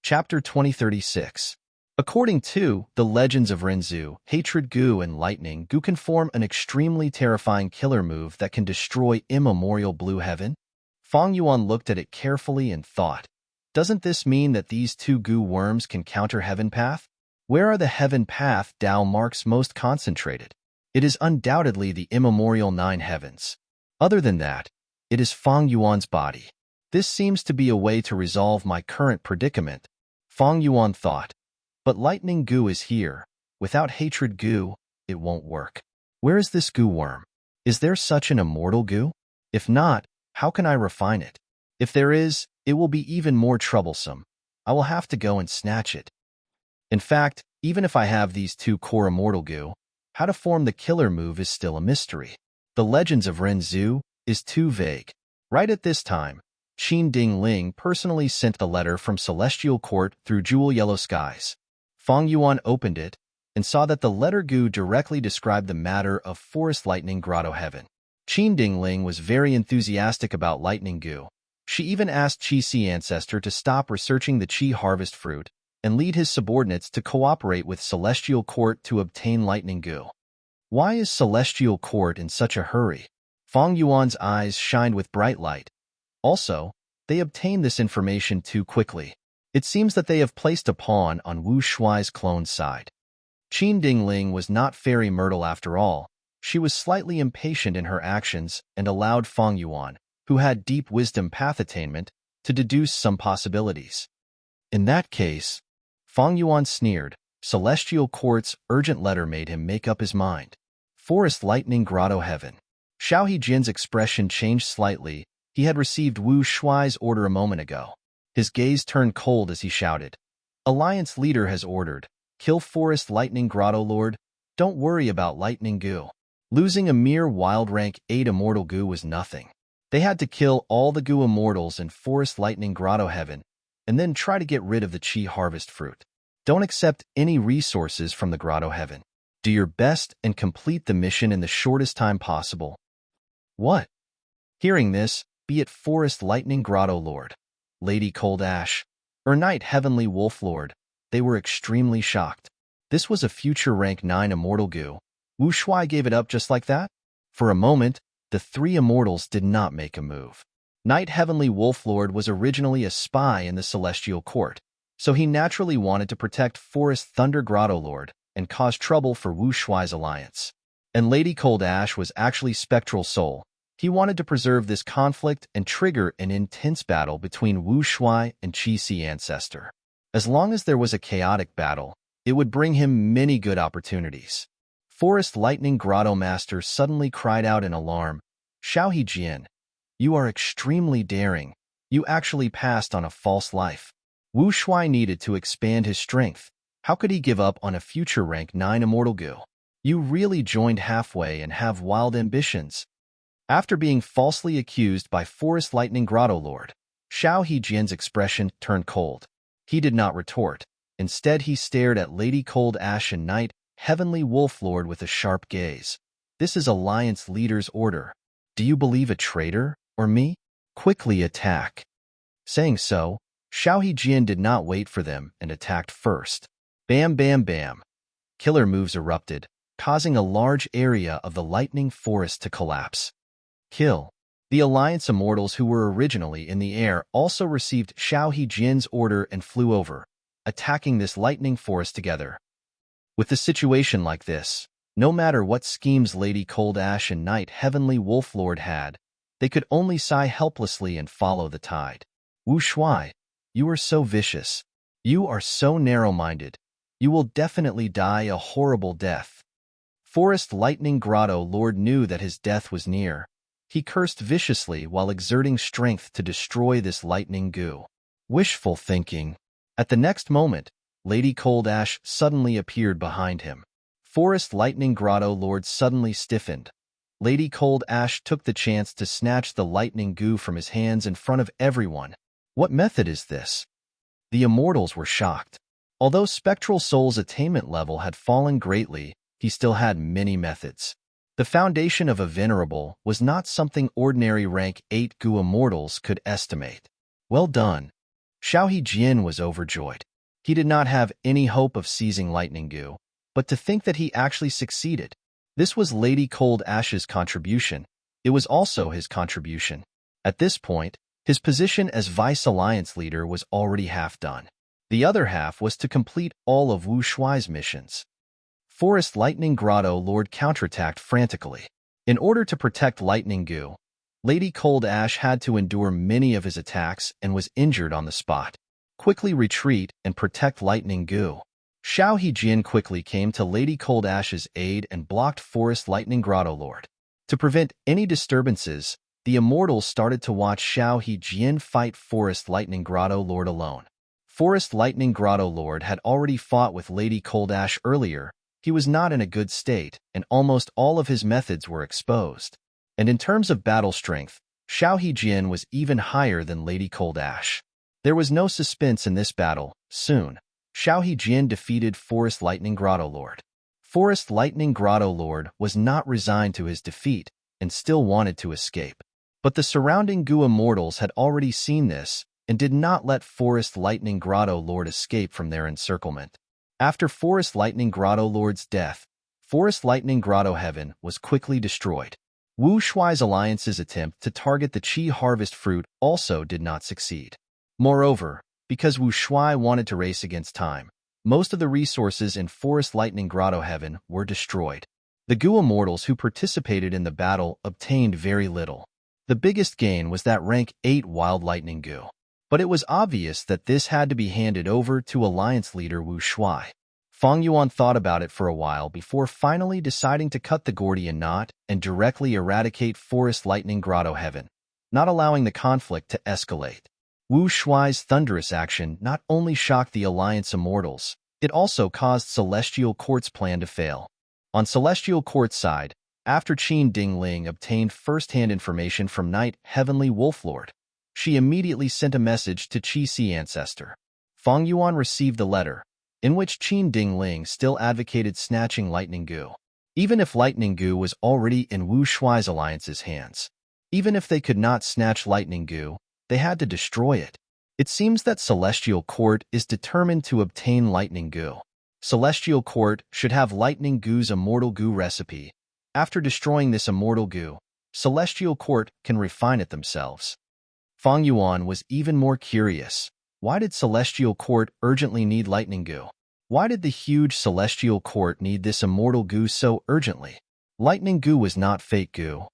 Chapter 2036. According to The Legends of Ranzu, Hatred Goo and Lightning Goo can form an extremely terrifying killer move that can destroy immemorial Blue Heaven. Fang Yuan looked at it carefully and thought, doesn't this mean that these 2 goo worms can counter Heaven Path? Where are the Heaven Path Dao marks most concentrated? It is undoubtedly the immemorial 9 heavens. Other than that, it is Fang Yuan's body. This seems to be a way to resolve my current predicament, Fang Yuan thought. But Lightning Goo is here. Without Hatred Goo, it won't work. Where is this goo worm? Is there such an immortal goo? If not, how can I refine it? If there is, it will be even more troublesome. I will have to go and snatch it. In fact, even if I have these 2 core immortal goo, How to form the killer move is still a mystery. The legends of Renzu is too vague. Right at this time, Qin Ding Ling personally sent the letter from Celestial Court through jewel yellow skies. Fang Yuan opened it and saw that the letter Gu directly described the matter of Forest Lightning Grotto Heaven. Qin Ding Ling was very enthusiastic about Lightning Gu. She even asked Qi Si Ancestor to stop researching the Qi harvest fruit and lead his subordinates to cooperate with Celestial Court to obtain Lightning Gu. Why is Celestial Court in such a hurry? Fang Yuan's eyes shined with bright light. Also, they obtained this information too quickly. It seems that they have placed a pawn on Wu Shuai's clone's side. Qin Dingling was not Fairy Myrtle after all. She was slightly impatient in her actions and allowed Fang Yuan, who had deep wisdom path attainment, to deduce some possibilities. In that case, Fang Yuan sneered. Celestial Court's urgent letter made him make up his mind. Forest Lightning Grotto Heaven. Xiao Hijin's expression changed slightly. He had received Wu Shuai's order a moment ago. His gaze turned cold as he shouted. Alliance leader has ordered. Kill Forest Lightning Grotto Lord. Don't worry about Lightning Gu. Losing a mere wild rank 8 immortal Gu was nothing. They had to kill all the Gu immortals in Forest Lightning Grotto Heaven, and then try to get rid of the Qi harvest fruit. Don't accept any resources from the Grotto Heaven. Do your best and complete the mission in the shortest time possible. What? Hearing this, be it Forest Lightning Grotto Lord, Lady Cold Ash, or Knight Heavenly Wolf Lord, they were extremely shocked. This was a future rank 9 immortal Gu. Wu Shuai gave it up just like that? For a moment, the 3 immortals did not make a move. Knight Heavenly Wolf Lord was originally a spy in the Celestial Court, so he naturally wanted to protect Forest Thunder Grotto Lord and cause trouble for Wu Shuai's alliance. And Lady Cold Ash was actually Spectral Soul. He wanted to preserve this conflict and trigger an intense battle between Wu Shuai and Qi Si Ancestor. As long as there was a chaotic battle, it would bring him many good opportunities. Forest Lightning Grotto Master suddenly cried out in alarm. Xiao Hijin, you are extremely daring. You actually passed on a false life. Wu Shuai needed to expand his strength. How could he give up on a future rank 9 immortal Gu? You really joined halfway and have wild ambitions. After being falsely accused by Forest Lightning Grotto Lord, Xiao Hijin's expression turned cold. He did not retort. Instead, he stared at Lady Cold Ash and Knight Heavenly Wolf Lord with a sharp gaze. This is Alliance Leader's order. Do you believe a traitor, or me? Quickly attack. Saying so, Xiao Hijin did not wait for them and attacked first. Bam bam bam. Killer moves erupted, causing a large area of the lightning forest to collapse. Kill. The Alliance Immortals who were originally in the air also received Xiao Hijin's order and flew over, attacking this lightning forest together. With a situation like this, no matter what schemes Lady Cold Ash and Knight Heavenly Wolf Lord had, they could only sigh helplessly and follow the tide. Wu Shuai, you are so vicious. You are so narrow-minded. You will definitely die a horrible death. Forest Lightning Grotto Lord knew that his death was near. He cursed viciously while exerting strength to destroy this lightning Gu. Wishful thinking. At the next moment, Lady Cold Ash suddenly appeared behind him. Forest Lightning Grotto Lord suddenly stiffened. Lady Cold Ash took the chance to snatch the lightning Gu from his hands in front of everyone. What method is this? The immortals were shocked. Although Spectral Soul's attainment level had fallen greatly, he still had many methods. The foundation of a Venerable was not something ordinary rank 8 Gu immortals could estimate. Well done. Xiao Hijin was overjoyed. He did not have any hope of seizing Lightning Gu, but to think that he actually succeeded. This was Lady Cold Ash's contribution. It was also his contribution. At this point, his position as Vice Alliance Leader was already half done. The other half was to complete all of Wu Shuai's missions. Forest Lightning Grotto Lord counterattacked frantically. In order to protect Lightning Gu, Lady Cold Ash had to endure many of his attacks and was injured on the spot. Quickly retreat and protect Lightning Gu. Xiao Hijin quickly came to Lady Cold Ash's aid and blocked Forest Lightning Grotto Lord. To prevent any disturbances, the immortals started to watch Xiao Hijin fight Forest Lightning Grotto Lord alone. Forest Lightning Grotto Lord had already fought with Lady Cold Ash earlier, He was not in a good state, and almost all of his methods were exposed. And in terms of battle strength, Xiao Hejian was even higher than Lady Cold Ash. There was no suspense in this battle. Soon, Xiao Hejian defeated Forest Lightning Grotto Lord. Forest Lightning Grotto Lord was not resigned to his defeat and still wanted to escape. But the surrounding Gu immortals had already seen this and did not let Forest Lightning Grotto Lord escape from their encirclement. After Forest Lightning Grotto Lord's death, Forest Lightning Grotto Heaven was quickly destroyed. Wu Shuai's alliance's attempt to target the Qi harvest fruit also did not succeed. Moreover, because Wu Shuai wanted to race against time, most of the resources in Forest Lightning Grotto Heaven were destroyed. The Gu immortals who participated in the battle obtained very little. The biggest gain was that rank 8 Wild Lightning Gu. But it was obvious that this had to be handed over to Alliance leader Wu Shuai. Fang Yuan thought about it for a while before finally deciding to cut the Gordian knot and directly eradicate Forest Lightning Grotto Heaven, not allowing the conflict to escalate. Wu Shuai's thunderous action not only shocked the Alliance immortals, it also caused Celestial Court's plan to fail. On Celestial Court's side, after Qin Dingling obtained first-hand information from Knight Heavenly Wolflord, she immediately sent a message to Qi ancestor. Fang Yuan received the letter, in which Qin Dingling still advocated snatching Lightning Gu. Even if Lightning Gu was already in Wu Shuai's alliance's hands. Even if they could not snatch Lightning Gu, they had to destroy it. It seems that Celestial Court is determined to obtain Lightning Gu. Celestial Court should have Lightning Gu's Immortal Gu recipe. After destroying this Immortal Gu, Celestial Court can refine it themselves. Fang Yuan was even more curious. Why did Celestial Court urgently need Lightning Gu? Why did the huge Celestial Court need this Immortal Gu so urgently? Lightning Gu was not fake Gu.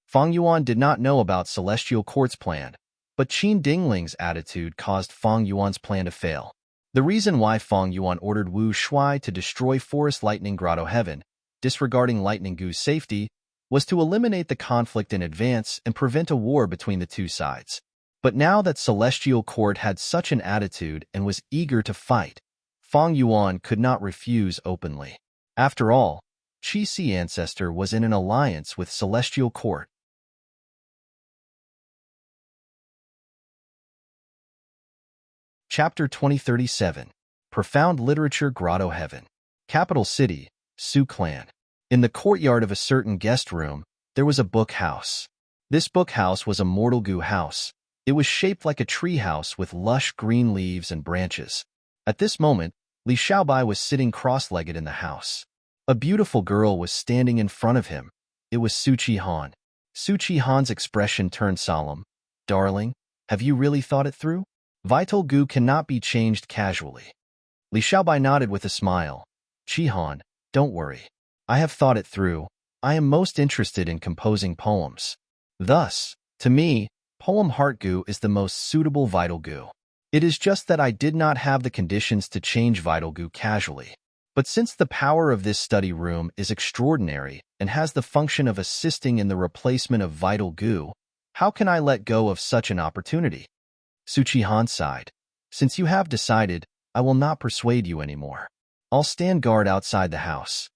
Fang Yuan did not know about Celestial Court's plan, but Qin Dingling's attitude caused Fang Yuan's plan to fail. The reason why Fang Yuan ordered Wu Shuai to destroy Forest Lightning Grotto Heaven, disregarding Lightning Gu's safety, was to eliminate the conflict in advance and prevent a war between the two sides. But now that Celestial Court had such an attitude and was eager to fight, Fang Yuan could not refuse openly. After all, Qi ancestor was in an alliance with Celestial Court. Chapter 2037. Profound Literature Grotto Heaven. Capital City, Su Clan. In the courtyard of a certain guest room, there was a book house. This book house was a Mortal Gu house. It was shaped like a tree house with lush green leaves and branches. At this moment, Li Xiaobai was sitting cross-legged in the house. A beautiful girl was standing in front of him. It was Su Qihan. Su Qihan's expression turned solemn. "Darling, have you really thought it through? Vital Gu cannot be changed casually." Li Xiaobai nodded with a smile. "Qihan, don't worry. I have thought it through. I am most interested in composing poems. Thus, to me, Poem Heart Gu is the most suitable Vital Gu. It is just that I did not have the conditions to change Vital Gu casually. But since the power of this study room is extraordinary and has the function of assisting in the replacement of Vital Gu, how can I let go of such an opportunity?" Su Qihan sighed. "Since you have decided, I will not persuade you anymore. I'll stand guard outside the house."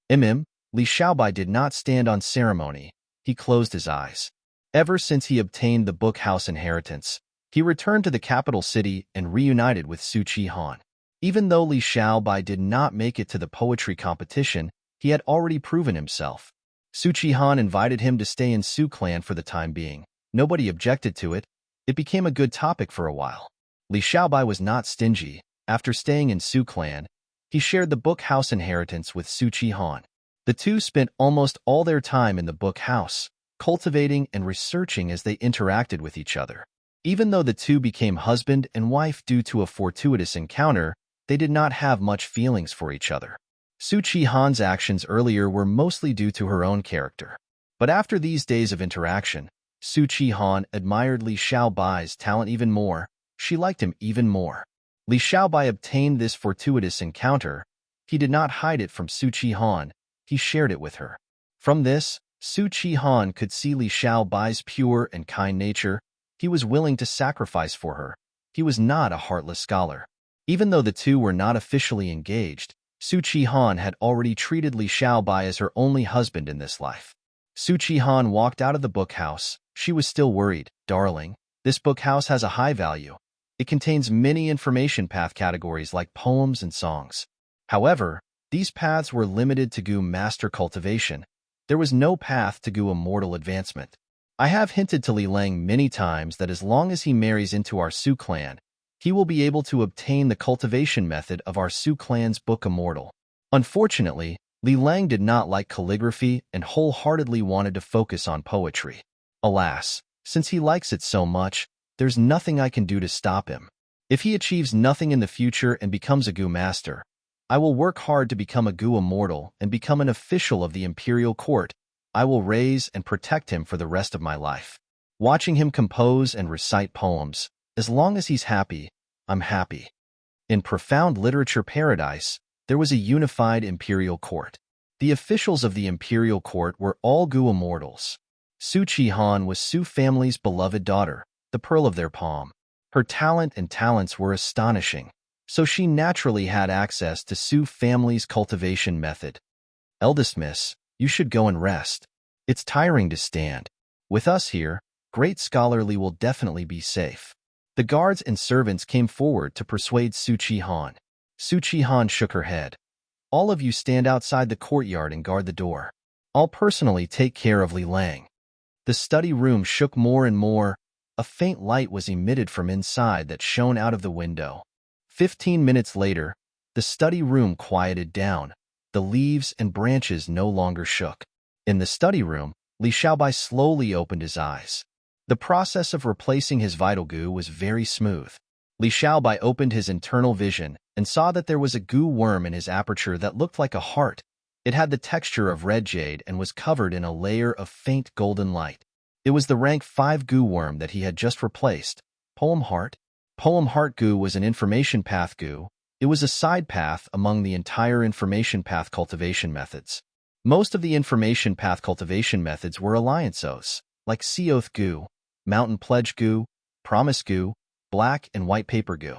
Li Xiaobai did not stand on ceremony. He closed his eyes. Ever since he obtained the book house inheritance, he returned to the capital city and reunited with Su Qihan. Even though Li Xiaobai did not make it to the poetry competition, he had already proven himself. Su Qihan invited him to stay in Su Clan for the time being. Nobody objected to it. It became a good topic for a while. Li Xiaobai was not stingy. After staying in Su Clan, he shared the book house inheritance with Su Qihan. The two spent almost all their time in the book house, cultivating and researching as they interacted with each other. Even though the two became husband and wife due to a fortuitous encounter, they did not have much feelings for each other. Su Qihan's actions earlier were mostly due to her own character. But after these days of interaction, Su Qihan admired Li Xiaobai's talent even more. She liked him even more. Li Xiaobai obtained this fortuitous encounter. He did not hide it from Su Qihan. He shared it with her. From this, Su Qihan could see Li Xiaobai's pure and kind nature. He was willing to sacrifice for her. He was not a heartless scholar. Even though the two were not officially engaged, Su Chi-han had already treated Li Xiaobai as her only husband in this life. Su Chi-han walked out of the bookhouse. She was still worried. Darling, this bookhouse has a high value. It contains many information path categories like poems and songs. However, these paths were limited to Gu master cultivation. There was no path to Gu immortal advancement. I have hinted to Li Lang many times that as long as he marries into our Su clan, he will be able to obtain the cultivation method of our Su clan's book immortal. Unfortunately, Li Lang did not like calligraphy and wholeheartedly wanted to focus on poetry. Alas, since he likes it so much, there's nothing I can do to stop him. If he achieves nothing in the future and becomes a Gu master, I will work hard to become a Gu immortal and become an official of the imperial court. I will raise and protect him for the rest of my life. Watching him compose and recite poems, as long as he's happy, I'm happy. In profound literature paradise, there was a unified imperial court. The officials of the imperial court were all Gu immortals. Su Chi-han was Su family's beloved daughter, the pearl of their palm. Her talent and talents were astonishing, so she naturally had access to Su family's cultivation method. Eldest miss, you should go and rest. It's tiring to stand. With us here, great scholarly will definitely be safe. The guards and servants came forward to persuade Su Chi-han. Su Chi-han shook her head. All of you stand outside the courtyard and guard the door. I'll personally take care of Li Lang. The study room shook more and more. A faint light was emitted from inside that shone out of the window. 15 minutes later, the study room quieted down. The leaves and branches no longer shook. In the study room, Li Xiaobai slowly opened his eyes. The process of replacing his vital Gu was very smooth. Li Xiaobai opened his internal vision and saw that there was a Gu worm in his aperture that looked like a heart. It had the texture of red jade and was covered in a layer of faint golden light. It was the rank 5 Gu worm that he had just replaced. Poem Heart? Poem Heart Gu was an information path Gu. It was a side path among the entire information path cultivation methods. Most of the information path cultivation methods were alliance oaths, like Sea Oath Gu, Mountain Pledge Gu, Promise Gu, Black and White Paper Gu.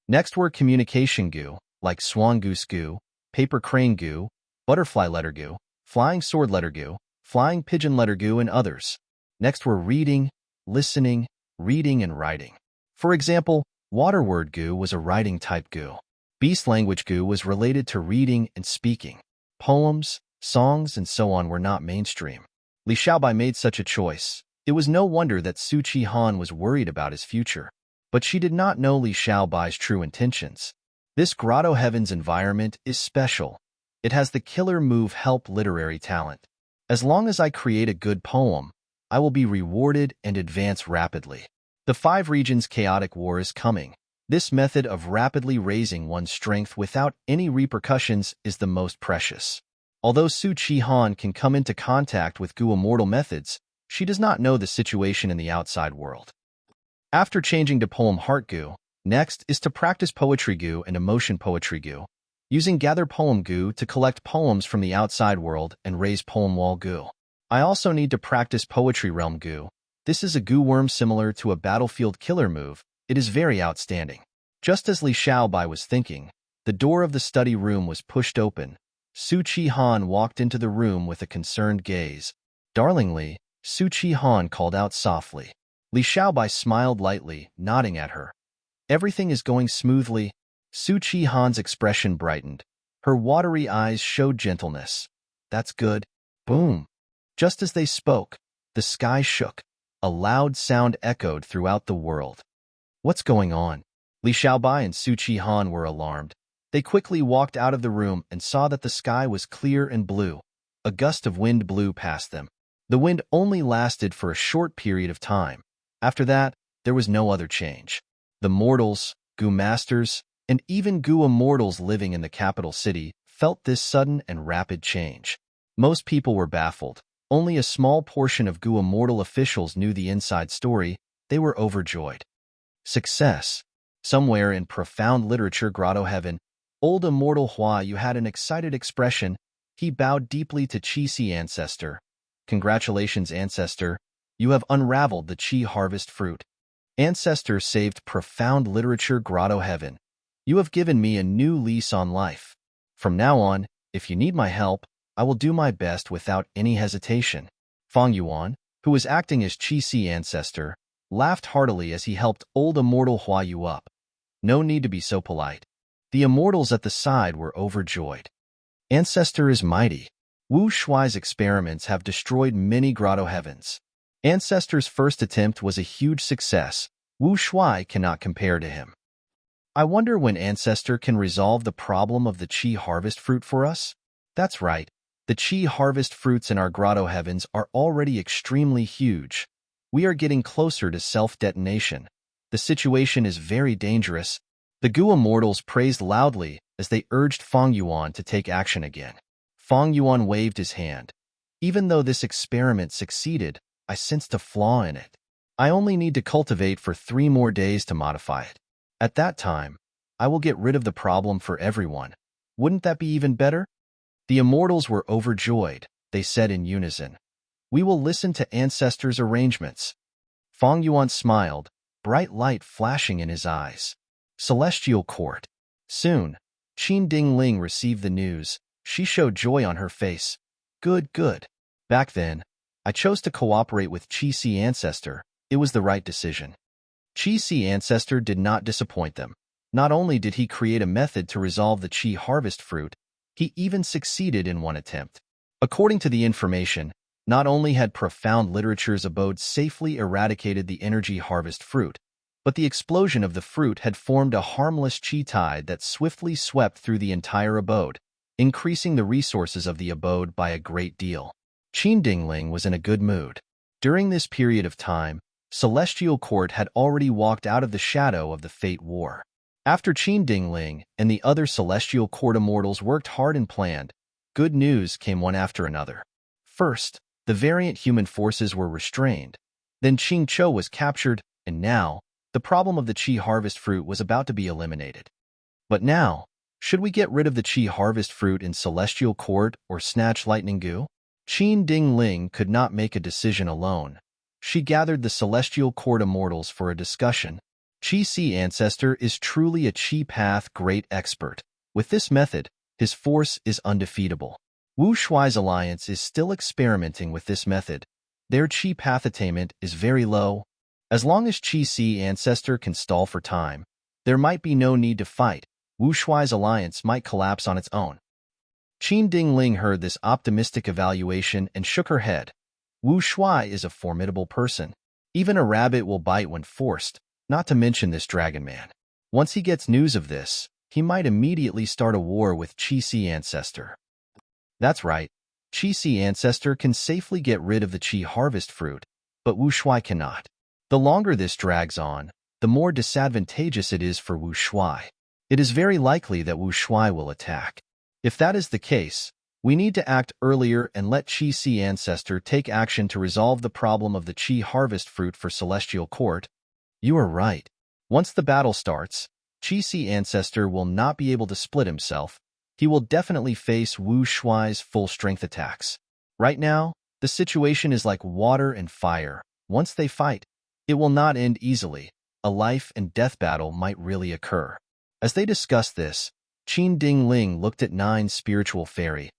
Next were communication Gu, like Swan Goose Gu, Paper Crane Gu, Butterfly Letter Gu, Flying Sword Letter Gu, Flying Pigeon Letter Gu, and others. Next were reading, listening, reading, and writing. For example, Water Word Gu was a writing type Gu. Beast Language Gu was related to reading and speaking. Poems, songs, and so on were not mainstream. Li Xiaobai made such a choice. It was no wonder that Su Chi-han was worried about his future. But she did not know Li Xiaobai's true intentions. This Grotto Heavens environment is special. It has the killer move help literary talent. As long as I create a good poem, I will be rewarded and advance rapidly. The 5 regions chaotic war is coming. This method of rapidly raising one's strength without any repercussions is the most precious. Although Su Chi-han can come into contact with Gu immortal methods, she does not know the situation in the outside world. After changing to Poem Heart Gu, next is to practice Poetry Gu and Emotion Poetry Gu, using Gather Poem Gu to collect poems from the outside world and raise Poem Wall Gu. I also need to practice Poetry Realm Gu. This is a Gu worm similar to a battlefield killer move. It is very outstanding. Just as Li Xiaobai was thinking, the door of the study room was pushed open. Su Chi-han walked into the room with a concerned gaze. Darlingly, Su Chi-han called out softly. Li Xiaobai smiled lightly, nodding at her. Everything is going smoothly. Su Chi-han's expression brightened. Her watery eyes showed gentleness. That's good. Boom. Just as they spoke, the sky shook. A loud sound echoed throughout the world. What's going on? Li Xiaobai and Su Chi-han were alarmed. They quickly walked out of the room and saw that the sky was clear and blue. A gust of wind blew past them. The wind only lasted for a short period of time. After that, there was no other change. The mortals, Gu masters, and even Gu immortals living in the capital city felt this sudden and rapid change. Most people were baffled. Only a small portion of Gu immortal officials knew the inside story. They were overjoyed. Success. Somewhere in profound literature Grotto Heaven, old immortal Hua Yu had an excited expression. He bowed deeply to Qi ancestor. Congratulations, ancestor. You have unraveled the Qi harvest fruit. Ancestor saved profound literature Grotto Heaven. You have given me a new lease on life. From now on, if you need my help, I will do my best without any hesitation. Fang Yuan, who was acting as Qi ancestor, laughed heartily as he helped old immortal Hua Yu up. No need to be so polite. The immortals at the side were overjoyed. Ancestor is mighty. Wu Shuai's experiments have destroyed many grotto heavens. Ancestor's first attempt was a huge success. Wu Shuai cannot compare to him. I wonder when Ancestor can resolve the problem of the Qi harvest fruit for us? That's right. The Qi harvest fruits in our grotto heavens are already extremely huge. We are getting closer to self-detonation. The situation is very dangerous. The Gu immortals praised loudly as they urged Fang Yuan to take action again. Fang Yuan waved his hand. Even though this experiment succeeded, I sensed a flaw in it. I only need to cultivate for 3 more days to modify it. At that time, I will get rid of the problem for everyone. Wouldn't that be even better? The immortals were overjoyed. They said in unison, "We will listen to Ancestor's arrangements." Fang Yuan smiled, bright light flashing in his eyes. Celestial Court. Soon, Qin Dingling received the news. She showed joy on her face. Good, good. Back then, I chose to cooperate with Qi Ancestor. It was the right decision. Qi Ancestor did not disappoint them. Not only did he create a method to resolve the Qi harvest fruit, he even succeeded in one attempt. According to the information, not only had profound literature's abode safely eradicated the energy harvest fruit, but the explosion of the fruit had formed a harmless Qi tide that swiftly swept through the entire abode, increasing the resources of the abode by a great deal. Qin Dingling was in a good mood. During this period of time, Celestial Court had already walked out of the shadow of the Fate War. After Qin Dingling and the other Celestial Court immortals worked hard and planned, good news came one after another. First, the variant human forces were restrained. Then Qing Chou was captured, and now, the problem of the Qi harvest fruit was about to be eliminated. But now, should we get rid of the Qi harvest fruit in Celestial Court or snatch Lightning Gu? Qin Dingling could not make a decision alone. She gathered the Celestial Court immortals for a discussion. Qi Ancestor is truly a Qi path great expert. With this method, his force is undefeatable. Wu Shuai's alliance is still experimenting with this method. Their Qi path attainment is very low. As long as Qi Ancestor can stall for time, there might be no need to fight. Wu Shuai's alliance might collapse on its own. Qin Dingling heard this optimistic evaluation and shook her head. Wu Shuai is a formidable person. Even a rabbit will bite when forced, not to mention this dragon man. Once he gets news of this, he might immediately start a war with Qi Ancestor. That's right, Qi Ancestor can safely get rid of the Qi harvest fruit, but Wu Shuai cannot. The longer this drags on, the more disadvantageous it is for Wu Shuai. It is very likely that Wu Shuai will attack. If that is the case, we need to act earlier and let Qi Ancestor take action to resolve the problem of the Qi harvest fruit for Celestial Court. You are right. Once the battle starts, Qi Ancestor will not be able to split himself. He will definitely face Wu Shuai's full-strength attacks. Right now, the situation is like water and fire. Once they fight, it will not end easily. A life-and-death battle might really occur. As they discussed this, Qin Dingling looked at Nine Spiritual Fairy.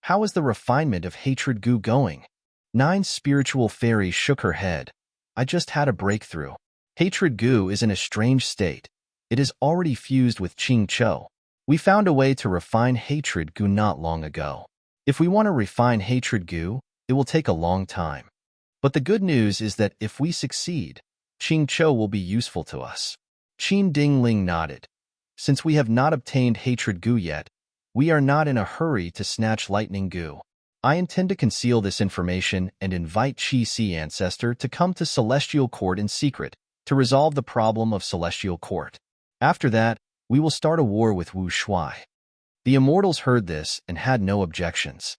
How is the refinement of Hatred Gu going? Nine Spiritual Fairy shook her head. I just had a breakthrough. Hatred Gu is in a strange state. It is already fused with Qing Chou. We found a way to refine Hatred Gu not long ago. If we want to refine Hatred Gu, it will take a long time. But the good news is that if we succeed, Qing Chou will be useful to us. Qin Dingling nodded. Since we have not obtained Hatred Gu yet, we are not in a hurry to snatch Lightning Gu. I intend to conceal this information and invite Qi Ancestor to come to Celestial Court in secret to resolve the problem of Celestial Court. After that, we will start a war with Wu Shuai. The immortals heard this and had no objections.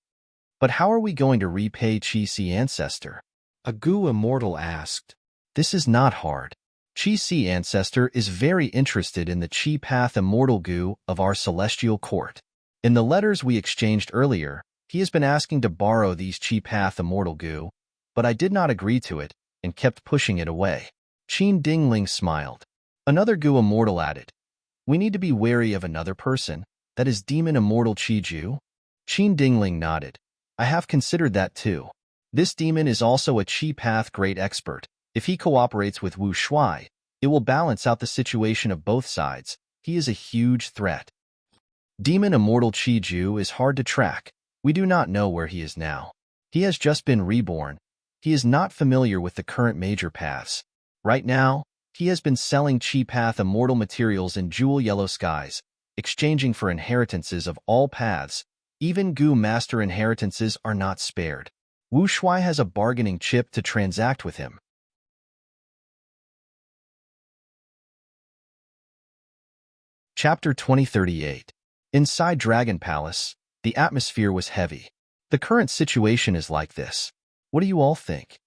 But how are we going to repay Qi Ancestor? A Gu immortal asked. This is not hard. Qi Ancestor is very interested in the Qi Path Immortal Gu of our Celestial Court. In the letters we exchanged earlier, he has been asking to borrow these Qi Path Immortal Gu, but I did not agree to it and kept pushing it away. Qin Dingling smiled. Another Gu immortal added, we need to be wary of another person, That is Demon Immortal Qiju? Qin Dingling nodded. I have considered that too. This demon is also a Qi Path Great Expert. If he cooperates with Wu Shuai, it will balance out the situation of both sides. He is a huge threat. Demon Immortal Qiju is hard to track. We do not know where he is now. He has just been reborn. He is not familiar with the current major paths. Right now, he has been selling Qi Path immortal materials in jewel yellow skies, exchanging for inheritances of all paths. Even Gu Master inheritances are not spared. Wu Shuai has a bargaining chip to transact with him. Chapter 2038. Inside Dragon Palace, the atmosphere was heavy. The current situation is like this. What do you all think?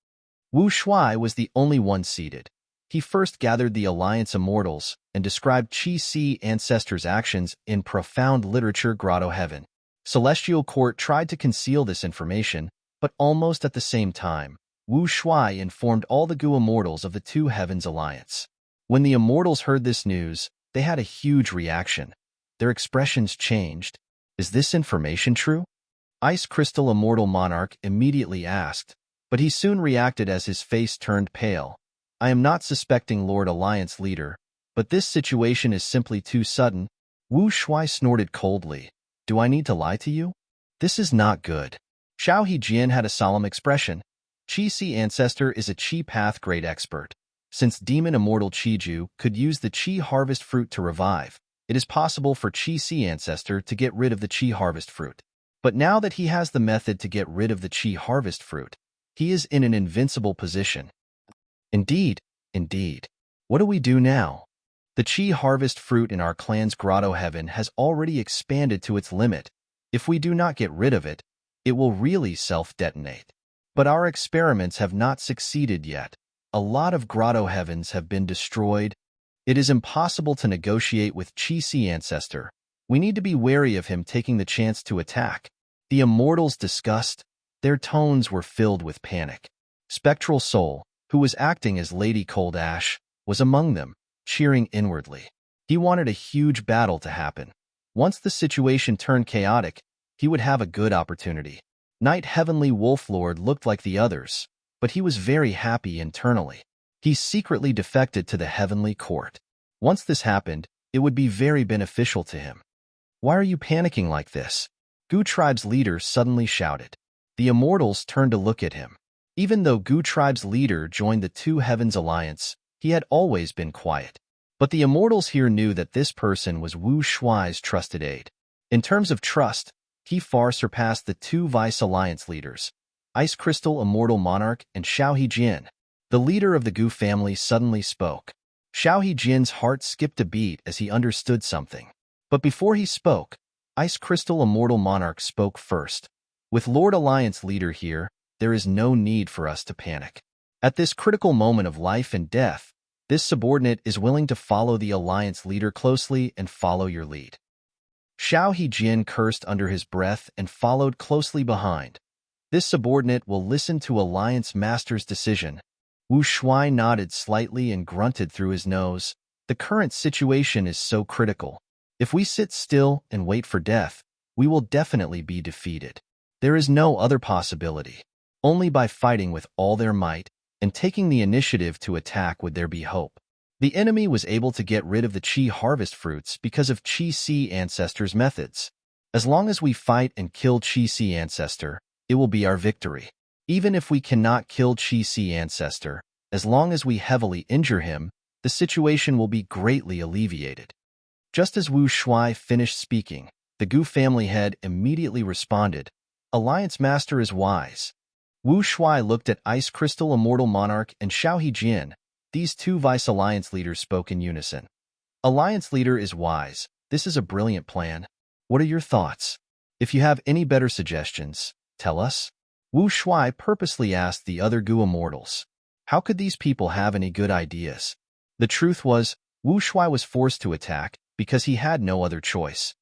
Wu Shuai was the only one seated. He first gathered the Alliance Immortals and described Qi Si ancestors' actions in profound literature Grotto Heaven. Celestial Court tried to conceal this information, but almost at the same time, Wu Shuai informed all the Gu Immortals of the Two Heavens Alliance. When the Immortals heard this news, they had a huge reaction. Their expressions changed. Is this information true? Ice Crystal Immortal Monarch immediately asked, but he soon reacted as his face turned pale. I am not suspecting Lord Alliance Leader, but this situation is simply too sudden. Wu Shuai snorted coldly. Do I need to lie to you? This is not good. Xiao Hejian had a solemn expression. Qi Si Ancestor is a Qi Path Great Expert. Since Demon Immortal Qiju could use the Qi Harvest Fruit to revive, it is possible for Qi Si Ancestor to get rid of the Qi Harvest Fruit. But now that he has the method to get rid of the Qi Harvest Fruit, he is in an invincible position. Indeed. What do we do now? The Qi Harvest Fruit in our clan's Grotto Heaven has already expanded to its limit. If we do not get rid of it, it will really self-detonate. But our experiments have not succeeded yet. A lot of Grotto Heavens have been destroyed. It is impossible to negotiate with Qi Si Ancestor. We need to be wary of him taking the chance to attack. The Immortals discussed. Their tones were filled with panic. Spectral Soul, who was acting as Lady Cold Ash, was among them, cheering inwardly. He wanted a huge battle to happen. Once the situation turned chaotic, he would have a good opportunity. Knight Heavenly Wolf Lord looked like the others, but he was very happy internally. He secretly defected to the Heavenly Court. Once this happened, it would be very beneficial to him. Why are you panicking like this? Gu Tribe's leader suddenly shouted. The Immortals turned to look at him. Even though Gu Tribe's leader joined the Two Heavens Alliance, he had always been quiet. But the Immortals here knew that this person was Wu Shuai's trusted aide. In terms of trust, he far surpassed the two Vice Alliance leaders, Ice Crystal Immortal Monarch and Xiao Hejian. The leader of the Gu family suddenly spoke. Xiao Hejian's heart skipped a beat as he understood something. But before he spoke, Ice Crystal Immortal Monarch spoke first. With Lord Alliance Leader here, there is no need for us to panic. At this critical moment of life and death, this subordinate is willing to follow the Alliance Leader closely and follow your lead. Xiao Hejian cursed under his breath and followed closely behind. This subordinate will listen to Alliance Master's decision. Wu Shuai nodded slightly and grunted through his nose. The current situation is so critical. If we sit still and wait for death, we will definitely be defeated. There is no other possibility. Only by fighting with all their might and taking the initiative to attack would there be hope. The enemy was able to get rid of the Qi Harvest Fruits because of Qi Si Ancestor's methods. As long as we fight and kill Qi Si Ancestor, it will be our victory. Even if we cannot kill Qi Si Ancestor, as long as we heavily injure him, the situation will be greatly alleviated. Just as Wu Shuai finished speaking, the Gu family head immediately responded, Alliance Master is wise. Wu Shuai looked at Ice Crystal Immortal Monarch and Xiao Hejian. These two Vice Alliance leaders spoke in unison. Alliance Leader is wise. This is a brilliant plan. What are your thoughts? If you have any better suggestions, tell us. Wu Shuai purposely asked the other Gu Immortals. How could these people have any good ideas? The truth was, Wu Shuai was forced to attack because he had no other choice.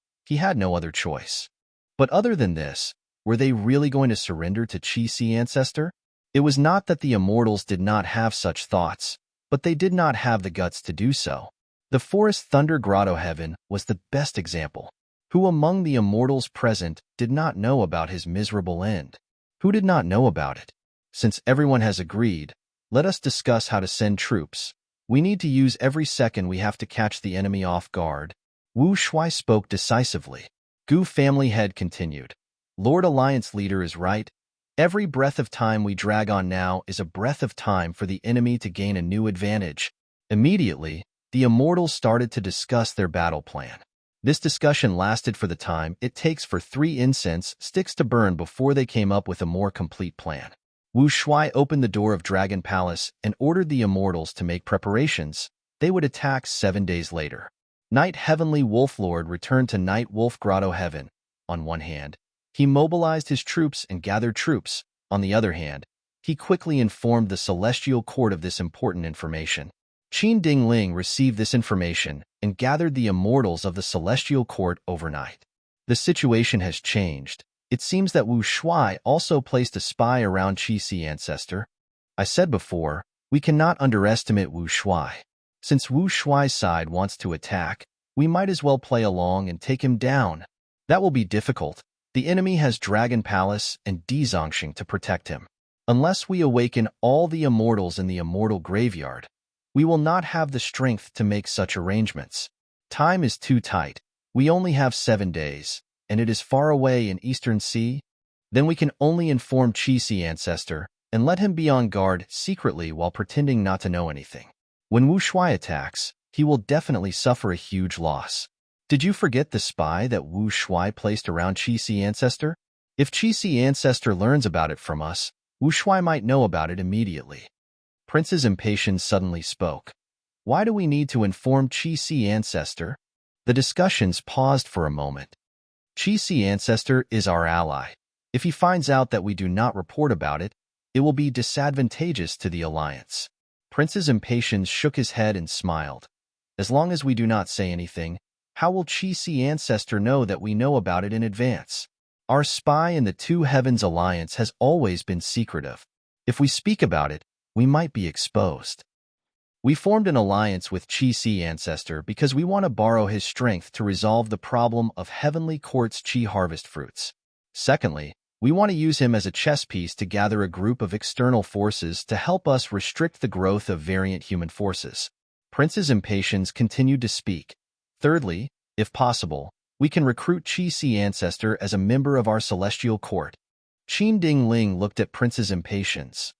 But other than this, were they really going to surrender to Qi Si Ancestor? It was not that the Immortals did not have such thoughts, but they did not have the guts to do so. The Forest Thunder Grotto Heaven was the best example. Who among the immortals present did not know about his miserable end? Who did not know about it? Since everyone has agreed, let us discuss how to send troops. We need to use every second we have to catch the enemy off guard. Wu Shuai spoke decisively. Gu family head continued. Lord Alliance leader is right. Every breath of time we drag on now is a breath of time for the enemy to gain a new advantage. Immediately, the immortals started to discuss their battle plan. This discussion lasted for the time it takes for 3 incense sticks to burn before they came up with a more complete plan. Wu Shuai opened the door of Dragon Palace and ordered the immortals to make preparations. They would attack 7 days later. Night Heavenly Wolf Lord returned to Night Wolf Grotto Heaven. On one hand, he mobilized his troops and gathered troops. On the other hand, he quickly informed the Celestial Court of this important information. Qin Ding Ling received this information and gathered the immortals of the Celestial Court overnight. The situation has changed. It seems that Wu Shuai also placed a spy around Qi ancestor. I said before, we cannot underestimate Wu Shuai. Since Wu Shuai's side wants to attack, we might as well play along and take him down. That will be difficult. The enemy has Dragon Palace and Dizongxing to protect him. Unless we awaken all the immortals in the immortal graveyard, we will not have the strength to make such arrangements. Time is too tight. We only have 7 days, and it is far away in Eastern Sea. Then we can only inform Qi ancestor and let him be on guard secretly while pretending not to know anything. When Wu Shuai attacks, he will definitely suffer a huge loss. Did you forget the spy that Wu Shuai placed around Qi ancestor? If Qi ancestor learns about it from us, Wu Shuai might know about it immediately. Princess Impatience suddenly spoke. Why do we need to inform Qi ancestor? The discussions paused for a moment. Qi ancestor is our ally. If he finds out that we do not report about it, it will be disadvantageous to the alliance. Princess Impatience shook his head and smiled. As long as we do not say anything, how will Qi ancestor know that we know about it in advance? Our spy in the Two Heavens Alliance has always been secretive. If we speak about it, we might be exposed. We formed an alliance with Qi ancestor because we want to borrow his strength to resolve the problem of Heavenly Court's Qi harvest fruits. Secondly, we want to use him as a chess piece to gather a group of external forces to help us restrict the growth of variant human forces. Princess Impatience continued to speak. Thirdly, if possible, we can recruit Qi ancestor as a member of our celestial court. Qin Ding Ling looked at Princess Impatience.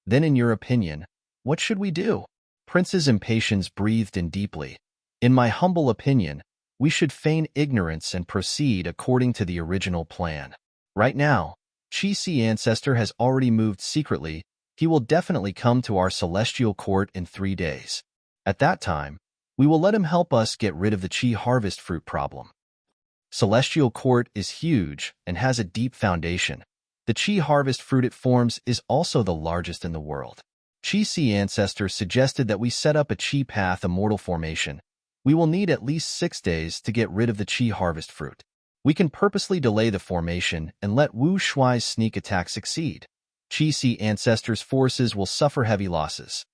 Then in your opinion, what should we do? Princess Impatience breathed in deeply. In my humble opinion, we should feign ignorance and proceed according to the original plan. Right now, Qi ancestor has already moved secretly. He will definitely come to our celestial court in 3 days. At that time, we will let him help us get rid of the Qi harvest fruit problem. Celestial court is huge and has a deep foundation. The Qi harvest fruit it forms is also the largest in the world. Qi ancestor suggested that we set up a Qi path immortal formation. We will need at least 6 days to get rid of the Qi harvest fruit. We can purposely delay the formation and let Wu Shuai's sneak attack succeed. Qi ancestor's forces will suffer heavy losses.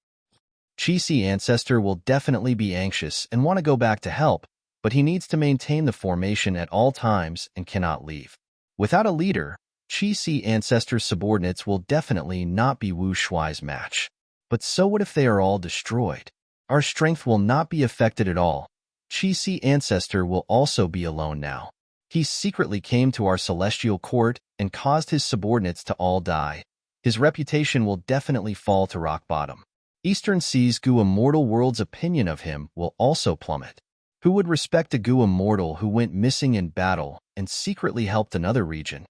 Qi ancestor will definitely be anxious and want to go back to help, but he needs to maintain the formation at all times and cannot leave. Without a leader, Qi ancestor's subordinates will definitely not be Wu Shuai's match. But so what if they are all destroyed? Our strength will not be affected at all. Qi ancestor will also be alone now. He secretly came to our celestial court and caused his subordinates to all die. His reputation will definitely fall to rock bottom. Eastern Sea's Gu Immortal World's opinion of him will also plummet. Who would respect a Gu Immortal who went missing in battle and secretly helped another region?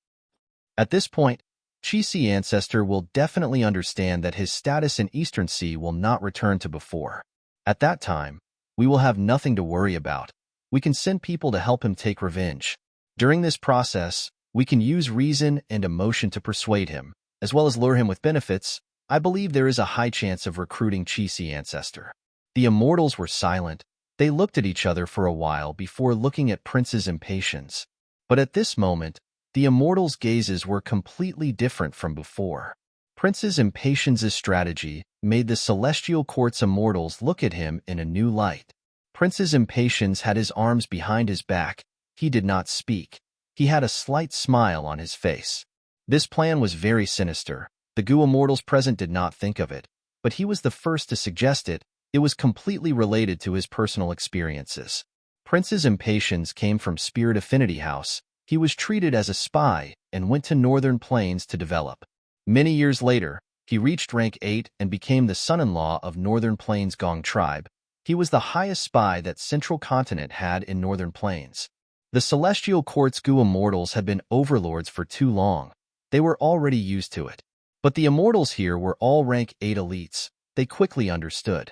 At this point, Qi ancestor will definitely understand that his status in Eastern Sea will not return to before. At that time, we will have nothing to worry about. We can send people to help him take revenge. During this process, we can use reason and emotion to persuade him, as well as lure him with benefits. I believe there is a high chance of recruiting Qi ancestor. The immortals were silent. They looked at each other for a while before looking at Princess Impatience. But at this moment, the immortals' gazes were completely different from before. Princess Impatience's strategy made the celestial court's immortals look at him in a new light. Princess Impatience had his arms behind his back. He did not speak. He had a slight smile on his face. This plan was very sinister. The Goo Immortals present did not think of it, but he was the first to suggest it. It was completely related to his personal experiences. Prince's impatience came from Spirit Affinity House. He was treated as a spy and went to Northern Plains to develop. Many years later, he reached rank 8 and became the son-in-law of Northern Plains Gong tribe. He was the highest spy that Central Continent had in Northern Plains. The Celestial Court's Goo Immortals had been overlords for too long. They were already used to it. But the Immortals here were all rank 8 elites. They quickly understood.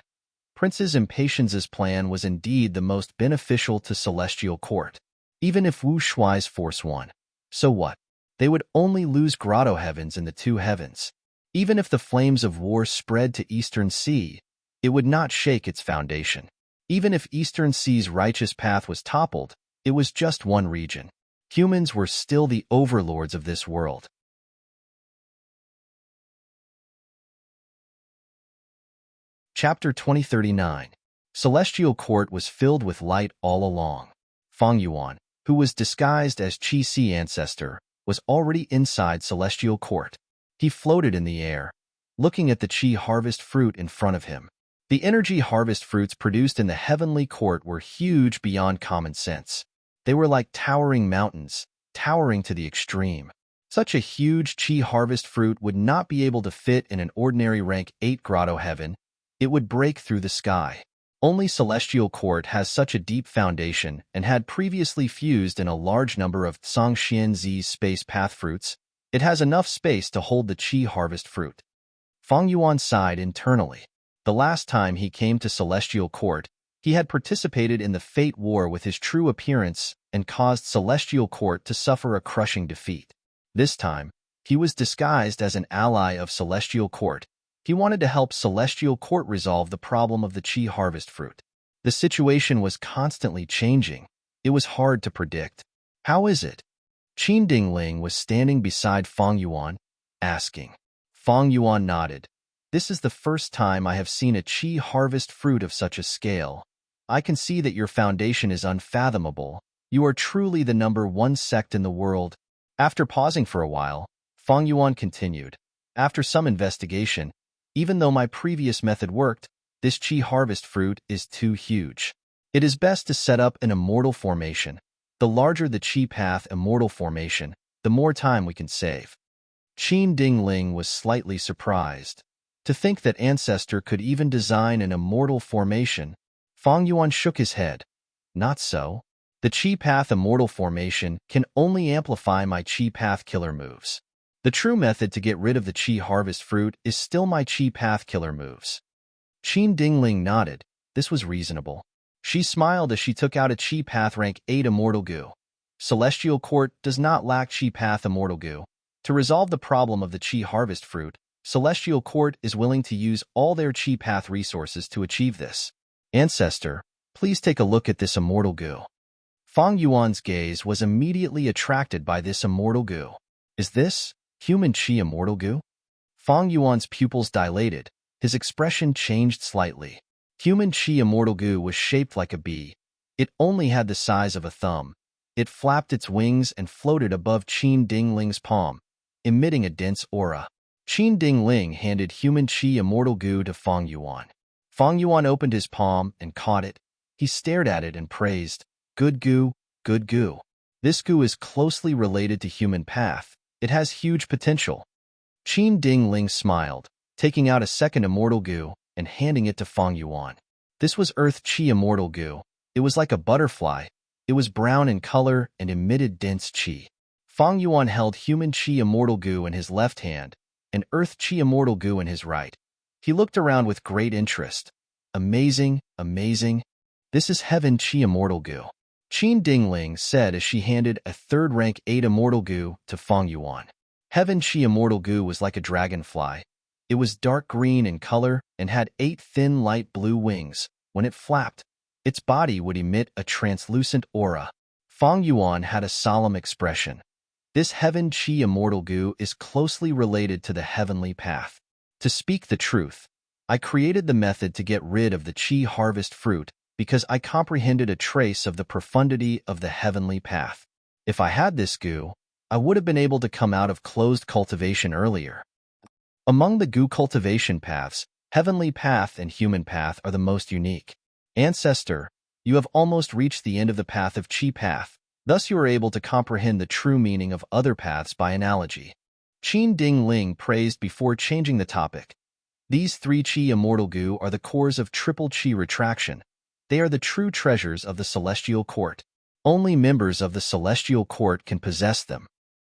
Prince's impatience's plan was indeed the most beneficial to Celestial Court. Even if Wu Shuai's force won, so what? They would only lose Grotto Heavens in the 2 heavens. Even if the flames of war spread to Eastern Sea, it would not shake its foundation. Even if Eastern Sea's righteous path was toppled, it was just one region. Humans were still the overlords of this world. Chapter 2039. Celestial Court was filled with light all along. Feng Yuan, who was disguised as Qi Si ancestor, was already inside Celestial Court. He floated in the air, looking at the Qi harvest fruit in front of him. The energy harvest fruits produced in the heavenly court were huge beyond common sense. They were like towering mountains, towering to the extreme. Such a huge Qi harvest fruit would not be able to fit in an ordinary rank 8 grotto heaven. It would break through the sky. Only Celestial Court has such a deep foundation and had previously fused in a large number of Zhangxian Zi's space path fruits. It has enough space to hold the Qi harvest fruit. Feng Yuan sighed internally. The last time he came to Celestial Court, he had participated in the Fate War with his true appearance and caused Celestial Court to suffer a crushing defeat. This time, he was disguised as an ally of Celestial Court. He wanted to help Celestial Court resolve the problem of the Qi harvest fruit. The situation was constantly changing. It was hard to predict. How is it? Qin Dingling was standing beside Feng Yuan, asking. Feng Yuan nodded. This is the first time I have seen a Qi harvest fruit of such a scale. I can see that your foundation is unfathomable. You are truly the #1 sect in the world. After pausing for a while, Feng Yuan continued. After some investigation, even though my previous method worked, this Qi harvest fruit is too huge. It is best to set up an immortal formation. The larger the Qi path immortal formation, the more time we can save. Qin Dingling was slightly surprised. To think that Ancestor could even design an immortal formation. Feng Yuan shook his head. Not so. The Qi path immortal formation can only amplify my Qi path killer moves. The true method to get rid of the Qi harvest fruit is still my Qi path killer moves. Qin Dingling nodded. This was reasonable. She smiled as she took out a Qi path rank 8 immortal goo. Celestial Court does not lack Qi path immortal goo. To resolve the problem of the Qi harvest fruit, Celestial Court is willing to use all their Qi path resources to achieve this. Ancestor, please take a look at this immortal goo. Feng Yuan's gaze was immediately attracted by this immortal goo. Is this human Qi immortal goo? Feng Yuan's pupils dilated. His expression changed slightly. Human Qi immortal goo was shaped like a bee. It only had the size of a thumb. It flapped its wings and floated above Qin Dingling's palm, emitting a dense aura. Qin Dingling handed human Qi immortal goo to Feng Yuan. Feng Yuan opened his palm and caught it. He stared at it and praised, "Good goo, good goo. This goo is closely related to human path. It has huge potential." Qin Dingling smiled, taking out a second immortal goo and handing it to Feng Yuan. This was Earth Qi immortal goo. It was like a butterfly. It was brown in color and emitted dense Qi. Feng Yuan held human Qi immortal goo in his left hand and Earth Qi immortal goo in his right. He looked around with great interest. Amazing, amazing. This is Heaven Qi immortal goo. Qin Dingling said as she handed a third rank 8 immortal goo to Feng Yuan. Heaven Qi immortal goo was like a dragonfly. It was dark green in color and had 8 thin light blue wings. When it flapped, its body would emit a translucent aura. Feng Yuan had a solemn expression. This Heaven Qi immortal goo is closely related to the heavenly path. To speak the truth, I created the method to get rid of the Qi harvest fruit because I comprehended a trace of the profundity of the heavenly path. If I had this goo, I would have been able to come out of closed cultivation earlier. Among the goo cultivation paths, heavenly path and human path are the most unique. Ancestor, you have almost reached the end of the path of Qi path, thus you are able to comprehend the true meaning of other paths by analogy. Qin Ding Ling praised before changing the topic. These 3 Qi immortal goo are the cores of triple Qi retraction. They are the true treasures of the celestial court. Only members of the celestial court can possess them.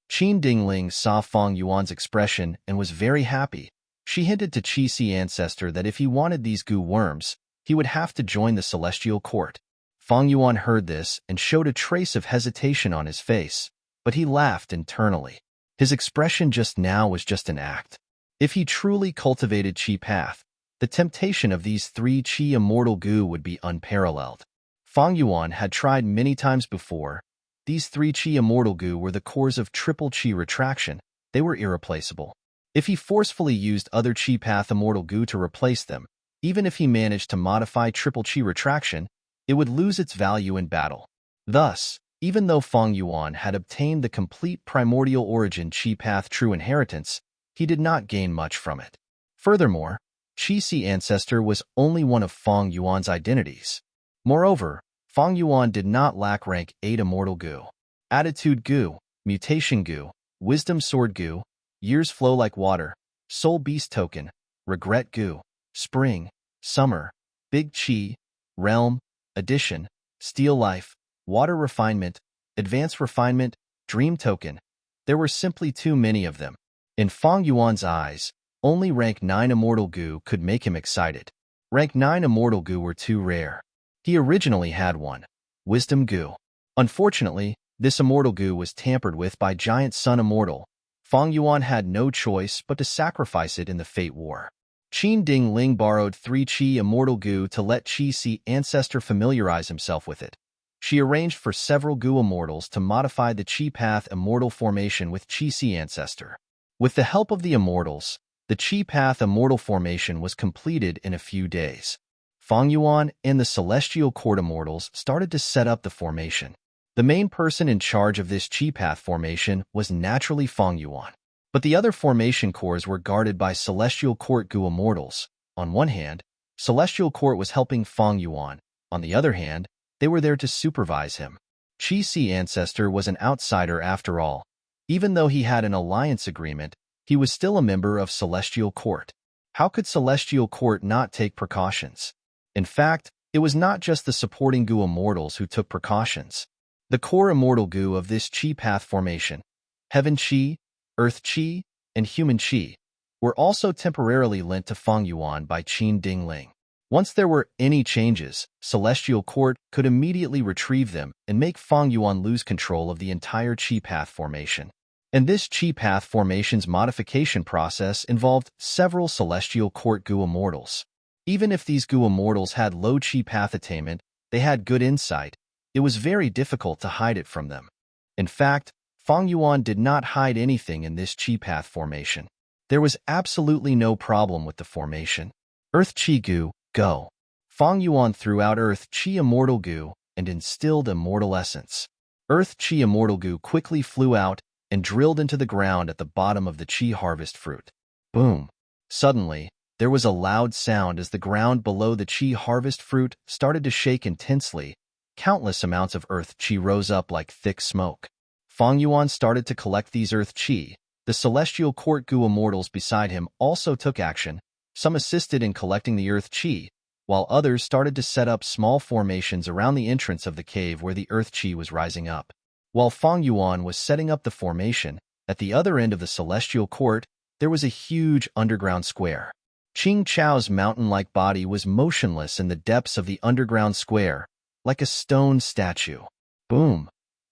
Qin Dingling saw Fang Yuan's expression and was very happy. She hinted to Qi Si ancestor that if he wanted these goo worms, he would have to join the celestial court. Fang Yuan heard this and showed a trace of hesitation on his face, but he laughed internally. His expression just now was just an act. If he truly cultivated Qi path, the temptation of these 3 Qi immortal goo would be unparalleled. Fang Yuan had tried many times before. These 3 Qi immortal goo were the cores of triple Qi retraction. They were irreplaceable. If he forcefully used other Qi path immortal goo to replace them, even if he managed to modify triple Qi retraction, it would lose its value in battle. Thus, even though Fang Yuan had obtained the complete primordial origin Qi path true inheritance, he did not gain much from it. Furthermore, Qi Si ancestor was only one of Fang Yuan's identities. Moreover, Fang Yuan did not lack rank 8 immortal goo. Attitude goo, mutation goo, wisdom sword goo, years flow like water, soul beast token, regret goo, spring, summer, big Qi, realm, addition, steel life, water refinement, advanced refinement, dream token. There were simply too many of them. In Fang Yuan's eyes, only rank 9 immortal goo could make him excited. Rank 9 immortal goo were too rare. He originally had one, wisdom goo. Unfortunately, this immortal goo was tampered with by Giant Sun Immortal. Fang Yuan had no choice but to sacrifice it in the Fate War. Qin Ding Ling borrowed 3 Qi immortal goo to let Qi Si ancestor familiarize himself with it. She arranged for several goo immortals to modify the Qi path immortal formation with Qi Si ancestor. With the help of the immortals, the Qi path immortal formation was completed in a few days. Fang Yuan and the celestial court immortals started to set up the formation. The main person in charge of this Qi path formation was naturally Fang Yuan. But the other formation cores were guarded by celestial court goo immortals. On one hand, celestial court was helping Fang Yuan. On the other hand, they were there to supervise him. Qi Si ancestor was an outsider after all. Even though he had an alliance agreement, he was still a member of celestial court. How could celestial court not take precautions? In fact, it was not just the supporting goo immortals who took precautions. The core immortal goo of this Qi path formation, Heaven Qi, Earth Qi, and Human Qi, were also temporarily lent to Fang Yuan by Qin Dingling. Once there were any changes, Celestial Court could immediately retrieve them and make Fang Yuan lose control of the entire Qi path formation. And this Qi path formation's modification process involved several Celestial Court goo immortals. Even if these goo immortals had low Qi path attainment, they had good insight. It was very difficult to hide it from them. In fact, Fang Yuan did not hide anything in this Qi path formation. There was absolutely no problem with the formation. Earth Qi goo, go. Fang Yuan threw out Earth Qi immortal goo and instilled immortal essence. Earth Qi immortal goo quickly flew out and drilled into the ground at the bottom of the Qi harvest fruit. Boom! Suddenly, there was a loud sound as the ground below the Qi harvest fruit started to shake intensely. Countless amounts of Earth Qi rose up like thick smoke. Fang Yuan started to collect these Earth Qi. The Celestial Court goo immortals beside him also took action. Some assisted in collecting the Earth Qi, while others started to set up small formations around the entrance of the cave where the Earth Qi was rising up. While Fang Yuan was setting up the formation, at the other end of the Celestial Court, there was a huge underground square. Qing Chao's mountain-like body was motionless in the depths of the underground square, like a stone statue. Boom!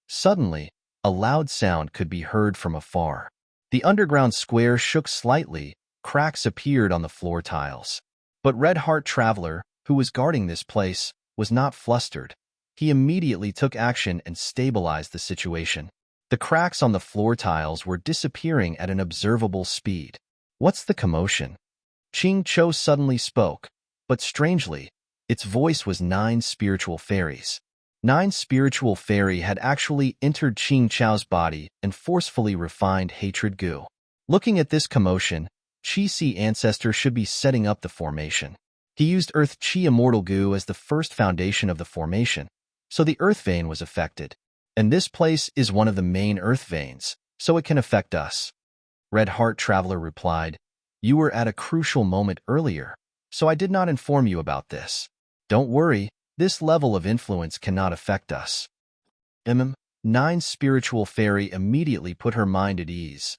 Suddenly, a loud sound could be heard from afar. The underground square shook slightly, cracks appeared on the floor tiles. But Red Heart Traveler, who was guarding this place, was not flustered. He immediately took action and stabilized the situation. The cracks on the floor tiles were disappearing at an observable speed. What's the commotion? Qing Cho suddenly spoke, but strangely, Its voice was 9 spiritual fairies. 9 spiritual fairy had actually entered Qing Chao's body and forcefully refined hatred goo. Looking at this commotion, Qi Si ancestor should be setting up the formation. He used Earth Qi Immortal Goo as the first foundation of the formation, so the Earth vein was affected. And this place is one of the main Earth veins, so it can affect us. Red Heart Traveler replied, "You were at a crucial moment earlier, so I did not inform you about this. Don't worry, this level of influence cannot affect us." 9 spiritual fairy immediately put her mind at ease.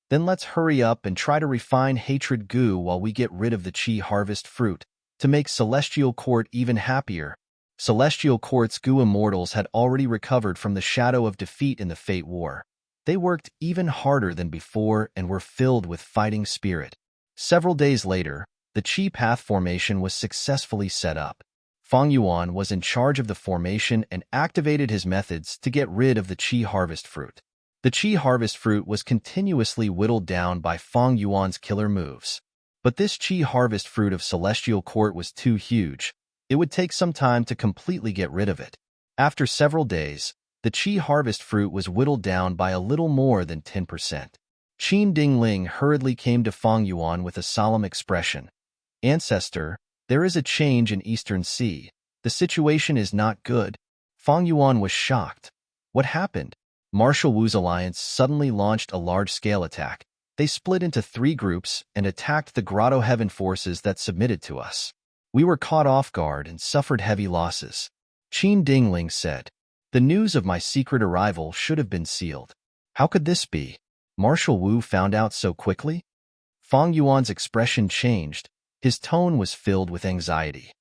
Then let's hurry up and try to refine hatred goo while we get rid of the Qi harvest fruit, to make Celestial Court even happier. Celestial Court's goo immortals had already recovered from the shadow of defeat in the Fate War. They worked even harder than before and were filled with fighting spirit. Several days later, the Qi Path formation was successfully set up. Feng Yuan was in charge of the formation and activated his methods to get rid of the Qi harvest fruit. The Qi harvest fruit was continuously whittled down by Feng Yuan's killer moves. But this Qi harvest fruit of Celestial Court was too huge. It would take some time to completely get rid of it. After several days, the Qi harvest fruit was whittled down by a little more than 10%. Qin Dingling hurriedly came to Feng Yuan with a solemn expression. "Ancestor, there is a change in Eastern Sea. The situation is not good." Feng Yuan was shocked. What happened? Marshal Wu's alliance suddenly launched a large-scale attack. They split into 3 groups and attacked the Grotto Heaven forces that submitted to us. We were caught off guard and suffered heavy losses. Qin Dingling said, "The news of my secret arrival should have been sealed. How could this be? Marshal Wu found out so quickly?" Feng Yuan's expression changed. His tone was filled with anxiety.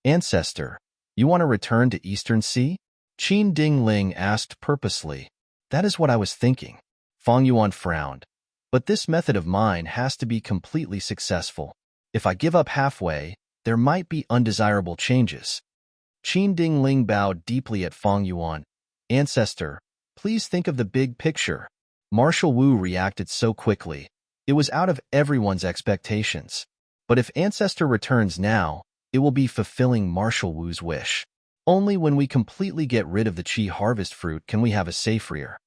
"Ancestor, you want to return to Eastern Sea?" Qin Dingling asked purposely. "That is what I was thinking." Feng Yuan frowned. "But this method of mine has to be completely successful. If I give up halfway, there might be undesirable changes." Qin Dingling bowed deeply at Feng Yuan. "Ancestor, please think of the big picture." Marshal Wu reacted so quickly. It was out of everyone's expectations. But if Ancestor returns now, it will be fulfilling Marshal Wu's wish. Only when we completely get rid of the Qi harvest fruit can we have a safe rear.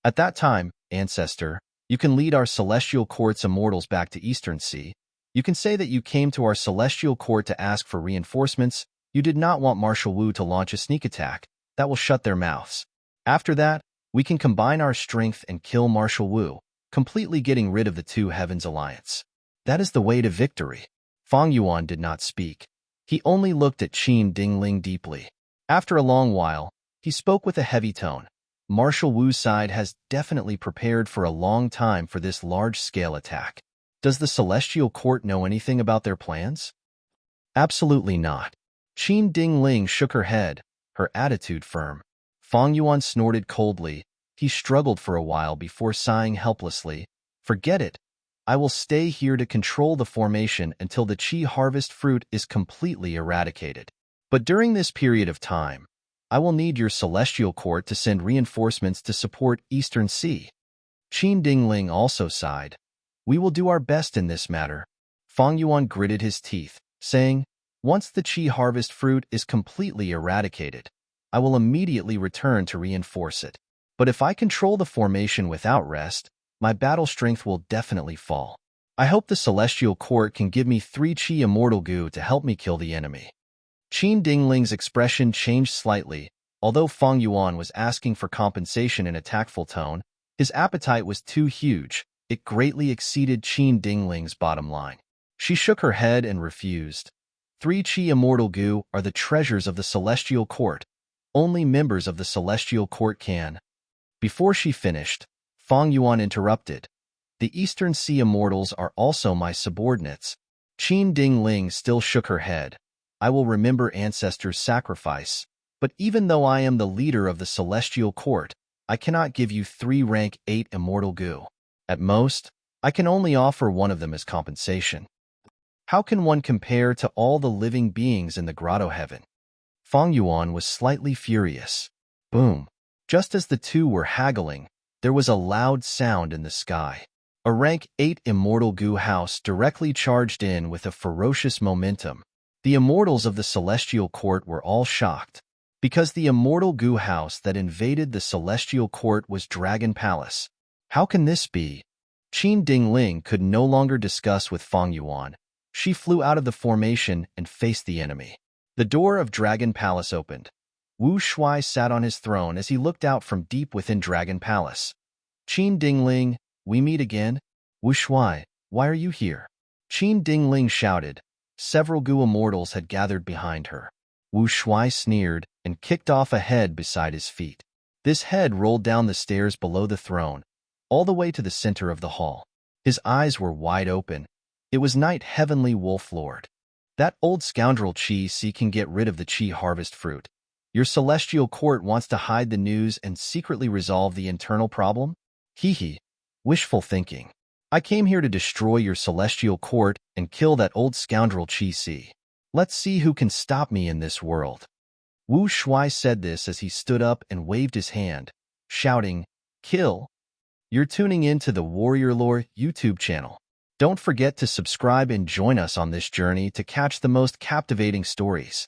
At that time, Ancestor, you can lead our Celestial Court's immortals back to Eastern Sea. You can say that you came to our Celestial Court to ask for reinforcements. You did not want Marshal Wu to launch a sneak attack. That will shut their mouths. After that, we can combine our strength and kill Marshal Wu, completely getting rid of the Two Heavens Alliance. That is the way to victory. Feng Yuan did not speak. He only looked at Qin Dingling deeply. After a long while, he spoke with a heavy tone. Marshal Wu's side has definitely prepared for a long time for this large-scale attack. Does the Celestial Court know anything about their plans? Absolutely not. Qin Dingling shook her head, her attitude firm. Feng Yuan snorted coldly. He struggled for a while before sighing helplessly. "Forget it. I will stay here to control the formation until the Qi harvest fruit is completely eradicated. But during this period of time, I will need your Celestial Court to send reinforcements to support Eastern Sea." Qin Dingling also sighed. "We will do our best in this matter." Feng Yuan gritted his teeth, saying, "Once the Qi harvest fruit is completely eradicated, I will immediately return to reinforce it. But if I control the formation without rest, my battle strength will definitely fall. I hope the Celestial Court can give me 3 Qi Immortal Goo to help me kill the enemy." Qin Dingling's expression changed slightly. Although Feng Yuan was asking for compensation in a tactful tone, his appetite was too huge. It greatly exceeded Qin Dingling's bottom line. She shook her head and refused. 3 Qi Immortal Goo are the treasures of the Celestial Court. Only members of the Celestial Court can. Before she finished, Feng Yuan interrupted. "The Eastern Sea Immortals are also my subordinates." Qin Dingling still shook her head. "I will remember Ancestor's sacrifice, but even though I am the leader of the Celestial Court, I cannot give you 3 rank 8 Immortal Goo. At most, I can only offer one of them as compensation. How can one compare to all the living beings in the Grotto Heaven?" Feng Yuan was slightly furious. Boom! Just as the two were haggling, there was a loud sound in the sky. A rank 8 Immortal Goo house directly charged in with a ferocious momentum. The immortals of the celestial court were all shocked, because the immortal goo house that invaded the celestial court was Dragon Palace. How can this be? Qin Dingling could no longer discuss with Feng Yuan. She flew out of the formation and faced the enemy. The door of Dragon Palace opened. Wu Shuai sat on his throne as he looked out from deep within Dragon Palace. Qin Dingling, we meet again? Wu Shuai, why are you here? Qin Dingling shouted. Several Gu immortals had gathered behind her. Wu Shuai sneered and kicked off a head beside his feet. This head rolled down the stairs below the throne, all the way to the center of the hall. His eyes were wide open. It was Night Heavenly Wolf Lord. That old scoundrel Qi Si can get rid of the Qi harvest fruit. Your celestial court wants to hide the news and secretly resolve the internal problem? Hee. Wishful thinking. I came here to destroy your celestial court and kill that old scoundrel Qi Si. Let's see who can stop me in this world. Wu Shuai said this as he stood up and waved his hand, shouting, Kill! You're tuning in to the Warrior Lore YouTube channel. Don't forget to subscribe and join us on this journey to catch the most captivating stories.